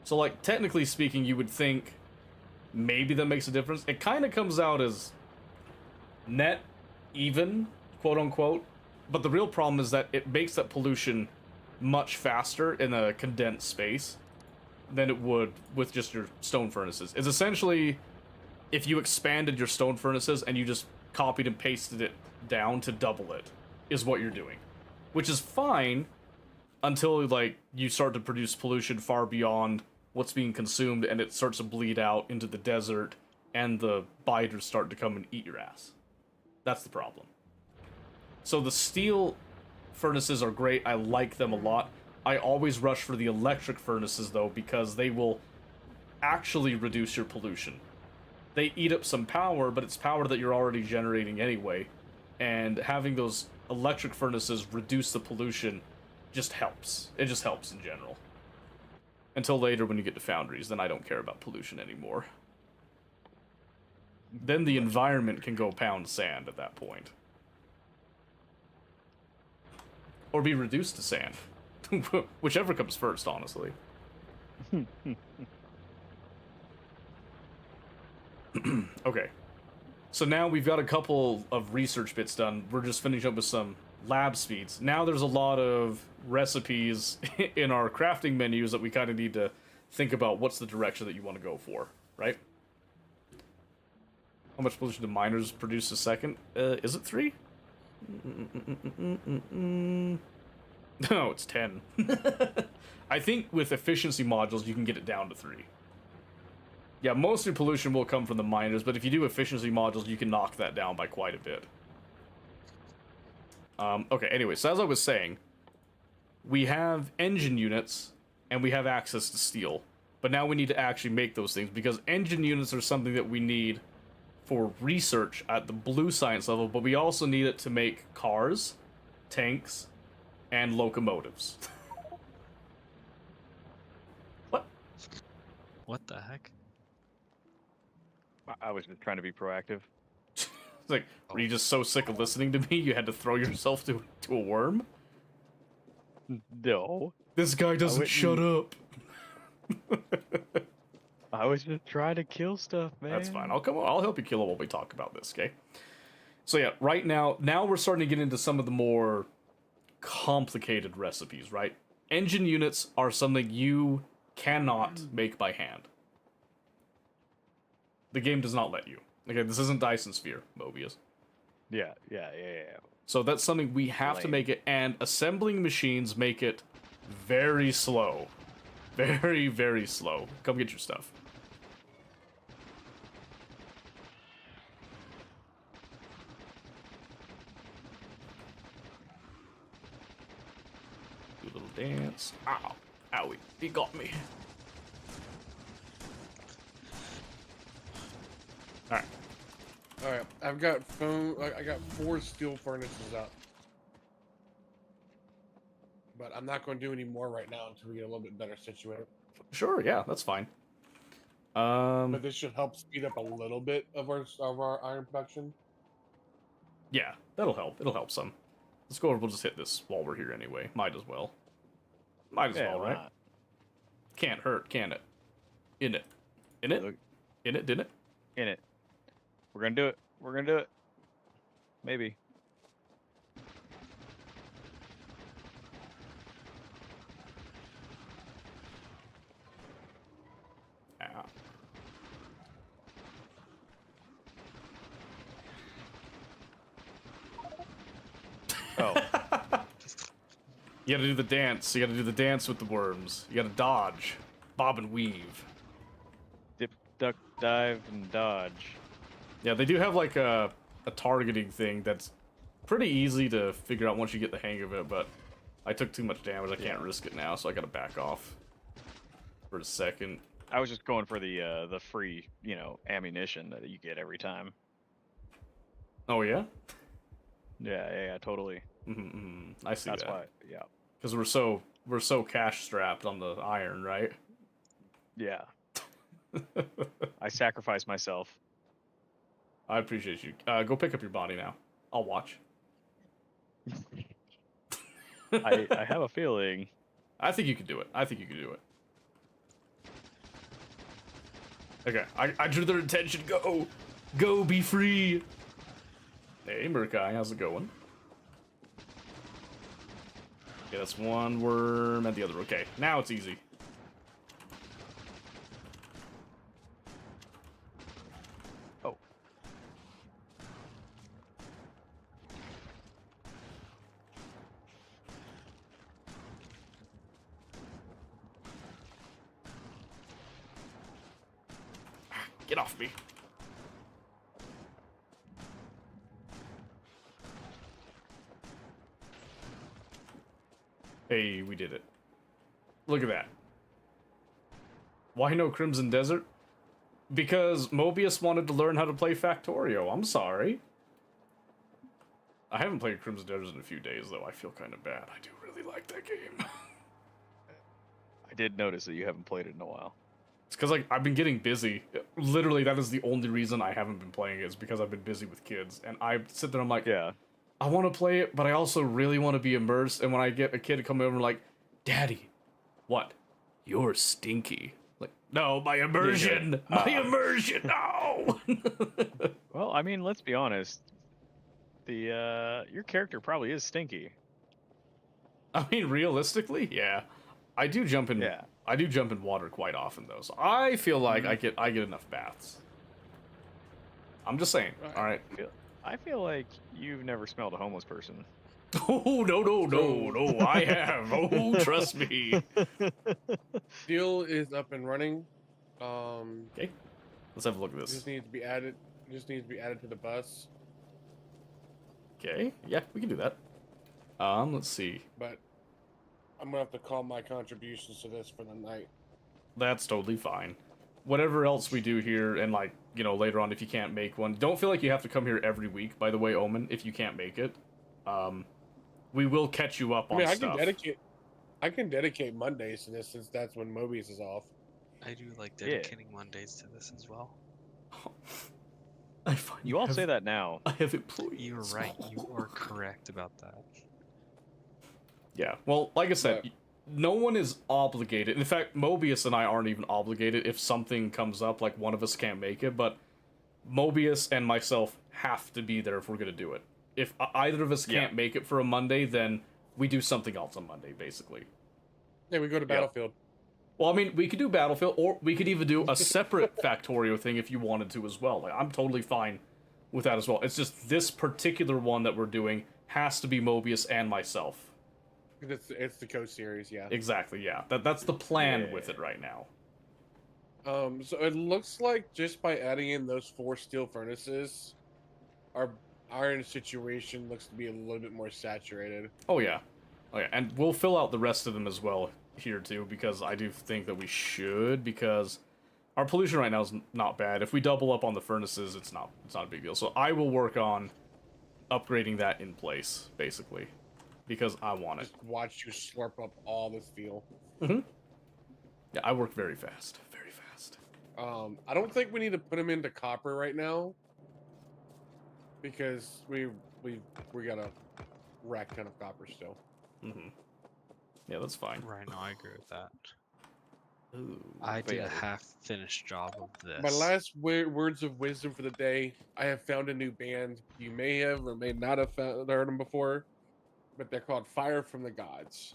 So, like, technically speaking, you would think maybe that makes a difference. It kind of comes out as net even, quote unquote. But the real problem is that it makes that pollution much faster in a condensed space than it would with just your stone furnaces. It's essentially if you expanded your stone furnaces and you just copied and pasted it down to double it, is what you're doing. Which is fine until, like, you start to produce pollution far beyond what's being consumed and it starts to bleed out into the desert and the biters start to come and eat your ass. That's the problem. So the steel furnaces are great. I like them a lot. I always rush for the electric furnaces, though, because they will actually reduce your pollution. They eat up some power, but it's power that you're already generating anyway. And having those electric furnaces reduce the pollution just helps. It just helps in general. Until later when you get to foundries, then I don't care about pollution anymore. Then the environment can go pound sand at that point. Or be reduced to sand. Whichever comes first, honestly. Okay. So now we've got a couple of research bits done. We're just finishing up with some lab speeds. Now there's a lot of recipes in our crafting menus that we kind of need to think about what's the direction that you want to go for, right? How much pollution do miners produce a second? Is it 3? No, it's 10. I think with efficiency modules, you can get it down to 3. Yeah, most of your pollution will come from the miners, but if you do efficiency modules, you can knock that down by quite a bit. Okay, anyway, so as I was saying, we have engine units, and we have access to steel. But now we need to actually make those things, because engine units are something that we need for research at the blue science level, but we also need it to make cars, tanks, and locomotives. What? What the heck? I was just trying to be proactive. It's like, were you just so sick of listening to me you had to throw yourself to a worm? No. This guy doesn't wouldn't- shut up. I was just trying to kill stuff, man. That's fine. I'll help you kill it while we talk about this, okay? So yeah, right now we're starting to get into some of the more complicated recipes, right? Engine units are something you cannot make by hand. The game does not let you. Okay, this isn't Dyson Sphere, Mobius. Yeah. So that's something we have to Lame. make it, and assembling machines make it very slow. Very, very slow. Come get your stuff. Do a little dance. Ow. Owie. He got me. Alright. All right, I've got I got 4 steel furnaces up, but I'm not going to do any more right now until we get a little bit better situated. Sure, yeah, that's fine. But this should help speed up a little bit of our iron production. Yeah, that'll help. It'll help some. Let's go over. We'll just hit this while we're here anyway. Might as well. Might as Yeah, well, why right? not? Can't hurt, can it? In it. In it? Look. In it, didn't it? In it. We're gonna do it. We're gonna do it. Maybe. Ow. Oh, You gotta do the dance. You gotta do the dance with the worms. You gotta dodge. Bob and weave. dip, duck, dive, and dodge. Yeah, they do have like a targeting thing that's pretty easy to figure out once you get the hang of it, but I took too much damage. I can't risk it now, so I gotta back off for a second. I was just going for the free, ammunition that you get every time. Oh, yeah? Yeah, totally. I see That's that. why. Yeah. Because we're so cash strapped on the iron, right? Yeah. I sacrificed myself. I appreciate you. Go pick up your body now. I'll watch. I have a feeling. I think you can do it. I think you can do it. Okay, I drew their attention. Go! Go, be free! Hey, Murkai, how's it going? Okay, that's one worm and the other. Okay, now it's easy. Oh. Get off me. Hey, we did it. Look at that. Why no Crimson Desert? Because Mobius wanted to learn how to play Factorio. I'm sorry. I haven't played Crimson Desert in a few days, though. I feel kind of bad. I do really like that game. I did notice that you haven't played it in a while. It's because like I've been getting busy. Literally, that is the only reason I haven't been playing it, is because I've been busy with kids. And I sit there, I'm like, Yeah. I want to play it, but I also really want to be immersed. And when I get a kid to come over, like, Daddy, what? You're stinky. Like, no, my immersion, my immersion, no. Well, I mean, let's be honest. Your character probably is stinky. I mean, realistically, yeah, I do jump in. Yeah. I do jump in water quite often, though. So I feel like I get enough baths. I'm just saying. Right. All right. I feel like you've never smelled a homeless person. Oh no! I have. Oh, trust me. Steel is up and running. Okay, let's have a look at this. Just needs to be added. Just needs to be added to the bus. Okay, yeah, we can do that. Let's see. But I'm gonna have to call my contributions to this for the night. That's totally fine. Whatever else we do here, and like, later on if you can't make one, don't feel like you have to come here every week, by the way, Omen, if you can't make it. We will catch you up on stuff. I can dedicate Mondays to this since that's when Mobius is off. I do like dedicating Mondays to this as well. I find You all say that now. I have employees. You're right. You are correct about that. Yeah, well, like I said, But- no one is obligated. In fact, Mobius and I aren't even obligated if something comes up, like one of us can't make it, but Mobius and myself have to be there if we're gonna do it. If either of us can't make it for a Monday, then we do something else on Monday, basically. Yeah, we go to Battlefield. Well, I mean, we could do Battlefield, or we could even do a separate Factorio thing if you wanted to as well. Like, I'm totally fine with that as well. It's just this particular one that we're doing has to be Mobius and myself. It's the Coast series, yeah. Exactly, yeah. That's the plan with it right now. So it looks like just by adding in those 4 steel furnaces, our iron situation looks to be a little bit more saturated. Oh yeah, and we'll fill out the rest of them as well here too, because I do think that we should, because our pollution right now is not bad. If we double up on the furnaces, it's not a big deal. So I will work on upgrading that in place, basically, because I want it. Just watch you slurp up all the steel. Yeah, I work very fast, very fast. I don't think we need to put them into copper right now, because we got a rack ton of copper still. Yeah, that's fine. Right now, I agree with that. Ooh, I did a yeah. half-finished job of this. My last words of wisdom for the day: I have found a new band. You may have or may not have heard them before, but they're called Fire from the Gods.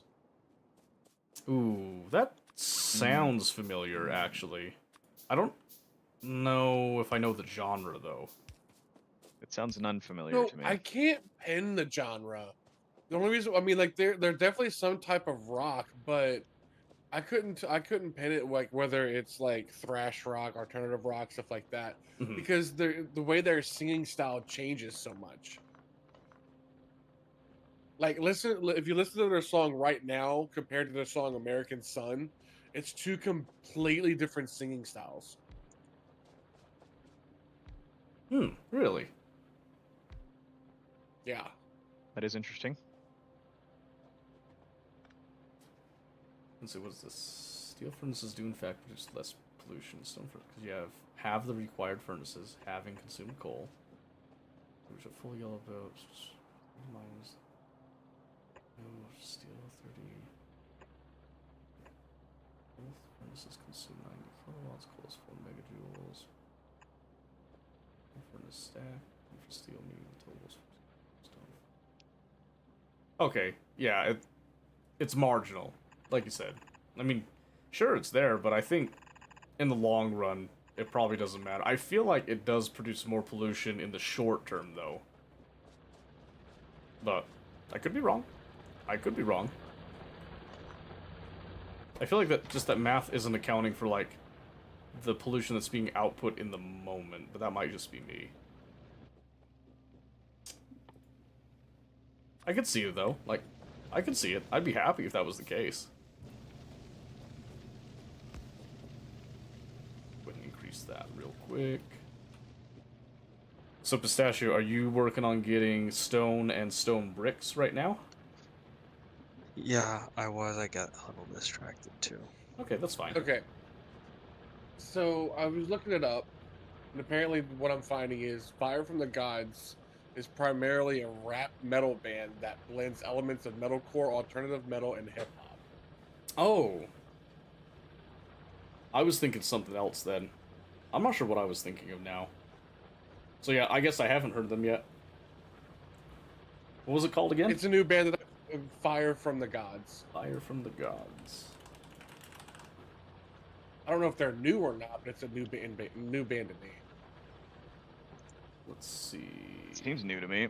Ooh, that sounds familiar, actually. I don't know if I know the genre, though. It sounds unfamiliar No, to me. I can't pin the genre. The only reason, I mean, like they're definitely some type of rock, but I couldn't pin it like whether it's like thrash rock, alternative rock, stuff like that, Mhm. because the way their singing style changes so much. Like, if you listen to their song right now compared to their song American Sun, it's 2 completely different singing styles. Really? Yeah. That is interesting. Let's see, what is this? Steel furnaces do in fact produce less pollution. Stone furnaces, because you have the required furnaces, having consumed coal. There's a full yellow boat. Mines. No steel 30. Both furnaces consume 90 kilowatts. Coal is 4 megajoules. Furnace stack. For steel medium totals. Stone. Okay, yeah, it's marginal. Like you said. I mean, sure, it's there, but I think in the long run, it probably doesn't matter. I feel like it does produce more pollution in the short term, though. But I could be wrong. I could be wrong. I feel like that math isn't accounting for, like, the pollution that's being output in the moment, but that might just be me. I could see it, though. Like, I could see it. I'd be happy if that was the case. Increase that real quick. So, Pistachio, are you working on getting stone and stone bricks right now? Yeah, I was. I got a little distracted too. Okay, that's fine. Okay. So I was looking it up, and apparently what I'm finding is Fire from the Gods is primarily a rap metal band that blends elements of metalcore, alternative metal, and hip hop. Oh. I was thinking something else then. I'm not sure what I was thinking of now. So yeah, I guess I haven't heard them yet. What was it called again? It's a new band that Fire from the Gods. Fire from the Gods. I don't know if they're new or not, but it's a new band to me. Let's see. Seems new to me.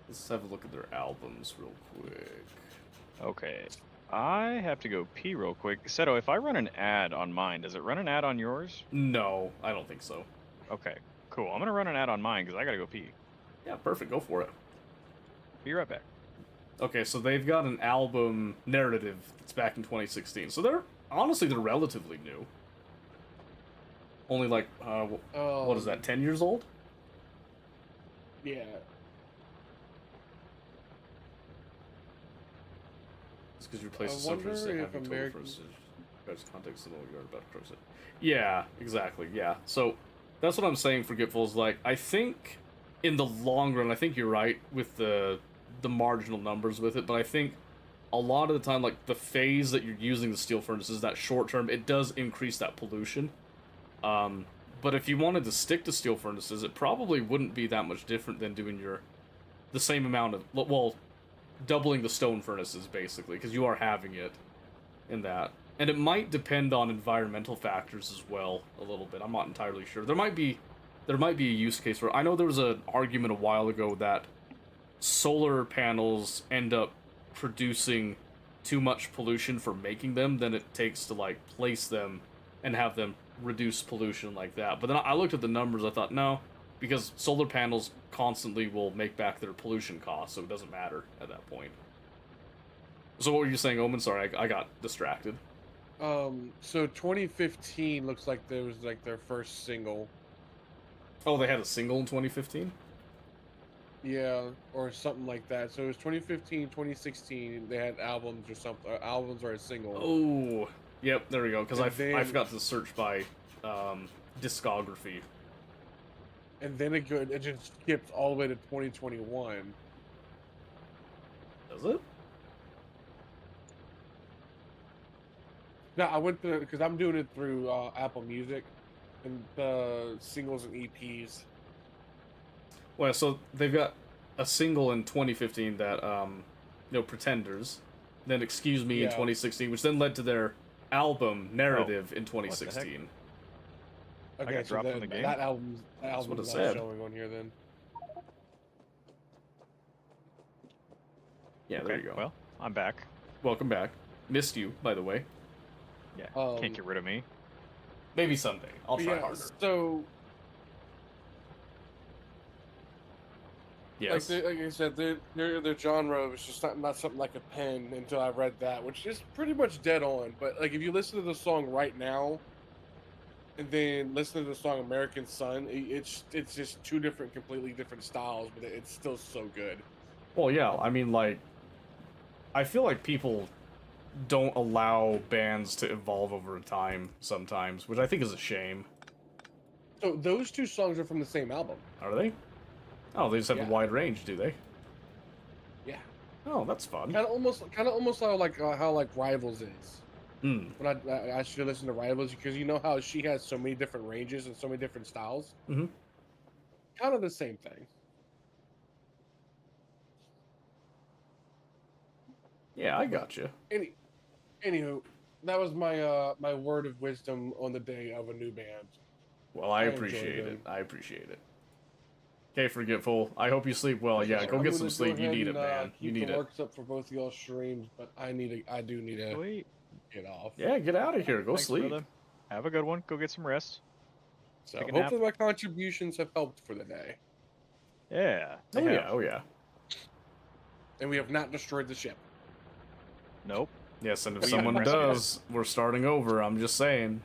Let's have a look at their albums real quick. Okay. I have to go pee real quick. Seto, if I run an ad on mine, does it run an ad on yours? No, I don't think so. Okay, cool. I'm gonna run an ad on mine because I gotta go pee. Yeah, perfect. Go for it. Be right back. Okay, so they've got an album narrative that's back in 2016. So they're relatively new. Only like what is that? 10 years old? Yeah. It's because you replace I the subject wonder having if total Americans- first context and what you're about to cross it. Yeah, exactly. Yeah. So that's what I'm saying. Forgetful is like, I think in the long run, I think you're right with the marginal numbers with it, but I think a lot of the time, like the phase that you're using the steel furnaces, that short term, it does increase that pollution. But if you wanted to stick to steel furnaces, it probably wouldn't be that much different than doing the same amount of, well, doubling the stone furnaces basically, because you are having it in that. And it might depend on environmental factors as well a little bit. I'm not entirely sure. There might be a use case where, I know there was an argument a while ago that solar panels end up producing too much pollution for making them than it takes to like place them and have them reduce pollution like that. But then I looked at the numbers, I thought, no, because solar panels constantly will make back their pollution costs, so it doesn't matter at that point. So what were you saying, Omen? Sorry, I got distracted. So 2015 looks like there was like their first single. Oh, they had a single in 2015? Yeah, or something like that. So it was 2015, 2016. They had albums or something. Albums or a single. Oh, yep, there we go. Because I And then- forgot to search by discography. And then it just skipped all the way to 2021. Does it? No, I went to because I'm doing it through Apple Music, and singles and E EPs. Well, so they've got a single in 2015 that, Pretenders. Then Excuse Me in Yeah. 2016, which then led to their album Narrative in 2016. Okay, got so dropped from the game? that album's what it not said. showing on here then. Yeah, there Okay, you go. Well, I'm back. Welcome back. Missed you, by the way. Yeah, Um, can't get rid of me. Maybe someday. I'll But try yeah, harder. So Yes. like I said, their genre was just not something like a pen until I read that, which is pretty much dead on. But like if you listen to the song right now, and then listen to the song American Sun, it's just two completely different styles, but it's still so good. Well, yeah, I mean, like, I feel like people don't allow bands to evolve over time sometimes, which I think is a shame. So those two songs are from the same album. Are they? Oh, they just have Yeah. a wide range, do they? Yeah, Oh, that's fun. kind of almost how like Rivals is. Hmm. When I should listen to Rivals because you know how she has so many different ranges and so many different styles. Mhm. Kind of the same thing. Yeah, I gotcha. Anywho, that was my my word of wisdom on the day of a new band. Well, I I enjoyed appreciate them. it. I appreciate it. Okay, Forgetful. I hope you sleep well. Yeah, go I'm get gonna some sleep. You ahead need it, and, man. You keep need the it. works up for both of y'all streams, but I do need to Sweet. get off. Yeah, get out of here. Go Thanks, sleep. brother. Have a good one. Go get some rest. So Take a nap. hopefully my contributions have helped for the day, Yeah. Oh they yeah, have. oh yeah. and we have not destroyed the ship. Nope. Yes, and if We someone haven't rescued it. does, we're starting over. I'm just saying.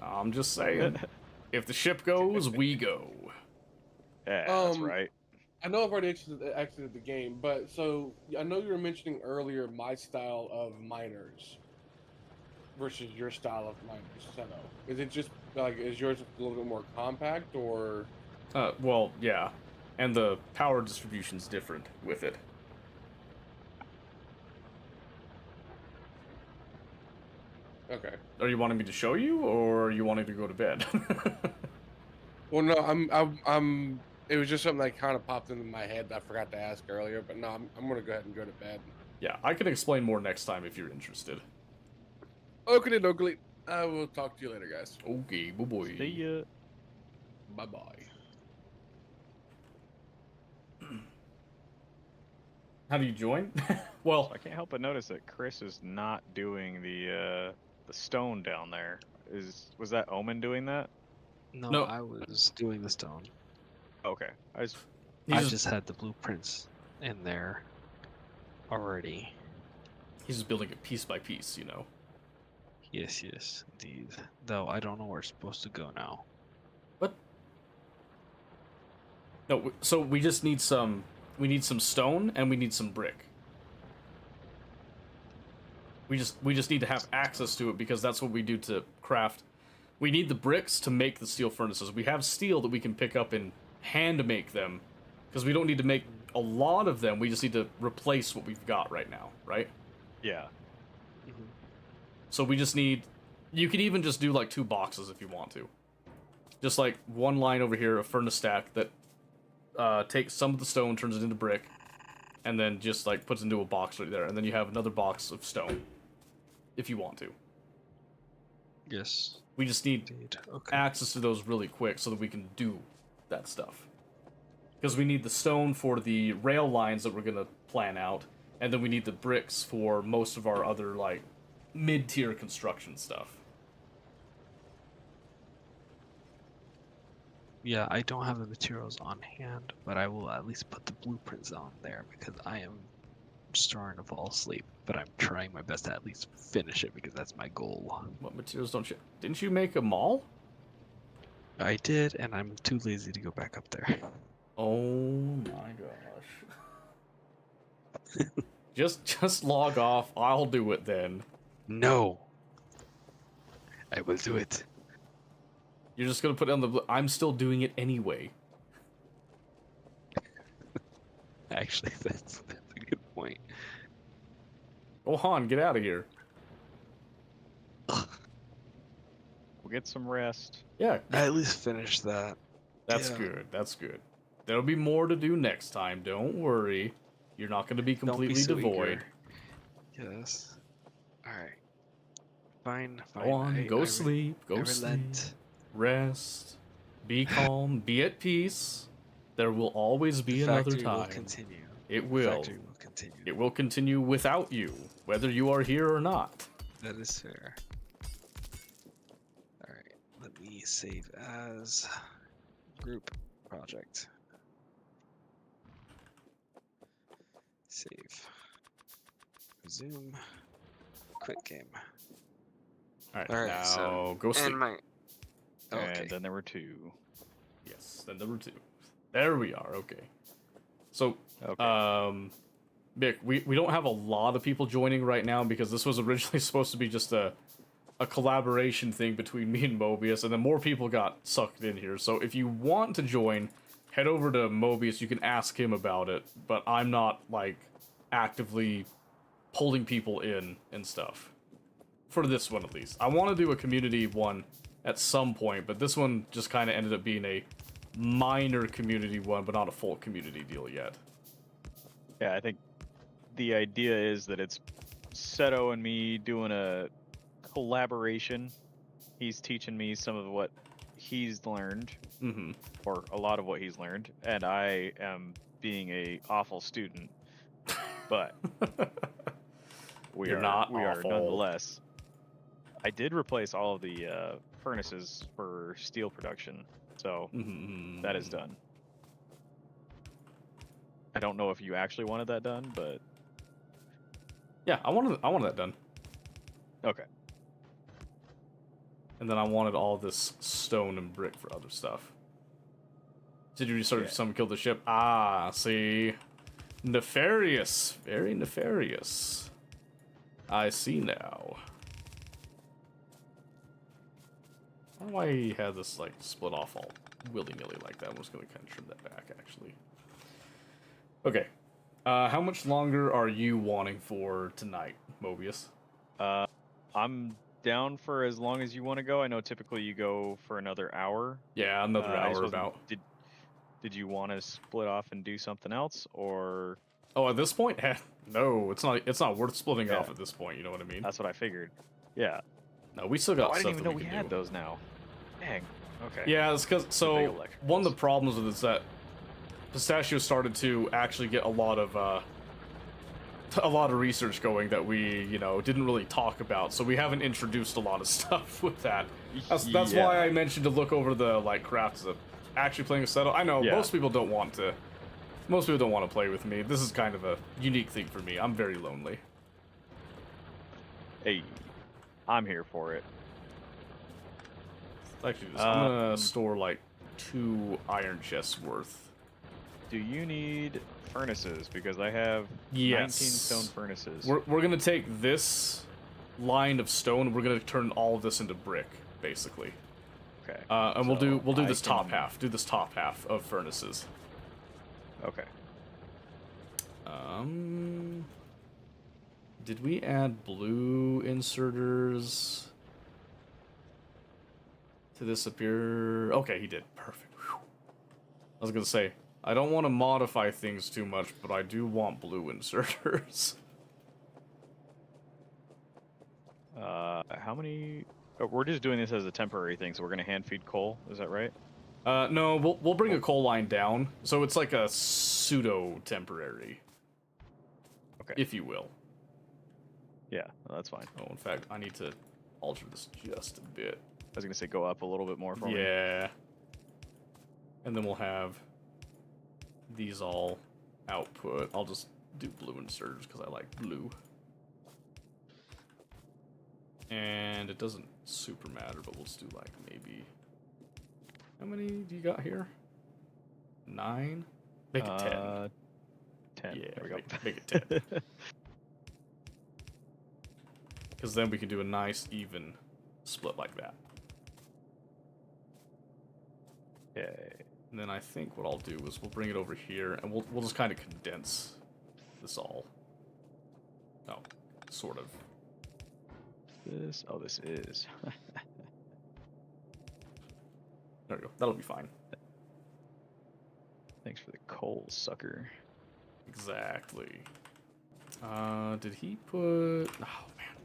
If the ship goes, we go. Yeah, that's Um, right. I know I've already exited the game, but so I know you were mentioning earlier my style of miners versus your style of miners setup. Is it just like is yours a little bit more compact or? Well, yeah. And the power distribution's different with it. Okay. Are you wanting me to show you, or are you wanting to go to bed? Well, no, I'm. It was just something that kind of popped into my head that I forgot to ask earlier. But no, I'm gonna go ahead and go to bed. Yeah, I can explain more next time if you're interested. Okay, dokie. I will talk to you later, guys. Okay, boy. See ya. Bye bye. How do you join? Well, I can't help but notice that Chris is not doing the stone down there. Was that Omen doing that? No, No. I was doing the stone. Okay. I just he's I just had the blueprints in there already. he's just building it piece by piece, you know. Yes, yes, indeed. Though I don't know where it's supposed to go now. What? No, so we just need some. We need some stone and we need some brick. We just need to have access to it because that's what we do to craft. We need the bricks to make the steel furnaces. We have steel that we can pick up and hand make them because we don't need to make a lot of them. We just need to replace what we've got right now, right? yeah. So we just need. You could even just do like 2 boxes if you want to. just like one line over here, a furnace stack that takes some of the stone, turns it into brick, and then just like puts it into a box right there, and then you have another box of stone, if you want to. Yes. We just need Indeed. Okay. access to those really quick so that we can do that stuff. Because we need the stone for the rail lines that we're gonna plan out, and then we need the bricks for most of our other like mid-tier construction stuff. Yeah, I don't have the materials on hand, but I will at least put the blueprints on there because I am starting to fall asleep. But I'm trying my best to at least finish it because that's my goal. What materials don't you? Didn't you make a mall? I did, and I'm too lazy to go back up there. Oh my gosh. just log off. I'll do it then. No. I will do it. You're just gonna put it on the. I'm still doing it anyway. Actually, that's a good point. Oh, Han, get out of here. We'll get some rest. Yeah, I at least finish that. that's Yeah. good. That's good. There'll be more to do next time. Don't worry. You're not gonna be Don't completely be so devoid. eager. Yes. Alright. Fine, fine. Go on, go sleep. I Go sleep. relent. Rest. Be calm. Be at peace. There will always be The another factory will time. continue. It The will. factory will continue. It will continue without you, whether you are here or not. That is fair. Alright, let me save as group project. Save. Resume. Quit game. All right, Alright, now so go sleep. and my okay. And then there were 2. Yes, then there were 2. There we are. Okay. So, Okay. Mick, we don't have a lot of people joining right now because this was originally supposed to be just a collaboration thing between me and Mobius, and then more people got sucked in here. So if you want to join, head over to Mobius. You can ask him about it, but I'm not like actively pulling people in and stuff for this one at least. I want to do a community one at some point, but this one just kind of ended up being a minor community one, but not a full community deal yet. Yeah, I think the idea is that it's Seto and me doing a collaboration. He's teaching me some of what he's learned, Mm-hmm. or a lot of what he's learned, and I am being a awful student. But we You're are not we are awful. nonetheless. I did replace all of the furnaces for steel production, so that is done. I don't know if you actually wanted that done, but Yeah, I wanted that done. okay. And then I wanted all this stone and brick for other stuff. Did you research Yeah. someone killed the ship? Ah, see. Nefarious. Very nefarious. I see now. I don't know why he had this, like, split off all willy-nilly like that. I'm just gonna kind of trim that back, actually. Okay. How much longer are you wanting for tonight, Mobius? I'm down for as long as you want to go. I know typically you go for another hour. Yeah, another I just hour wasn't- about. Did you want to split off and do something else, or Oh, at this point, no, it's not. It's not worth splitting Yeah. off at this point. You know what I mean? that's what I figured? Yeah. No, we still Oh, got I stuff didn't even know that we can had do. those now. Dang. Okay. Yeah, it's because big so electric one of the ones. problems with it is that Pistachio started to actually get a lot of research going that we didn't really talk about. So we haven't introduced a lot of stuff with that. That's Yeah. why I mentioned to look over the crafts of actually playing a settle. I know Yeah. most people don't want to. Most people don't want to play with me. This is kind of a unique thing for me. I'm very lonely. Hey, I'm here for it. Actually, I'm gonna Um, store like 2 iron chests worth. Do you need furnaces? Because I have Yes. 19 stone furnaces. We're gonna take this line of stone. We're gonna turn all of this into brick, basically. Okay. And we'll So do I this top can- half. Do this top half of furnaces. Okay. Did we, add blue inserters to to this appear? Okay, he did. Perfect. Whew. I was gonna say, I don't want to modify things too much, but I do want blue inserters. How many? Oh, we're just doing this as a temporary thing, so we're gonna hand feed coal. Is that right? No, we'll bring a coal line down, so it's like a pseudo temporary, Okay. if you will. Yeah, that's fine. Oh, in fact, I need to alter this just a bit. I was gonna say go up a little bit more for me. Yeah. And then we'll have these all output. I'll just do blue inserters because I like blue. And it doesn't super matter, but we'll just do like maybe... How many do you got here? 9? Make it 10. 10. Yeah, there we go. make it 10. Because then we can do a nice even split like that. Okay. And then I think what I'll do is we'll bring it over here, and we'll just kind of condense this all. Oh, sort of. This. Oh, this is. There we go. That'll be fine. Thanks for the coal, sucker. Exactly. Did he put... Oh, man.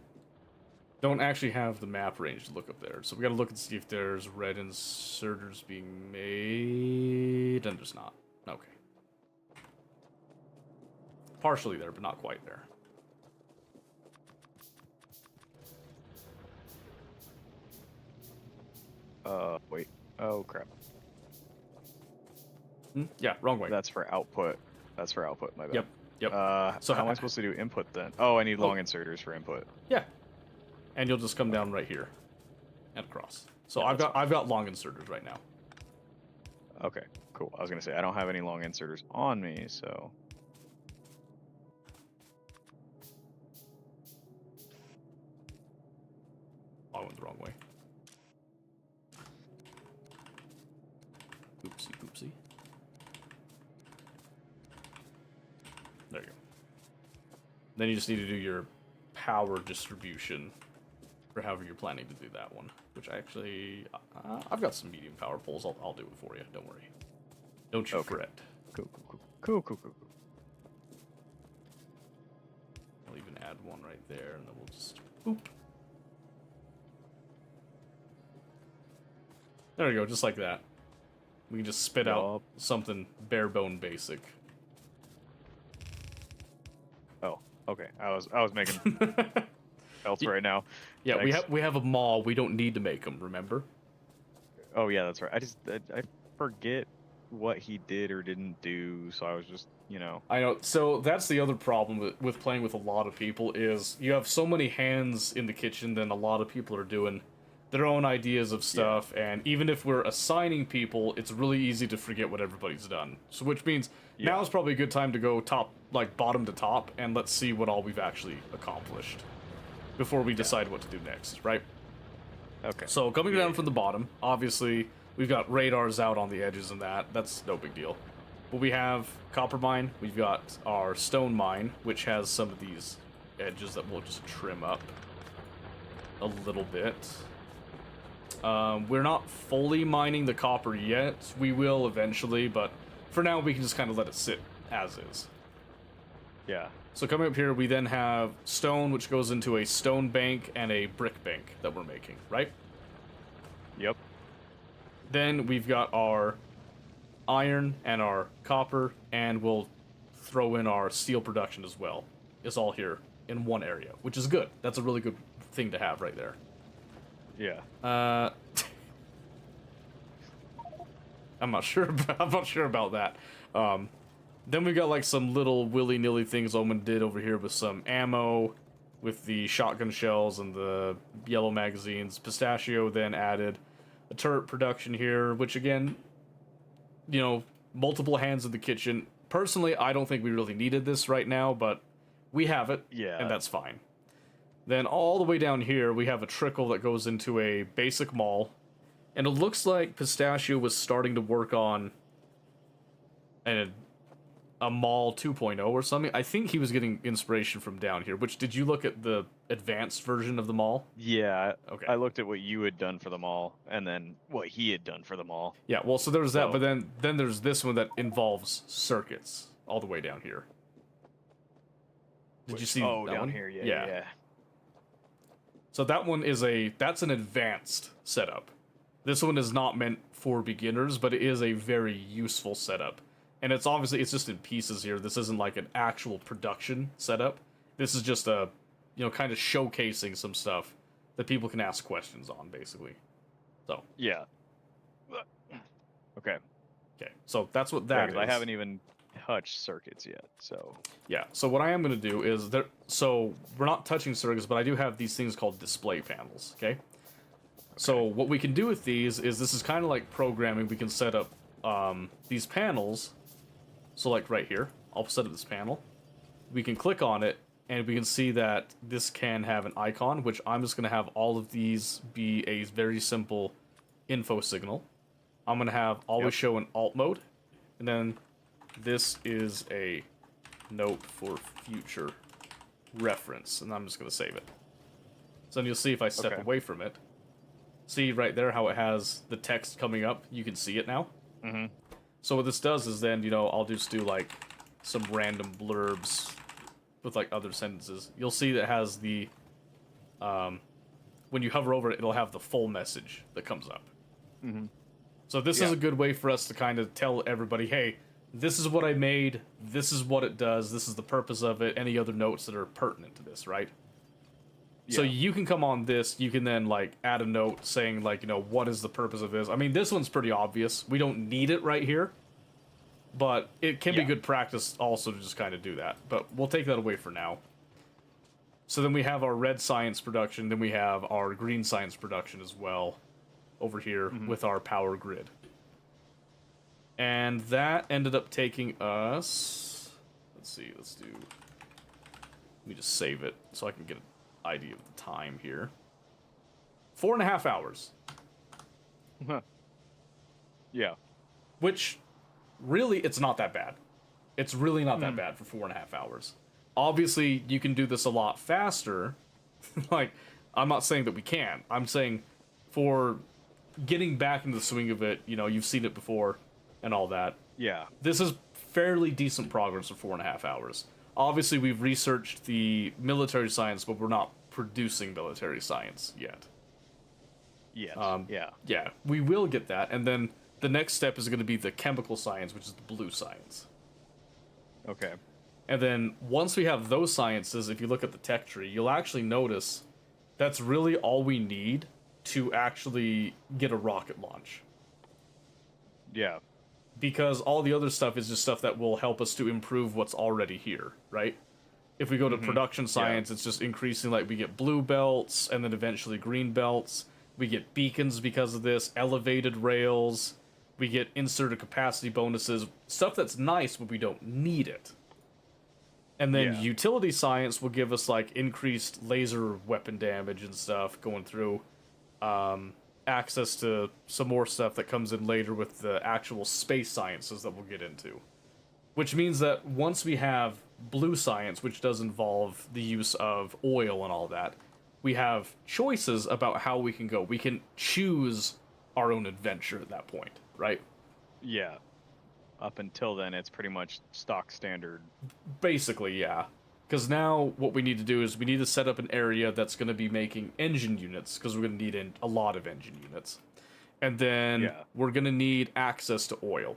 Don't actually have the map range to look up there, so we gotta look and see if there's red inserters being made, and there's not. Okay. Partially there, but not quite there. Wait. Oh, crap. Yeah, wrong way. That's for output. That's for output, my bad. Yep, yep. So how am I supposed to do input then? Oh, I need long inserters for input. Yeah. And you'll just come down right here and across. So Yeah, I've got long inserters right now. Okay, cool. I was gonna say I don't have any long inserters on me, so I went the wrong way. Oopsie poopsie. There you go. Then you just need to do your power distribution for however you're planning to do that one. Which actually, I've got some medium power poles. I'll do it for you. Don't worry. Don't you Okay. fret. cool, cool, cool, cool, cool, cool, cool. I'll even add one right there, and then we'll just boop. There we go, just like that. We can just spit out Yup. something bare bone basic. Oh, okay. I was making else right now. Yeah, Thanks. we have a mall. We don't need to make them. Remember? Oh yeah, that's right. I forget what he did or didn't do, so I was just I know. So that's the other problem with playing with a lot of people is you have so many hands in the kitchen. Then a lot of people are doing their own ideas of stuff, and even if we're assigning people, it's really easy to forget what everybody's done. So which means now is probably a good time to go bottom to top, and let's see what all we've actually accomplished before we decide what to do next, right? Okay. So coming down from the bottom, obviously we've got radars out on the edges and that's no big deal. But we have copper mine, we've got our stone mine, which has some of these edges that we'll just trim up a little bit. We're not fully mining the copper yet. We will eventually, but for now we can just kind of let it sit as is. Yeah. So coming up here, we then have stone, which goes into a stone bank and a brick bank that we're making, right? Yep. Then we've got our iron and our copper, and we'll throw in our steel production as well. It's all here in one area, which is good. That's a really good thing to have right there. Yeah. I'm not sure. I'm not sure about that. Then we got like some little willy-nilly things Omen did over here with some ammo, with the shotgun shells and the yellow magazines. Pistachio then added a turret production here, which again, multiple hands in the kitchen. Personally, I don't think we really needed this right now, but we have it, Yeah. and that's fine. Then all the way down here, we have a trickle that goes into a basic mall, and it looks like Pistachio was starting to work on a Mall 2.0 or something. I think he was getting inspiration from down here. Which, did you look at the advanced version of the Mall? Yeah, Okay. I looked at what you had done for the mall, and then what he had done for the mall. Yeah, well, so there was that, So- but then there's this one that involves circuits all the way down here. Did you see Oh, that down one? here, yeah. So that one is that's an advanced setup. This one is not meant for beginners, but it is a very useful setup. And it's obviously, it's just in pieces here. This isn't like an actual production setup. This is just a, kind of showcasing some stuff that people can ask questions on, basically. So, Yeah. Okay. okay. So that's what Yeah, that 'cause is. I haven't even touched circuits yet, so. Yeah, so what I am going to do is, so we're not touching circuits, but I do have these things called display panels, okay? So what we can do with these is, this is kind of like programming. We can set up these panels. So like right here, I'll set up this panel. We can click on it, and we can see that this can have an icon, which I'm just going to have all of these be a very simple info signal. I'm going to have always show in alt mode, and then this is a note for future reference, and I'm just going to save it. So then you'll see if I step Okay. away from it. See right there how it has the text coming up? You can see it now. Mm-hmm. So what this does is then, I'll just do like some random blurbs with like other sentences. You'll see that it has the, when you hover over it, it'll have the full message that comes up. Mm-hmm. So this is a good way for us to kind of tell everybody, hey, this is what I made, this is what it does, this is the purpose of it, any other notes that are pertinent to this, right? So Yeah. you can come on this, you can then like add a note saying like, what is the purpose of this? I mean, this one's pretty obvious. We don't need it right here, but it can be Yeah. good practice also to just kind of do that. But we'll take that away for now. So then we have our red science production, then we have our green science production as well over here with our power grid. And that ended up taking us, let me just save it so I can get an idea of the time here. 4.5 hours. Yeah. Which, really, it's not that bad. It's really not that bad for 4.5 hours. Obviously, you can do this a lot faster. Like, I'm not saying that we can. I'm saying for getting back into the swing of it, you've seen it before and all that. Yeah. This is fairly decent progress for 4.5 hours. Obviously, we've researched the military science, but we're not producing military science yet. Yes. Yeah. Yeah, we will get that, and then the next step is going to be the chemical science, which is the blue science. Okay. And then once we have those sciences, if you look at the tech tree, you'll actually notice that's really all we need to actually get a rocket launch. Yeah. Because all the other stuff is just stuff that will help us to improve what's already here, right? If we go to production science, it's just increasing, like we get blue belts and then eventually green belts. We get beacons because of this, elevated rails. We get inserted capacity bonuses, stuff that's nice, but we don't need it. And then Yeah. utility science will give us like increased laser weapon damage and stuff going through. Access to some more stuff that comes in later with the actual space sciences that we'll get into. Which means that once we have blue science, which does involve the use of oil and all that, we have choices about how we can go. We can choose our own adventure at that point, right? Yeah. Up until then, it's pretty much stock standard. Basically, yeah. Because now what we need to do is we need to set up an area that's going to be making engine units, because we're going to need a lot of engine units. And then Yeah. we're going to need access to oil.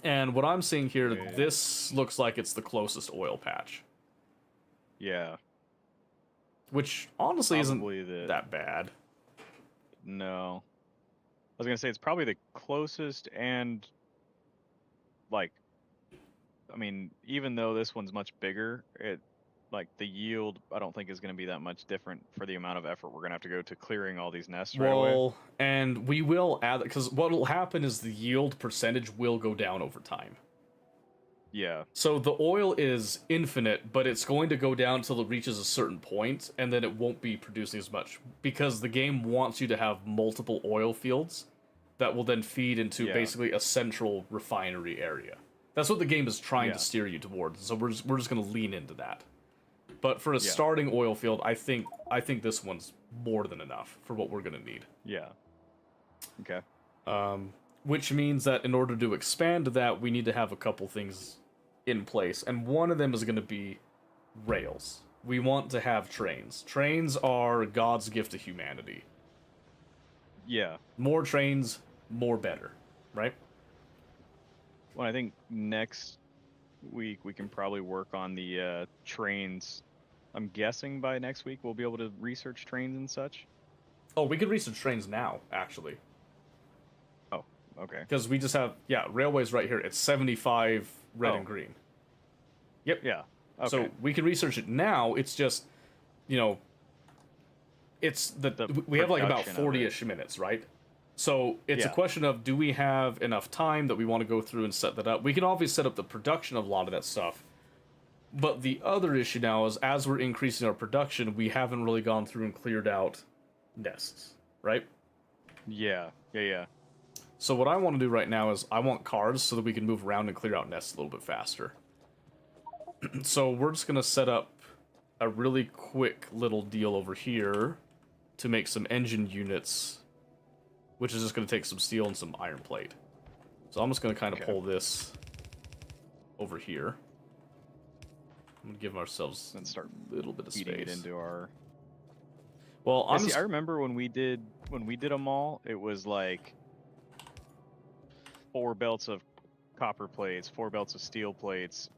And what I'm seeing here, Yeah. this looks like it's the closest oil patch. Yeah. Which honestly Probably isn't that bad. No. I was gonna say it's probably the closest, and like, I mean, even though this one's much bigger, like the yield I don't think is gonna be that much different for the amount of effort we're gonna have to go to clearing all these nests right away. Well, and we will add, because what will happen is the yield percentage will go down over time. Yeah. So the oil is infinite, but it's going to go down until it reaches a certain point, and then it won't be producing as much, because the game wants you to have multiple oil fields that will then feed into Yeah. basically a central refinery area. That's what the game is trying Yeah. to steer you towards. So we're just going to lean into that. But for a Yeah. starting oil field, I think this one's more than enough for what we're going to need. Yeah. Okay. Which means that in order to expand that, we need to have a couple things in place. And one of them is going to be rails. We want to have trains. Trains are God's gift to humanity. Yeah. More trains, more better, right? Well, I think next week we can probably work on the trains. I'm guessing by next week we'll be able to research trains and such. Oh, we could research trains now, actually. Oh, okay. Because we just have, railways right here. It's 75 red Oh. and green. Yep. Yeah. Okay. So we can research it now. It's just, it's The we have like about production of 40-ish minutes, right? So it's a Yeah. question of, do we have enough time that we want to go through and set that up? We can obviously set up the production of a lot of that stuff. But the other issue now is, as we're increasing our production, we haven't really gone through and cleared out nests, right? Yeah. Yeah. So what I want to do right now is I want cars so that we can move around and clear out nests a little bit faster. So we're just going to set up a really quick little deal over here to make some engine units, which is just going to take some steel and some iron plate. So I'm just going to kind of Okay. pull this over here. I'm going to give ourselves And start a little bit of feeding space. it into our. Well, Yeah, I'm see, just... I remember when we did a mall, it was like 4 belts of copper plates, 4 belts of steel plates,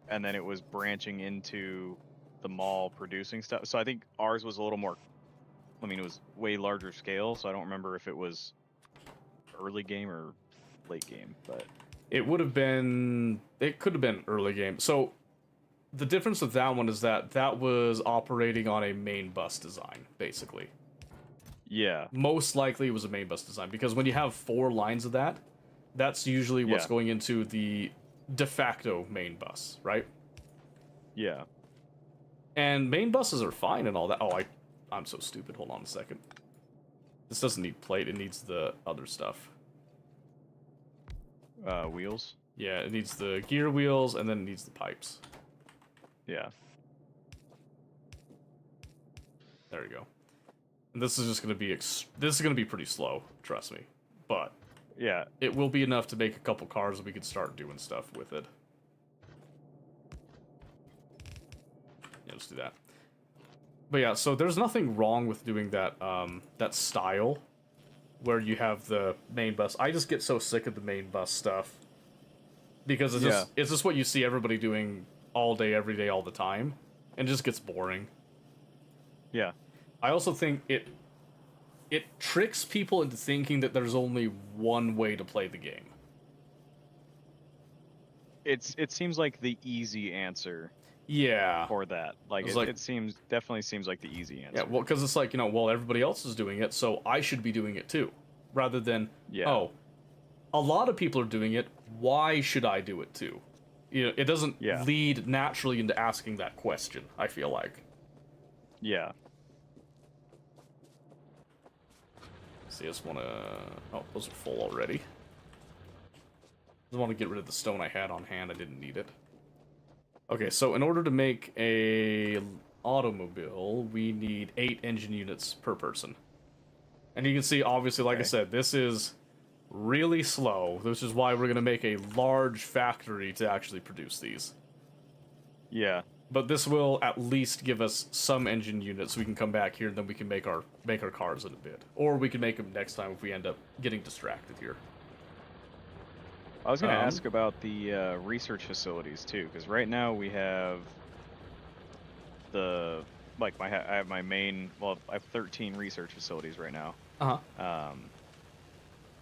and then it was branching into the mall producing stuff. So I think ours was a little more. I mean, it was way larger scale, so I don't remember if it was early game or late game, but It would have been... It could have been early game. So the difference with that one is that that was operating on a main bus design, basically. yeah, Most likely it was a main bus design, because when you have 4 lines of that, that's usually what's Yeah. going into the de facto main bus, right? yeah. And main buses are fine and all that. Oh, I'm so stupid. Hold on a second. This doesn't need plate. It needs the other stuff. Wheels. Yeah, it needs the gear wheels, and then it needs the pipes. Yeah, There we go. And this is just going to be this is going to be pretty slow, trust me. But yeah. it will be enough to make a couple cars and we can start doing stuff with it. Yeah, let's do that. But yeah, so there's nothing wrong with doing that that style where you have the main bus. I just get so sick of the main bus stuff because it's just what you see everybody doing all day, every day, all the time, and it just gets boring. Yeah. I also think it tricks people into thinking that there's only one way to play the game. It seems like the easy answer Yeah. for that. Like It's it, like- it definitely seems like the easy answer. Yeah, well, because it's like, well, everybody else is doing it, so I should be doing it too. Rather than, Yeah. oh, a lot of people are doing it, why should I do it too? It doesn't Yeah. lead naturally into asking that question, I feel like. Yeah. See, I just want to... Oh, those are full already. I just want to get rid of the stone I had on hand. I didn't need it. Okay, so in order to make a automobile, we need 8 engine units per person. And you can see, obviously, like I Okay. said, this is really slow. This is why we're going to make a large factory to actually produce these. Yeah. But this will at least give us some engine units so we can come back here and then we can make our cars in a bit. Or we can make them next time if we end up getting distracted here. I was going to Um, ask about the research facilities too, because right now we have the I have my main. Well, I have 13 research facilities right now. Uh-huh.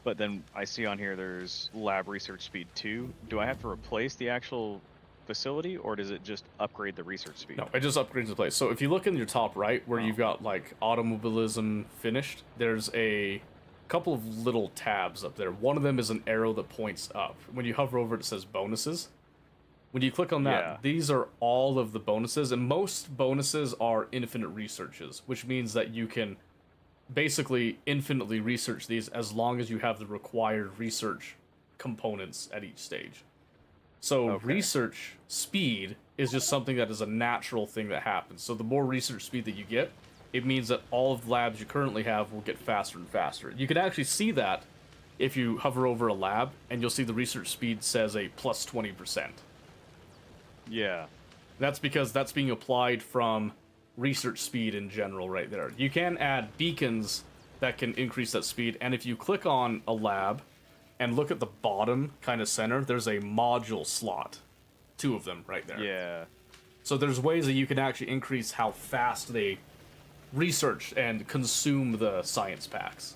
But then I see on here there's lab research speed 2. Do I have to replace the actual facility, or does it just upgrade the research speed? No, it just upgrades the place. So if you look in your top right, where Oh. you've got like automobilism finished, there's a couple of little tabs up there. One of them is an arrow that points up. When you hover over it, it says bonuses. When you click on that, Yeah. these are all of the bonuses, and most bonuses are infinite researches, which means that you can basically infinitely research these as long as you have the required research components at each stage. So Okay. research speed is just something that is a natural thing that happens. So the more research speed that you get, it means that all of the labs you currently have will get faster and faster. You can actually see that if you hover over a lab, and you'll see the research speed says a plus 20%. Yeah. That's because that's being applied from research speed in general right there. You can add beacons that can increase that speed, and if you click on a lab and look at the bottom kind of center, there's a module slot. 2 of them right there. Yeah. So there's ways that you can actually increase how fast they research and consume the science packs.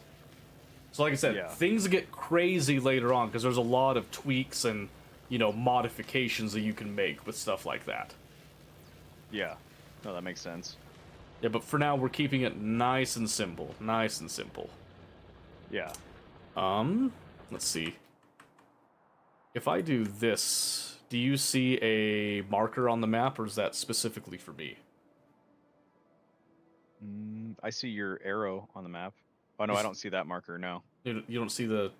So like I said, Yeah. things get crazy later on because there's a lot of tweaks and, modifications that you can make with stuff like that. Yeah. No, that makes sense. Yeah, but for now we're keeping it nice and simple. Nice and simple. Yeah. Let's see. If I do this, do you see a marker on the map, or is that specifically for me? I see your arrow on the map. Oh no, I don't see that marker. No. You don't see the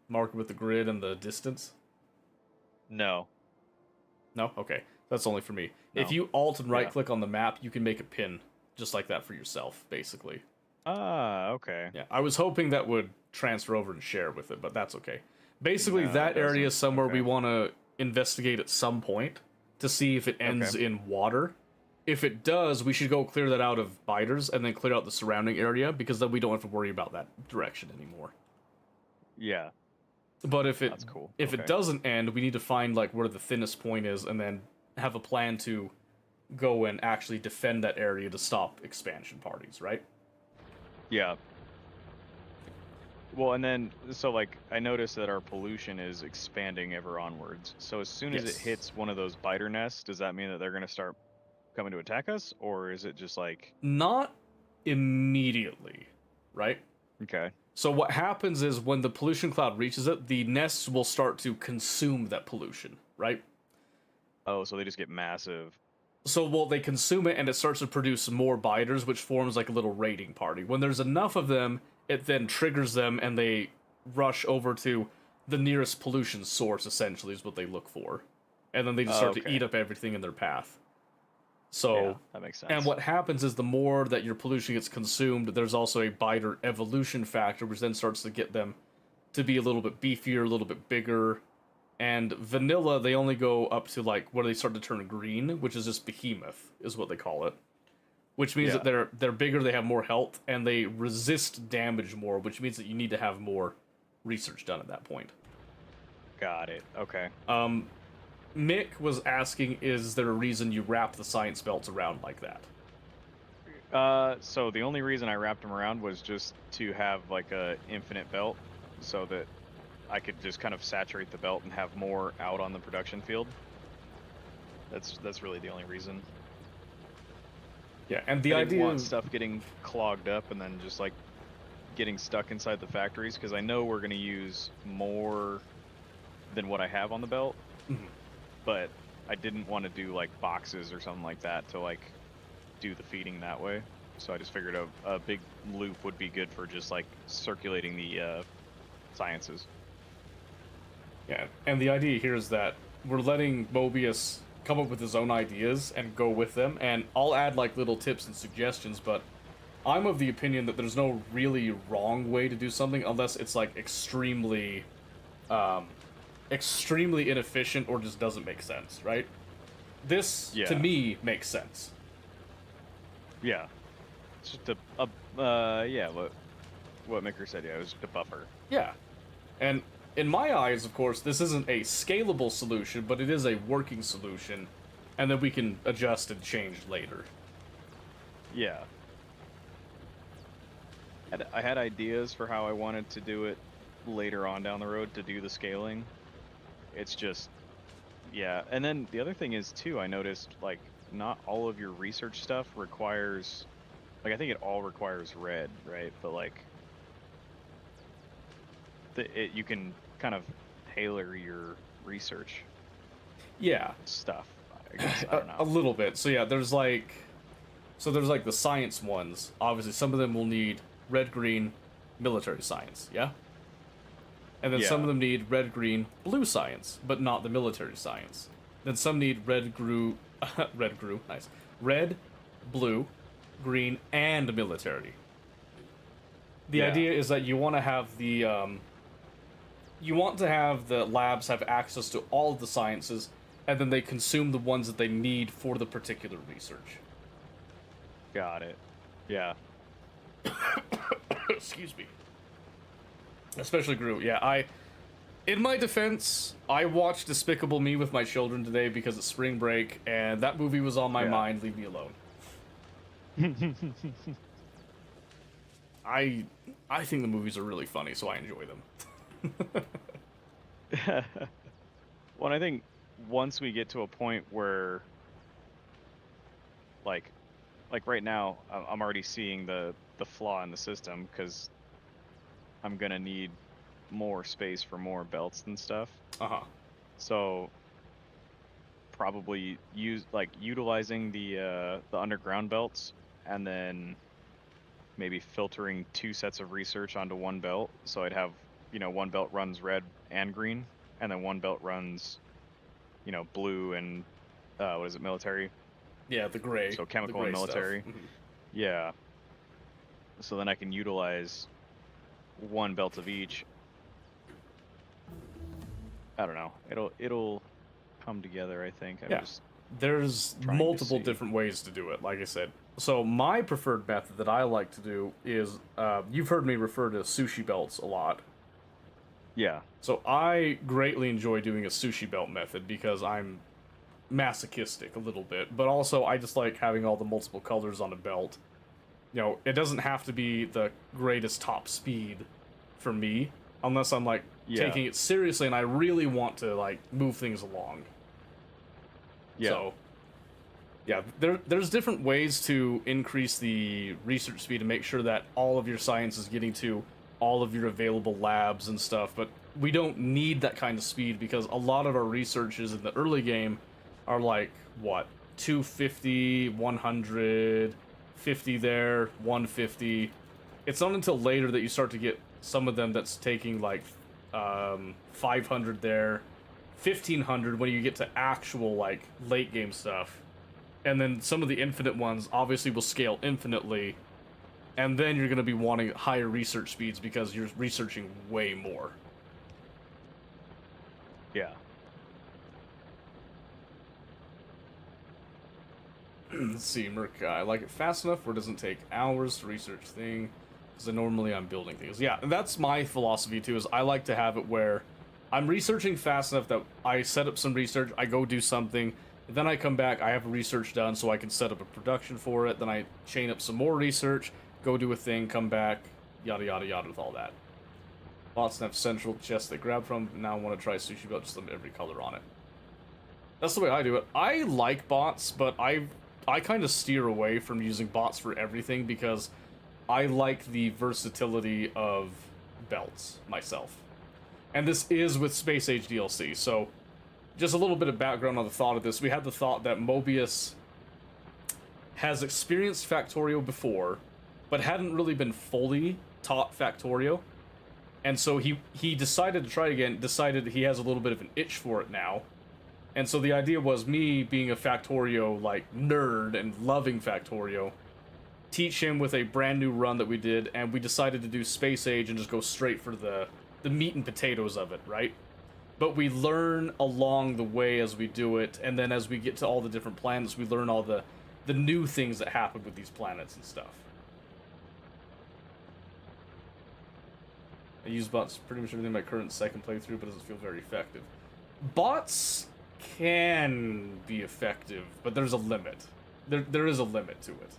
marker with the grid and the distance? No. No? Okay. That's only for me. No. If you alt and right Yeah. click on the map, you can make a pin just like that for yourself, basically. Ah, okay. Yeah, I was hoping that would transfer over and share with it, but that's okay. Basically, No, it that area is doesn't. somewhere we Okay. want to investigate at some point to see if it ends Okay. in water. If it does, we should go clear that out of biters and then clear out the surrounding area, because then we don't have to worry about that direction anymore. Yeah. But if it That's cool. if it Okay. doesn't end, we need to find like where the thinnest point is and then have a plan to go and actually defend that area to stop expansion parties, right? Yeah. Well, and then so like I noticed that our pollution is expanding ever onwards. So as soon as Yes. it hits one of those biter nests, does that mean that they're gonna start coming to attack us, or is it just like Not immediately, right? okay? So what happens is when the pollution cloud reaches it, the nests will start to consume that pollution, right? Oh, so they just get massive. So, well, they consume it and it starts to produce more biters, which forms like a little raiding party. When there's enough of them, it then triggers them and they rush over to the nearest pollution source, essentially, is what they look for. And then they just start to Okay. eat up everything in their path. So, Yeah, that makes sense. and what happens is the more that your pollution gets consumed, there's also a biter evolution factor, which then starts to get them to be a little bit beefier, a little bit bigger. And vanilla, they only go up to like where they start to turn green, which is just behemoth, is what they call it. Which means that they're bigger, they have more health, and they resist damage more, which means that you need to have more research done at that point. Got it. Okay. Mick was asking, is there a reason you wrap the science belts around like that? So the only reason I wrapped them around was just to have like a infinite belt, so that I could just kind of saturate the belt and have more out on the production field. That's really the only reason. Yeah, and the I didn't idea want is stuff getting clogged up and then just like getting stuck inside the factories, because I know we're going to use more than what I have on the belt. Mhm. But I didn't want to do like boxes or something like that to like do the feeding that way. So I just figured a big loop would be good for just like circulating the sciences. Yeah, and the idea here is that we're letting Mobius come up with his own ideas and go with them, and I'll add like little tips and suggestions, but I'm of the opinion that there's no really wrong way to do something unless it's like extremely inefficient or just doesn't make sense, right? This, to Yeah. me, makes sense. Yeah. It's just yeah, what Micker said, yeah, it was just a buffer. Yeah. And in my eyes, of course, this isn't a scalable solution, but it is a working solution, and then we can adjust and change later. Yeah. I had ideas for how I wanted to do it later on down the road to do the scaling. It's just, yeah. And then the other thing is too, I noticed like not all of your research stuff requires, like I think it all requires red, right? But like, you can kind of tailor your research Yeah. stuff. I guess I don't know. A little bit. So yeah, there's like the science ones. Obviously, some of them will need red, green, military science. Yeah. And then some Yeah. of them need red, green, blue science, but not the military science. Then some need red, nice. Red, blue, green, and military. The Yeah. idea is that you want to have the labs have access to all of the sciences, and then they consume the ones that they need for the particular research. Got it. Yeah. Excuse me. Especially Groot. Yeah, in my defense, I watched Despicable Me with my children today because it's spring break, and that movie was on my Yeah. mind. Leave me alone. I think the movies are really funny, so I enjoy them. Well, and I think once we get to a point where, like right now, I'm already seeing the flaw in the system because I'm gonna need more space for more belts and stuff. Uh-huh. So probably utilizing the underground belts and then maybe filtering 2 sets of research onto one belt. So I'd have, one belt runs red and green, and then one belt runs, blue and what is it, military? Yeah, the gray. So the chemical gray and stuff. military. Mhm. Yeah. So then I can utilize one belt of each. I don't know. It'll come together, I think. I'm Yeah. just There's trying to multiple see. different ways to do it, like I said. So my preferred method that I like to do is, you've heard me refer to sushi belts a lot. yeah. So I greatly enjoy doing a sushi belt method because I'm masochistic a little bit, but also I just like having all the multiple colors on a belt. It doesn't have to be the greatest top speed for me, unless I'm like Yeah. taking it seriously and I really want to like move things along. Yeah. So, yeah, there's different ways to increase the research speed to make sure that all of your science is getting to all of your available labs and stuff, but we don't need that kind of speed because a lot of our researches in the early game are like, what, 250, 100, 50 there, 150. It's not until later that you start to get some of them that's taking like 500 there, 1500 when you get to actual like late game stuff. And then some of the infinite ones obviously will scale infinitely, and then you're going to be wanting higher research speeds because you're researching way more. Yeah. Let's see, Merc, I like it fast enough where it doesn't take hours to research thing, because normally I'm building things. Yeah, and that's my philosophy too, is I like to have it where I'm researching fast enough that I set up some research, I go do something, then I come back, I have research done so I can set up a production for it, then I chain up some more research, go do a thing, come back, yada yada yada with all that. Lots have central chests they grab from, now I want to try sushi belt, just every color on it. That's the way I do it. I like bots, but I kind of steer away from using bots for everything because I like the versatility of belts myself. And this is with Space Age DLC, so just a little bit of background on the thought of this. We had the thought that Mobius has experienced Factorio before, but hadn't really been fully taught Factorio. And so he decided to try again, decided he has a little bit of an itch for it now. And so the idea was me being a Factorio, like, nerd and loving Factorio, teach him with a brand new run that we did, and we decided to do Space Age and just go straight for the meat and potatoes of it, right? But we learn along the way as we do it, and then as we get to all the different planets, we learn all the new things that happen with these planets and stuff. I use bots pretty much everything in my current second playthrough, but it doesn't feel very effective. Bots can be effective, but there's a limit. There is a limit to it.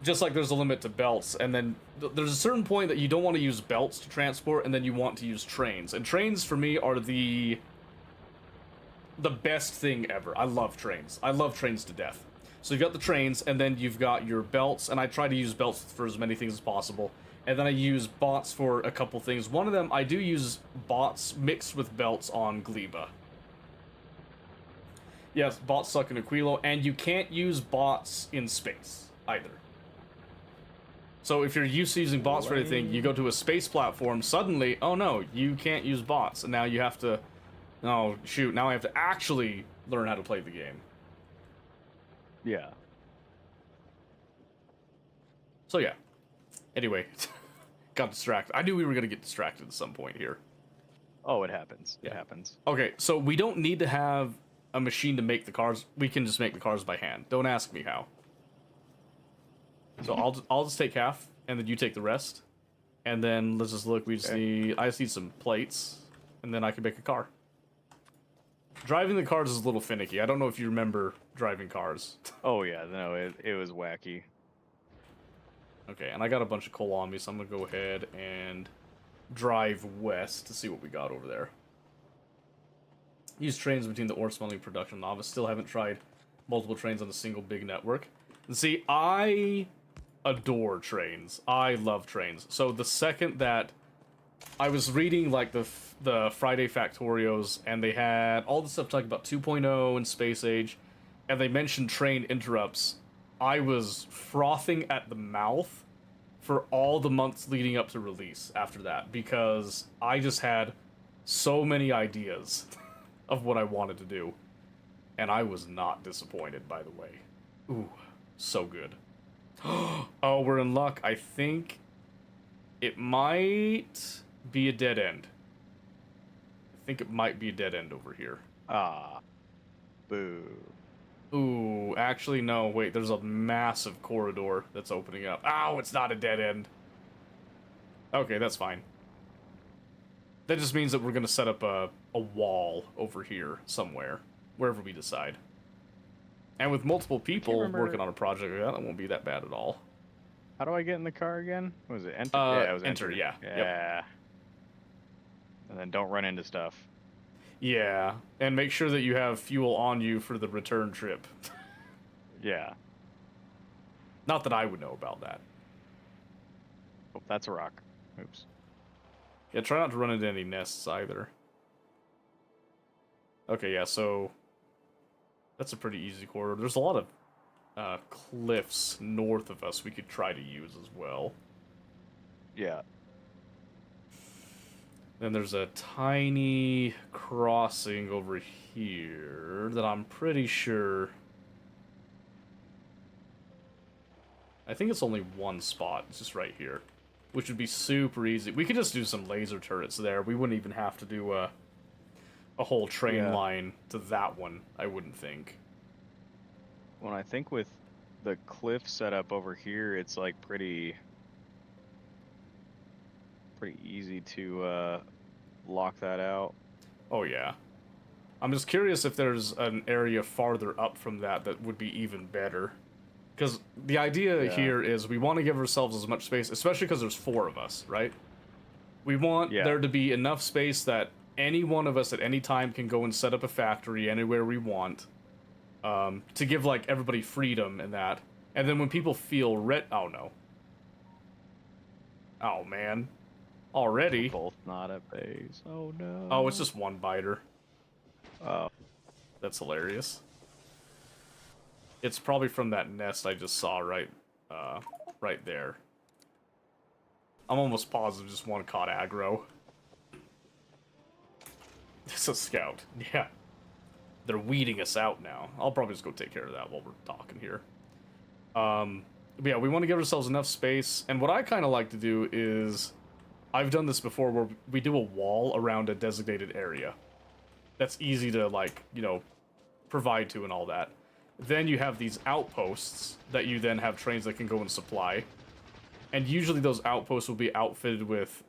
Just like there's a limit to belts, and then there's a certain point that you don't want to use belts to transport, and then you want to use trains. And trains, for me, are the best thing ever. I love trains. I love trains to death. So you've got the trains, and then you've got your belts, and I try to use belts for as many things as possible. And then I use bots for a couple things. One of them, I do use bots mixed with belts on Gleba. Yes, bots suck in Aquilo, and you can't use bots in space, either. So if you're used to using bots for anything, you go to a space platform, suddenly, oh no, you can't use bots, and now you have to, oh shoot, now I have to actually learn how to play the game. Yeah. So yeah. Anyway, got distracted. I knew we were gonna get distracted at some point here. Oh, it happens. It Yeah. happens. Okay, so we don't need to have a machine to make the cars. We can just make the cars by hand. Don't ask me how. So I'll just take half, and then you take the rest, and then let's just look. We just need. I just need some plates, and then I can make a car. Driving the cars is a little finicky. I don't know if you remember driving cars. Oh yeah, no, it was wacky. Okay, and I got a bunch of coal on me, so I'm gonna go ahead and drive west to see what we got over there. Use trains between the ore smelting production novice. Still haven't tried multiple trains on a single big network. And see, I adore trains. I love trains. So the second that I was reading like the Friday Factorios, and they had all the stuff talking about 2.0 and Space Age, and they mentioned train interrupts, I was frothing at the mouth for all the months leading up to release after that, because I just had so many ideas of what I wanted to do, and I was not disappointed, by the way. Ooh, so good. Oh, we're in luck. I think it might be a dead end. I think it might be a dead end over here. Ah. Boo. Ooh, actually, no, wait, there's a massive corridor that's opening up. Ow, it's not a dead end. Okay, that's fine. That just means that we're going to set up a wall over here somewhere, wherever we decide. And with multiple people remember- working on a project like that, it won't be that bad at all. How do I get in the car again? What was it? Enter? Yeah, it was enter, yeah. Yeah. Yep. And then don't run into stuff. Yeah, and make sure that you have fuel on you for the return trip. Yeah. Not that I would know about that. Oh, that's a rock. Oops. Yeah, try not to run into any nests either. Okay, yeah, so that's a pretty easy corridor. There's a lot of cliffs north of us we could try to use as well. Yeah. Then there's a tiny crossing over here that I'm pretty sure... I think it's only one spot. It's just right here. Which would be super easy. We could just do some laser turrets there. We wouldn't even have to do a whole train line to that one, I wouldn't think. Well, I think with the cliff setup over here, it's like pretty easy to lock that out. Oh, yeah. I'm just curious if there's an area farther up from that that would be even better. Because the idea here is we want to give ourselves as much space, especially because there's 4 of us, right? We want there to be enough space that any one of us at any time can go and set up a factory anywhere we want, to give, like, everybody freedom and that. And then when people feel oh, no. Oh, man. Already? We're both not at base. Oh, no. Oh, it's just one biter. Oh. That's hilarious. It's probably from that nest I just saw right there. I'm almost positive just one caught aggro. It's a scout. Yeah. They're weeding us out now. I'll probably just go take care of that while we're talking here. But yeah, we want to give ourselves enough space. And what I kind of like to do is... I've done this before where we do a wall around a designated area. That's easy to, like, you know, provide to and all that. Then you have these outposts that you then have trains that can go and supply. And usually those outposts will be outfitted with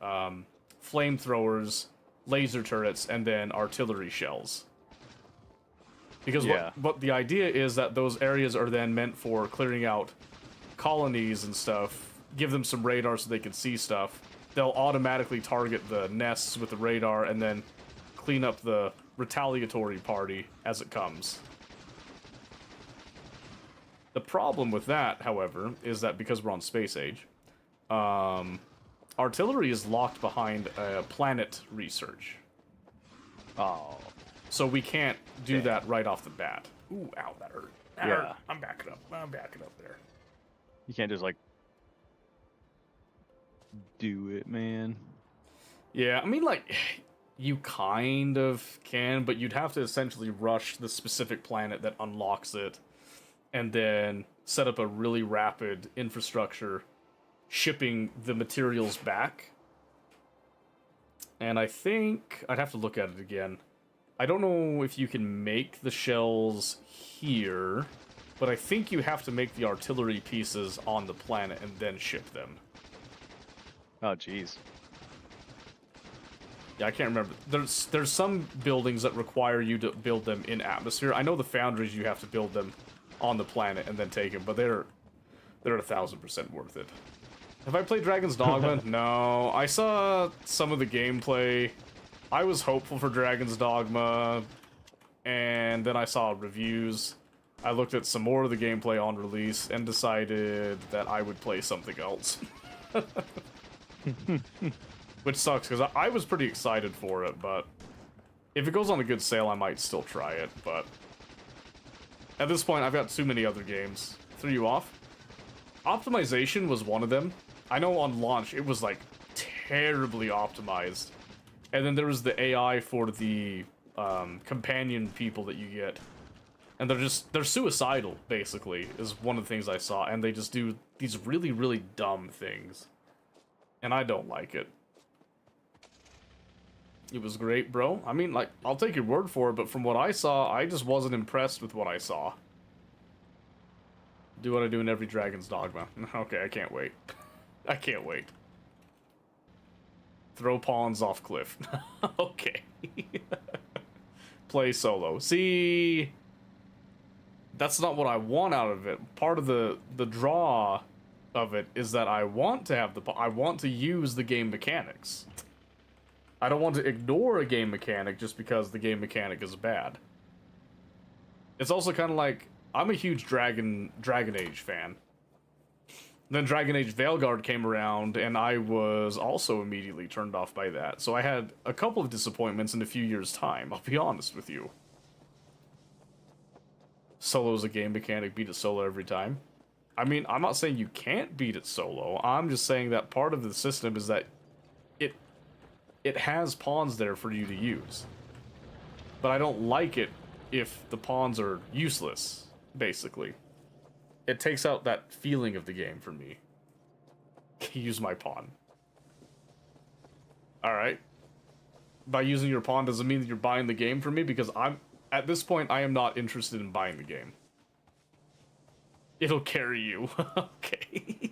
flamethrowers, laser turrets, and then artillery shells. Because what the idea is that those areas are then meant for clearing out colonies and stuff, give them some radar so they can see stuff. They'll automatically target the nests with the radar and then clean up the retaliatory party as it comes. The problem with that, however, is that because we're on Space Age, artillery is locked behind planet research. Oh. So we can't do that right off the bat. Ooh, ow, that hurt. That hurt. I'm backing up. I'm backing up there. You can't just, like, do it, man. Yeah, I mean, like, you kind of can, but you'd have to essentially rush the specific planet that unlocks it, and then set up a really rapid infrastructure shipping the materials back. And I think I'd have to look at it again. I don't know if you can make the shells here, but I think you have to make the artillery pieces on the planet and then ship them. Oh, jeez. Yeah, I can't remember. There's some buildings that require you to build them in atmosphere. I know the foundries you have to build them on the planet and then take them, but they're 1000% worth it. Have I played Dragon's Dogma? No. I saw some of the gameplay. I was hopeful for Dragon's Dogma, and then I saw reviews. I looked at some more of the gameplay on release and decided that I would play something else. Which sucks, because I was pretty excited for it, but if it goes on a good sale, I might still try it, but at this point, I've got too many other games. Threw you off? Optimization was one of them. I know on launch, it was, like, terribly optimized. And then there was the AI for the companion people that you get. And they're suicidal, basically, is one of the things I saw. And they just do these really, really dumb things. And I don't like it. It was great, bro. I mean, like, I'll take your word for it, but from what I saw, I just wasn't impressed with what I saw. Do what I do in every Dragon's Dogma. Okay, I can't wait. I can't wait. Throw pawns off cliff. Okay. Play solo. See, that's not what I want out of it. Part of the draw of it is that I want to have I want to use the game mechanics. I don't want to ignore a game mechanic just because the game mechanic is bad. It's also kind of like, I'm a huge Dragon Age fan. Then Dragon Age Veilguard came around, and I was also immediately turned off by that. So I had a couple of disappointments in a few years' time, I'll be honest with you. Solo's a game mechanic, beat it solo every time. I mean, I'm not saying you can't beat it solo, I'm just saying that part of the system is that it has pawns there for you to use. But I don't like it if the pawns are useless, basically. It takes out that feeling of the game for me. Use my pawn. Alright. By using your pawn doesn't mean that you're buying the game from me, because at this point, I am not interested in buying the game. It'll carry you. Okay.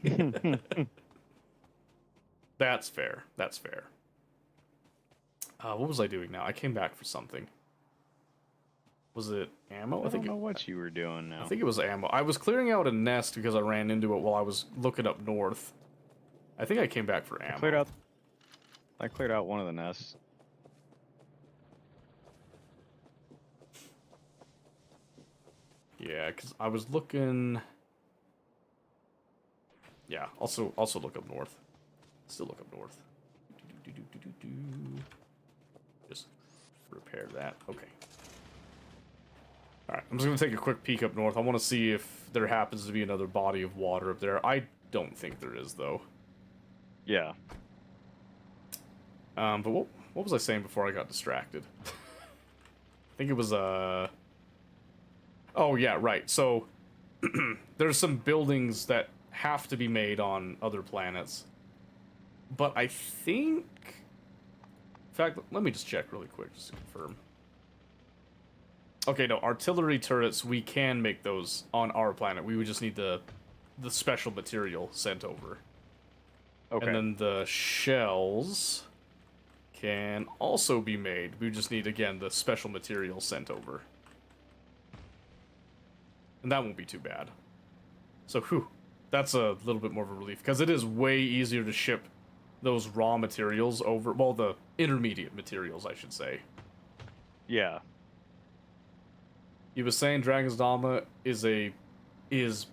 That's fair. That's fair. What was I doing now? I came back for something. Was it ammo? I don't know what you were doing now. I think it was ammo. I was clearing out a nest because I ran into it while I was looking up north. I think I came back for ammo. I cleared out one of the nests. Yeah, because I was looking... Yeah, also look up north. Still look up north. Just repair that. Okay. Alright, I'm just going to take a quick peek up north. I want to see if there happens to be another body of water up there. I don't think there is, though. Yeah. But what was I saying before I got distracted? I think it was, Oh, yeah, right. So, there's some buildings that have to be made on other planets. But I think... In fact, let me just check really quick, just to confirm. Okay, no, artillery turrets, we can make those on our planet. We would just need the special material sent over. Okay. And then the shells can also be made. We just need, again, the special material sent over. And that won't be too bad. So, whew, that's a little bit more of a relief, because it is way easier to ship those raw materials over, well, the intermediate materials, I should say. Yeah. You was saying Dragon's Dogma is BIS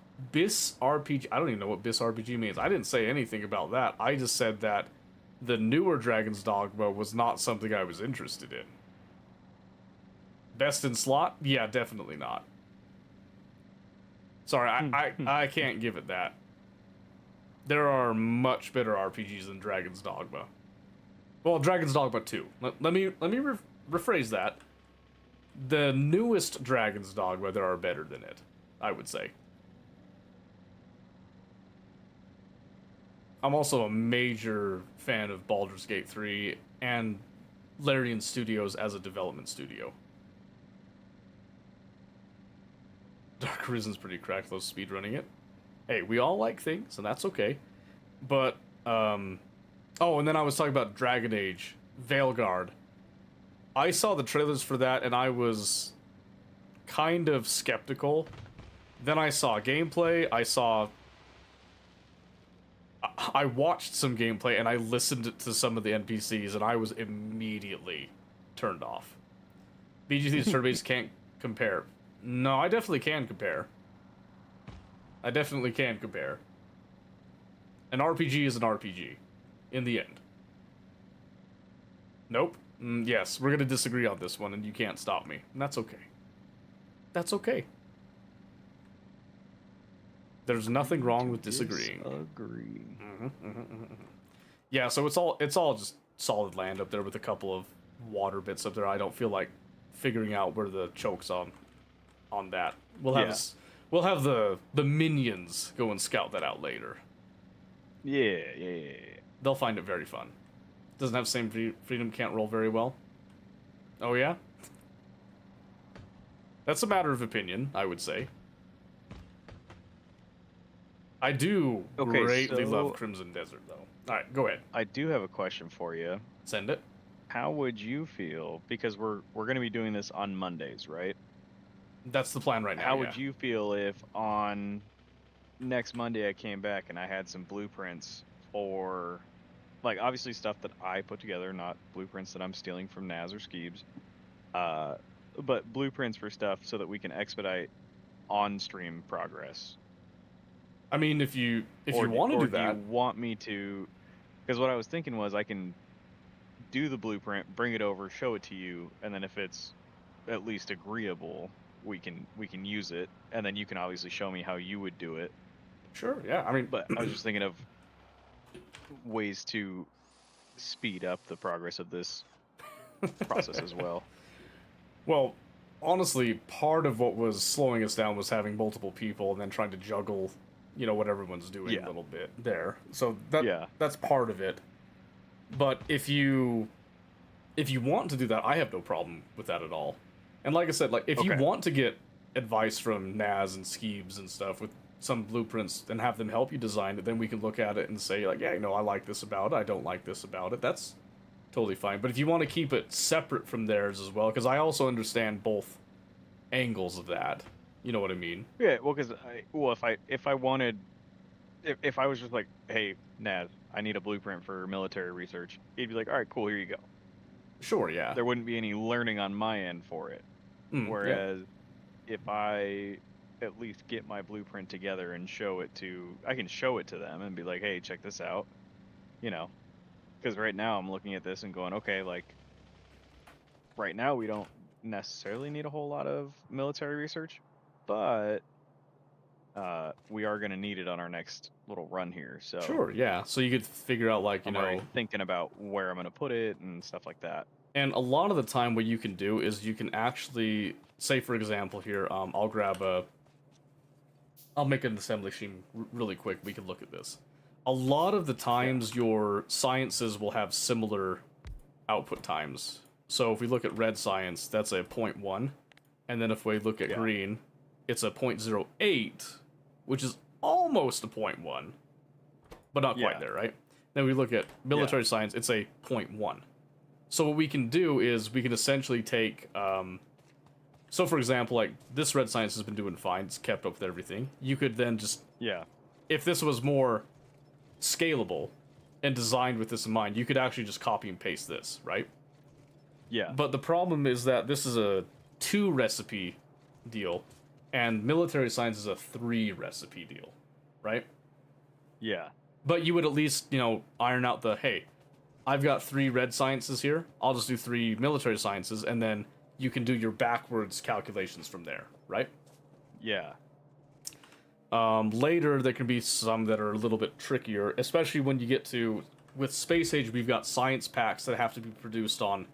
RPG. I don't even know what BIS RPG means. I didn't say anything about that. I just said that the newer Dragon's Dogma was not something I was interested in. Best in slot? Yeah, definitely not. Sorry, I can't give it that. There are much better RPGs than Dragon's Dogma. Well, Dragon's Dogma 2. Let me rephrase that. The newest Dragon's Dogma, there are better than it, I would say. I'm also a major fan of Baldur's Gate 3 and Larian Studios as a development studio. Dark Arisen's pretty cracked, though, speedrunning it. Hey, we all like things, and that's okay. But, oh, and then I was talking about Dragon Age, Veilguard. I saw the trailers for that, and I was kind of skeptical. Then I saw gameplay, I watched some gameplay, and I listened to some of the NPCs, and I was immediately turned off. BGC's turn-based can't compare. No, I definitely can compare. I definitely can compare. An RPG is an RPG, in the end. Nope. Yes, we're gonna disagree on this one, and you can't stop me. And that's okay. That's okay. There's nothing wrong with disagreeing. Agree. Yeah, so it's all just solid land up there with a couple of water bits up there. I don't feel like figuring out where the choke's on that. We'll have the minions go and scout that out later. Yeah. They'll find it very fun. Doesn't have the same freedom, can't roll very well. Oh yeah? That's a matter of opinion, I would say. I do greatly love Crimson Desert, though. Alright, go ahead. I do have a question for you. Send it. How would you feel, because we're going to be doing this on Mondays, right? That's the plan right now. How would you feel if on next Monday I came back and I had some blueprints for, like, obviously stuff that I put together, not blueprints that I'm stealing from Naz or Skeebs, but blueprints for stuff so that we can expedite on-stream progress? I mean, if you want to do that, do you want me to? Because what I was thinking was I can do the blueprint, bring it over, show it to you, and then if it's at least agreeable, we can use it, and then you can obviously show me how you would do it. Sure, yeah. I mean, But I was just thinking of ways to speed up the progress of this process as well. Well, honestly, part of what was slowing us down was having multiple people and then trying to juggle, what everyone's doing a little bit there. So that's part of it. But if you want to do that, I have no problem with that at all. And like I said, like if you want to get advice from Naz and Skeebs and stuff with some blueprints and have them help you design it, then we can look at it and say like, yeah, I like this about it, I don't like this about it. That's totally fine. But if you want to keep it separate from theirs as well, because I also understand both angles of that. You know what I mean? Yeah, well, because if I wanted, if I was just like, hey, Naz, I need a blueprint for military research, he'd be like, all right, cool, here you go. Sure, yeah. There wouldn't be any learning on my end for it. Whereas if I at least get my blueprint together and I can show it to them and be like, hey, check this out. Because right now I'm looking at this and going, okay, like, right now we don't necessarily need a whole lot of military research, but we are going to need it on our next little run here. So sure, yeah. So you could figure out, like, I'm already thinking about where I'm going to put it and stuff like that. And a lot of the time what you can do is you can actually, say for example here, I'll make an assembly machine really quick. We can look at this. A lot of the times your sciences will have similar output times. So if we look at red science, that's a 0.1. And then if we look at green, it's a 0.08, which is almost a 0.1, but not quite there, right? Then we look at military science, it's a 0.1. So what we can do is we can essentially take, so for example, like this red science has been doing fine, it's kept up with everything. You could then just, if this was more scalable and designed with this in mind, you could actually just copy and paste this, right? Yeah. But the problem is that this is a 2 recipe deal, and military science is a 3 recipe deal, right? Yeah. But you would at least, iron out the, hey, I've got 3 red sciences here, I'll just do 3 military sciences, and then you can do your backwards calculations from there, right? Yeah. Later, there can be some that are a little bit trickier, especially when you get to... With Space Age, we've got science packs that have to be produced on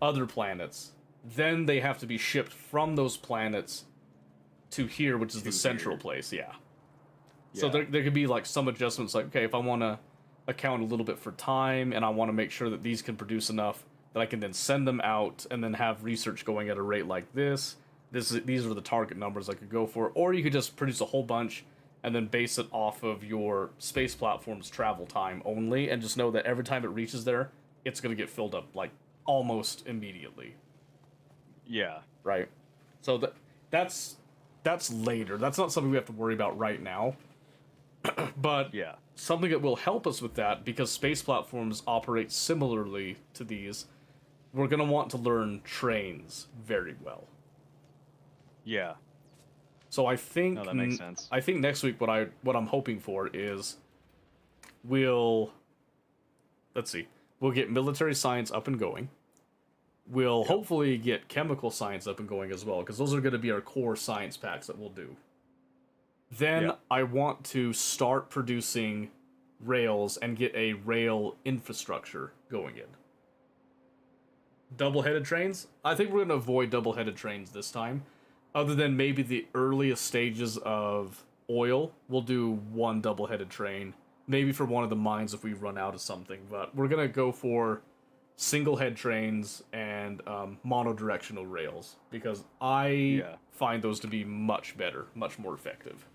other planets. Then they have to be shipped from those planets to here, which is the To central here. place, yeah. So Yeah. there could be like some adjustments, like, okay, if I want to account a little bit for time, and I want to make sure that these can produce enough that I can then send them out, and then have research going at a rate like this. These are the target numbers I could go for, or you could just produce a whole bunch and then base it off of your space platform's travel time only, and just know that every time it reaches there, it's going to get filled up like almost immediately, Yeah. right? So that's later. That's not something we have to worry about right now. But Yeah. something that will help us with that, because space platforms operate similarly to these, we're going to want to learn trains very well. Yeah. So I think No, that makes sense. I think next week what I'm hoping for is we'll get military science up and going. We'll hopefully get chemical science up and going as well, because those are going to be our core science packs that we'll do. Then Yeah. I want to start producing rails and get a rail infrastructure going in. Double-headed trains? I think we're going to avoid double-headed trains this time. Other than maybe the earliest stages of oil, we'll do one double-headed train. Maybe for one of the mines if we run out of something. But we're going to go for single-head trains and monodirectional rails. Because I find those to be much better, much more effective.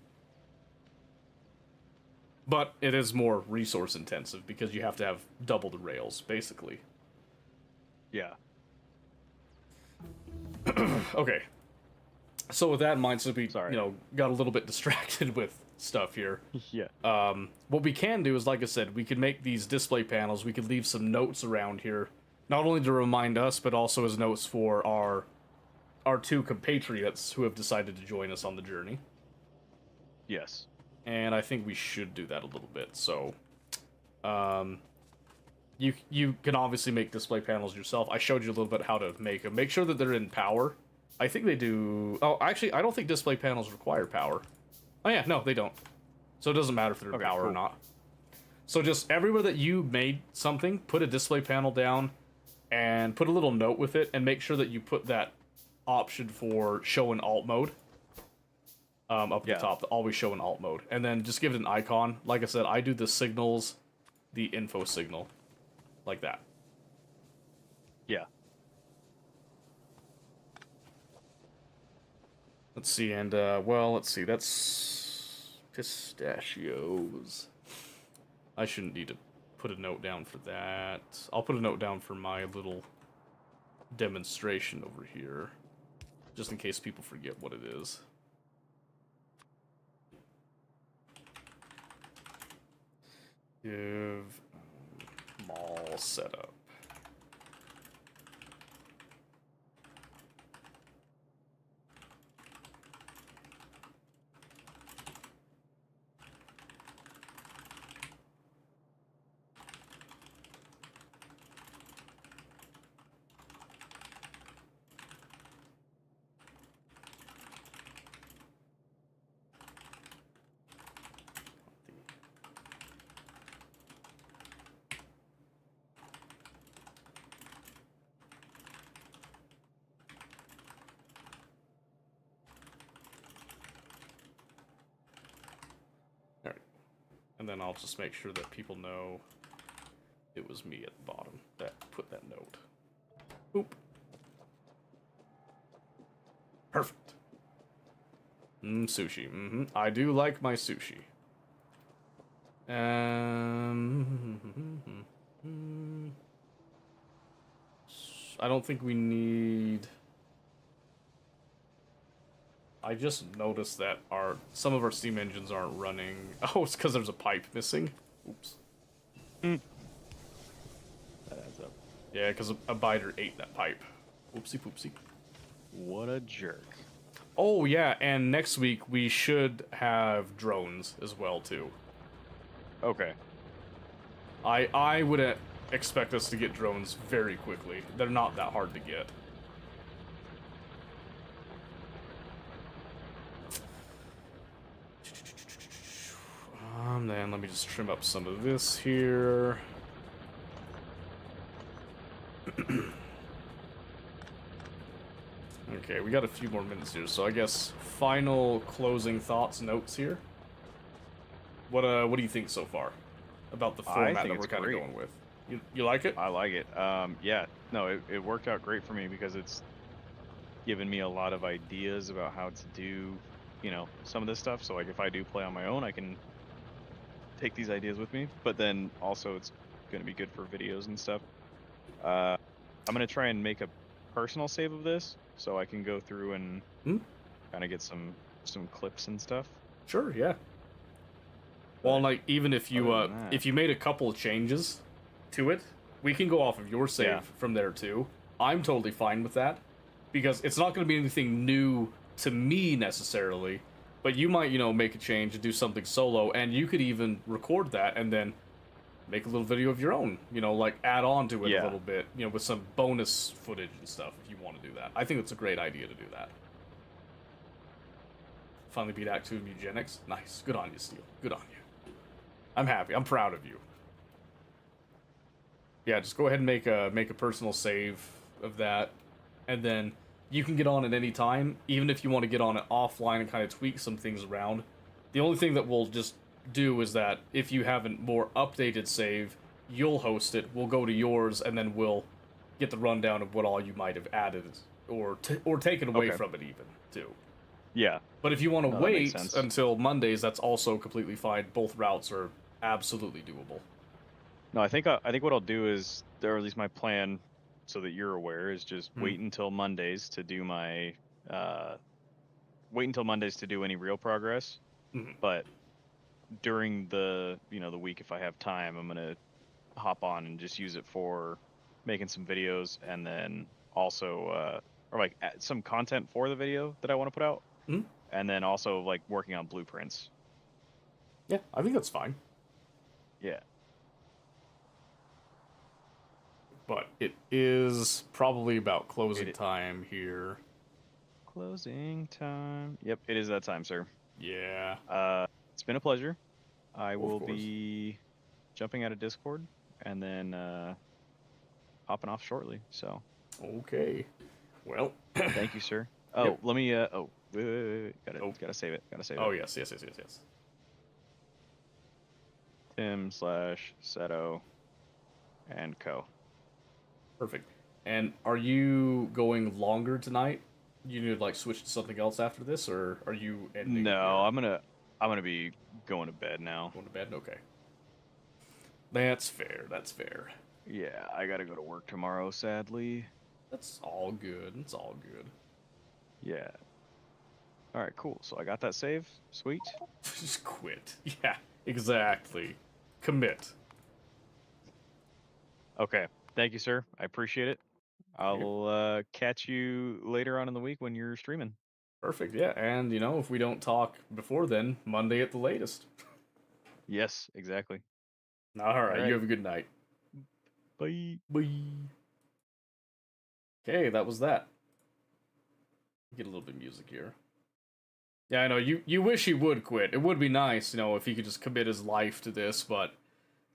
But it is more resource-intensive because you have to have double the rails, basically. Yeah. Okay. So with that in mind, since we Sorry. got a little bit distracted with stuff here, Yeah. what we can do is, like I said, we could make these display panels. We could leave some notes around here, not only to remind us, but also as notes for our two compatriots who have decided to join us on the journey. Yes. And I think we should do that a little bit. So, you can obviously make display panels yourself. I showed you a little bit how to make them. Make sure that they're in power. I think they do... Oh, actually, I don't think display panels require power. Oh, yeah, no, they don't. So it doesn't matter if they're in Okay, power or cool. not. So just everywhere that you made something, put a display panel down and put a little note with it, and make sure that you put that option for show in alt mode up at Yeah. the top, always show in alt mode. And then just give it an icon. Like I said, I do the signals, the info signal, like that. Yeah. Let's see, and, well, let's see, that's pistachios. I shouldn't need to put a note down for that. I'll put a note down for my little demonstration over here, just in case people forget what it is. Give mall setup. And then I'll just make sure that people know it was me at the bottom that put that note. Oop. Perfect. Sushi. I do like my sushi. I don't think we need... I just noticed that some of our steam engines aren't running. Oh, it's because there's a pipe missing. Oops. That adds up. Yeah, because a biter ate that pipe. Oopsie poopsie. What a jerk. Oh yeah, and next week we should have drones as well too. Okay. I would expect us to get drones very quickly. They're not that hard to get. Then let me just trim up some of this here. Okay, we got a few more minutes here, so I guess final closing thoughts, notes here. What do you think so far about the I format think that we're it's kind of great. going with? You like it? I like it. Yeah, no, it worked out great for me because it's given me a lot of ideas about how to do, some of this stuff. So like if I do play on my own, I can take these ideas with me. But then also it's going to be good for videos and stuff. I'm going to try and make a personal save of this so I can go through and kind of get some clips and stuff. Sure, yeah. Well, But like even if you other than that- if you made a couple of changes to it, we can go off of your save Yeah. from there too. I'm totally fine with that because it's not going to be anything new to me necessarily, but you might, make a change and do something solo, and you could even record that and then make a little video of your own, like add on to it a Yeah. little bit, with some bonus footage and stuff if you want to do that. I think it's a great idea to do that. Finally beat Act 2 of Eugenics. Nice. Good on you, Steel. Good on you. I'm happy. I'm proud of you. Yeah, just go ahead and make a personal save of that, and then you can get on at any time, even if you want to get on it offline and kind of tweak some things around. The only thing that we'll just do is that if you have a more updated save, you'll host it, we'll go to yours, and then we'll get the rundown of what all you might have added or taken away Okay. from it even, too. Yeah. But if you want to No, that makes wait sense. until Mondays, that's also completely fine. Both routes are absolutely doable. No, I think what I'll do is, or at least my plan, so that you're aware, is just wait until Mondays to do my any real progress. Mhm. But during the the week, if I have time, I'm gonna hop on and just use it for making some videos, and then also or like some content for the video that I want to put out, Mhm. and then also like working on blueprints. Yeah, I think that's fine. Yeah. But it is probably about closing It- time here. Closing time. Yep, it is that time, sir. Yeah. It's been a pleasure. I Of will course. be jumping out of Discord and then hopping off shortly. So Okay. Well. thank you, sir. Oh, Yep. let me. Oh, wait. Oh. Gotta save it. Gotta save Oh it. yes. Tim/Seto and Co. Perfect. And are you going longer tonight? You need to like switch to something else after this, or are you ending? No, here? I'm gonna be going to bed now. Going to bed. Okay. That's fair. That's fair. Yeah, I gotta go to work tomorrow. Sadly. That's all good. It's all good. Yeah. All right, cool. So I got that save. Sweet. Just quit. Yeah. Exactly. Commit. Okay. Thank you, sir. I appreciate it. I'll catch you later on in the week when you're streaming. Perfect. Yeah. And if we don't talk before then, Monday at the latest. Yes, exactly. All right. right. You have a good night. Bye. Bye. Okay, that was that. Get a little bit of music here. Yeah, I know you wish he would quit. It would be nice, if he could just commit his life to this, but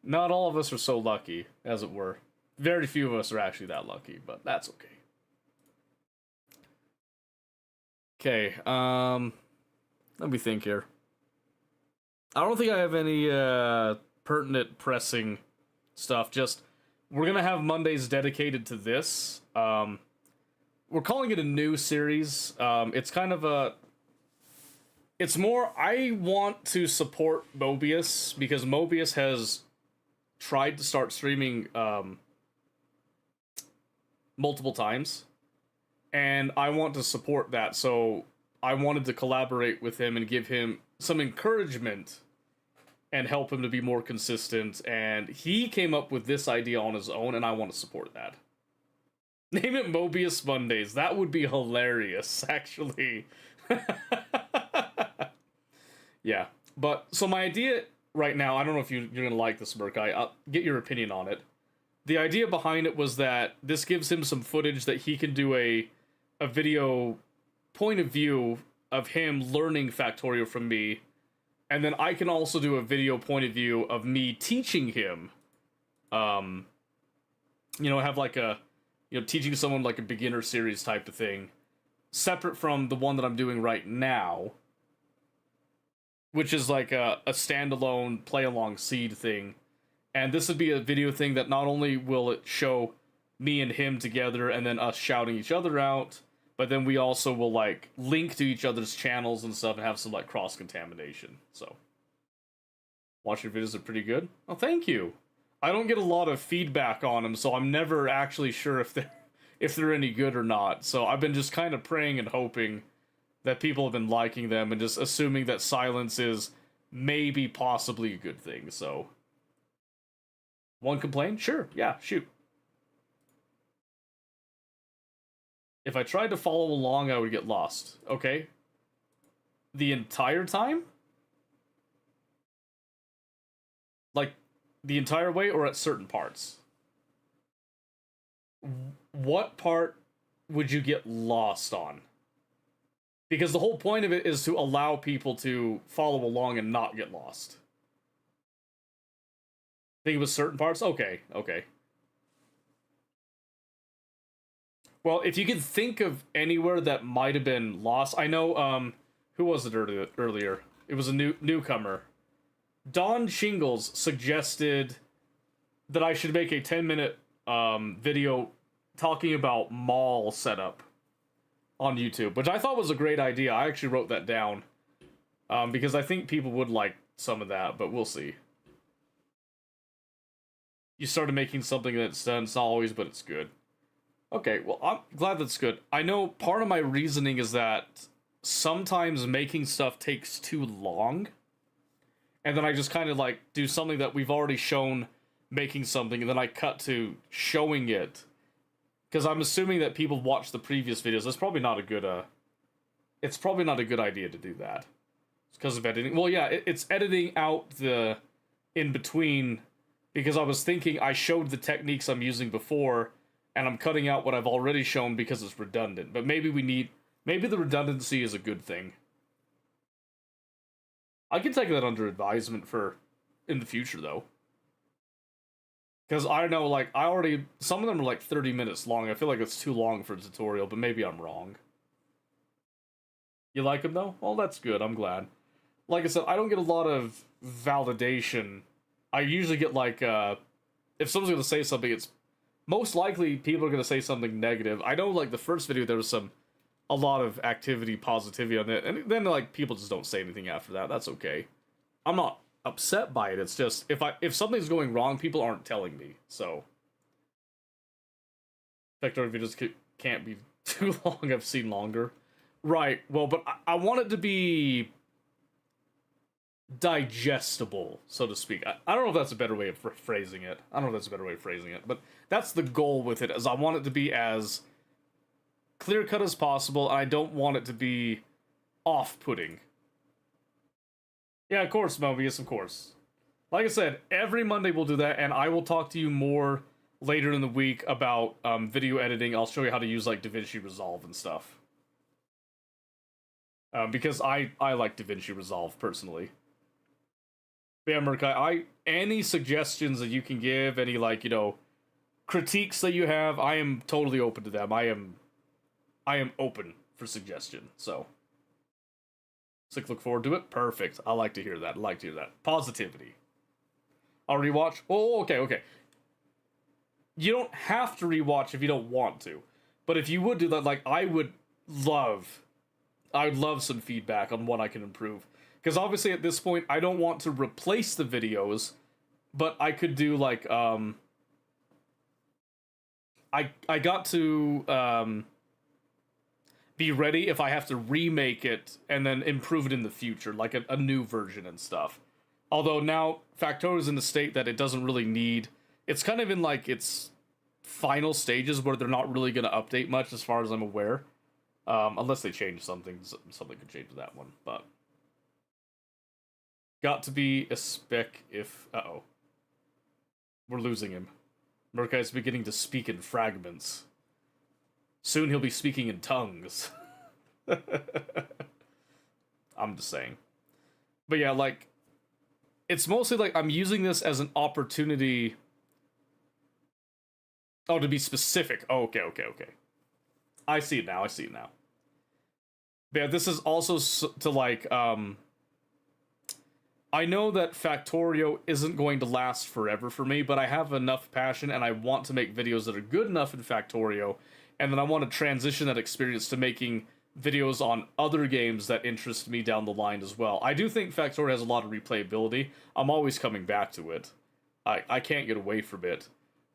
not all of us are so lucky, as it were. Very few of us are actually that lucky, but that's okay. Okay, let me think here. I don't think I have any pertinent, pressing stuff. Just we're gonna have Mondays dedicated to this. We're calling it a new series. It's kind of it's more, I want to support Mobius because Mobius has tried to start streaming multiple times, and I want to support that. So I wanted to collaborate with him and give him some encouragement and help him to be more consistent. And he came up with this idea on his own, and I want to support that. Name it Mobius Mondays. That would be hilarious, actually. Yeah. But, so my idea right now, I don't know if you're going to like this, Murkai. I'll get your opinion on it. The idea behind it was that this gives him some footage that he can do a video point of view of him learning Factorio from me, and then I can also do a video point of view of me teaching him. Have like a, teaching someone like a beginner series type of thing, separate from the one that I'm doing right now, which is like a standalone play along seed thing. And this would be a video thing that not only will it show me and him together and then us shouting each other out, but then we also will like link to each other's channels and stuff and have some like cross contamination. So watch your videos are pretty good. Oh, thank you. I don't get a lot of feedback on them, so I'm never actually sure if they're any good or not. So I've been just kind of praying and hoping that people have been liking them and just assuming that silence is maybe possibly a good thing. So one complaint? Sure, yeah, shoot. If I tried to follow along, I would get lost. Okay. The entire time? Like, the entire way or at certain parts? What part would you get lost on? Because the whole point of it is to allow people to follow along and not get lost. Think it was certain parts? Okay. Well, if you could think of anywhere that might have been lost, I know, who was it earlier? It was a newcomer. Don Shingles suggested that I should make a 10-minute video talking about mall setup on YouTube, which I thought was a great idea. I actually wrote that down because I think people would like some of that, but we'll see. You started making something that's done, it's not always, but it's good. Okay, well, I'm glad that's good. I know part of my reasoning is that sometimes making stuff takes too long, and then I just kind of like do something that we've already shown making something, and then I cut to showing it. Because I'm assuming that people watch the previous videos. That's probably not a good, it's probably not a good idea to do that. It's because of editing. Well, yeah, it's editing out the in-between, because I was thinking I showed the techniques I'm using before, and I'm cutting out what I've already shown because it's redundant. But maybe maybe the redundancy is a good thing. I can take that under advisement for in the future, though. Because I know, like, some of them are like 30 minutes long. I feel like it's too long for a tutorial, but maybe I'm wrong. You like them, though? Well, that's good. I'm glad. Like I said, I don't get a lot of validation. I usually get, like, if someone's going to say something, it's most likely people are going to say something negative. I know, like, the first video, there was a lot of activity, positivity on it, and then, like, people just don't say anything after that. That's okay. I'm not upset by it. It's just, if something's going wrong, people aren't telling me, so. Vector videos can't be too long. I've seen longer. Right, well, but I want it to be digestible, so to speak. I don't know if that's a better way of phrasing it. But that's the goal with it, is I want it to be as clear-cut as possible, and I don't want it to be off-putting. Yeah, of course, Mobius, of course. Like I said, every Monday we'll do that, and I will talk to you more later in the week about video editing. I'll show you how to use, like, DaVinci Resolve and stuff. Because I like DaVinci Resolve, personally. But yeah, Murkai, any suggestions that you can give, any, like, critiques that you have, I am totally open to them. I am open for suggestion, so. Sick, look forward to it. Perfect. I like to hear that. Positivity. I'll rewatch. Oh, okay. You don't have to rewatch if you don't want to. But if you would do that, like, I would love some feedback on what I can improve. Because obviously at this point, I don't want to replace the videos, but I could do, like, I got to, be ready if I have to remake it and then improve it in the future, like a new version and stuff. Although now Factorio is in the state that it doesn't really need. It's kind of in like its final stages where they're not really going to update much, as far as I'm aware, unless they change something. Something could change with that one, but got to be a spec if. We're losing him. Murkai's beginning to speak in fragments. Soon he'll be speaking in tongues. I'm just saying. But yeah, like, it's mostly like I'm using this as an opportunity. Oh, to be specific. Oh, okay. I see it now. But yeah, this is also to like, I know that Factorio isn't going to last forever for me, but I have enough passion and I want to make videos that are good enough in Factorio, and then I want to transition that experience to making videos on other games that interest me down the line as well. I do think Factorio has a lot of replayability. I'm always coming back to it. I can't get away from it.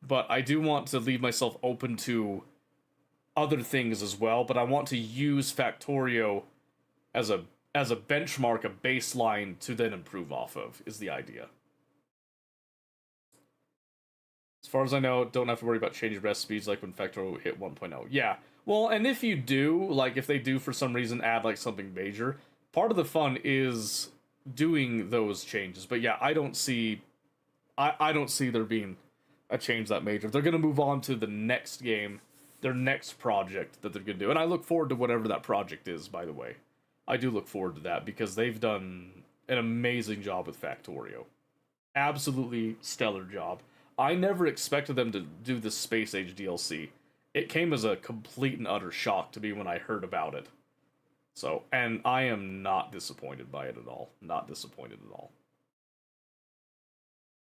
But I do want to leave myself open to other things as well, but I want to use Factorio as a benchmark, a baseline to then improve off of, is the idea. As far as I know, don't have to worry about changing recipes like when Factorio hit 1.0. Yeah, well, and if you do, like if they do for some reason add like something major, part of the fun is doing those changes. But yeah, I don't see there being a change that major. They're going to move on to the next game, their next project that they're going to do. And I look forward to whatever that project is, by the way. I do look forward to that because they've done an amazing job with Factorio. Absolutely stellar job. I never expected them to do this Space Age DLC. It came as a complete and utter shock to me when I heard about it. So, and I am not disappointed by it at all. Not disappointed at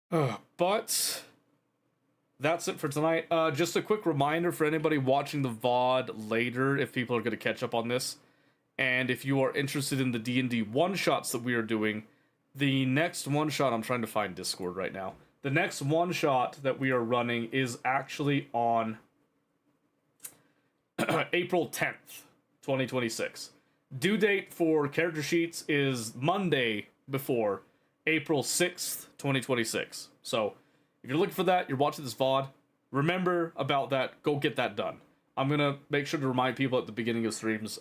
all. But that's it for tonight. Just a quick reminder for anybody watching the VOD later, if people are going to catch up on this, and if you are interested in the D&D one-shots that we are doing, the next one-shot, I'm trying to find Discord right now, the next one-shot that we are running is actually on April 10th, 2026. Due date for character sheets is Monday before April 6th, 2026. So, if you're looking for that, you're watching this VOD, remember about that, go get that done. I'm going to make sure to remind people at the beginning of streams,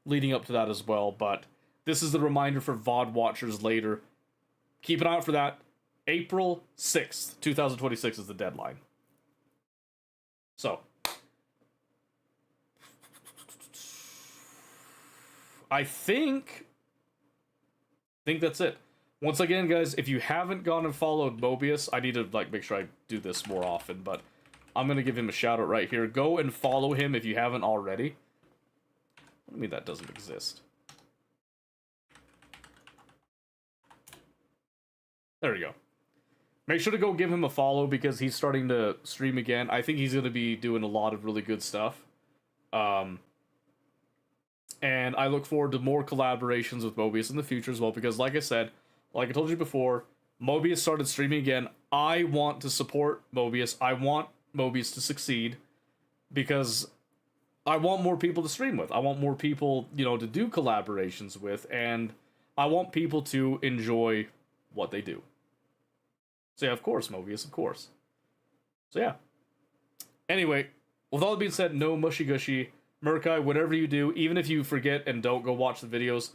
leading up to that as well, but this is the reminder for VOD watchers later. Keep an eye out for that. April 6th, 2026 is the deadline. So, I think that's it. Once again, guys, if you haven't gone and followed Mobius, I need to make sure I do this more often, but I'm going to give him a shout out right here. Go and follow him if you haven't already. What do you mean that doesn't exist? There we go. Make sure to go give him a follow because he's starting to stream again. I think he's going to be doing a lot of really good stuff. And I look forward to more collaborations with Mobius in the future as well because, like I said, like I told you before, Mobius started streaming again. I want to support Mobius. I want Mobius to succeed because I want more people to stream with. I want more people, to do collaborations with, and I want people to enjoy what they do. So yeah, of course, Mobius, of course. So yeah. Anyway, with all that being said, no mushy gushy. Murkai, whatever you do, even if you forget and don't go watch the videos,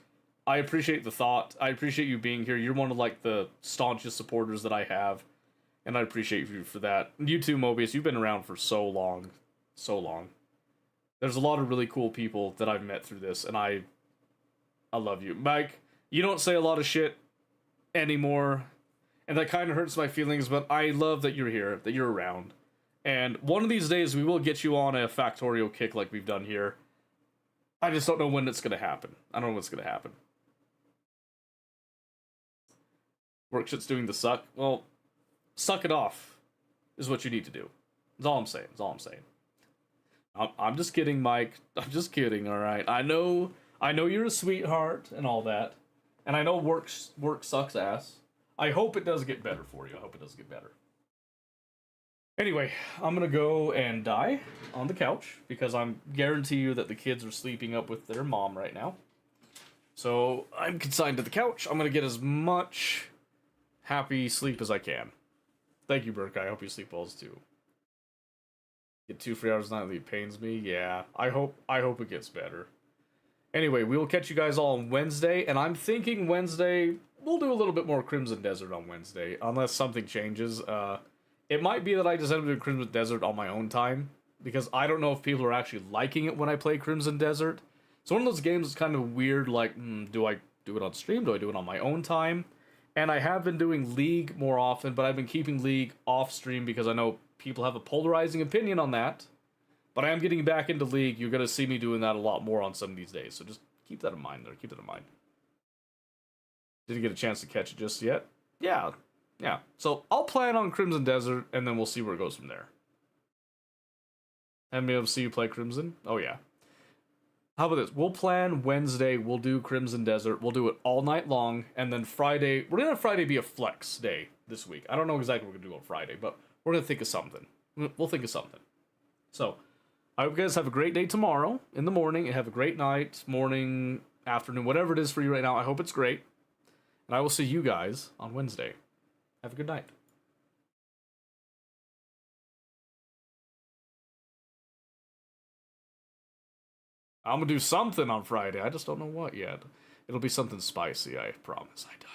I appreciate the thought. I appreciate you being here. You're one of the staunchest supporters that I have, and I appreciate you for that. You too, Mobius. You've been around for so long. So long. There's a lot of really cool people that I've met through this, and I love you. Mike, you don't say a lot of shit anymore, and that kind of hurts my feelings, but I love that you're here, that you're around. And one of these days, we will get you on a Factorio kick like we've done here. I just don't know when it's going to happen. I don't know what's going to happen. Workshit's doing the suck. Well, suck it off is what you need to do. That's all I'm saying. That's all I'm saying. I'm just kidding, Mike. I'm just kidding, alright? I know you're a sweetheart and all that. And I know work sucks ass. I hope it does get better for you. I hope it does get better. Anyway, I'm gonna go and die on the couch because I'm guarantee you that the kids are sleeping up with their mom right now. So I'm consigned to the couch. I'm gonna get as much happy sleep as I can. Thank you, Burke. I hope you sleep well too. Get 2 free hours nightly. It pains me. Yeah, I hope it gets better. Anyway, we will catch you guys all on Wednesday, and I'm thinking Wednesday we'll do a little bit more Crimson Desert on Wednesday, unless something changes. It might be that I just end up doing Crimson Desert on my own time, because I don't know if people are actually liking it when I play Crimson Desert. It's one of those games that's kind of weird, do I do it on stream? Do I do it on my own time? And I have been doing League more often, but I've been keeping League off stream because I know people have a polarizing opinion on that. But I am getting back into League. You're going to see me doing that a lot more on some of these days. So just keep that in mind there. Keep that in mind. Didn't get a chance to catch it just yet. Yeah. So I'll plan on Crimson Desert, and then we'll see where it goes from there. Haven't been able to see you play Crimson? Oh, yeah. How about this? We'll plan Wednesday. We'll do Crimson Desert. We'll do it all night long. And then Friday, we're going to have Friday be a flex day this week. I don't know exactly what we're going to do on Friday, but we're going to think of something. We'll think of something. So, I hope you guys have a great day tomorrow in the morning. And have a great night, morning, afternoon, whatever it is for you right now. I hope it's great. And I will see you guys on Wednesday. Have a good night. I'm gonna do something on Friday. I just don't know what yet. It'll be something spicy, I promise. I do